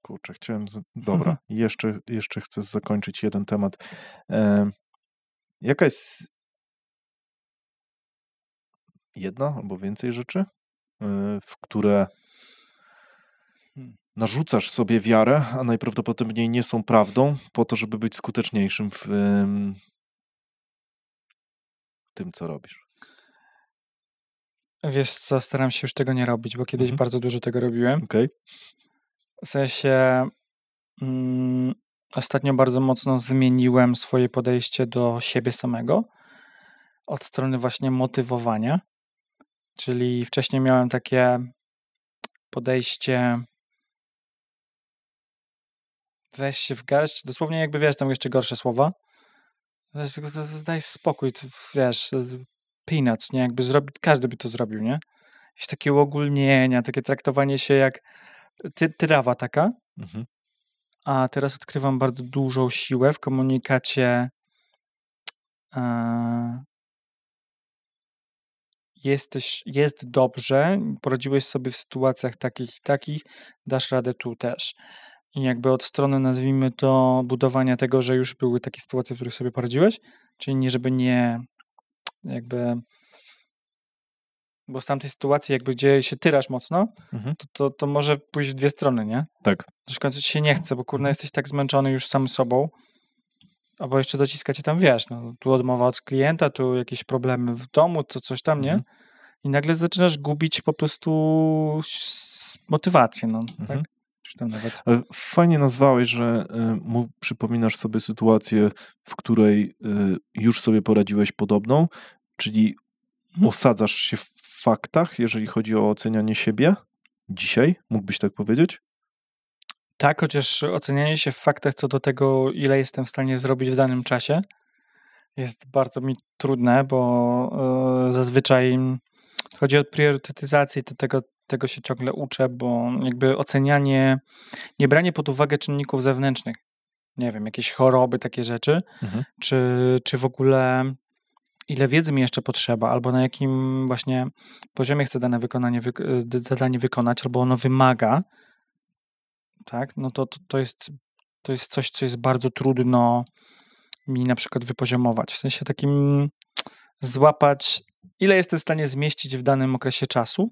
Kurczę, chciałem... Dobra, jeszcze chcę zakończyć jeden temat. Jaka jest jedna albo więcej rzeczy, w które narzucasz sobie wiarę, a najprawdopodobniej nie są prawdą, po to, żeby być skuteczniejszym w tym, co robisz? Wiesz co, staram się już tego nie robić, bo kiedyś bardzo dużo tego robiłem. Okej. W sensie ostatnio bardzo mocno zmieniłem swoje podejście do siebie samego od strony właśnie motywowania. Czyli wcześniej miałem takie podejście weź się w garść, dosłownie jakby, wiesz, tam jeszcze gorsze słowa. Daj spokój, wiesz, peanuts, nie? Jakby każdy by to zrobił, nie? Jakieś takie uogólnienia, takie traktowanie się jak tyrawa taka. A teraz odkrywam bardzo dużą siłę w komunikacie jest dobrze, poradziłeś sobie w sytuacjach takich i takich, dasz radę tu też. I jakby od strony, nazwijmy to, budowania tego, że już były takie sytuacje, w których sobie poradziłeś, czyli nie, żeby nie jakby, bo z tamtej sytuacji jakby, gdzie się tyrasz mocno, to może pójść w dwie strony, nie? Tak. Że w końcu ci się nie chce, bo kurna jesteś tak zmęczony już sam sobą, albo jeszcze dociska cię tam, wiesz, no, tu odmowa od klienta, tu jakieś problemy w domu, to coś tam, nie? I nagle zaczynasz gubić po prostu motywację, no, tak? Czy tam nawet... Fajnie nazwałeś, że przypominasz sobie sytuację, w której już sobie poradziłeś podobną, czyli osadzasz się w faktach, jeżeli chodzi o ocenianie siebie dzisiaj? Mógłbyś tak powiedzieć? Tak, chociaż ocenianie się w faktach co do tego, ile jestem w stanie zrobić w danym czasie, jest bardzo mi trudne, bo zazwyczaj chodzi o priorytetyzację, tego się ciągle uczę, bo jakby ocenianie, nie branie pod uwagę czynników zewnętrznych, nie wiem, jakieś choroby, takie rzeczy, czy w ogóle ile wiedzy mi jeszcze potrzeba, albo na jakim właśnie poziomie chcę dane zadanie wykonać, albo ono wymaga, tak, no to jest coś, co jest bardzo trudno mi na przykład wypoziomować, w sensie takim złapać, ile jestem w stanie zmieścić w danym okresie czasu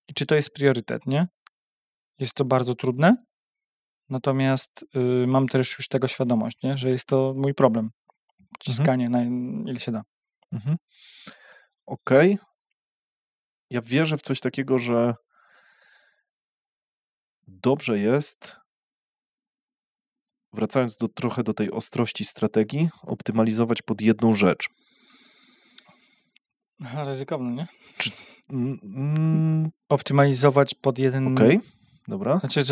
i czy to jest priorytet, nie? Jest to bardzo trudne, natomiast mam też już tego świadomość, nie? Że jest to mój problem. Wciskanie na ile się da. Okej. Ja wierzę w coś takiego, że dobrze jest, wracając trochę do tej ostrości strategii, optymalizować pod jedną rzecz. Ryzykowne, nie? Mm, Optymalizować pod jeden... Okej, dobra. Znaczy,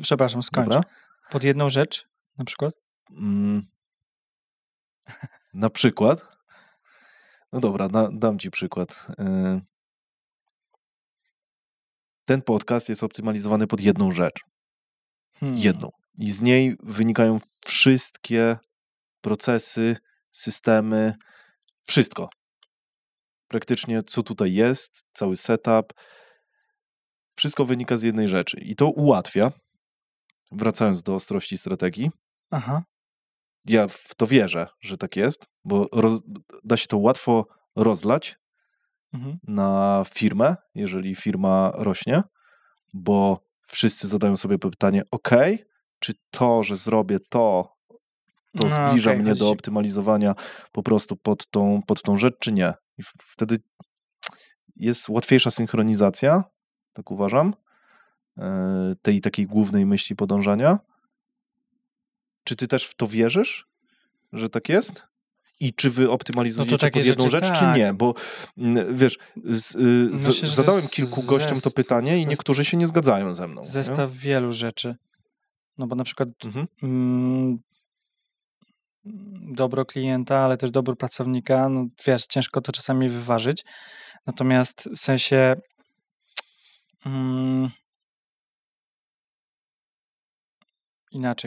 przepraszam, skończ. Dobra. Pod jedną rzecz, na przykład? Na przykład? No dobra, dam ci przykład. Ten podcast jest optymalizowany pod jedną rzecz. Jedną. I z niej wynikają wszystkie procesy, systemy, wszystko. Praktycznie co tutaj jest, cały setup, wszystko wynika z jednej rzeczy. I to ułatwia, wracając do ostrości strategii. Ja w to wierzę, że tak jest, bo da się to łatwo rozlać na firmę, jeżeli firma rośnie, bo wszyscy zadają sobie pytanie, czy to, że zrobię to zbliża mnie do optymalizowania po prostu pod tą rzecz, czy nie? I wtedy jest łatwiejsza synchronizacja, tak uważam, tej takiej głównej myśli podążania. Czy ty też w to wierzysz, że tak jest? I czy wy optymalizujecie pod jedną rzecz, czy nie? Bo wiesz, zadałem kilku gościom to pytanie i niektórzy się nie zgadzają ze mną. Zestaw wielu rzeczy. No bo na przykład dobro klienta, ale też dobro pracownika, no wiesz, ciężko to czasami wyważyć. Natomiast w sensie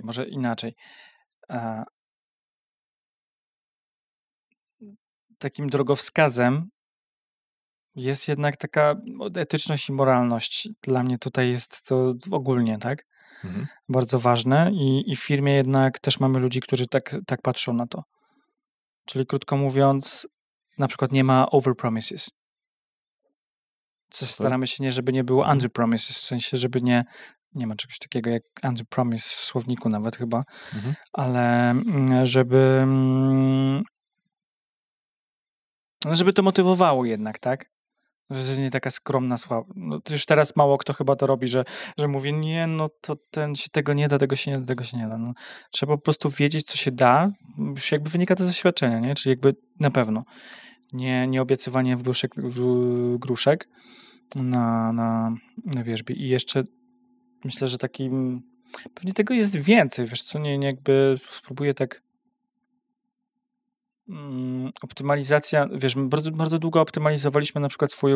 może inaczej. Takim drogowskazem jest jednak taka etyczność i moralność. Dla mnie tutaj jest to ogólnie, tak? Bardzo ważne i w firmie jednak też mamy ludzi, którzy tak patrzą na to. Czyli krótko mówiąc, na przykład nie ma over-promises. Staramy się żeby nie było under-promises, w sensie, żeby nie ma czegoś takiego jak under-promise w słowniku nawet chyba, ale żeby to motywowało jednak, tak? Że nie taka skromna sława. No, to już teraz mało kto chyba to robi, że mówi, nie, no to ten się tego nie da, tego się nie da, tego się nie da. No, trzeba po prostu wiedzieć, co się da. Już jakby wynika to ze świadczenia, nie? Czyli jakby na pewno nie obiecywanie gruszek na wierzbie. I jeszcze myślę, że takim pewnie tego jest więcej, wiesz co, nie jakby spróbuję tak optymalizacja, wiesz, bardzo, bardzo długo optymalizowaliśmy na przykład swój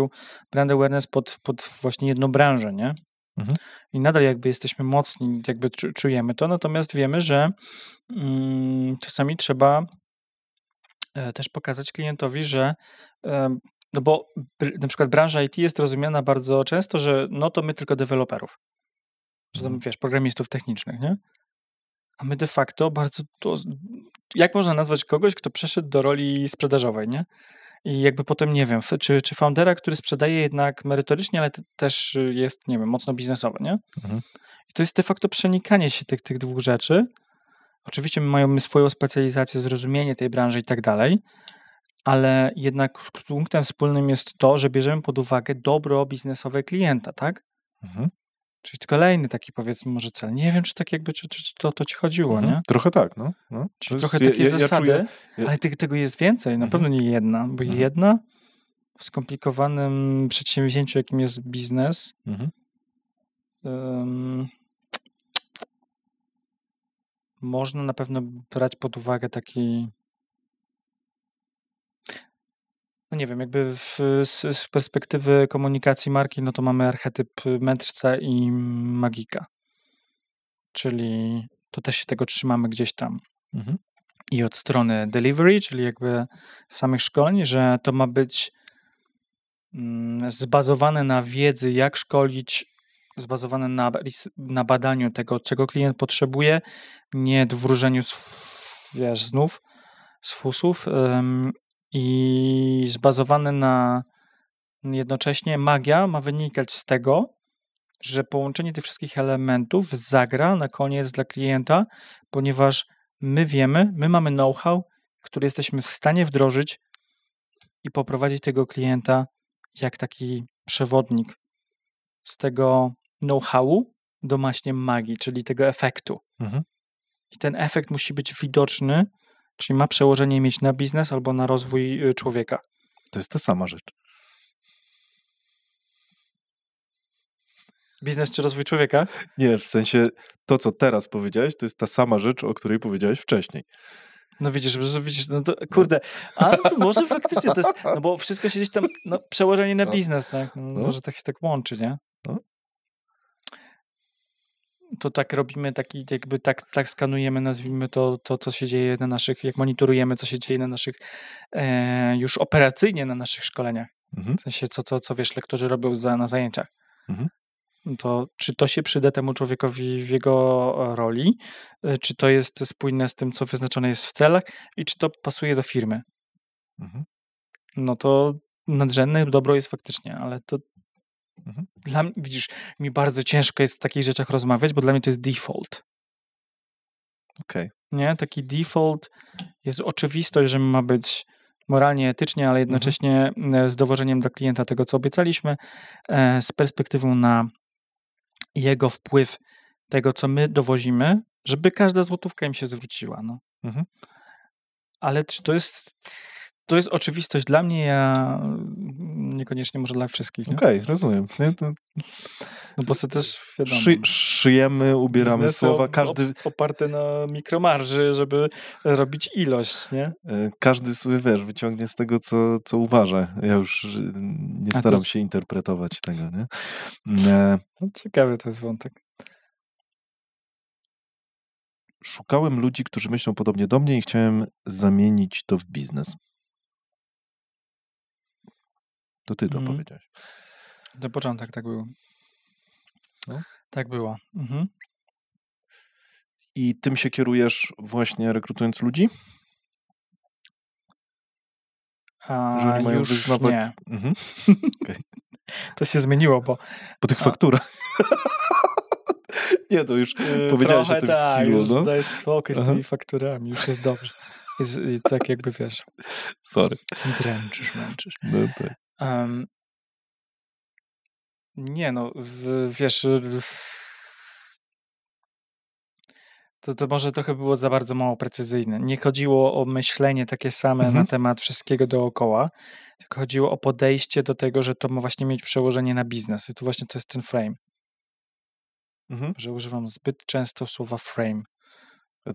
brand awareness pod właśnie jedną branżę, nie? Mhm. I nadal jakby jesteśmy mocni, jakby czujemy to, natomiast wiemy, że czasami trzeba też pokazać klientowi, że no bo na przykład branża IT jest rozumiana bardzo często, że no to my tylko deweloperów, czy tam, wiesz, programistów technicznych, nie? A my de facto bardzo... jak można nazwać kogoś, kto przeszedł do roli sprzedażowej, nie? I jakby potem, nie wiem, czy foundera, który sprzedaje jednak merytorycznie, ale też jest, nie wiem, mocno biznesowy, nie? Mhm. I to jest de facto przenikanie się tych dwóch rzeczy. Oczywiście mamy swoją specjalizację, zrozumienie tej branży i tak dalej, ale jednak punktem wspólnym jest to, że bierzemy pod uwagę dobro biznesowe klienta, tak? Mhm. Czyli kolejny taki, powiedzmy, może cel. Nie wiem, czy tak jakby, czy to ci chodziło, nie? Trochę tak, no. Czyli trochę takie zasady, ale tego jest więcej, na pewno nie jedna, bo jedna w skomplikowanym przedsięwzięciu, jakim jest biznes, można na pewno brać pod uwagę taki, no nie wiem, jakby z perspektywy komunikacji marki, no to mamy archetyp mędrca i magika. Czyli to też się tego trzymamy gdzieś tam. I od strony delivery, czyli jakby samych szkoleń, że to ma być zbazowane na wiedzy, jak szkolić, zbazowane na badaniu tego, czego klient potrzebuje, nie wróżeniu znów z fusów i zbazowane na jednocześnie magia ma wynikać z tego, że połączenie tych wszystkich elementów zagra na koniec dla klienta, ponieważ my wiemy, my mamy know-how, który jesteśmy w stanie wdrożyć i poprowadzić tego klienta jak taki przewodnik z tego know-howu do właśnie magii, czyli tego efektu. I ten efekt musi być widoczny, czyli ma przełożenie mieć na biznes albo na rozwój człowieka. To jest ta sama rzecz. Biznes czy rozwój człowieka? Nie, w sensie to, co teraz powiedziałeś, to jest ta sama rzecz, o której powiedziałeś wcześniej. No widzisz, no to kurde, a to może faktycznie to jest, no bo wszystko się gdzieś tam, no przełożenie na biznes, tak? No. Może tak się tak łączy, nie? No. To tak robimy, taki jakby tak skanujemy, nazwijmy to, co się dzieje na naszych, jak monitorujemy, co się dzieje na naszych, już operacyjnie na naszych szkoleniach. W sensie, co wiesz, lektorzy robią na zajęciach. To czy to się przyda temu człowiekowi w jego roli, czy to jest spójne z tym, co wyznaczone jest w celach i czy to pasuje do firmy. No to nadrzędne dobro jest faktycznie, ale to dla mnie, widzisz, mi bardzo ciężko jest w takich rzeczach rozmawiać, bo dla mnie to jest default. Okej. Nie? Taki default jest oczywistość, że ma być moralnie, etycznie, ale jednocześnie z dowożeniem dla klienta tego, co obiecaliśmy, z perspektywą na jego wpływ tego, co my dowozimy, żeby każda złotówka im się zwróciła. No. Ale czy to jest oczywistość dla mnie, ja niekoniecznie może dla wszystkich. Okej, rozumiem. Nie, to... No bo to też wiadomo. Szyjemy, ubieramy słowa. Każdy oparte na mikromarży, żeby robić ilość, nie? Każdy sobie, wiesz, wyciągnie z tego, co uważa. Ja już nie staram się interpretować tego, nie? No, ciekawy to jest wątek. Szukałem ludzi, którzy myślą podobnie do mnie i chciałem zamienić to w biznes. To ty to powiedziałeś. To początek tak było. No. Tak było. I tym się kierujesz właśnie rekrutując ludzi? Że oni mają już wyznawać... nie. Okay. To się zmieniło, bo... Po tych fakturach. Nie, to już powiedziałeś o tym skillu. Już daj spokój z tymi fakturami, już jest dobrze. I tak jakby, wiesz... Sorry. Dręczysz, męczysz. No tak. Nie no, wiesz, to może trochę było za bardzo mało precyzyjne. Nie chodziło o myślenie takie same na temat wszystkiego dookoła, tylko chodziło o podejście do tego, że to ma właśnie mieć przełożenie na biznes. I to właśnie to jest ten frame. Że używam zbyt często słowa frame.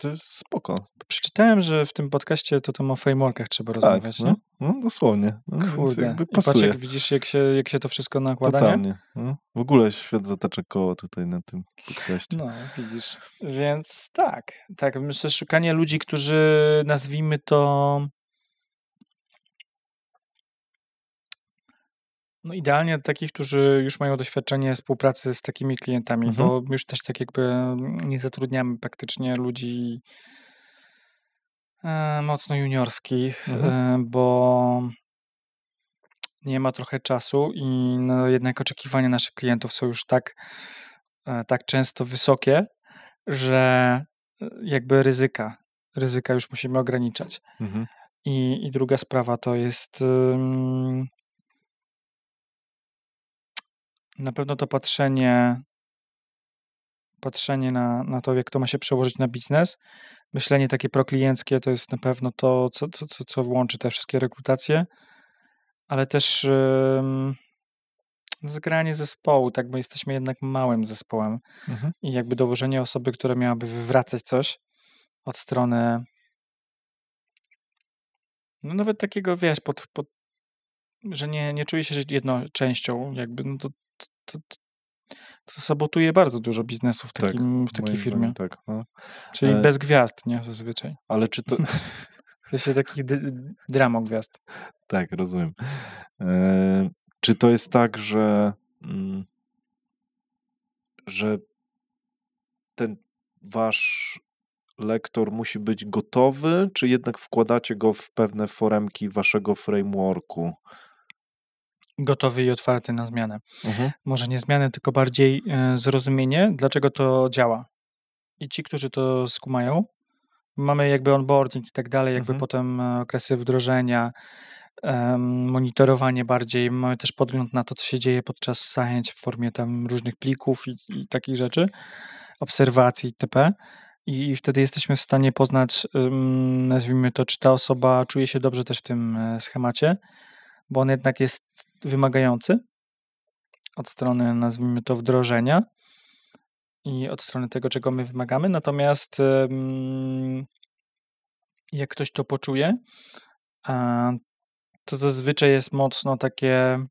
To jest spoko. Przeczytałem, że w tym podcaście to tam o frameworkach trzeba rozmawiać, nie? No dosłownie. Kurde. Jakby I patrz, pasuje. jak widzisz, jak się to wszystko nakłada, nie? Totalnie. W ogóle świat zatacza koło tutaj na tym podcaście. No, widzisz. Więc tak, myślę, szukanie ludzi, którzy, nazwijmy to, no idealnie takich, którzy już mają doświadczenie współpracy z takimi klientami, bo już też tak jakby nie zatrudniamy praktycznie ludzi mocno juniorskich, bo nie ma trochę czasu i no jednak oczekiwania naszych klientów są już tak często wysokie, że jakby ryzyka już musimy ograniczać. I druga sprawa to jest na pewno to patrzenie na to, jak to ma się przełożyć na biznes. Myślenie takie proklienckie to jest na pewno to, co łączy te wszystkie rekrutacje, ale też zgranie zespołu, tak, bo jesteśmy jednak małym zespołem i jakby dołożenie osoby, która miałaby wywracać coś od strony no nawet takiego, wiesz, że nie czuje się jedną częścią, jakby, no to sabotuje bardzo dużo biznesu w takiej firmie. Tak, no. Czyli bez gwiazd, nie? Zazwyczaj. Ale czy to... W sensie takich dramo gwiazd. Tak, rozumiem. Czy to jest tak, że ten wasz lektor musi być gotowy, czy jednak wkładacie go w pewne foremki waszego frameworku? Gotowy i otwarty na zmianę. Może nie zmianę, tylko bardziej zrozumienie, dlaczego to działa. I ci, którzy to skumają, mamy jakby onboarding i tak dalej, jakby potem okresy wdrożenia, monitorowanie bardziej, mamy też podgląd na to, co się dzieje podczas zajęć w formie tam różnych plików i takich rzeczy, obserwacji itp. I wtedy jesteśmy w stanie poznać, nazwijmy to, czy ta osoba czuje się dobrze też w tym schemacie, bo on jednak jest wymagający od strony, nazwijmy to, wdrożenia i od strony tego, czego my wymagamy. Natomiast jak ktoś to poczuje, to zazwyczaj jest mocno takie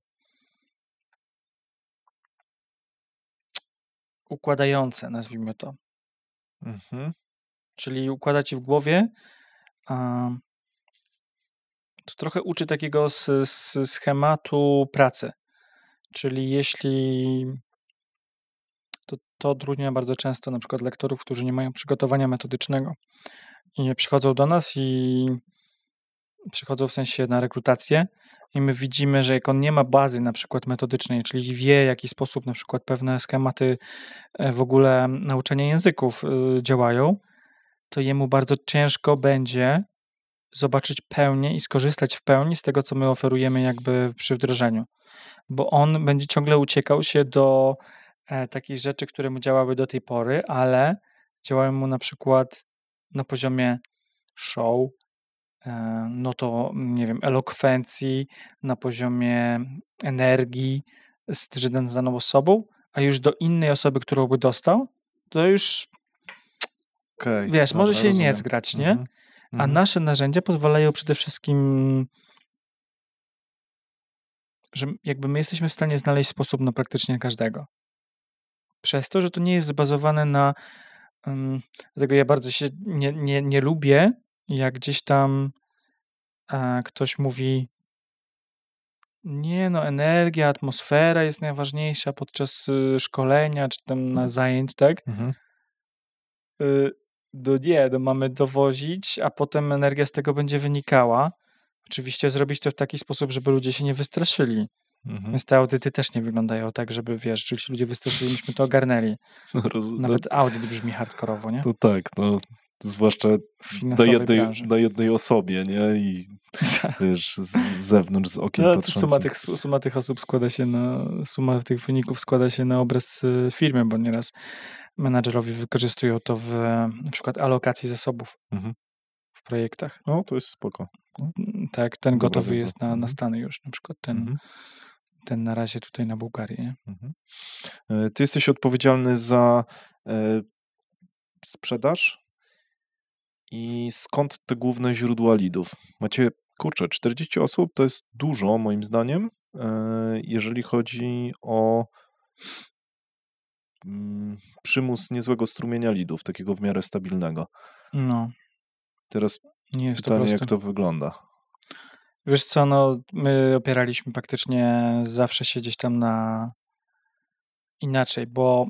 układające, nazwijmy to. Czyli układa ci w głowie, to trochę uczy takiego schematu pracy. Czyli jeśli to odróżnia bardzo często na przykład lektorów, którzy nie mają przygotowania metodycznego i przychodzą do nas i przychodzą w sensie na rekrutację i my widzimy, że jak on nie ma bazy na przykład metodycznej, czyli wie, w jaki sposób na przykład pewne schematy w ogóle nauczania języków działają, to jemu bardzo ciężko będzie zobaczyć pełnię i skorzystać w pełni z tego, co my oferujemy jakby przy wdrożeniu. Bo on będzie ciągle uciekał się do takich rzeczy, które mu działały do tej pory, ale działały mu na przykład na poziomie show, no to nie wiem, elokwencji, na poziomie energii z daną osobą, a już do innej osoby, którą by dostał, to już wiesz, może się nie zgrać, nie? A nasze narzędzia pozwalają przede wszystkim, że jakby my jesteśmy w stanie znaleźć sposób na praktycznie każdego. Przez to, że to nie jest zbazowane na dlatego ja bardzo się nie lubię, jak gdzieś tam ktoś mówi nie no, energia, atmosfera jest najważniejsza podczas szkolenia, czy tam na zajęć, tak? No mamy dowozić, a potem energia z tego będzie wynikała. Oczywiście zrobić to w taki sposób, żeby ludzie się nie wystraszyli. Więc te audyty też nie wyglądają tak, żeby wiesz, żeby się ludzie wystraszyli, myśmy to ogarnęli. Nawet audyt brzmi hardkorowo, nie? To tak, no zwłaszcza na jednej osobie, nie? I Wiesz, z zewnątrz, z okiem No, to patrzącym. suma tych osób suma tych wyników składa się na obraz firmy, bo nieraz menadżerowie wykorzystują to w na przykład alokacji zasobów Mhm. w projektach. No, to jest spoko. Tak, ten Dobra gotowy wiedza. jest na Mhm. Stany już, na przykład Mhm. ten na razie tutaj na Bułgarię. Nie? Mhm. Ty jesteś odpowiedzialny za sprzedaż i skąd te główne źródła leadów? Macie, kurczę, 40 osób to jest dużo moim zdaniem, jeżeli chodzi o przymus niezłego strumienia leadów, takiego w miarę stabilnego. No, Teraz nie jest to pytanie, proste. jak to wygląda? Wiesz co, no my opieraliśmy praktycznie zawsze się gdzieś tam na inaczej, bo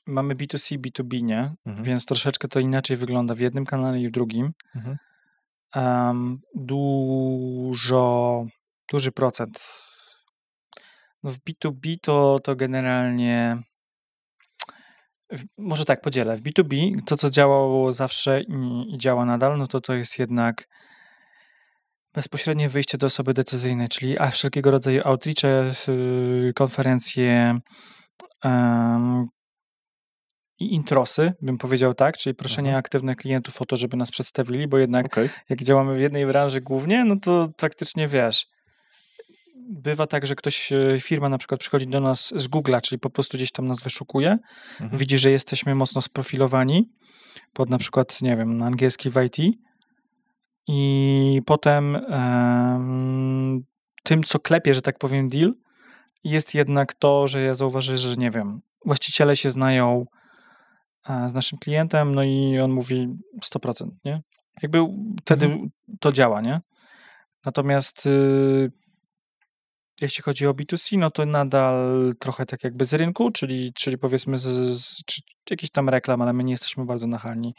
mamy B2C, B2B, nie? Mhm. Więc troszeczkę to inaczej wygląda w jednym kanale i w drugim. Mhm. Duży procent. No w B2B to generalnie może tak podzielę. W B2B to, co działało zawsze i działa nadal, no to jest jednak bezpośrednie wyjście do osoby decyzyjnej, czyli wszelkiego rodzaju outreache, konferencje i introsy, bym powiedział tak, czyli proszenie aktywnych klientów o to, żeby nas przedstawili, bo jednak Okej. jak działamy w jednej branży głównie, no to praktycznie wiesz, bywa tak, że firma na przykład przychodzi do nas z Google'a, czyli po prostu gdzieś tam nas wyszukuje, widzi, że jesteśmy mocno sprofilowani pod na przykład, nie wiem, angielski w IT i potem tym, co klepie, że tak powiem, deal, jest jednak to, że ja zauważę, że nie wiem, właściciele się znają z naszym klientem, no i on mówi 100%, nie? Jakby wtedy to działa, nie? Natomiast jeśli chodzi o B2C, no to nadal trochę tak jakby z rynku, czyli powiedzmy jakiś tam reklam, ale my nie jesteśmy bardzo nachalni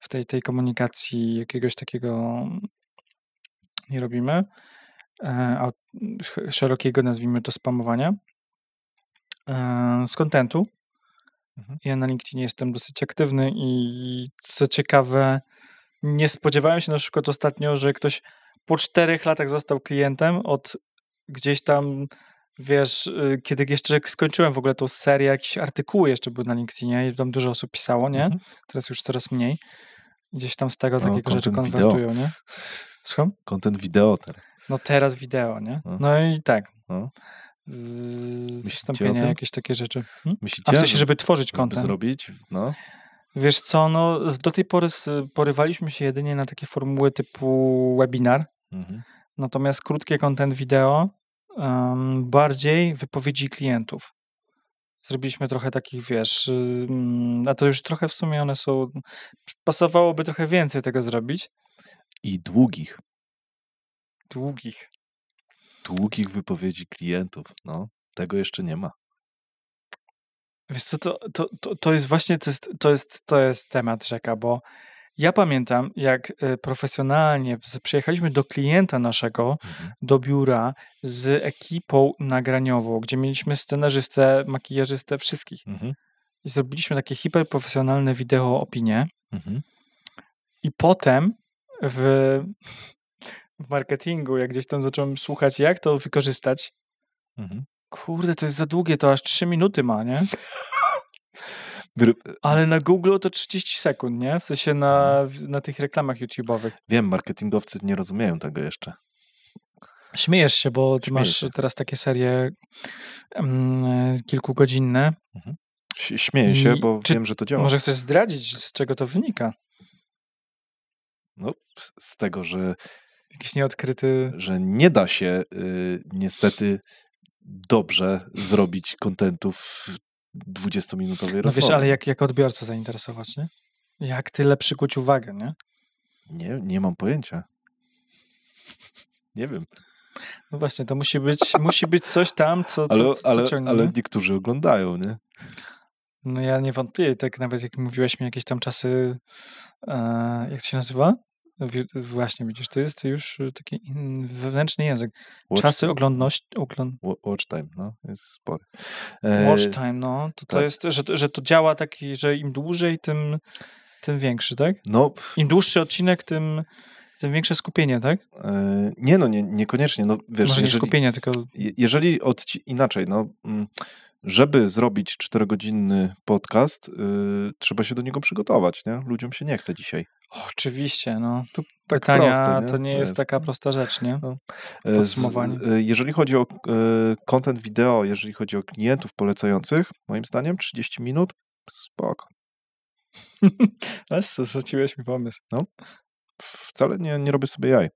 w tej komunikacji, jakiegoś takiego nie robimy, szerokiego, nazwijmy to, spamowania. Z kontentu. Ja na LinkedInie jestem dosyć aktywny i co ciekawe, nie spodziewałem się na przykład ostatnio, że ktoś po 4 latach został klientem od gdzieś tam, wiesz, kiedy jeszcze skończyłem w ogóle tą serię, jakieś artykuły jeszcze były na LinkedInie i tam dużo osób pisało, nie? Teraz już coraz mniej. Gdzieś tam z tego takiego rzeczy konwertują, nie? Słucham? Content wideo teraz. No teraz wideo, nie? No i tak. Myślicie Wystąpienia, jakieś takie rzeczy. Myślicie, A w sensie, żeby tworzyć żeby content. zrobić? No. Wiesz co, no do tej pory porywaliśmy się jedynie na takie formuły typu webinar, natomiast krótkie content wideo, bardziej wypowiedzi klientów. Zrobiliśmy trochę takich, wiesz, a to już trochę w sumie one są, pasowałoby trochę więcej tego zrobić. I długich. Długich wypowiedzi klientów, no. Tego jeszcze nie ma. Wiesz co, to jest właśnie, to jest temat rzeka, bo ja pamiętam, jak profesjonalnie przyjechaliśmy do klienta naszego, do biura z ekipą nagraniową, gdzie mieliśmy scenarzystę, makijażystę, wszystkich. I zrobiliśmy takie hiperprofesjonalne wideo opinie. I potem w marketingu, jak gdzieś tam zacząłem słuchać, jak to wykorzystać, kurde, to jest za długie, to aż 3 minuty ma, nie? Ale na Google to 30 sekund, nie? W sensie na tych reklamach YouTube'owych. Wiem, marketingowcy nie rozumieją tego jeszcze. Śmiejesz się, bo ty masz teraz takie serie kilkugodzinne. Śmieję się, bo wiem, że to działa. Może chcesz zdradzić, z czego to wynika? No, z tego, że jakiś nieodkryty... Że nie da się niestety dobrze zrobić kontentu w 20-minutowej rozmowie. No wiesz, ale jak odbiorcę zainteresować, nie? Jak tyle przykuć uwagę, nie? Nie mam pojęcia. Nie wiem. No właśnie, to musi być coś tam, co ciągnie. Ale niektórzy oglądają, nie? No ja nie wątpię, tak nawet jak mówiłeś mi jakieś tam czasy, jak to się nazywa? Właśnie, widzisz, to jest już taki wewnętrzny język. Czasy oglądności... Watch time, no, jest spory. Watch time, no, to jest, że to działa taki, że im dłużej, tym większy, tak? No. Im dłuższy odcinek, tym Tym większe skupienie, tak? Nie, no niekoniecznie. No, wiesz, Może nie skupienie, tylko... Jeżeli inaczej, no, żeby zrobić 4-godzinny podcast, trzeba się do niego przygotować, nie? Ludziom się nie chce dzisiaj. Oczywiście, no. To tak Pytania proste, nie? to nie jest taka prosta rzecz, nie? No. Podsumowanie. Jeżeli chodzi o content wideo, jeżeli chodzi o klientów polecających, moim zdaniem 30 minut, spoko. Rzuciłeś mi pomysł. No. Wcale nie robię sobie jaj.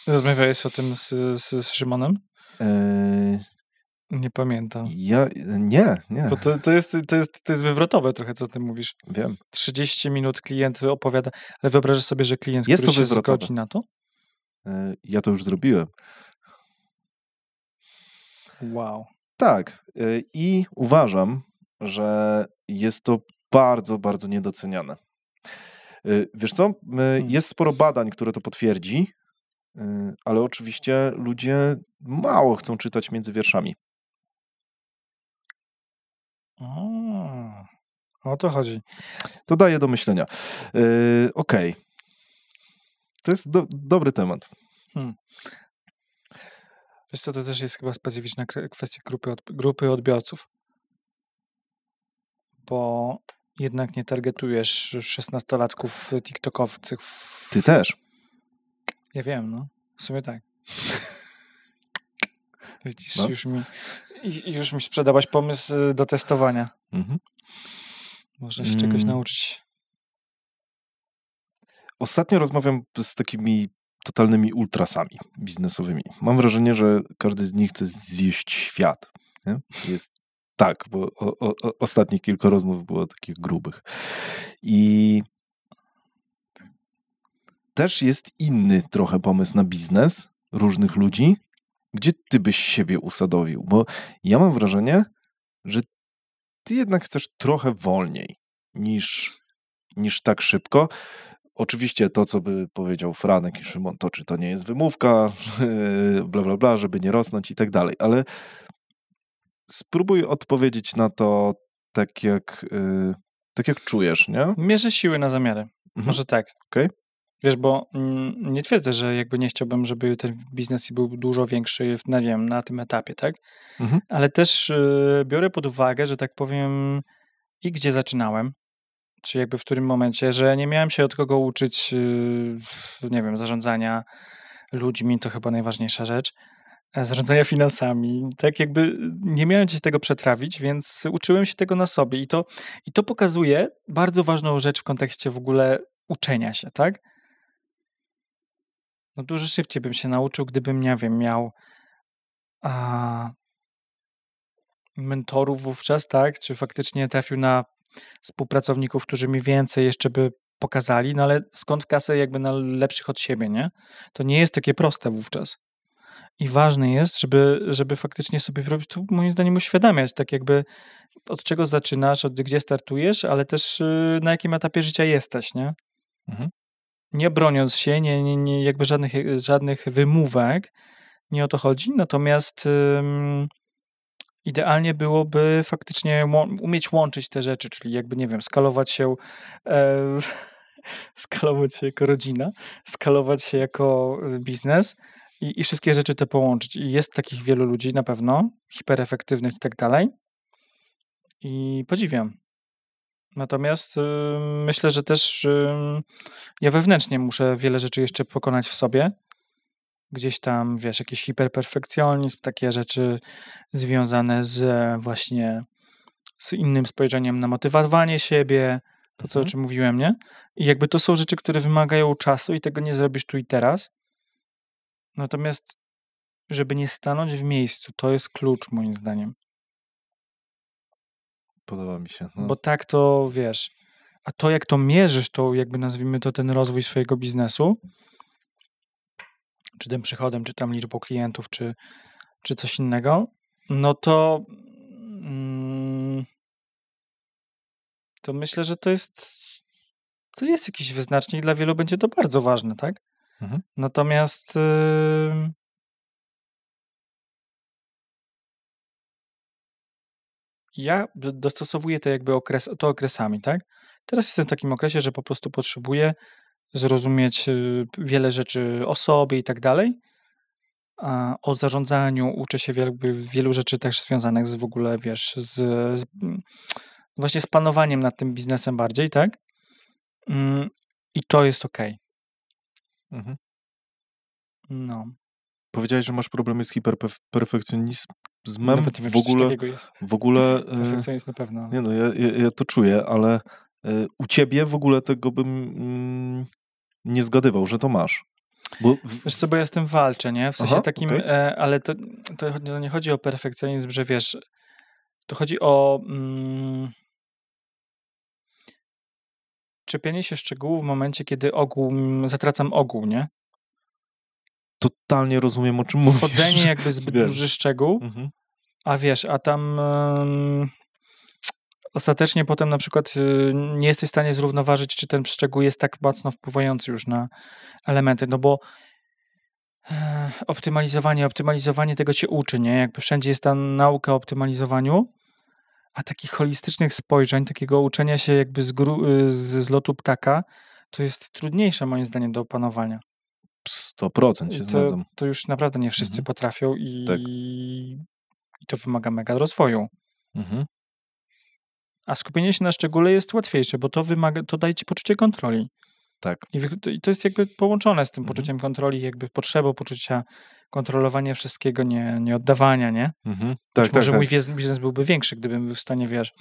Rozmawiałeś o tym z Szymonem? Nie pamiętam. Nie. Bo to jest wywrotowe trochę, co ty mówisz. Wiem. 30 minut klient opowiada, ale wyobrażasz sobie, że klient, jest który to się zgodzi na to? Ja to już zrobiłem. Wow. Tak. I uważam, że jest to bardzo, bardzo niedoceniane. Wiesz co? Jest sporo badań, które to potwierdzi, ale oczywiście ludzie mało chcą czytać między wierszami. O to chodzi. To daje do myślenia. Okej. To jest dobry temat. Wiesz co, to też jest chyba specyficzna kwestia grupy odbiorców. Bo jednak nie targetujesz 16-latków tiktokowców. Ty też. Ja wiem, no. W sumie tak. Widzisz, no. już mi sprzedałaś pomysł do testowania. Mhm. Można się czegoś nauczyć. Ostatnio rozmawiam z takimi totalnymi ultrasami biznesowymi. Mam wrażenie, że każdy z nich chce zjeść świat. Nie? Jest tak, bo ostatnie kilka rozmów było takich grubych. I też jest inny trochę pomysł na biznes różnych ludzi, gdzie ty byś siebie usadowił, bo ja mam wrażenie, że ty jednak chcesz trochę wolniej niż tak szybko. Oczywiście to, co by powiedział Franek i Szymon, to czy to nie jest wymówka, bla, bla, bla, żeby nie rosnąć i tak dalej, ale spróbuj odpowiedzieć na to tak jak czujesz, nie? Mierzę siły na zamiary. Może tak. Okay. Wiesz, bo nie twierdzę, że jakby nie chciałbym, żeby ten biznes był dużo większy, na tym etapie, tak? Ale też biorę pod uwagę, że tak powiem, i gdzie zaczynałem, czy jakby w którym momencie, że nie miałem się od kogo uczyć, zarządzania ludźmi, to chyba najważniejsza rzecz, zarządzania finansami, tak jakby nie miałem się tego przetrawić, więc uczyłem się tego na sobie i to pokazuje bardzo ważną rzecz w kontekście w ogóle uczenia się, tak? No dużo szybciej bym się nauczył, gdybym, miał mentorów wówczas, tak? Czy faktycznie trafił na współpracowników, którzy mi więcej jeszcze by pokazali, no ale skąd kasę jakby na lepszych od siebie, nie? To nie jest takie proste wówczas. I ważne jest, żeby faktycznie sobie robić, to moim zdaniem uświadamiać, tak jakby od czego zaczynasz, gdzie startujesz, ale też na jakim etapie życia jesteś, nie? Nie broniąc się, nie jakby żadnych wymówek, nie o to chodzi, natomiast idealnie byłoby faktycznie umieć łączyć te rzeczy, czyli jakby, skalować się jako rodzina, skalować się jako biznes i wszystkie rzeczy te połączyć. I jest takich wielu ludzi na pewno, hiperefektywnych i tak dalej. I podziwiam. Natomiast myślę, że też ja wewnętrznie muszę wiele rzeczy jeszcze pokonać w sobie. Gdzieś tam, jakiś hiperperfekcjonizm, takie rzeczy związane właśnie z innym spojrzeniem na motywowanie siebie, to co o czym mówiłem, nie? I jakby to są rzeczy, które wymagają czasu i tego nie zrobisz tu i teraz. Natomiast żeby nie stanąć w miejscu, to jest klucz moim zdaniem. Podoba mi się. No. Bo tak to, a to jak to mierzysz, to jakby nazwijmy to ten rozwój swojego biznesu, czy tym przychodem, czy tam liczbą klientów, czy coś innego, no to to myślę, że to jest jakiś wyznacznik, dla wielu będzie to bardzo ważne, tak? Natomiast ja dostosowuję to jakby okresami, tak? Teraz jestem w takim okresie, że po prostu potrzebuję zrozumieć wiele rzeczy o sobie i tak dalej. A o zarządzaniu uczę się wielu rzeczy też związanych w ogóle, wiesz, właśnie z panowaniem nad tym biznesem bardziej, tak? I to jest okej. Mhm. No. Powiedziałeś, że masz problemy z hiperperfekcjonizmem. Nawet nie wiem, czy coś takiego jest. W ogóle... Perfekcjonizm na pewno. Nie no, ja to czuję, ale u ciebie w ogóle tego bym nie zgadywał, że to masz. Wiesz co, bo ja z tym walczę, nie? W sensie takim, okej. ale to nie chodzi o perfekcjonizm, że wiesz, to chodzi o czepianie się szczegółów w momencie, kiedy zatracam ogół, nie? Totalnie rozumiem, o czym mówisz. Wchodzenie jakby zbyt duży szczegół, a tam ostatecznie potem na przykład nie jesteś w stanie zrównoważyć, czy ten szczegół jest tak mocno wpływający już na elementy, no bo optymalizowanie tego cię uczy, nie? Jakby wszędzie jest ta nauka o optymalizowaniu, a takich holistycznych spojrzeń, takiego uczenia się jakby z lotu ptaka, to jest trudniejsze moim zdaniem do opanowania. 100% się zgadzam. To już naprawdę nie wszyscy potrafią i to wymaga mega rozwoju. A skupienie się na szczególe jest łatwiejsze, bo to daje ci poczucie kontroli. Tak. I to jest jakby połączone z tym poczuciem kontroli, jakby potrzebą poczucia kontrolowania wszystkiego, nie oddawania, nie? Tak, może mój biznes byłby większy, gdybym był w stanie, wiesz,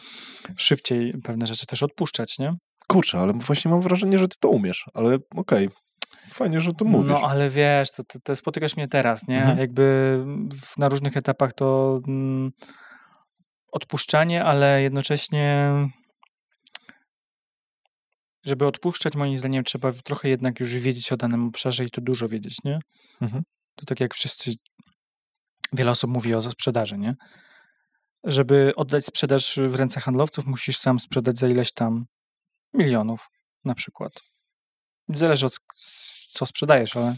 szybciej pewne rzeczy też odpuszczać, nie? Kurczę, ale właśnie mam wrażenie, że ty to umiesz, ale okej. Fajnie, że to mówisz. No, ale wiesz, to spotykasz mnie teraz, nie? Jakby na różnych etapach to odpuszczanie, ale jednocześnie żeby odpuszczać, moim zdaniem, trzeba trochę jednak już wiedzieć o danym obszarze i to dużo wiedzieć, nie? To tak jak wiele osób mówi o sprzedaży, nie? Żeby oddać sprzedaż w ręce handlowców, musisz sam sprzedać za ileś tam milionów na przykład. Zależy od co sprzedajesz, ale...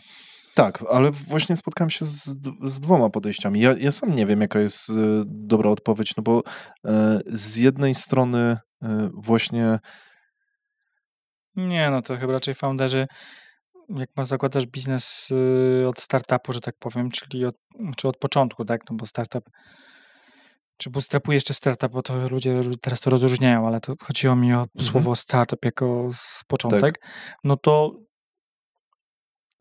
Tak, ale właśnie spotkałem się z dwoma podejściami. Ja sam nie wiem, jaka jest dobra odpowiedź, no bo z jednej strony właśnie... Nie, no to chyba raczej founderzy, jak zakładasz biznes od startupu, że tak powiem, czyli od początku, tak, no bo startup, czy bootstrapujesz jeszcze startup, bo to ludzie teraz to rozróżniają, ale to chodziło mi o słowo startup jako początek, no to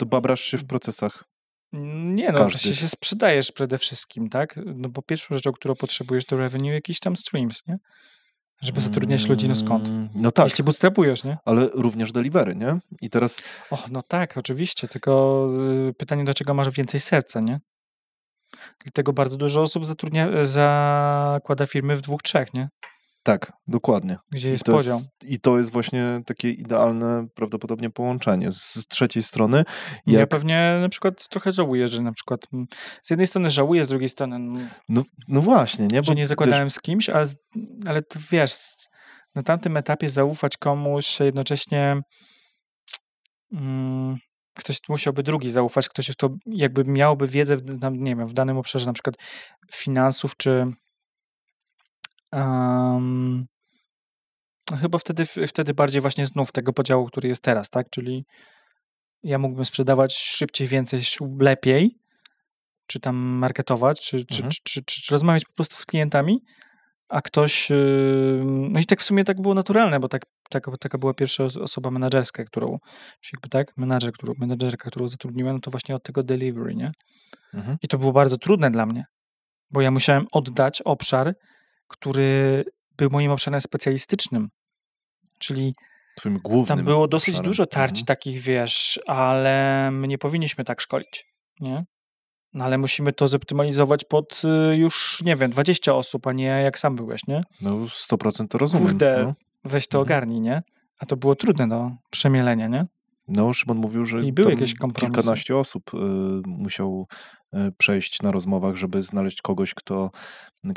babrasz się w procesach. Nie, no właśnie się sprzedajesz przede wszystkim, tak, no bo pierwszą rzeczą, którą potrzebujesz to revenue, jakiś tam streams, nie? Żeby zatrudniać ludzi, no skąd? No tak. Jeśli bootstrapujesz, nie? Ale również delivery, nie? I teraz... No tak, oczywiście, tylko pytanie, dlaczego masz więcej serca, nie? Dlatego bardzo dużo osób zakłada firmy w 2-3, nie? Tak, dokładnie. Gdzie jest podział. I to jest właśnie takie idealne prawdopodobnie połączenie. Z trzeciej strony... Ja pewnie na przykład trochę żałuję, że na przykład z jednej strony żałuję, z drugiej strony... No właśnie, nie? Że nie zakładałem z kimś, ale to wiesz, na tamtym etapie zaufać komuś, jednocześnie ktoś musiałby drugi zaufać, ktoś, kto jakby miałby wiedzę nie wiem, w danym obszarze, na przykład finansów, czy chyba wtedy bardziej właśnie znów tego podziału, który jest teraz, tak? Czyli ja mógłbym sprzedawać szybciej, więcej, lepiej, czy tam marketować, czy rozmawiać po prostu z klientami, a ktoś, no i tak w sumie tak było naturalne, bo taka była pierwsza osoba menadżerska, menadżerka, którą zatrudniłem, no to właśnie od tego delivery, nie? I to było bardzo trudne dla mnie, bo ja musiałem oddać obszar, który był moim obszarem specjalistycznym, czyli twoim głównym tam było dosyć obszarem. dużo tarć takich, wiesz, ale my nie powinniśmy tak szkolić, nie? No ale musimy to zoptymalizować pod już, nie wiem, 20 osób, a nie jak sam byłeś, nie? No 100% to rozumiem. Kurde, weź to ogarnij, nie? A to było trudne do przemielenia, nie? No, Szymon mówił, że i były jakieś kompromisy. Kilkanaście osób musiał przejść na rozmowach, żeby znaleźć kogoś, kto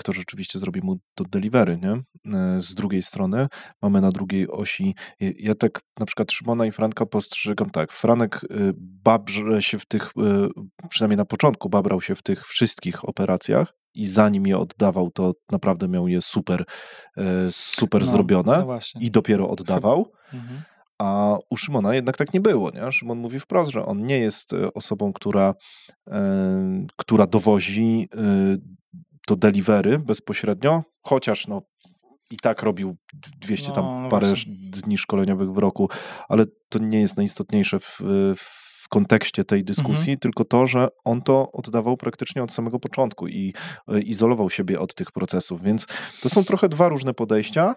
rzeczywiście zrobi mu to delivery, nie? Z drugiej strony mamy na drugiej osi, ja tak na przykład Szymona i Franka postrzegam tak, Franek babrze się w tych, przynajmniej na początku babrał się w tych wszystkich operacjach i zanim je oddawał, to naprawdę miał je super zrobione i dopiero oddawał. A u Szymona jednak tak nie było, nie? Szymon mówi wprost, że on nie jest osobą, która dowozi to delivery bezpośrednio, chociaż no i tak robił 200 tam parę dni szkoleniowych w roku, ale to nie jest najistotniejsze w kontekście tej dyskusji, tylko to, że on to oddawał praktycznie od samego początku i izolował siebie od tych procesów, więc to są trochę dwa różne podejścia.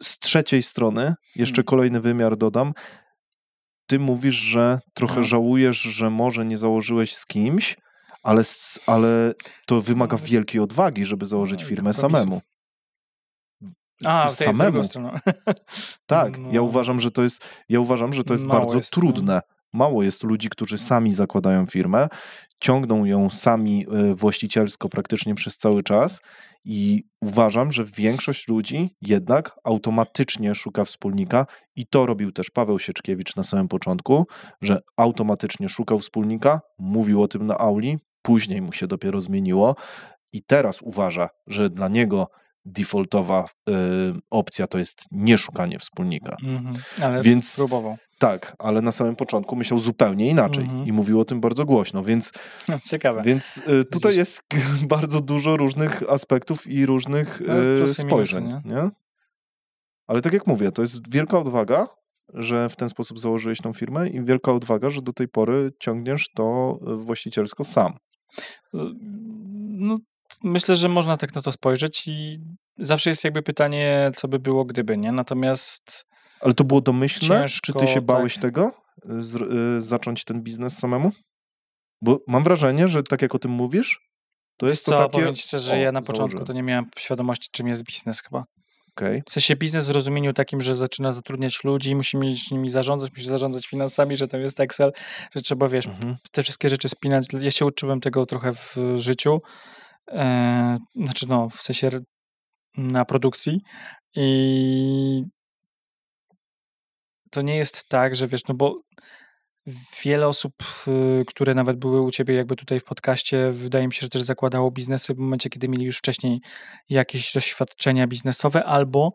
Z trzeciej strony, jeszcze kolejny wymiar dodam, ty mówisz, że trochę żałujesz, że może nie założyłeś z kimś, ale to wymaga wielkiej odwagi, żeby założyć firmę samemu. W drugą stronę. Tak, ja uważam, że to jest bardzo trudne. Mało jest ludzi, którzy sami zakładają firmę, ciągną ją sami właścicielsko praktycznie przez cały czas i uważam, że większość ludzi jednak automatycznie szuka wspólnika i to robił też Paweł Sieczkiewicz na samym początku, że automatycznie szukał wspólnika, mówił o tym na auli, później mu się dopiero zmieniło i teraz uważa, że dla niego defaultowa opcja to jest nieszukanie wspólnika. Ale więc próbował. Tak, ale na samym początku myślał zupełnie inaczej i mówił o tym bardzo głośno, więc ciekawe. Więc tutaj jest bardzo dużo różnych aspektów i różnych spojrzeń. Nie? Ale tak jak mówię, to jest wielka odwaga, że w ten sposób założyłeś tą firmę i wielka odwaga, że do tej pory ciągniesz to właścicielsko sam. No, myślę, że można tak na to spojrzeć i zawsze jest jakby pytanie, co by było gdyby, nie? Natomiast... Ale to było domyślne? Ciężko, czy ty się bałeś tego? Zacząć ten biznes samemu? Bo mam wrażenie, że tak jak o tym mówisz, to jest to takie... Powiem ci szczerze, że ja na początku to nie miałem świadomości, czym jest biznes chyba. Okay. W sensie biznes w rozumieniu takim, że zaczyna zatrudniać ludzi, musi mieć nimi zarządzać, musi zarządzać finansami, że tam jest Excel, że trzeba, wiesz, te wszystkie rzeczy spinać. Ja się uczyłem tego trochę w życiu, w sensie na produkcji i to nie jest tak, że wiesz, no bo wiele osób, które nawet były u ciebie jakby tutaj w podcaście, wydaje mi się, że też zakładało biznesy w momencie, kiedy mieli już wcześniej jakieś doświadczenia biznesowe albo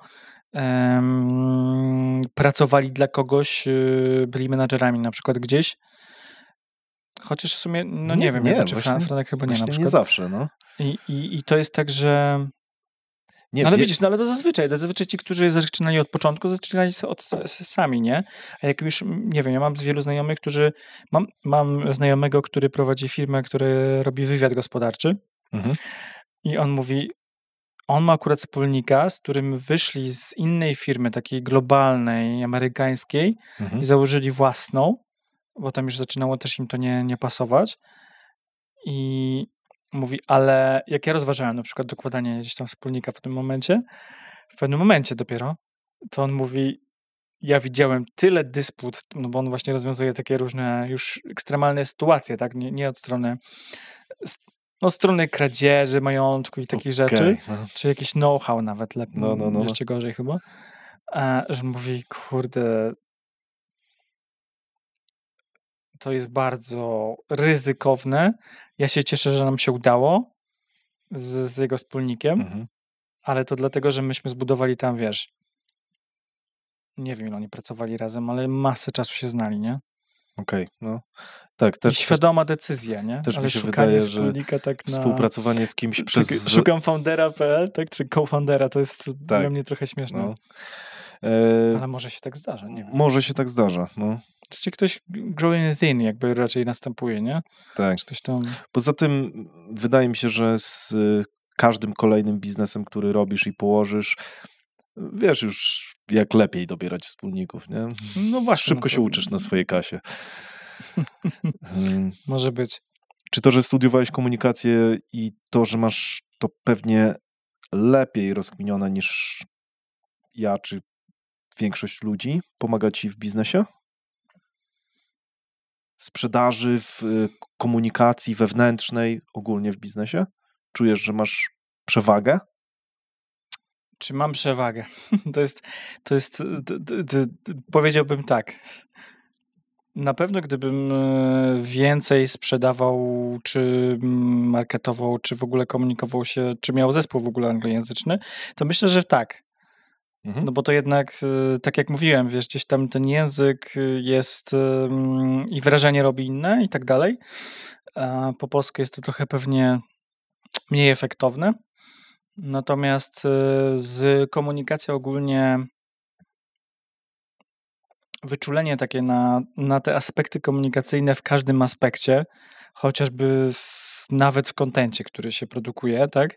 pracowali dla kogoś, byli menadżerami na przykład gdzieś. Chociaż w sumie, no nie wiem, czy Franek chyba nie na przykład. Nie zawsze, no. I to jest tak, że... Nie, ale widzisz, ale to zazwyczaj ci, którzy zaczynali od początku, zaczynali sami, nie? A jak już, nie wiem, ja mam wielu znajomych, mam znajomego, który prowadzi firmę, który robi wywiad gospodarczy i on mówi, on ma akurat wspólnika, z którym wyszli z innej firmy, takiej globalnej, amerykańskiej i założyli własną, bo tam już zaczynało też im to nie pasować i mówi, ale jak ja rozważałem na przykład dokładanie gdzieś tam wspólnika w pewnym momencie dopiero, to on mówi, ja widziałem tyle dysput, no bo on właśnie rozwiązuje takie różne już ekstremalne sytuacje, tak, nie od strony kradzieży, majątku i takich rzeczy, czy jakiś know-how nawet lepiej, jeszcze gorzej chyba, że mówi, kurde, to jest bardzo ryzykowne. Ja się cieszę, że nam się udało z jego wspólnikiem, ale to dlatego, że myśmy zbudowali tam, wiesz, nie wiem, ile oni pracowali razem, ale masę czasu się znali, nie? Okej, no. Tak, też, i świadoma decyzja, nie? Też ale mi się wydaje, że tak współpracowanie z kimś przez... Szukam foundera.pl, tak? Czy co-foundera, to jest dla mnie trochę śmieszne. No. Ale może się tak zdarza, nie wiem. Może się tak zdarza, no. Czy ktoś growing thin jakby raczej następuje, nie? Tak. Czy ktoś tam... Poza tym wydaje mi się, że z każdym kolejnym biznesem, który robisz i położysz, wiesz już jak lepiej dobierać wspólników, nie? No właśnie. Szybko się uczysz na swojej kasie. Może być. Czy to, że studiowałeś komunikację i to, że masz to pewnie lepiej rozkminione niż ja, czy większość ludzi, pomaga ci w biznesie? W sprzedaży, w komunikacji wewnętrznej, ogólnie w biznesie? Czujesz, że masz przewagę? Czy mam przewagę? Powiedziałbym tak. Na pewno gdybym więcej sprzedawał, czy marketował, czy w ogóle komunikował się, czy miał zespół w ogóle anglojęzyczny, to myślę, że tak. No bo to jednak, tak jak mówiłem, wiesz, gdzieś tam ten język jest i wrażenie robi inne i tak dalej. A po polsku jest to trochę pewnie mniej efektowne. Natomiast z komunikacją ogólnie wyczulenie takie na te aspekty komunikacyjne w każdym aspekcie, chociażby nawet w kontencie, który się produkuje, tak?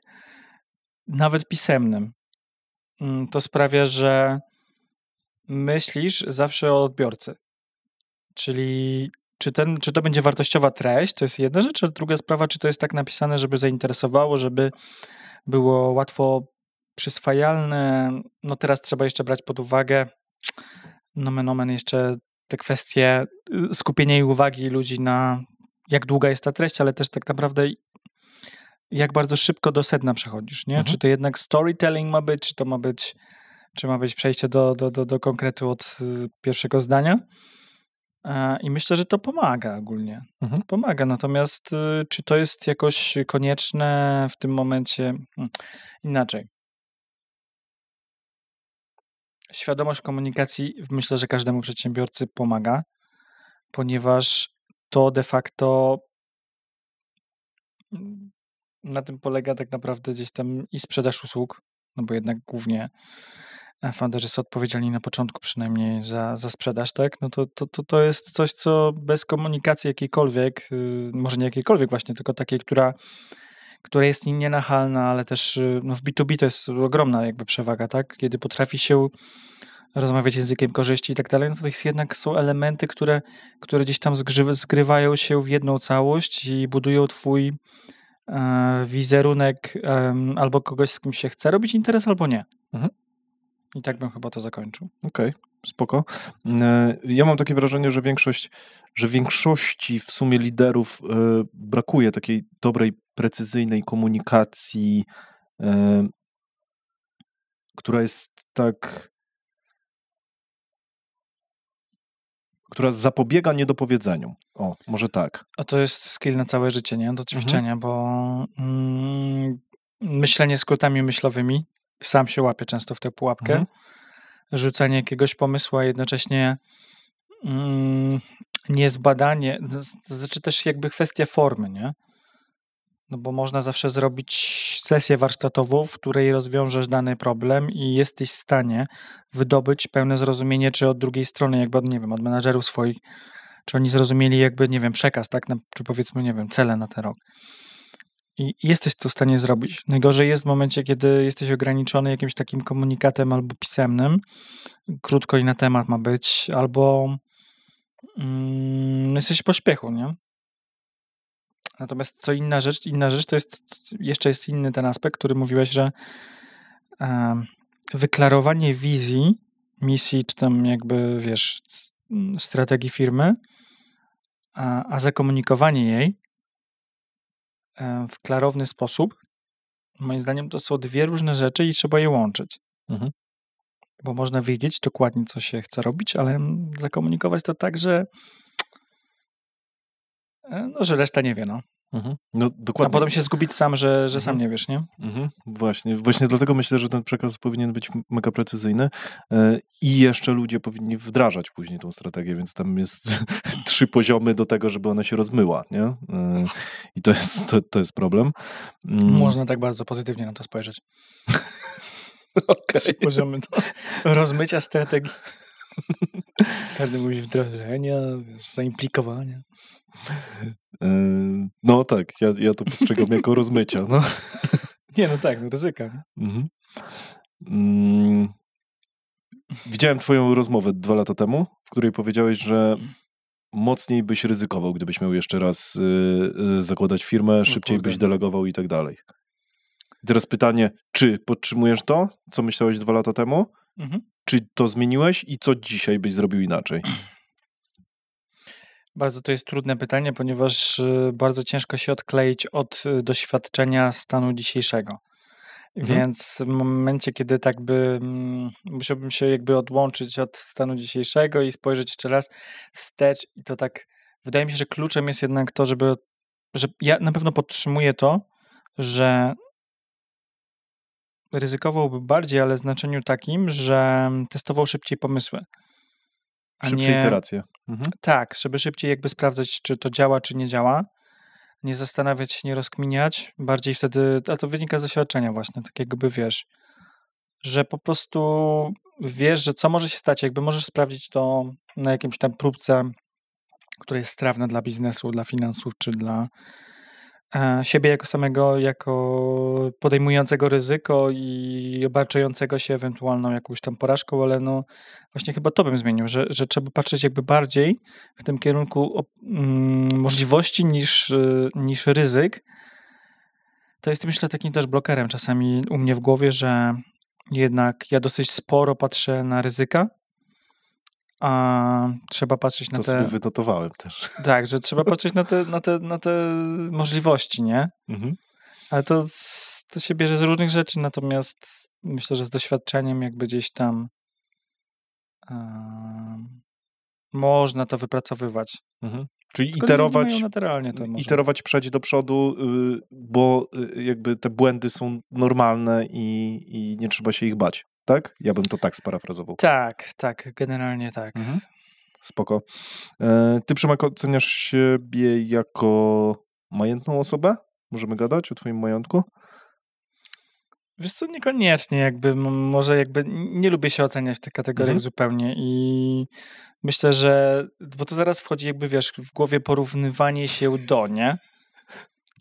Nawet pisemnym. To sprawia, że myślisz zawsze o odbiorcy. Czyli czy to będzie wartościowa treść, to jest jedna rzecz, a druga sprawa, czy to jest tak napisane, żeby zainteresowało, żeby było łatwo przyswajalne. No teraz trzeba jeszcze brać pod uwagę nomen omen jeszcze te kwestie skupienia i uwagi ludzi na jak długa jest ta treść, ale też tak naprawdę jak bardzo szybko do sedna przechodzisz, nie? Czy to jednak storytelling ma być, czy ma być przejście do konkretu od pierwszego zdania. I myślę, że to pomaga ogólnie. Pomaga, natomiast czy to jest jakoś konieczne w tym momencie? Inaczej. Świadomość komunikacji myślę, że każdemu przedsiębiorcy pomaga, ponieważ to de facto na tym polega tak naprawdę gdzieś tam i sprzedaż usług, no bo jednak głównie founderzy są odpowiedzialni na początku przynajmniej za sprzedaż, tak? No to jest coś, co bez komunikacji jakiejkolwiek, może nie jakiejkolwiek właśnie, tylko takiej, która jest nienachalna, ale też no w B2B to jest ogromna jakby przewaga, tak? Kiedy potrafi się rozmawiać językiem korzyści i tak dalej, no to jest jednak są elementy, które gdzieś tam zgrywają się w jedną całość i budują twój wizerunek albo kogoś, z kim się chce robić interes, albo nie. I tak bym chyba to zakończył. Okej, spoko. Ja mam takie wrażenie, że większości w sumie liderów brakuje takiej dobrej, precyzyjnej komunikacji, która jest która zapobiega niedopowiedzeniom. O, może tak. A to jest skill na całe życie, nie? Do ćwiczenia, bo myślenie skrótami myślowymi, sam się łapię często w tę pułapkę, rzucanie jakiegoś pomysłu, a jednocześnie niezbadanie, znaczy też jakby kwestia formy, nie? No bo można zawsze zrobić sesję warsztatową, w której rozwiążesz dany problem i jesteś w stanie wydobyć pełne zrozumienie, czy od drugiej strony, jakby od, nie wiem, od menadżerów swoich, czy oni zrozumieli jakby, nie wiem, przekaz, tak? Czy powiedzmy, nie wiem, cele na ten rok. I jesteś to w stanie zrobić. Najgorzej jest w momencie, kiedy jesteś ograniczony jakimś takim komunikatem albo pisemnym, krótko i na temat ma być, albo jesteś w pośpiechu, nie? Natomiast inna rzecz to jest, jeszcze jest inny ten aspekt, który mówiłeś, że wyklarowanie wizji, misji, czy tam jakby, wiesz, strategii firmy, a zakomunikowanie jej w klarowny sposób, moim zdaniem to są dwie różne rzeczy i trzeba je łączyć. Bo można wiedzieć dokładnie, co się chce robić, ale zakomunikować to tak, że że reszta nie wie, no. No, dokładnie. A potem się zgubić sam, że sam nie wiesz, nie? Właśnie dlatego myślę, że ten przekaz powinien być mega precyzyjny i jeszcze ludzie powinni wdrażać później tą strategię, więc tam jest 3 poziomy do tego, żeby ona się rozmyła, nie? I to jest problem. Można tak bardzo pozytywnie na to spojrzeć. 3 poziomy do rozmycia strategii. Każdy musi wdrożenia, zaimplikowania. No tak, ja to postrzegam jako rozmycia. No. Nie, no tak, no ryzyka. Nie? Widziałem twoją rozmowę 2 lata temu, w której powiedziałeś, że mocniej byś ryzykował, gdybyś miał jeszcze raz zakładać firmę, szybciej byś delegował i tak dalej. I teraz pytanie, czy podtrzymujesz to, co myślałeś 2 lata temu? Czy to zmieniłeś i co dzisiaj byś zrobił inaczej? Bardzo to jest trudne pytanie, ponieważ bardzo ciężko się odkleić od doświadczenia stanu dzisiejszego. Więc w momencie, kiedy tak by musiałbym się jakby odłączyć od stanu dzisiejszego i spojrzeć jeszcze raz wstecz i to tak, wydaje mi się, że kluczem jest jednak to, że ja na pewno podtrzymuję to, że ryzykowałby bardziej, ale w znaczeniu takim, że testował szybciej pomysły. Szybsze iteracje. Tak, żeby szybciej jakby sprawdzać, czy to działa, czy nie działa. Nie zastanawiać się, nie rozkminiać. Bardziej wtedy, a to wynika z doświadczenia właśnie, tak jakby wiesz, że po prostu wiesz, że co może się stać, jakby możesz sprawdzić to na jakimś tam próbce, która jest strawna dla biznesu, dla finansów, czy dla siebie jako samego, jako podejmującego ryzyko i obarczającego się ewentualną jakąś tam porażką, ale no właśnie chyba to bym zmienił, że trzeba patrzeć jakby bardziej w tym kierunku możliwości niż ryzyk. To jest myślę takim też blokerem czasami u mnie w głowie, że jednak ja dosyć sporo patrzę na ryzyka, a trzeba patrzeć na to sobie wynotowałem też. Tak, że trzeba patrzeć na te możliwości, nie? Ale to się bierze z różnych rzeczy, natomiast myślę, że z doświadczeniem jakby gdzieś tam można to wypracowywać. Czyli tylko iterować, przejść do przodu, bo jakby te błędy są normalne i nie trzeba się ich bać, tak? Ja bym to tak sparafrazował. Tak, generalnie tak. Spoko. Ty, Przemek, oceniasz siebie jako majętną osobę? Możemy gadać o twoim majątku? Wiesz co, niekoniecznie jakby, może jakby nie lubię się oceniać w tych kategoriach zupełnie i myślę, że, bo to zaraz wchodzi jakby, wiesz, w głowie porównywanie się do, nie?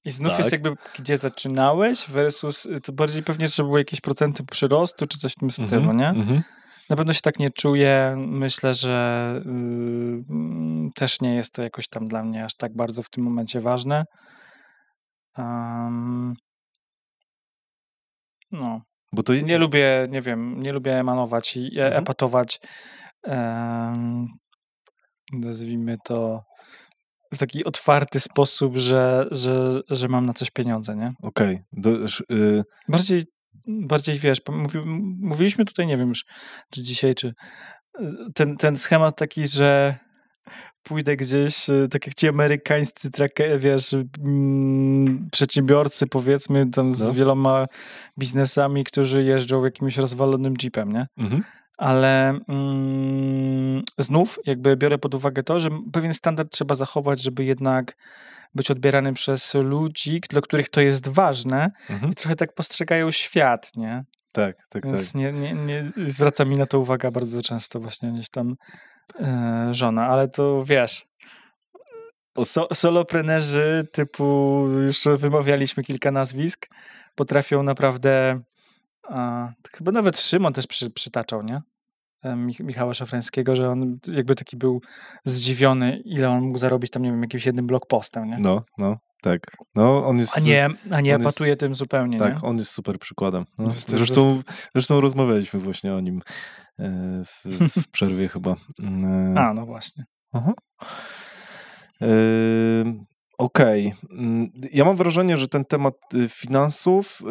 I znów jest jakby, gdzie zaczynałeś versus, to bardziej pewnie trzeba było jakieś procenty przyrostu, czy coś w tym stylu, nie? Na pewno się tak nie czuję. Myślę, że też nie jest to jakoś tam dla mnie aż tak bardzo w tym momencie ważne. No. Bo to... Nie lubię, nie wiem, nie lubię emanować i epatować. Nazwijmy to w taki otwarty sposób, że mam na coś pieniądze, nie? Okej. Bardziej wiesz, mówiliśmy tutaj, nie wiem już, czy dzisiaj, czy ten schemat taki, że pójdę gdzieś, tak jak ci amerykańscy wiesz, przedsiębiorcy, powiedzmy, tam z wieloma biznesami, którzy jeżdżą jakimś rozwalonym jeepem, nie? Ale znów jakby biorę pod uwagę to, że pewien standard trzeba zachować, żeby jednak być odbieranym przez ludzi, dla których to jest ważne i trochę tak postrzegają świat, nie? Tak. Więc nie zwraca mi na to uwaga bardzo często właśnie gdzieś tam żona, ale to wiesz, soloprenerzy typu, już wymawialiśmy kilka nazwisk, potrafią naprawdę, chyba nawet Szymon też przytaczał, nie? Michała Szafrańskiego, że on jakby taki był zdziwiony, ile on mógł zarobić tam, nie wiem, jakimś jednym blog postem, nie? No, tak. No, on jest... A nie epatuje tym zupełnie, tak, nie? on jest super przykładem. No. Zresztą rozmawialiśmy właśnie o nim w przerwie chyba. No właśnie. Okej. Ja mam wrażenie, że ten temat finansów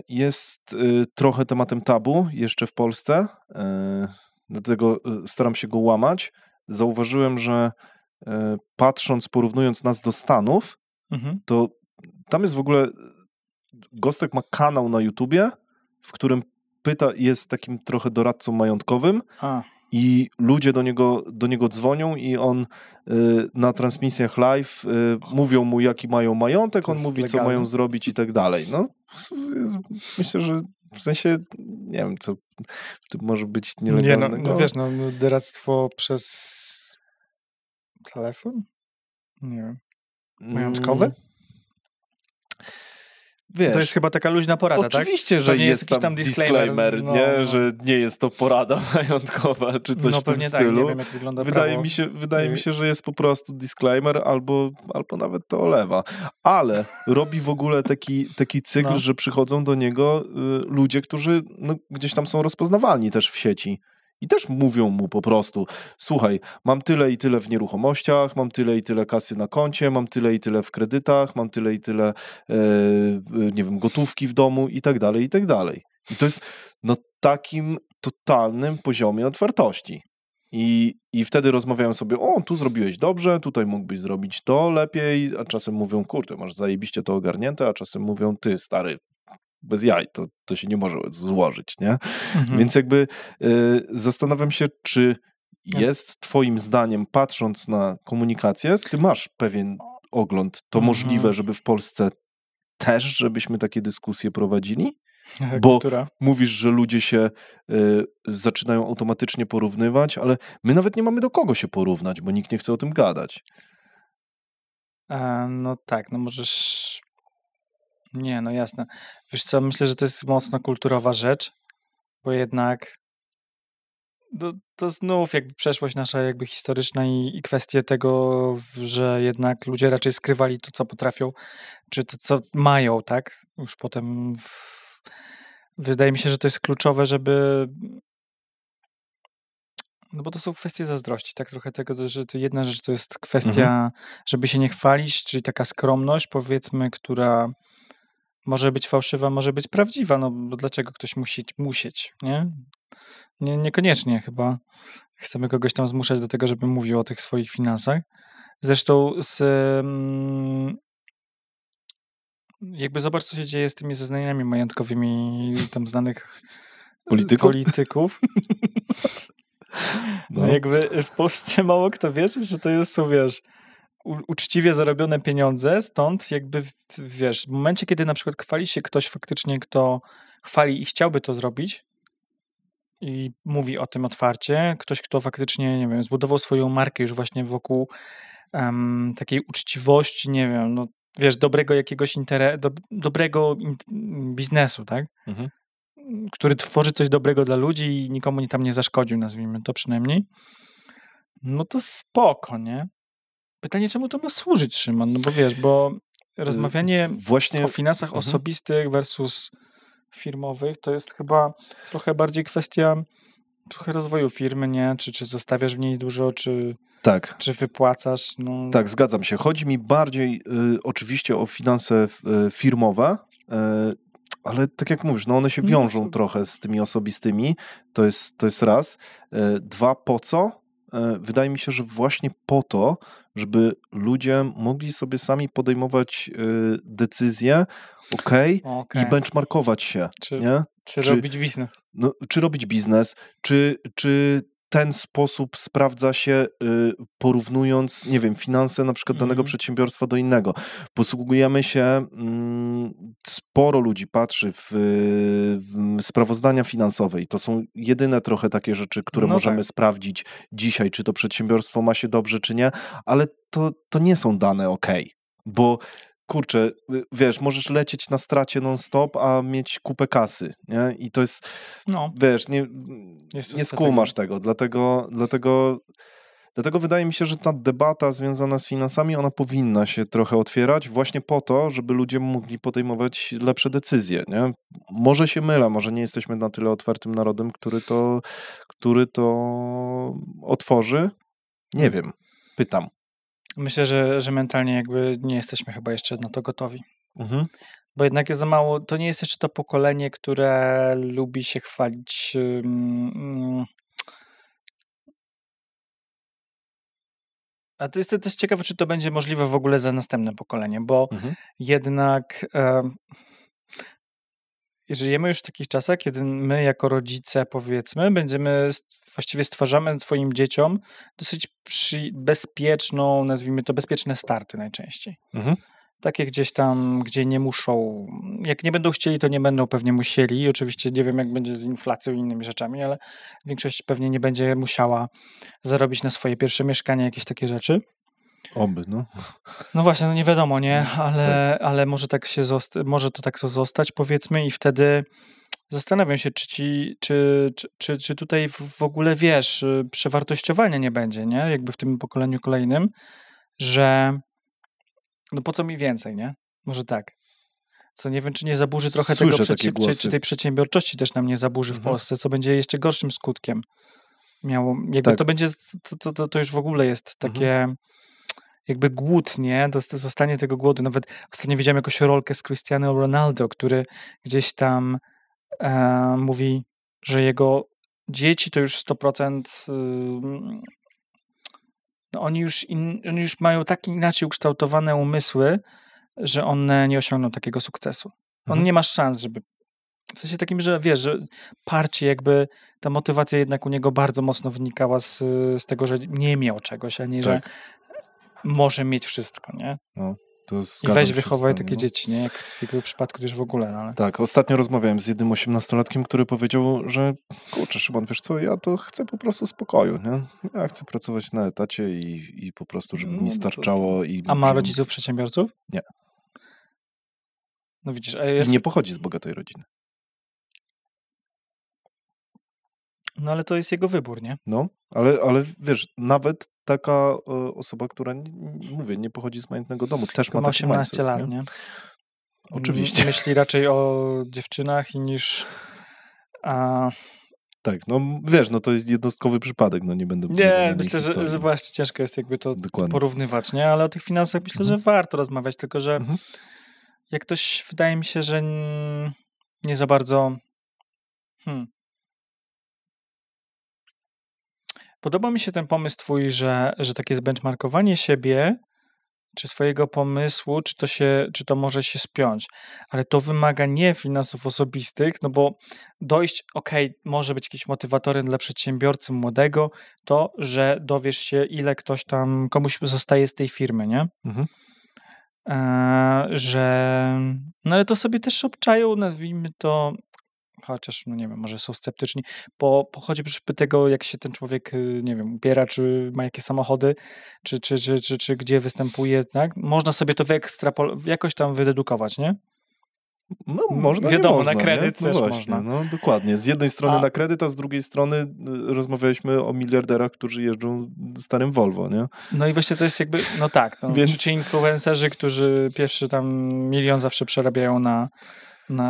jest trochę tematem tabu jeszcze w Polsce. Dlatego staram się go łamać. Zauważyłem, że porównując nas do Stanów, to tam jest w ogóle... Gostek ma kanał na YouTubie, w którym jest takim trochę doradcą majątkowym i ludzie do niego dzwonią i on na transmisjach live mówią mu, jaki mają majątek, on mówi, legalne, co mają zrobić i tak dalej. No, myślę, że w sensie, nie wiem, co to może być nielegalnego. Nie, no wiesz, doradztwo przez telefon? Nie wiem. Majątkowe? Wiesz, to jest chyba taka luźna porada, oczywiście, tak? że jest tam disclaimer, nie? Że nie jest to porada majątkowa, czy coś w tym stylu. Tak, nie wiem, jak wygląda wydaje mi się, że jest po prostu disclaimer albo nawet to olewa. Ale robi w ogóle taki cykl, że przychodzą do niego ludzie, którzy gdzieś tam są rozpoznawalni też w sieci. I też mówią mu po prostu, słuchaj, mam tyle i tyle w nieruchomościach, mam tyle i tyle kasy na koncie, mam tyle i tyle w kredytach, mam tyle i tyle, nie wiem, gotówki w domu i tak dalej, i tak dalej. I to jest takim totalnym poziomie otwartości. I wtedy rozmawiają sobie, tu zrobiłeś dobrze, tutaj mógłbyś zrobić to lepiej, a czasem mówią, kurde, masz zajebiście to ogarnięte, a czasem mówią, ty stary, bez jaj, to się nie może złożyć, nie? Mhm. Więc jakby zastanawiam się, czy jest twoim zdaniem, patrząc na komunikację, ty masz pewien ogląd, to możliwe, żeby w Polsce też, żebyśmy takie dyskusje prowadzili? Bo Kultura. mówisz, że ludzie się zaczynają automatycznie porównywać, ale my nawet nie mamy do kogo się porównać, bo nikt nie chce o tym gadać. No tak, no możesz... Nie, no jasne. Wiesz co, myślę, że to jest mocno kulturowa rzecz, bo jednak to znów jakby przeszłość nasza jakby historyczna i kwestie tego, że jednak ludzie raczej skrywali to, co potrafią, czy to, co mają, tak? Już potem wydaje mi się, że to jest kluczowe, żeby... No bo to są kwestie zazdrości, tak? Trochę tego, że to jedna rzecz to jest kwestia, żeby się nie chwalić, czyli taka skromność, powiedzmy, która może być fałszywa, może być prawdziwa, no bo dlaczego ktoś musieć, nie? Niekoniecznie chyba chcemy kogoś tam zmuszać do tego, żeby mówił o tych swoich finansach. Zresztą jakby zobacz, co się dzieje z tymi zeznaniami majątkowymi tam znanych polityków. No jakby w Polsce mało kto wie, że to są, wiesz, uczciwie zarobione pieniądze, stąd jakby, wiesz, w momencie, kiedy na przykład chwali się ktoś faktycznie, kto chwali i chciałby to zrobić i mówi o tym otwarcie, ktoś, kto faktycznie, nie wiem, zbudował swoją markę już właśnie wokół takiej uczciwości, nie wiem, no wiesz, dobrego jakiegoś dobrego biznesu, tak? Który tworzy coś dobrego dla ludzi i nikomu tam nie zaszkodził, nazwijmy to przynajmniej, no to spoko, nie? Pytanie, czemu to ma służyć, Szymon? No bo wiesz, bo rozmawianie o finansach osobistych versus firmowych to jest chyba trochę bardziej kwestia trochę rozwoju firmy, nie? Czy zostawiasz w niej dużo, czy wypłacasz? No. Tak, zgadzam się. Chodzi mi bardziej oczywiście o finanse firmowe, ale tak jak mówisz, no one się wiążą trochę z tymi osobistymi. To jest raz. Dwa, po co? Wydaje mi się, że właśnie po to, żeby ludzie mogli sobie sami podejmować decyzje, i benchmarkować się. Czy robić biznes. No, czy robić biznes, czy ten sposób sprawdza się porównując, nie wiem, finanse na przykład danego przedsiębiorstwa do innego. Posługujemy się, sporo ludzi patrzy w sprawozdania finansowe i to są jedyne trochę takie rzeczy, które możemy sprawdzić dzisiaj, czy to przedsiębiorstwo ma się dobrze, czy nie, ale to nie są dane bo kurczę, wiesz, możesz lecieć na stracie non-stop, a mieć kupę kasy, nie? I to jest, wiesz, nie skłumasz tego, dlatego wydaje mi się, że ta debata związana z finansami, ona powinna się trochę otwierać właśnie po to, żeby ludzie mogli podejmować lepsze decyzje, nie? Może się mylę, może nie jesteśmy na tyle otwartym narodem, który to otworzy. Nie wiem, pytam. Myślę, że mentalnie jakby nie jesteśmy chyba jeszcze na to gotowi. Bo jednak jest za mało, to nie jest jeszcze to pokolenie, które lubi się chwalić. A to jest też ciekawe, czy to będzie możliwe w ogóle za następne pokolenie, bo jednak żyjemy już w takich czasach, kiedy my jako rodzice, powiedzmy, właściwie stwarzamy swoim dzieciom dosyć bezpieczną, nazwijmy to bezpieczne starty najczęściej. Takie gdzieś tam, gdzie nie muszą, jak nie będą chcieli, to nie będą pewnie musieli. Oczywiście nie wiem, jak będzie z inflacją i innymi rzeczami, ale większość pewnie nie będzie musiała zarobić na swoje pierwsze mieszkanie, jakieś takie rzeczy. Oby, no. No właśnie, no nie wiadomo, nie? Ale może może to tak zostać, powiedzmy, i wtedy zastanawiam się, czy tutaj w ogóle, wiesz, przewartościowania nie będzie, nie? Jakby w tym pokoleniu kolejnym, że no po co mi więcej, nie? Może tak. Co nie wiem, czy nie zaburzy trochę czy tej przedsiębiorczości też nam nie zaburzy w Polsce, co będzie jeszcze gorszym skutkiem miało. Jakby to będzie, to już w ogóle jest takie jakby głód, nie? Zostanie tego głodu. Nawet ostatnio widziałem jakąś rolkę z Cristiano Ronaldo, który gdzieś tam mówi, że jego dzieci to już 100% no oni już mają tak inaczej ukształtowane umysły, że one nie osiągną takiego sukcesu. On nie ma szans, żeby W sensie takim, że wiesz, że parcie jakby ta motywacja jednak u niego bardzo mocno wynikała z tego, że nie miał czegoś, a nie, że może mieć wszystko, nie? No, to I weź wychowaj z tobą, takie no. dzieci, nie? Jak w jego przypadku też w ogóle, no ale... Tak, ostatnio rozmawiałem z jednym 18-latkiem, który powiedział, że kurczę, Szymon, wiesz co, ja to chcę po prostu spokoju, nie? Ja chcę pracować na etacie i po prostu, żeby mi starczało. A ma rodziców przedsiębiorców? Nie. No widzisz, I nie pochodzi z bogatej rodziny. No ale to jest jego wybór, nie? No, ale wiesz, nawet taka osoba, która, mówię, nie pochodzi z majętnego domu, też Tylko ma taki 18 mindset, lat, nie? Oczywiście. Myśli raczej o dziewczynach i niż... Tak, no wiesz, no to jest jednostkowy przypadek, no nie będę... Nie, myślę, że właśnie ciężko jest jakby to porównywać, nie? Ale o tych finansach myślę, że warto rozmawiać, tylko że jak ktoś, wydaje mi się, że nie za bardzo... Podoba mi się ten pomysł twój, że takie zbenchmarkowanie siebie, czy swojego pomysłu, czy to może się spiąć, ale to wymaga nie finansów osobistych, no bo dojść, może być jakimś motywatorem dla przedsiębiorcy młodego, to, że dowiesz się, ile ktoś tam, komuś zostaje z tej firmy, nie? No ale to sobie też obczają, nazwijmy to, chociaż, no nie wiem, może są sceptyczni, pochodzi tego, jak się ten człowiek, nie wiem, ubiera, czy ma jakie samochody, czy gdzie występuje, tak? Można sobie to jakoś tam wydedukować, nie? No można, wiadomo, można, na kredyt nie? No też właśnie, można. No dokładnie. Z jednej strony na kredyt, a z drugiej strony rozmawialiśmy o miliarderach, którzy jeżdżą starym Volvo, nie? No i właśnie to jest jakby, no tak, Więc... czy influencerzy, którzy pierwszy tam 1 milion zawsze przerabiają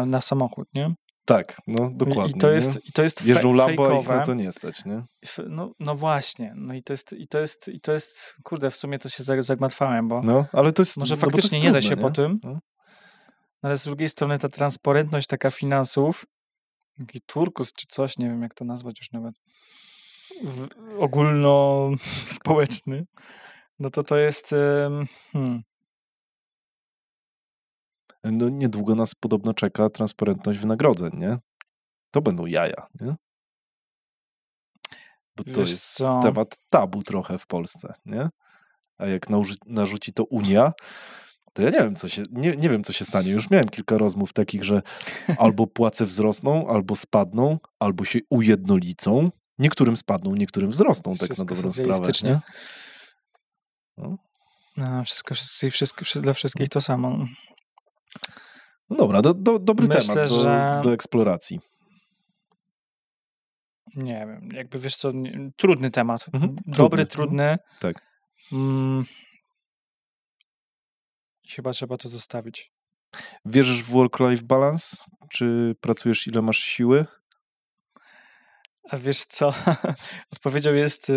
na samochód, nie? Tak, no dokładnie. I to jest jeżdżą Lambo, a ich fejkowe. na to nie stać, nie? No właśnie, no i to jest, kurde, w sumie to się zagmatwałem, bo no, ale to jest, może no faktycznie to jest nie da trudne, się nie? po tym, no. Ale z drugiej strony ta transparentność taka finansów, taki turkus czy coś, nie wiem jak to nazwać już nawet, ogólnospołeczny, no to jest... No niedługo nas podobno czeka transparentność wynagrodzeń, nie? To będą jaja, nie? Bo to jest temat tabu trochę w Polsce, nie? A jak narzuci to Unia, to ja nie wiem, nie wiem, co się stanie. Już miałem kilka rozmów takich, że albo płace wzrosną, albo spadną, albo się ujednolicą. Niektórym spadną, niektórym wzrosną, tak na dobrą sprawę. Nie? No, wszystko dla wszystkich to samo. No dobra, dobry temat do eksploracji. Nie wiem, jakby wiesz co, trudny temat. Dobry, trudny. Tak. Chyba trzeba to zostawić. Wierzysz w work-life balance? Czy pracujesz ile masz siły? A wiesz co? Odpowiedzią jest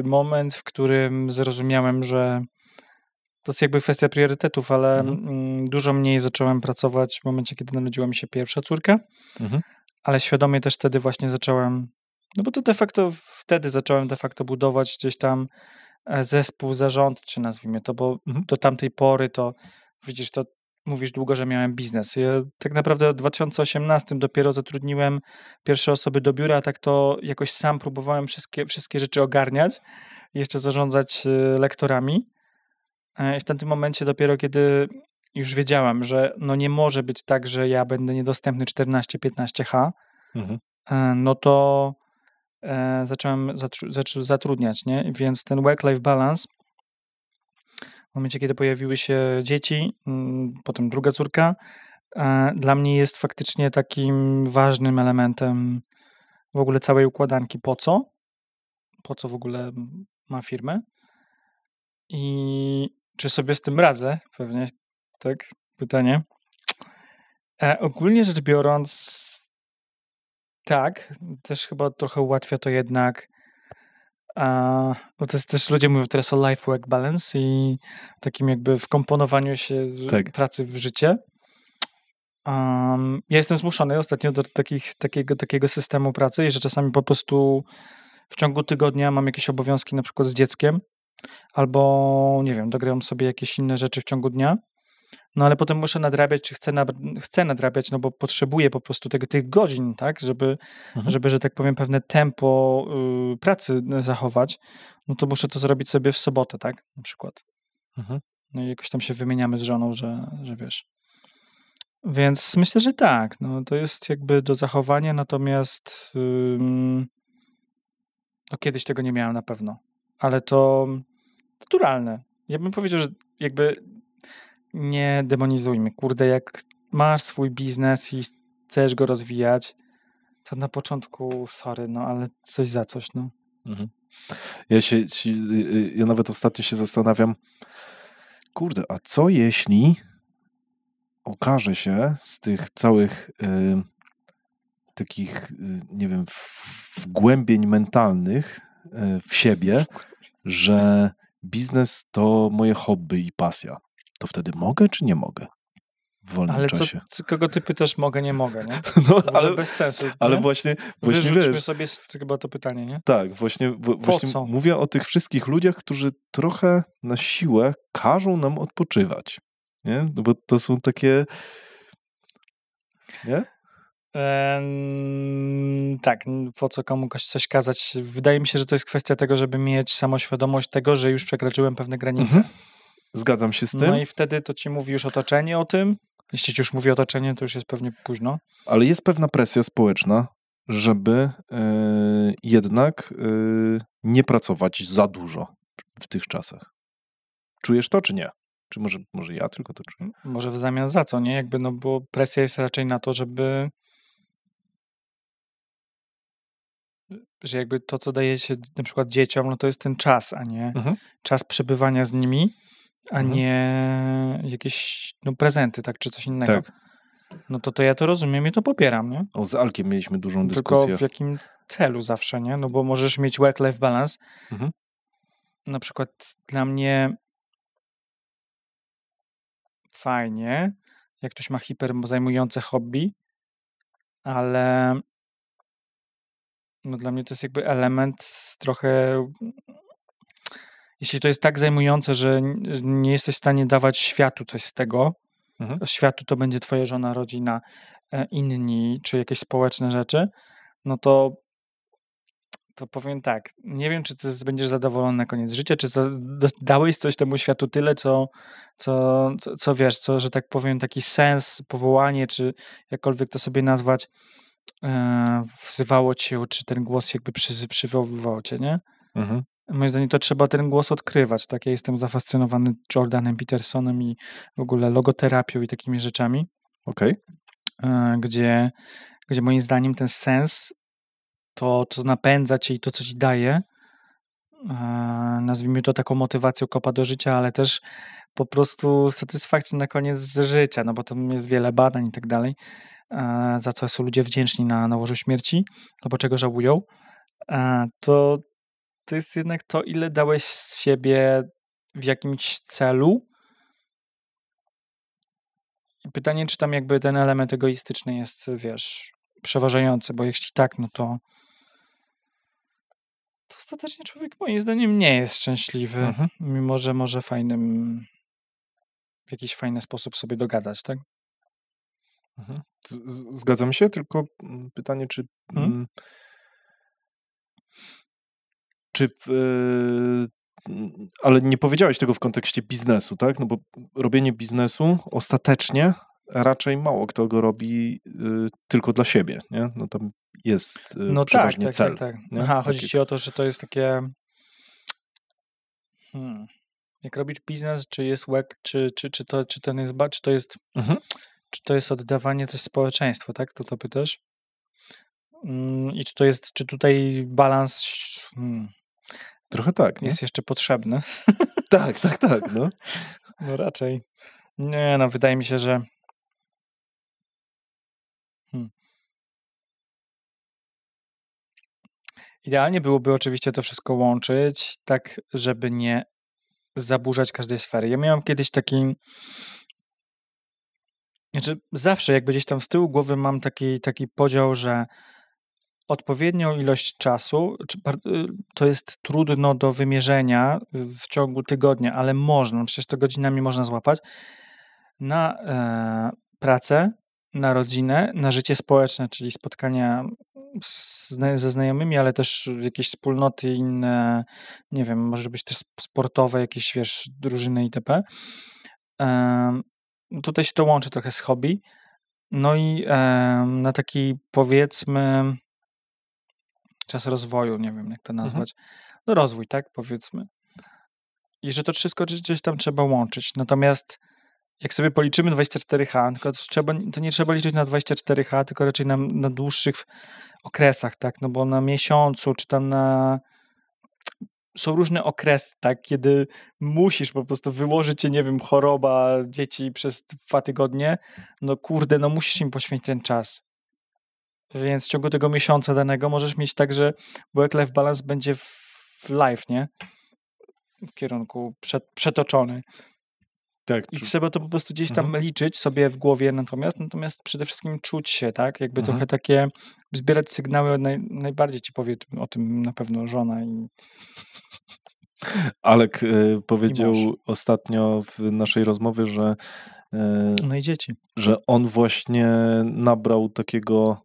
moment, w którym zrozumiałem, że to jest jakby kwestia priorytetów, ale dużo mniej zacząłem pracować w momencie, kiedy narodziła mi się pierwsza córka, ale świadomie też wtedy właśnie zacząłem, no bo to wtedy zacząłem budować gdzieś tam zespół zarządczy, nazwijmy to, bo do tamtej pory to widzisz, to mówisz długo, że miałem biznes. Ja tak naprawdę w 2018 dopiero zatrudniłem pierwsze osoby do biura, a tak to jakoś sam próbowałem wszystkie rzeczy ogarniać i jeszcze zarządzać lektorami. I w tamtym momencie dopiero, kiedy już wiedziałem, że no nie może być tak, że ja będę niedostępny 14-15H, no to zacząłem zatrudniać, nie? Więc ten work-life balance w momencie, kiedy pojawiły się dzieci, potem druga córka, dla mnie jest faktycznie takim ważnym elementem w ogóle całej układanki. Po co? Po co w ogóle ma firmę? I czy sobie z tym radzę? Pewnie, tak? Pytanie. Ogólnie rzecz biorąc, tak. Też chyba trochę ułatwia to jednak, bo to jest też, ludzie mówią teraz o life-work balance i takim jakby wkomponowaniu się pracy w życie. Ja jestem zmuszony ostatnio do takiego systemu pracy, że czasami po prostu w ciągu tygodnia mam jakieś obowiązki na przykład z dzieckiem, albo nie wiem, dogram sobie jakieś inne rzeczy w ciągu dnia No ale potem muszę nadrabiać, czy chcę nadrabiać, no bo potrzebuję po prostu tych godzin, tak, żeby, że tak powiem, pewne tempo pracy zachować, no to muszę to zrobić sobie w sobotę, tak, na przykład. No i jakoś tam się wymieniamy z żoną, że wiesz. Więc myślę, że tak, no to jest jakby do zachowania, natomiast no kiedyś tego nie miałem na pewno, ale to naturalne. Ja bym powiedział, że jakby nie demonizujmy. Kurde, jak masz swój biznes i chcesz go rozwijać, to na początku, sorry, no ale coś za coś, no. Ja nawet ostatnio się zastanawiam, kurde, a co jeśli okaże się z tych całych takich, nie wiem, wgłębień mentalnych w siebie, że biznes to moje hobby i pasja. To wtedy mogę, czy nie mogę w wolnym czasie? Ale kogo ty pytasz, mogę, nie mogę, nie? No, ale bez sensu. Ale nie? właśnie Wyrzućmy wiesz, sobie chyba to pytanie, nie? tak, właśnie mówię o tych wszystkich ludziach, którzy trochę na siłę każą nam odpoczywać. Nie? No bo to są takie... Nie? Tak, po co komuś coś kazać? Wydaje mi się, że to jest kwestia tego, żeby mieć samoświadomość tego, że już przekroczyłem pewne granice. Zgadzam się z tym. No i wtedy to ci mówi już otoczenie o tym. Jeśli ci już mówi otoczenie, to już jest pewnie późno. Ale jest pewna presja społeczna, żeby jednak nie pracować za dużo w tych czasach. Czujesz to, czy nie? Czy może ja tylko to czuję? Może w zamian za co, nie? Jakby, no bo presja jest raczej na to, żeby że jakby to, co daje się na przykład dzieciom, no to jest ten czas, a nie czas przebywania z nimi, a nie jakieś prezenty, tak, czy coś innego. Tak. No to ja to rozumiem i to popieram, nie? Z Alkiem mieliśmy dużą dyskusję. Tylko w jakim celu zawsze, nie? No bo możesz mieć work-life balance. Na przykład dla mnie fajnie, jak ktoś ma zajmujące hobby, ale no dla mnie to jest jakby element trochę... Jeśli to jest tak zajmujące, że nie jesteś w stanie dawać światu coś z tego, światu to będzie twoja żona, rodzina, inni, czy jakieś społeczne rzeczy, no to powiem tak, nie wiem, czy ty będziesz zadowolony na koniec życia, czy dałeś coś temu światu tyle, co wiesz, że tak powiem, taki sens, powołanie, czy jakkolwiek to sobie nazwać, wzywało cię, czy ten głos jakby przywoływał cię, nie? Moim zdaniem to trzeba ten głos odkrywać, tak? Ja jestem zafascynowany Jordanem Petersonem i w ogóle logoterapią i takimi rzeczami. Gdzie moim zdaniem ten sens to napędza cię i to, co ci daje, nazwijmy to taką motywacją kopa do życia, ale też po prostu satysfakcją na koniec życia, no bo tam jest wiele badań i tak dalej, za co są ludzie wdzięczni na łożu śmierci, albo czego żałują, to jest jednak to, ile dałeś z siebie w jakimś celu. I pytanie, czy tam jakby ten element egoistyczny jest, wiesz, przeważający, bo jeśli tak, no to ostatecznie człowiek moim zdaniem nie jest szczęśliwy, mimo że może w jakiś fajny sposób sobie dogadać, tak? Zgadzam się, tylko pytanie, ale nie powiedziałeś tego w kontekście biznesu, tak? No bo robienie biznesu ostatecznie raczej mało kto go robi tylko dla siebie, nie? No tam jest przeważnie cel. Tak. Aha, chodzi ci o to, że to jest takie jak robić biznes, czy jest work, czy to jest oddawanie coś społeczeństwu, tak? To pytasz? I czy tutaj balans trochę tak, jest jeszcze potrzebny? Tak, no. No raczej. Nie, no wydaje mi się, że idealnie byłoby oczywiście to wszystko łączyć, tak żeby nie zaburzać każdej sfery. Ja miałem kiedyś zawsze jakby gdzieś tam z tyłu głowy mam taki podział, że odpowiednią ilość czasu, to jest trudno do wymierzenia w ciągu tygodnia, ale można, przecież to godzinami można złapać, na pracę, na rodzinę, na życie społeczne, czyli spotkania ze znajomymi, ale też jakieś wspólnoty inne, nie wiem, może być też sportowe, jakieś, wiesz, drużyny itp. Tutaj się to łączy trochę z hobby. No i na taki, powiedzmy, czas rozwoju, nie wiem jak to nazwać, no rozwój, tak, powiedzmy. I że to wszystko gdzieś tam trzeba łączyć. Natomiast jak sobie policzymy 24H, tylko to nie trzeba liczyć na 24H, tylko raczej na dłuższych okresach, tak, no bo na miesiącu, czy tam są różne okresy, tak, kiedy musisz po prostu wyłożyć cię, nie wiem, choroba dzieci przez 2 tygodnie, no kurde, no musisz im poświęcić ten czas. Więc w ciągu tego miesiąca danego możesz mieć tak, że work-life balance będzie w live, nie? W kierunku przetoczony. Tak. I trzeba to po prostu gdzieś tam liczyć sobie w głowie, natomiast przede wszystkim czuć się, tak? Jakby trochę takie, zbierać sygnały, najbardziej ci powie o tym na pewno żona i Alek powiedział ostatnio w naszej rozmowie, że no i dzieci. Że on właśnie nabrał takiego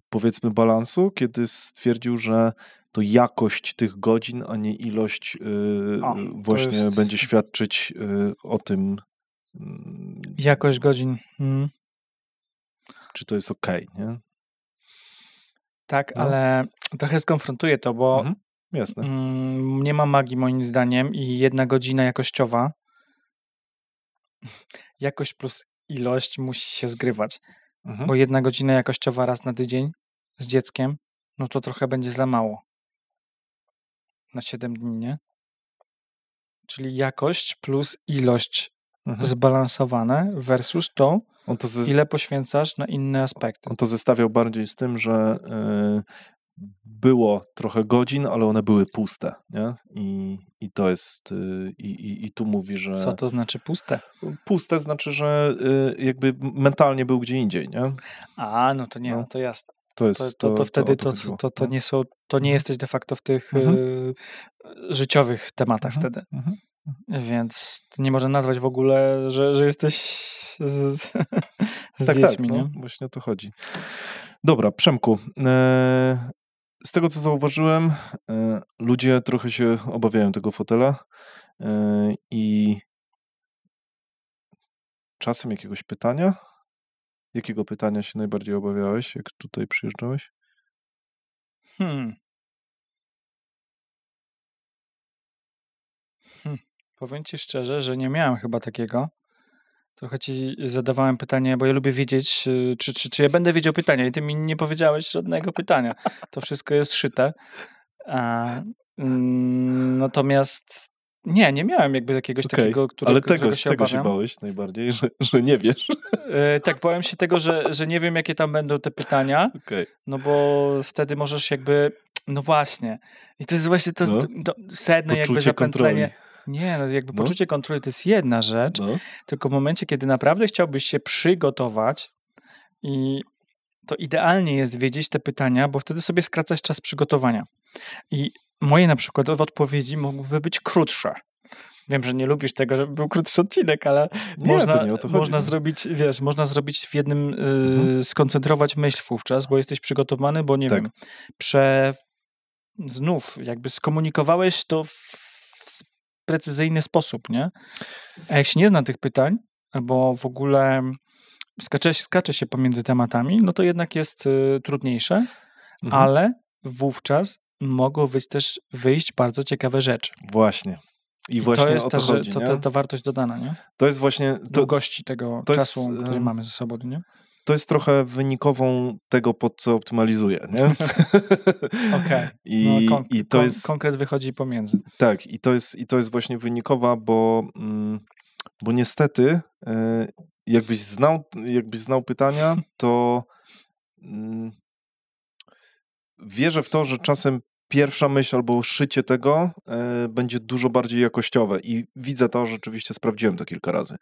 powiedzmy balansu, kiedy stwierdził, że to jakość tych godzin, a nie ilość właśnie będzie świadczyć o tym. Jakość godzin. Czy to jest okej, nie? Tak, no. Ale trochę skonfrontuję to, bo jasne. Nie ma magii moim zdaniem i 1 godzina jakościowa, jakość plus ilość musi się zgrywać. Bo 1 godzina jakościowa raz na tydzień z dzieckiem, no to trochę będzie za mało. Na 7 dni, nie? Czyli jakość plus ilość zbalansowane versus to, ile poświęcasz na inne aspekty. On to zestawiał bardziej z tym, że było trochę godzin, ale one były puste, nie? I to jest, i tu mówi, że... Co to znaczy puste? Puste znaczy, że jakby mentalnie był gdzie indziej, nie? A, no to nie, no to jasne. To wtedy to nie jesteś de facto w tych życiowych tematach wtedy. Więc nie można nazwać w ogóle, że jesteś z dziećmi, nie? No, właśnie o to chodzi. Dobra, Przemku, z tego co zauważyłem, ludzie trochę się obawiają tego fotela i czasem jakiegoś pytania? Jakiego pytania się najbardziej obawiałeś, jak tutaj przyjeżdżałeś? Powiem ci szczerze, że nie miałem chyba takiego. Trochę ci zadawałem pytanie, bo ja lubię wiedzieć, czy ja będę wiedział pytania i ty mi nie powiedziałeś żadnego pytania. To wszystko jest szyte. Natomiast nie miałem jakby jakiegoś takiego, którego się tego obawiam. się bałeś najbardziej, że nie wiesz. Tak, bałem się tego, że nie wiem, jakie tam będą te pytania, no bo wtedy możesz jakby, no właśnie. I to jest właśnie to sedno, jakby zapętlenie. Kontroli. Nie, no jakby poczucie kontroli to jest jedna rzecz, tylko w momencie, kiedy naprawdę chciałbyś się przygotować i to idealnie jest wiedzieć te pytania, bo wtedy sobie skracać czas przygotowania. I moje na przykład odpowiedzi mogłyby być krótsze. Wiem, że nie lubisz tego, żeby był krótszy odcinek, ale można zrobić, wiesz, można zrobić w jednym, skoncentrować myśl wówczas, bo jesteś przygotowany, bo nie wiem, znów jakby skomunikowałeś to w precyzyjny sposób, nie? A jak się nie zna tych pytań, albo w ogóle skacze się pomiędzy tematami, no to jednak jest trudniejsze, ale wówczas mogą też wyjść bardzo ciekawe rzeczy. Właśnie. I właśnie to jest o to chodzi, to wartość dodana, nie? To jest właśnie... Długości tego czasu, który mamy ze sobą, nie? To jest trochę wynikową tego, pod co optymalizuję, nie? Okej. I to jest... Konkret wychodzi pomiędzy. Tak, i to jest właśnie wynikowa, bo niestety jakbyś znał pytania, to wierzę w to, że czasem pierwsza myśl albo szycie tego będzie dużo bardziej jakościowe i widzę to, rzeczywiście sprawdziłem to kilka razy.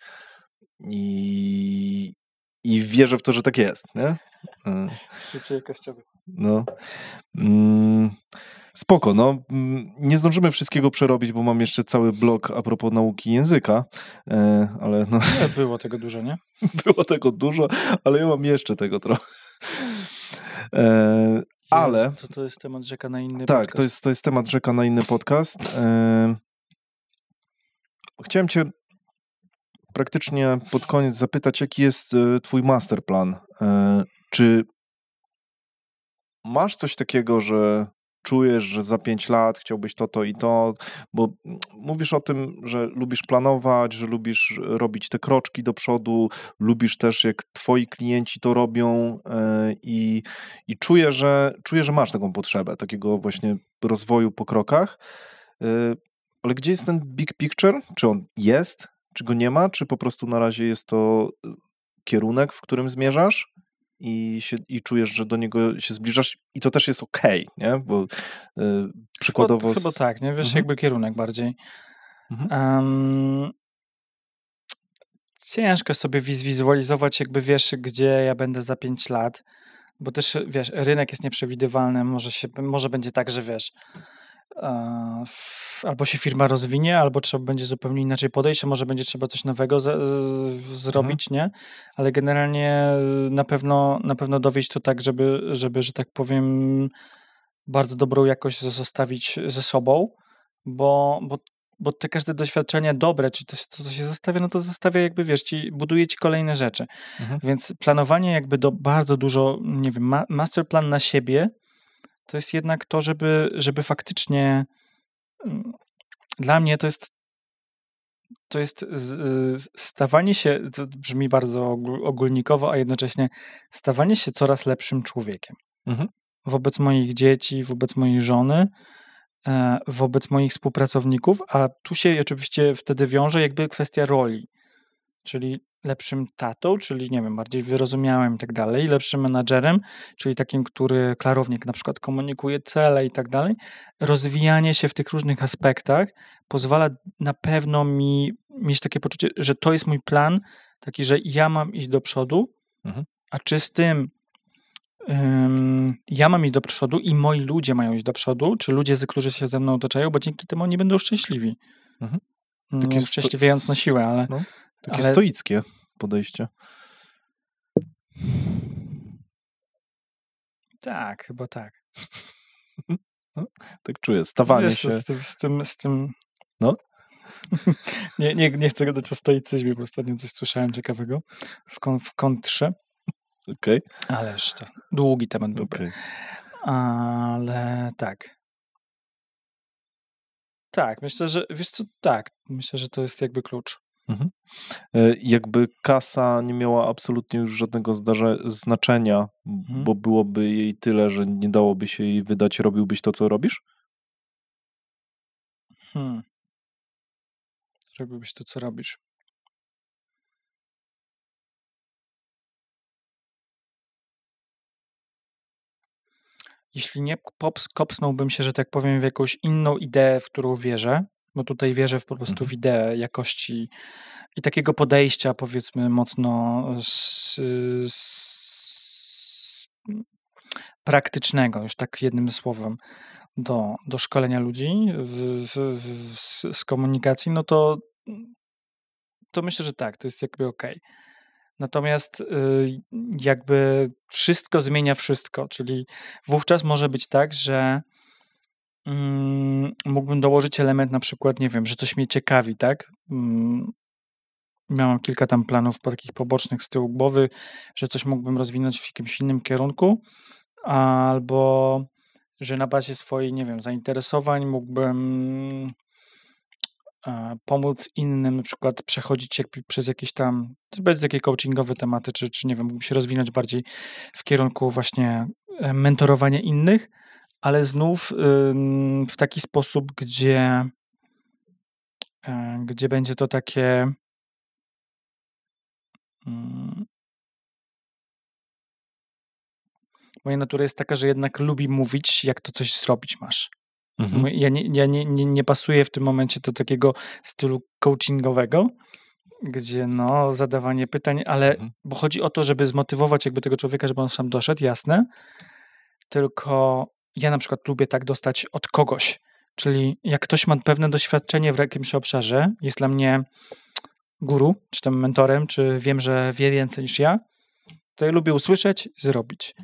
I wierzę w to, że tak jest, nie? Życie jakościowe. No. Spoko, no. Nie zdążymy wszystkiego przerobić, bo mam jeszcze cały blok a propos nauki języka, ale no... Nie, było tego dużo, nie? Było tego dużo, ale ja mam jeszcze tego trochę. Ale... To jest temat rzeka na inny tak, podcast. to jest temat rzeka na inny podcast. Chciałem cię praktycznie pod koniec zapytać, jaki jest twój masterplan? Czy masz coś takiego, że czujesz, że za 5 lat chciałbyś to i to, bo mówisz o tym, że lubisz planować, że lubisz robić te kroczki do przodu, lubisz też, jak twoi klienci to robią i czuję, że masz taką potrzebę, takiego właśnie rozwoju po krokach, ale gdzie jest ten big picture? Czy on jest? Czy go nie ma? Czy po prostu na razie jest to kierunek, w którym zmierzasz? I czujesz, że do niego się zbliżasz i to też jest okej, nie? Bo przykładowo... Chyba tak, nie? Wiesz, jakby kierunek bardziej. Ciężko sobie zwizualizować, jakby wiesz, gdzie ja będę za 5 lat, bo też, wiesz, rynek jest nieprzewidywalny, może będzie tak, że wiesz, albo się firma rozwinie, albo trzeba będzie zupełnie inaczej podejść, a może będzie trzeba coś nowego zrobić, nie? Ale generalnie na pewno dowieść to tak, żeby, że tak powiem, bardzo dobrą jakość zostawić ze sobą, bo te każde doświadczenia dobre, czy to, co się zostawia, no to zostawia jakby, wiesz, buduje ci kolejne rzeczy. Więc planowanie jakby bardzo dużo, nie wiem, masterplan na siebie, to jest jednak to, żeby faktycznie dla mnie to jest stawanie się, to brzmi bardzo ogólnikowo, a jednocześnie stawanie się coraz lepszym człowiekiem. Wobec moich dzieci, wobec mojej żony, wobec moich współpracowników, a tu się oczywiście wtedy wiąże jakby kwestia roli, czyli lepszym tatą, czyli nie wiem, bardziej wyrozumiałym i tak dalej, lepszym menadżerem, czyli takim, który klarownie na przykład komunikuje cele i tak dalej. Rozwijanie się w tych różnych aspektach pozwala na pewno mi mieć takie poczucie, że to jest mój plan, taki, że ja mam iść do przodu, a czy z tym ja mam iść do przodu i moi ludzie mają iść do przodu, czy ludzie, którzy się ze mną otaczają, bo dzięki temu oni będą szczęśliwi. Takie uszczęśliwiając na siłę, ale... No, takie stoickie podejście. Tak, chyba tak. No, tak czuję, stawanie Wiesz, się... Z tym... No? nie chcę gadać o stoicyzmie, bo ostatnio coś słyszałem ciekawego w kontrze. Okej. Ależ to długi temat był. Ale tak. Tak, myślę, że wiesz co, tak. Myślę, że to jest jakby klucz. Jakby kasa nie miała absolutnie już żadnego znaczenia, bo byłoby jej tyle, że nie dałoby się jej wydać, robiłbyś to, co robisz? Robiłbyś to, co robisz. Jeśli nie kopsnąłbym się, że tak powiem, w jakąś inną ideę, w którą wierzę, bo tutaj wierzę po prostu w ideę jakości i takiego podejścia, powiedzmy, mocno praktycznego, już tak jednym słowem, do szkolenia ludzi z komunikacji, no to myślę, że tak, to jest jakby okej. Natomiast jakby wszystko zmienia wszystko, czyli wówczas może być tak, że mógłbym dołożyć element na przykład, nie wiem, że coś mnie ciekawi, tak? Miałem kilka tam planów takich pobocznych z tyłu głowy, że coś mógłbym rozwinąć w jakimś innym kierunku, albo że na bazie swoich, nie wiem, zainteresowań mógłbym pomóc innym, na przykład przechodzić przez jakieś tam, bez takie coachingowe tematy, czy nie wiem, mógłbym się rozwinąć bardziej w kierunku właśnie mentorowania innych, ale znów w taki sposób, gdzie będzie to takie moja natura jest taka, że jednak lubi mówić, jak to coś zrobić masz. Ja nie pasuję w tym momencie do takiego stylu coachingowego, gdzie zadawanie pytań, ale bo chodzi o to, żeby zmotywować jakby tego człowieka, żeby on sam doszedł, jasne, tylko ja na przykład lubię tak dostać od kogoś, czyli jak ktoś ma pewne doświadczenie w jakimś obszarze, jest dla mnie guru, czy tam mentorem, czy wiem, że wie więcej niż ja, to ja lubię usłyszeć i zrobić.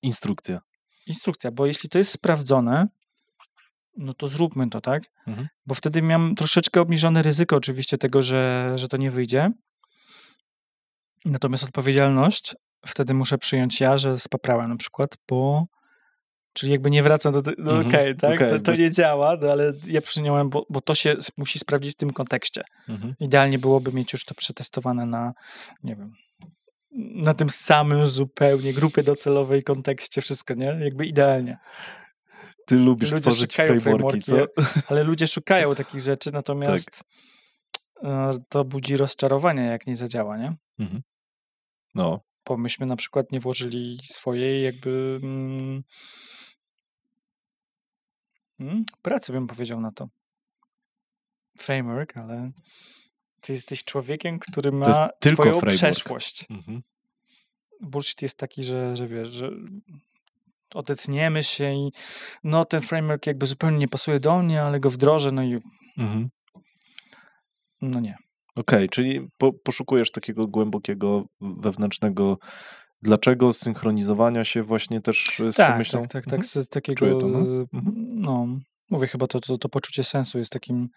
Instrukcja, bo jeśli to jest sprawdzone, no to zróbmy to, tak? Bo wtedy miałem troszeczkę obniżone ryzyko oczywiście tego, że to nie wyjdzie. Natomiast odpowiedzialność wtedy muszę przyjąć ja, że spaprałem na przykład, czyli jakby nie wracam do okej, tak? To nie działa, ale ja przyjąłem, bo to się musi sprawdzić w tym kontekście. Idealnie byłoby mieć już to przetestowane na, nie wiem, na tym samym zupełnie grupie docelowej kontekście wszystko, nie? Jakby idealnie. Ty lubisz tworzyć frameworki, co? Ale ludzie szukają takich rzeczy, natomiast to budzi rozczarowanie, jak nie zadziała, nie? No. Bo myśmy na przykład nie włożyli swojej jakby pracy, bym powiedział na to. Framework, ale ty jesteś człowiekiem, który ma swoją przeszłość. Bullshit jest taki, że wiesz, że odetniemy się i ten framework jakby zupełnie nie pasuje do mnie, ale go wdrożę, no nie. Okej, czyli poszukujesz takiego głębokiego, wewnętrznego dlaczego, synchronizowania się właśnie też z tą myślą? Tak, z takiego, czuję to, mówię chyba to poczucie sensu jest takim,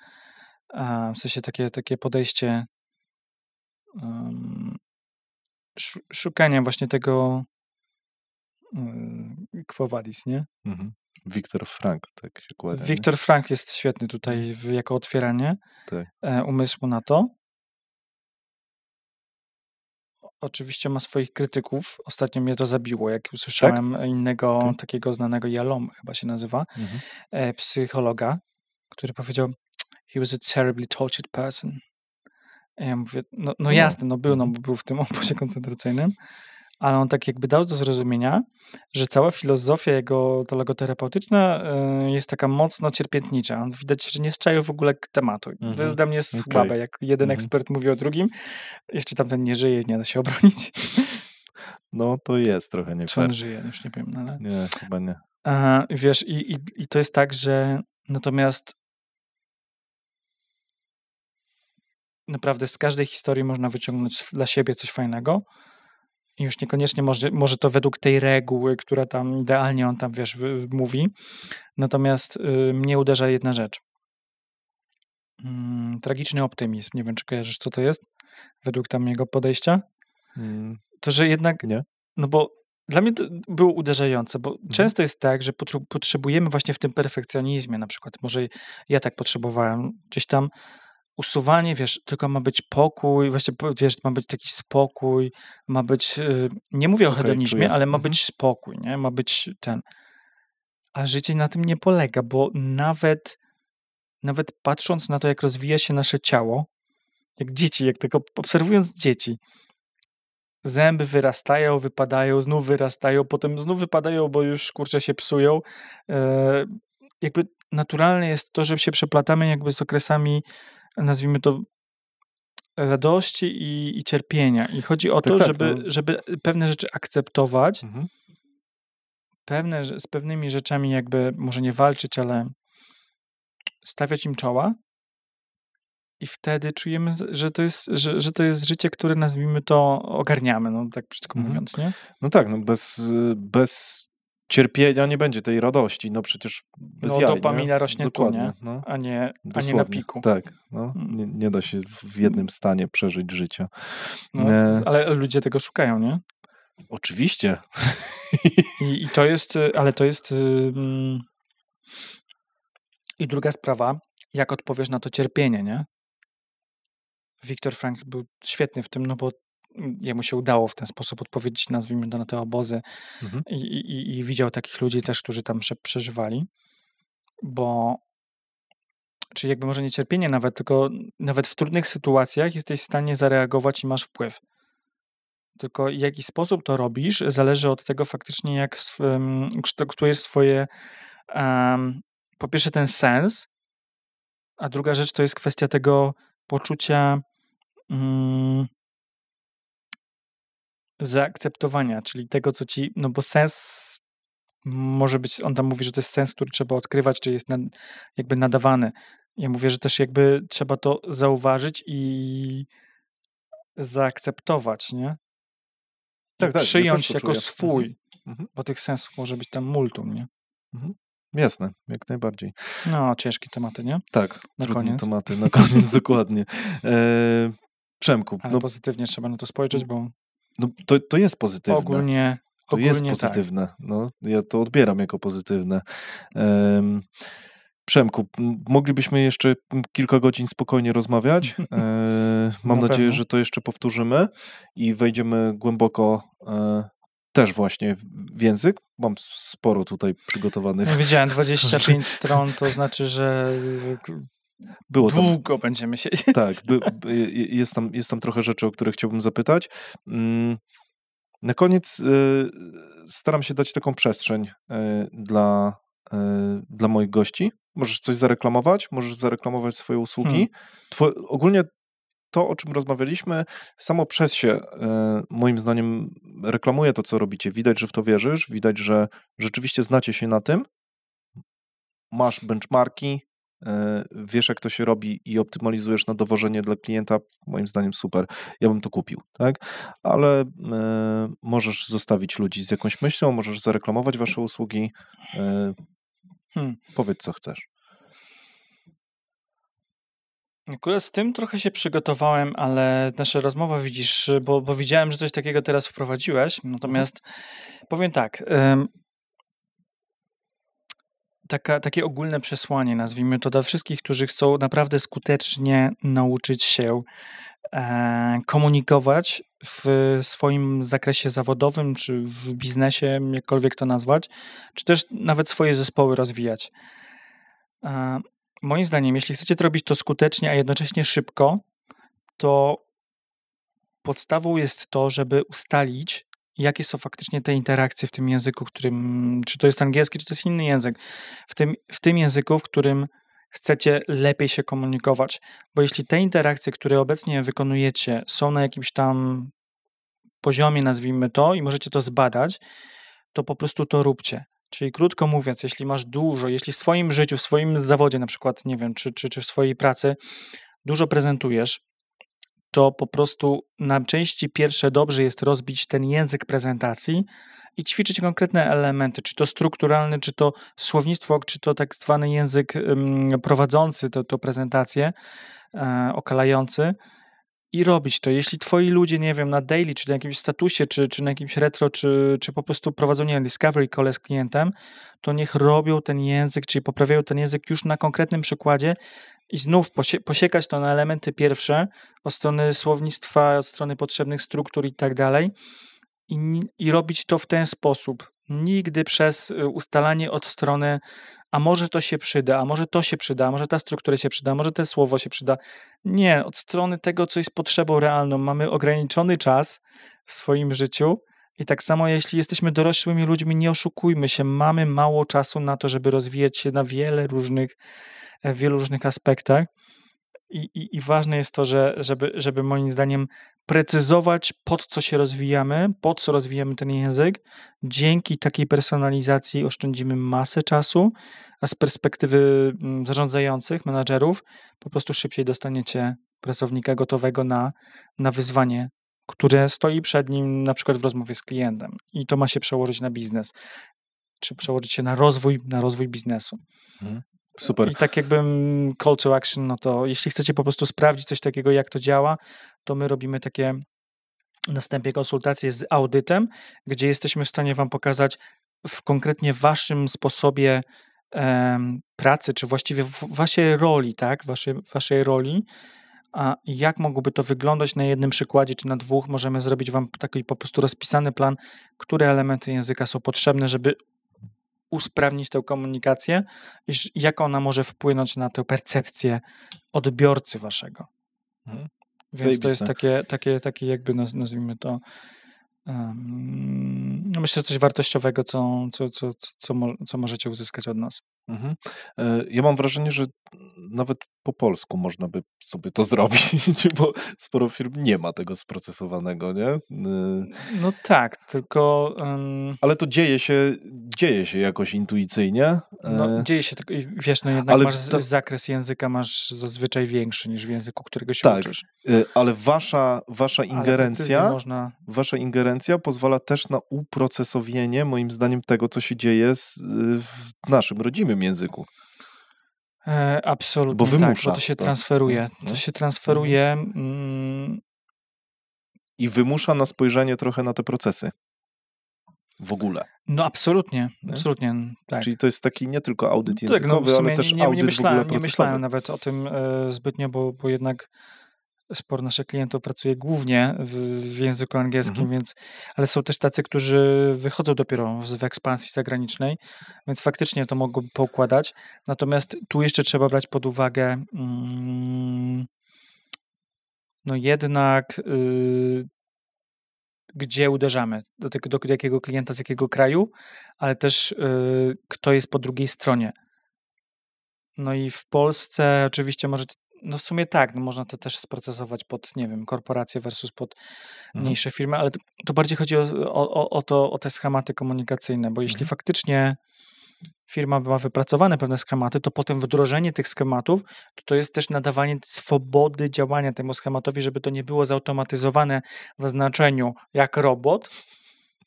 w sensie takie podejście szukania właśnie tego Quo Vadis, nie? Viktor Frankl, tak się kładzie. Viktor Frankl jest świetny tutaj jako otwieranie umysłu na to. Oczywiście ma swoich krytyków. Ostatnio mnie to zabiło, jak usłyszałem innego takiego znanego, Yalom chyba się nazywa, psychologa, który powiedział, he was a terribly tortured person. I ja mówię, jasne, bo był w tym obozie koncentracyjnym, ale on tak jakby dał do zrozumienia, że cała filozofia jego logoterapeutyczna jest taka mocno cierpiętnicza. On widać, że nie zczaił w ogóle tematu. To jest dla mnie słabe, jak jeden ekspert mówi o drugim, jeszcze tamten nie żyje, nie da się obronić. No to jest trochę nie fair. Czy on żyje? Już nie wiem, ale... Nie, chyba nie. Wiesz, i to jest tak, że natomiast naprawdę z każdej historii można wyciągnąć dla siebie coś fajnego. I już niekoniecznie może to według tej reguły, która tam idealnie on tam, wiesz, mówi. Natomiast mnie uderza jedna rzecz. Tragiczny optymizm. Nie wiem, czy kojarzysz, co to jest? Według tam jego podejścia. To, że jednak... Nie. No bo dla mnie to było uderzające, bo często jest tak, że potrzebujemy właśnie w tym perfekcjonizmie na przykład. Może ja tak potrzebowałem. Gdzieś tam usuwanie, wiesz, tylko ma być pokój, właśnie, wiesz, ma być taki spokój, ma być, nie mówię o hedonizmie, ale ma być spokój, nie? Ma być a życie na tym nie polega, bo nawet patrząc na to, jak rozwija się nasze ciało, jak dzieci, jak tylko obserwując dzieci, zęby wyrastają, wypadają, znów wyrastają, potem znów wypadają, bo już, kurczę, się psują. Jakby naturalne jest to, że się przeplatamy jakby z okresami, nazwijmy to, radości i cierpienia. I chodzi o to, żeby pewne rzeczy akceptować, z pewnymi rzeczami jakby może nie walczyć, ale stawiać im czoła i wtedy czujemy, że to jest życie, które, nazwijmy to, ogarniamy, no tak brzydko mówiąc, nie? No tak, no bez cierpienia nie będzie tej radości, no przecież bez jaj, dopamina rośnie tu, nie? No. A nie na piku. Tak, no. Nie da się w jednym stanie przeżyć życia. No, ale ludzie tego szukają, nie? Oczywiście. I to jest, ale to jest i druga sprawa, jak odpowiesz na to cierpienie, nie? Viktor Frankl był świetny w tym, no bo jemu się udało w ten sposób odpowiedzieć, nazwijmy to, na te obozy i widział takich ludzi też, którzy tam przeżywali, czyli jakby może nie cierpienie nawet, tylko nawet w trudnych sytuacjach jesteś w stanie zareagować i masz wpływ. Tylko w jaki sposób to robisz, zależy od tego faktycznie, jak kształtujesz swoje, po pierwsze ten sens, a druga rzecz to jest kwestia tego poczucia zaakceptowania, czyli tego, co ci, no bo sens może być, on tam mówi, że to jest sens, który trzeba odkrywać, czy jest jakby nadawany. Ja mówię, że też jakby trzeba to zauważyć i zaakceptować, nie? Tak, I tak, ja przyjąć też to jako czuję. swój, Mhm. bo tych sensów może być tam multum, nie? Jasne, jak najbardziej. No, ciężkie tematy, nie? Tak, Na trudne koniec. tematy, na koniec dokładnie. Przemku, Ale pozytywnie trzeba na to spojrzeć, bo no to jest pozytywne. ogólnie To jest tak. pozytywne. No, ja to odbieram jako pozytywne. Przemku, moglibyśmy jeszcze kilka godzin spokojnie rozmawiać. Mam Na nadzieję, pewno. że to jeszcze powtórzymy i wejdziemy głęboko też właśnie w język. Mam sporo tutaj przygotowanych. No, widziałem 25 stron, to znaczy, że Było tam, długo będziemy siedzieć. tak, jest tam trochę rzeczy, o które chciałbym zapytać. Na koniec staram się dać taką przestrzeń dla moich gości. Możesz coś zareklamować, możesz zareklamować swoje usługi. Ogólnie to, o czym rozmawialiśmy, samo przez się, moim zdaniem, reklamuje to, co robicie. Widać, że w to wierzysz, widać, że rzeczywiście znacie się na tym, masz benchmarki, wiesz, jak to się robi i optymalizujesz na dowożenie dla klienta, moim zdaniem super. Ja bym to kupił, tak? Ale możesz zostawić ludzi z jakąś myślą, możesz zareklamować wasze usługi. Powiedz, co chcesz. Akurat z tym trochę się przygotowałem, ale nasza rozmowa, widzisz, bo widziałem, że coś takiego teraz wprowadziłeś, natomiast powiem tak, takie ogólne przesłanie, nazwijmy to, dla wszystkich, którzy chcą naprawdę skutecznie nauczyć się komunikować w swoim zakresie zawodowym, czy w biznesie, jakkolwiek to nazwać, czy też nawet swoje zespoły rozwijać. Moim zdaniem, jeśli chcecie to robić to skutecznie, a jednocześnie szybko, to podstawą jest to, żeby ustalić, jakie są faktycznie te interakcje w tym języku, czy to jest angielski, czy to jest inny język, w tym języku, w którym chcecie lepiej się komunikować. Bo jeśli te interakcje, które obecnie wykonujecie, są na jakimś tam poziomie, nazwijmy to, i możecie to zbadać, to po prostu to róbcie. Czyli krótko mówiąc, jeśli masz jeśli w swoim życiu, w swoim zawodzie na przykład, nie wiem, czy w swojej pracy dużo prezentujesz, to po prostu na części pierwsze dobrze jest rozbić ten język prezentacji i ćwiczyć konkretne elementy, czy to strukturalny, czy to słownictwo, czy to tak zwany język prowadzący to prezentację, okalający, i robić to. Jeśli twoi ludzie, nie wiem, na daily, czy na jakimś statusie, czy na jakimś retro, czy po prostu prowadzą, nie wiem, discovery call z klientem, to niech robią ten język, czyli poprawiają ten język już na konkretnym przykładzie i znów posiekać to na elementy pierwsze, od strony słownictwa, od strony potrzebnych struktur i tak dalej, i robić to w ten sposób. Nigdy przez ustalanie od strony, a może to się przyda, a może to się przyda, a może ta struktura się przyda, a może to słowo się przyda. Nie, od strony tego, co jest potrzebą realną. Mamy ograniczony czas w swoim życiu i tak samo jeśli jesteśmy dorosłymi ludźmi, nie oszukujmy się, mamy mało czasu na to, żeby rozwijać się na wielu różnych aspektach. I ważne jest to, żeby moim zdaniem precyzować, pod co się rozwijamy, pod co rozwijamy ten język. Dzięki takiej personalizacji oszczędzimy masę czasu, a z perspektywy zarządzających, menadżerów, po prostu szybciej dostaniecie pracownika gotowego na wyzwanie, które stoi przed nim na przykład w rozmowie z klientem. I to ma się przełożyć na biznes, czy przełożyć się na rozwój biznesu. Super. I tak jakby call to action, no to jeśli chcecie po prostu sprawdzić coś takiego, jak to działa, to my robimy takie następnie konsultacje z audytem, gdzie jesteśmy w stanie wam pokazać konkretnie waszym sposobie pracy, czy właściwie w waszej roli, tak, waszej roli, a jak mogłoby to wyglądać na jednym przykładzie, czy na dwóch. Możemy zrobić wam taki po prostu rozpisany plan, które elementy języka są potrzebne, żeby usprawnić tę komunikację i jak ona może wpłynąć na tę percepcję odbiorcy waszego. Więc to jest takie jakby nazwijmy to myślę, że coś wartościowego, co możecie uzyskać od nas. Ja mam wrażenie, że nawet po polsku można by sobie to zrobić, bo sporo firm nie ma tego sprocesowanego, nie? No tak, tylko... Ale to dzieje się jakoś intuicyjnie. No, dzieje się, tylko wiesz, no jednak ale masz zakres języka masz zazwyczaj większy niż w języku, którego się tak, uczysz. Ale wasza wasza ingerencja pozwala też na uprocesowienie, moim zdaniem, tego, co się dzieje w naszym rodzimym języku. Absolutnie Bo wymusza, tak, bo to się tak. transferuje. To się transferuje. I wymusza na spojrzenie trochę na te procesy. W ogóle. No absolutnie, Nie? absolutnie. Tak. Czyli to jest taki nie tylko audyt Tak, językowy, w sumie ale też nie audyt w ogóle nie procesowy. myślałem nawet o tym zbytnio, bo jednak sporo naszych klientów pracuje głównie w języku angielskim, więc, ale są też tacy, którzy wychodzą dopiero w ekspansji zagranicznej, więc faktycznie to mogłoby poukładać. Natomiast tu jeszcze trzeba brać pod uwagę no jednak gdzie uderzamy, do jakiego klienta, z jakiego kraju, ale też kto jest po drugiej stronie. No i w Polsce oczywiście może, no w sumie tak, no można to też sprocesować pod, nie wiem, korporacje versus pod mniejsze firmy, ale to bardziej chodzi o te schematy komunikacyjne, bo jeśli faktycznie firma ma wypracowane pewne schematy, to potem wdrożenie tych schematów to jest też nadawanie swobody działania temu schematowi, żeby to nie było zautomatyzowane w znaczeniu jak robot,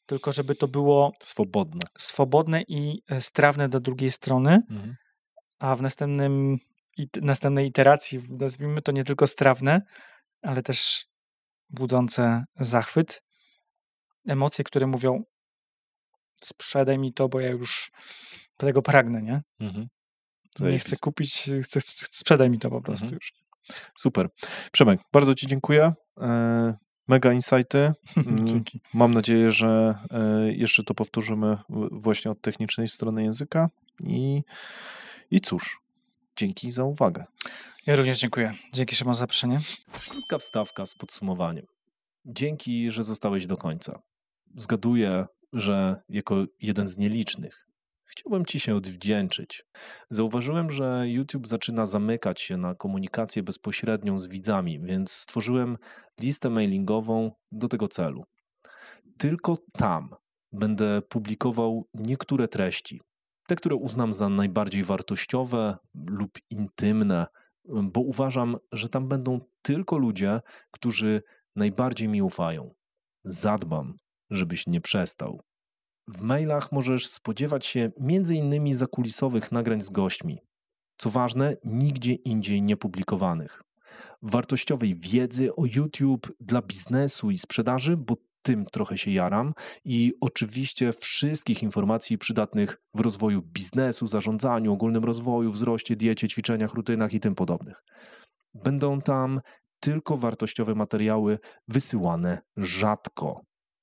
tylko żeby to było swobodne i strawne do drugiej strony, a w następnej iteracji, nazwijmy to, nie tylko strawne, ale też budzące zachwyt, emocje, które mówią sprzedaj mi to, bo ja już tego pragnę, nie? Nie chcę kupić, sprzedaj mi to po prostu już. Super. Przemek, bardzo Ci dziękuję. Mega insighty. Dzięki. Mam nadzieję, że jeszcze to powtórzymy właśnie od technicznej strony języka i cóż, dzięki za uwagę. Ja również dziękuję. Dzięki, Szymon, za zaproszenie. Krótka wstawka z podsumowaniem. Dzięki, że zostałeś do końca. Zgaduję, że jako jeden z nielicznych chciałbym Ci się odwdzięczyć. Zauważyłem, że YouTube zaczyna zamykać się na komunikację bezpośrednią z widzami, więc stworzyłem listę mailingową do tego celu. Tylko tam będę publikował niektóre treści. Te, które uznam za najbardziej wartościowe lub intymne, bo uważam, że tam będą tylko ludzie, którzy najbardziej mi ufają. Zadbam, żebyś nie przestał. W mailach możesz spodziewać się m.in. zakulisowych nagrań z gośćmi. Co ważne, nigdzie indziej niepublikowanych. Wartościowej wiedzy o YouTube dla biznesu i sprzedaży, bo tym trochę się jaram, i oczywiście wszystkich informacji przydatnych w rozwoju biznesu, zarządzaniu, ogólnym rozwoju, wzroście, diecie, ćwiczeniach, rutynach i tym podobnych. Będą tam tylko wartościowe materiały wysyłane rzadko.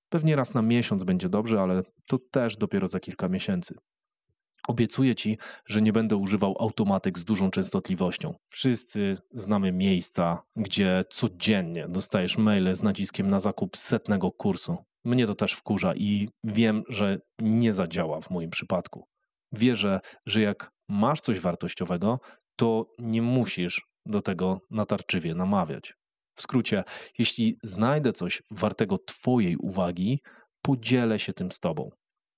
Pewnie raz na miesiąc będzie dobrze, ale to też dopiero za kilka miesięcy. Obiecuję Ci, że nie będę używał automatyk z dużą częstotliwością. Wszyscy znamy miejsca, gdzie codziennie dostajesz maile z naciskiem na zakup 100 kursu. Mnie to też wkurza i wiem, że nie zadziała w moim przypadku. Wierzę, że jak masz coś wartościowego, to nie musisz do tego natarczywie namawiać. W skrócie, jeśli znajdę coś wartego Twojej uwagi, podzielę się tym z Tobą.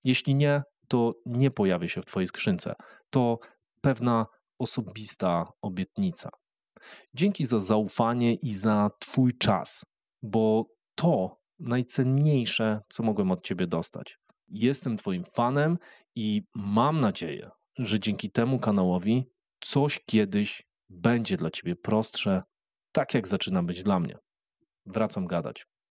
Jeśli nie, to nie pojawię się w Twojej skrzynce. To pewna osobista obietnica. Dzięki za zaufanie i za Twój czas, bo to najcenniejsze, co mogłem od Ciebie dostać. Jestem Twoim fanem i mam nadzieję, że dzięki temu kanałowi coś kiedyś będzie dla Ciebie prostsze, tak jak zaczyna być dla mnie. Wracam gadać.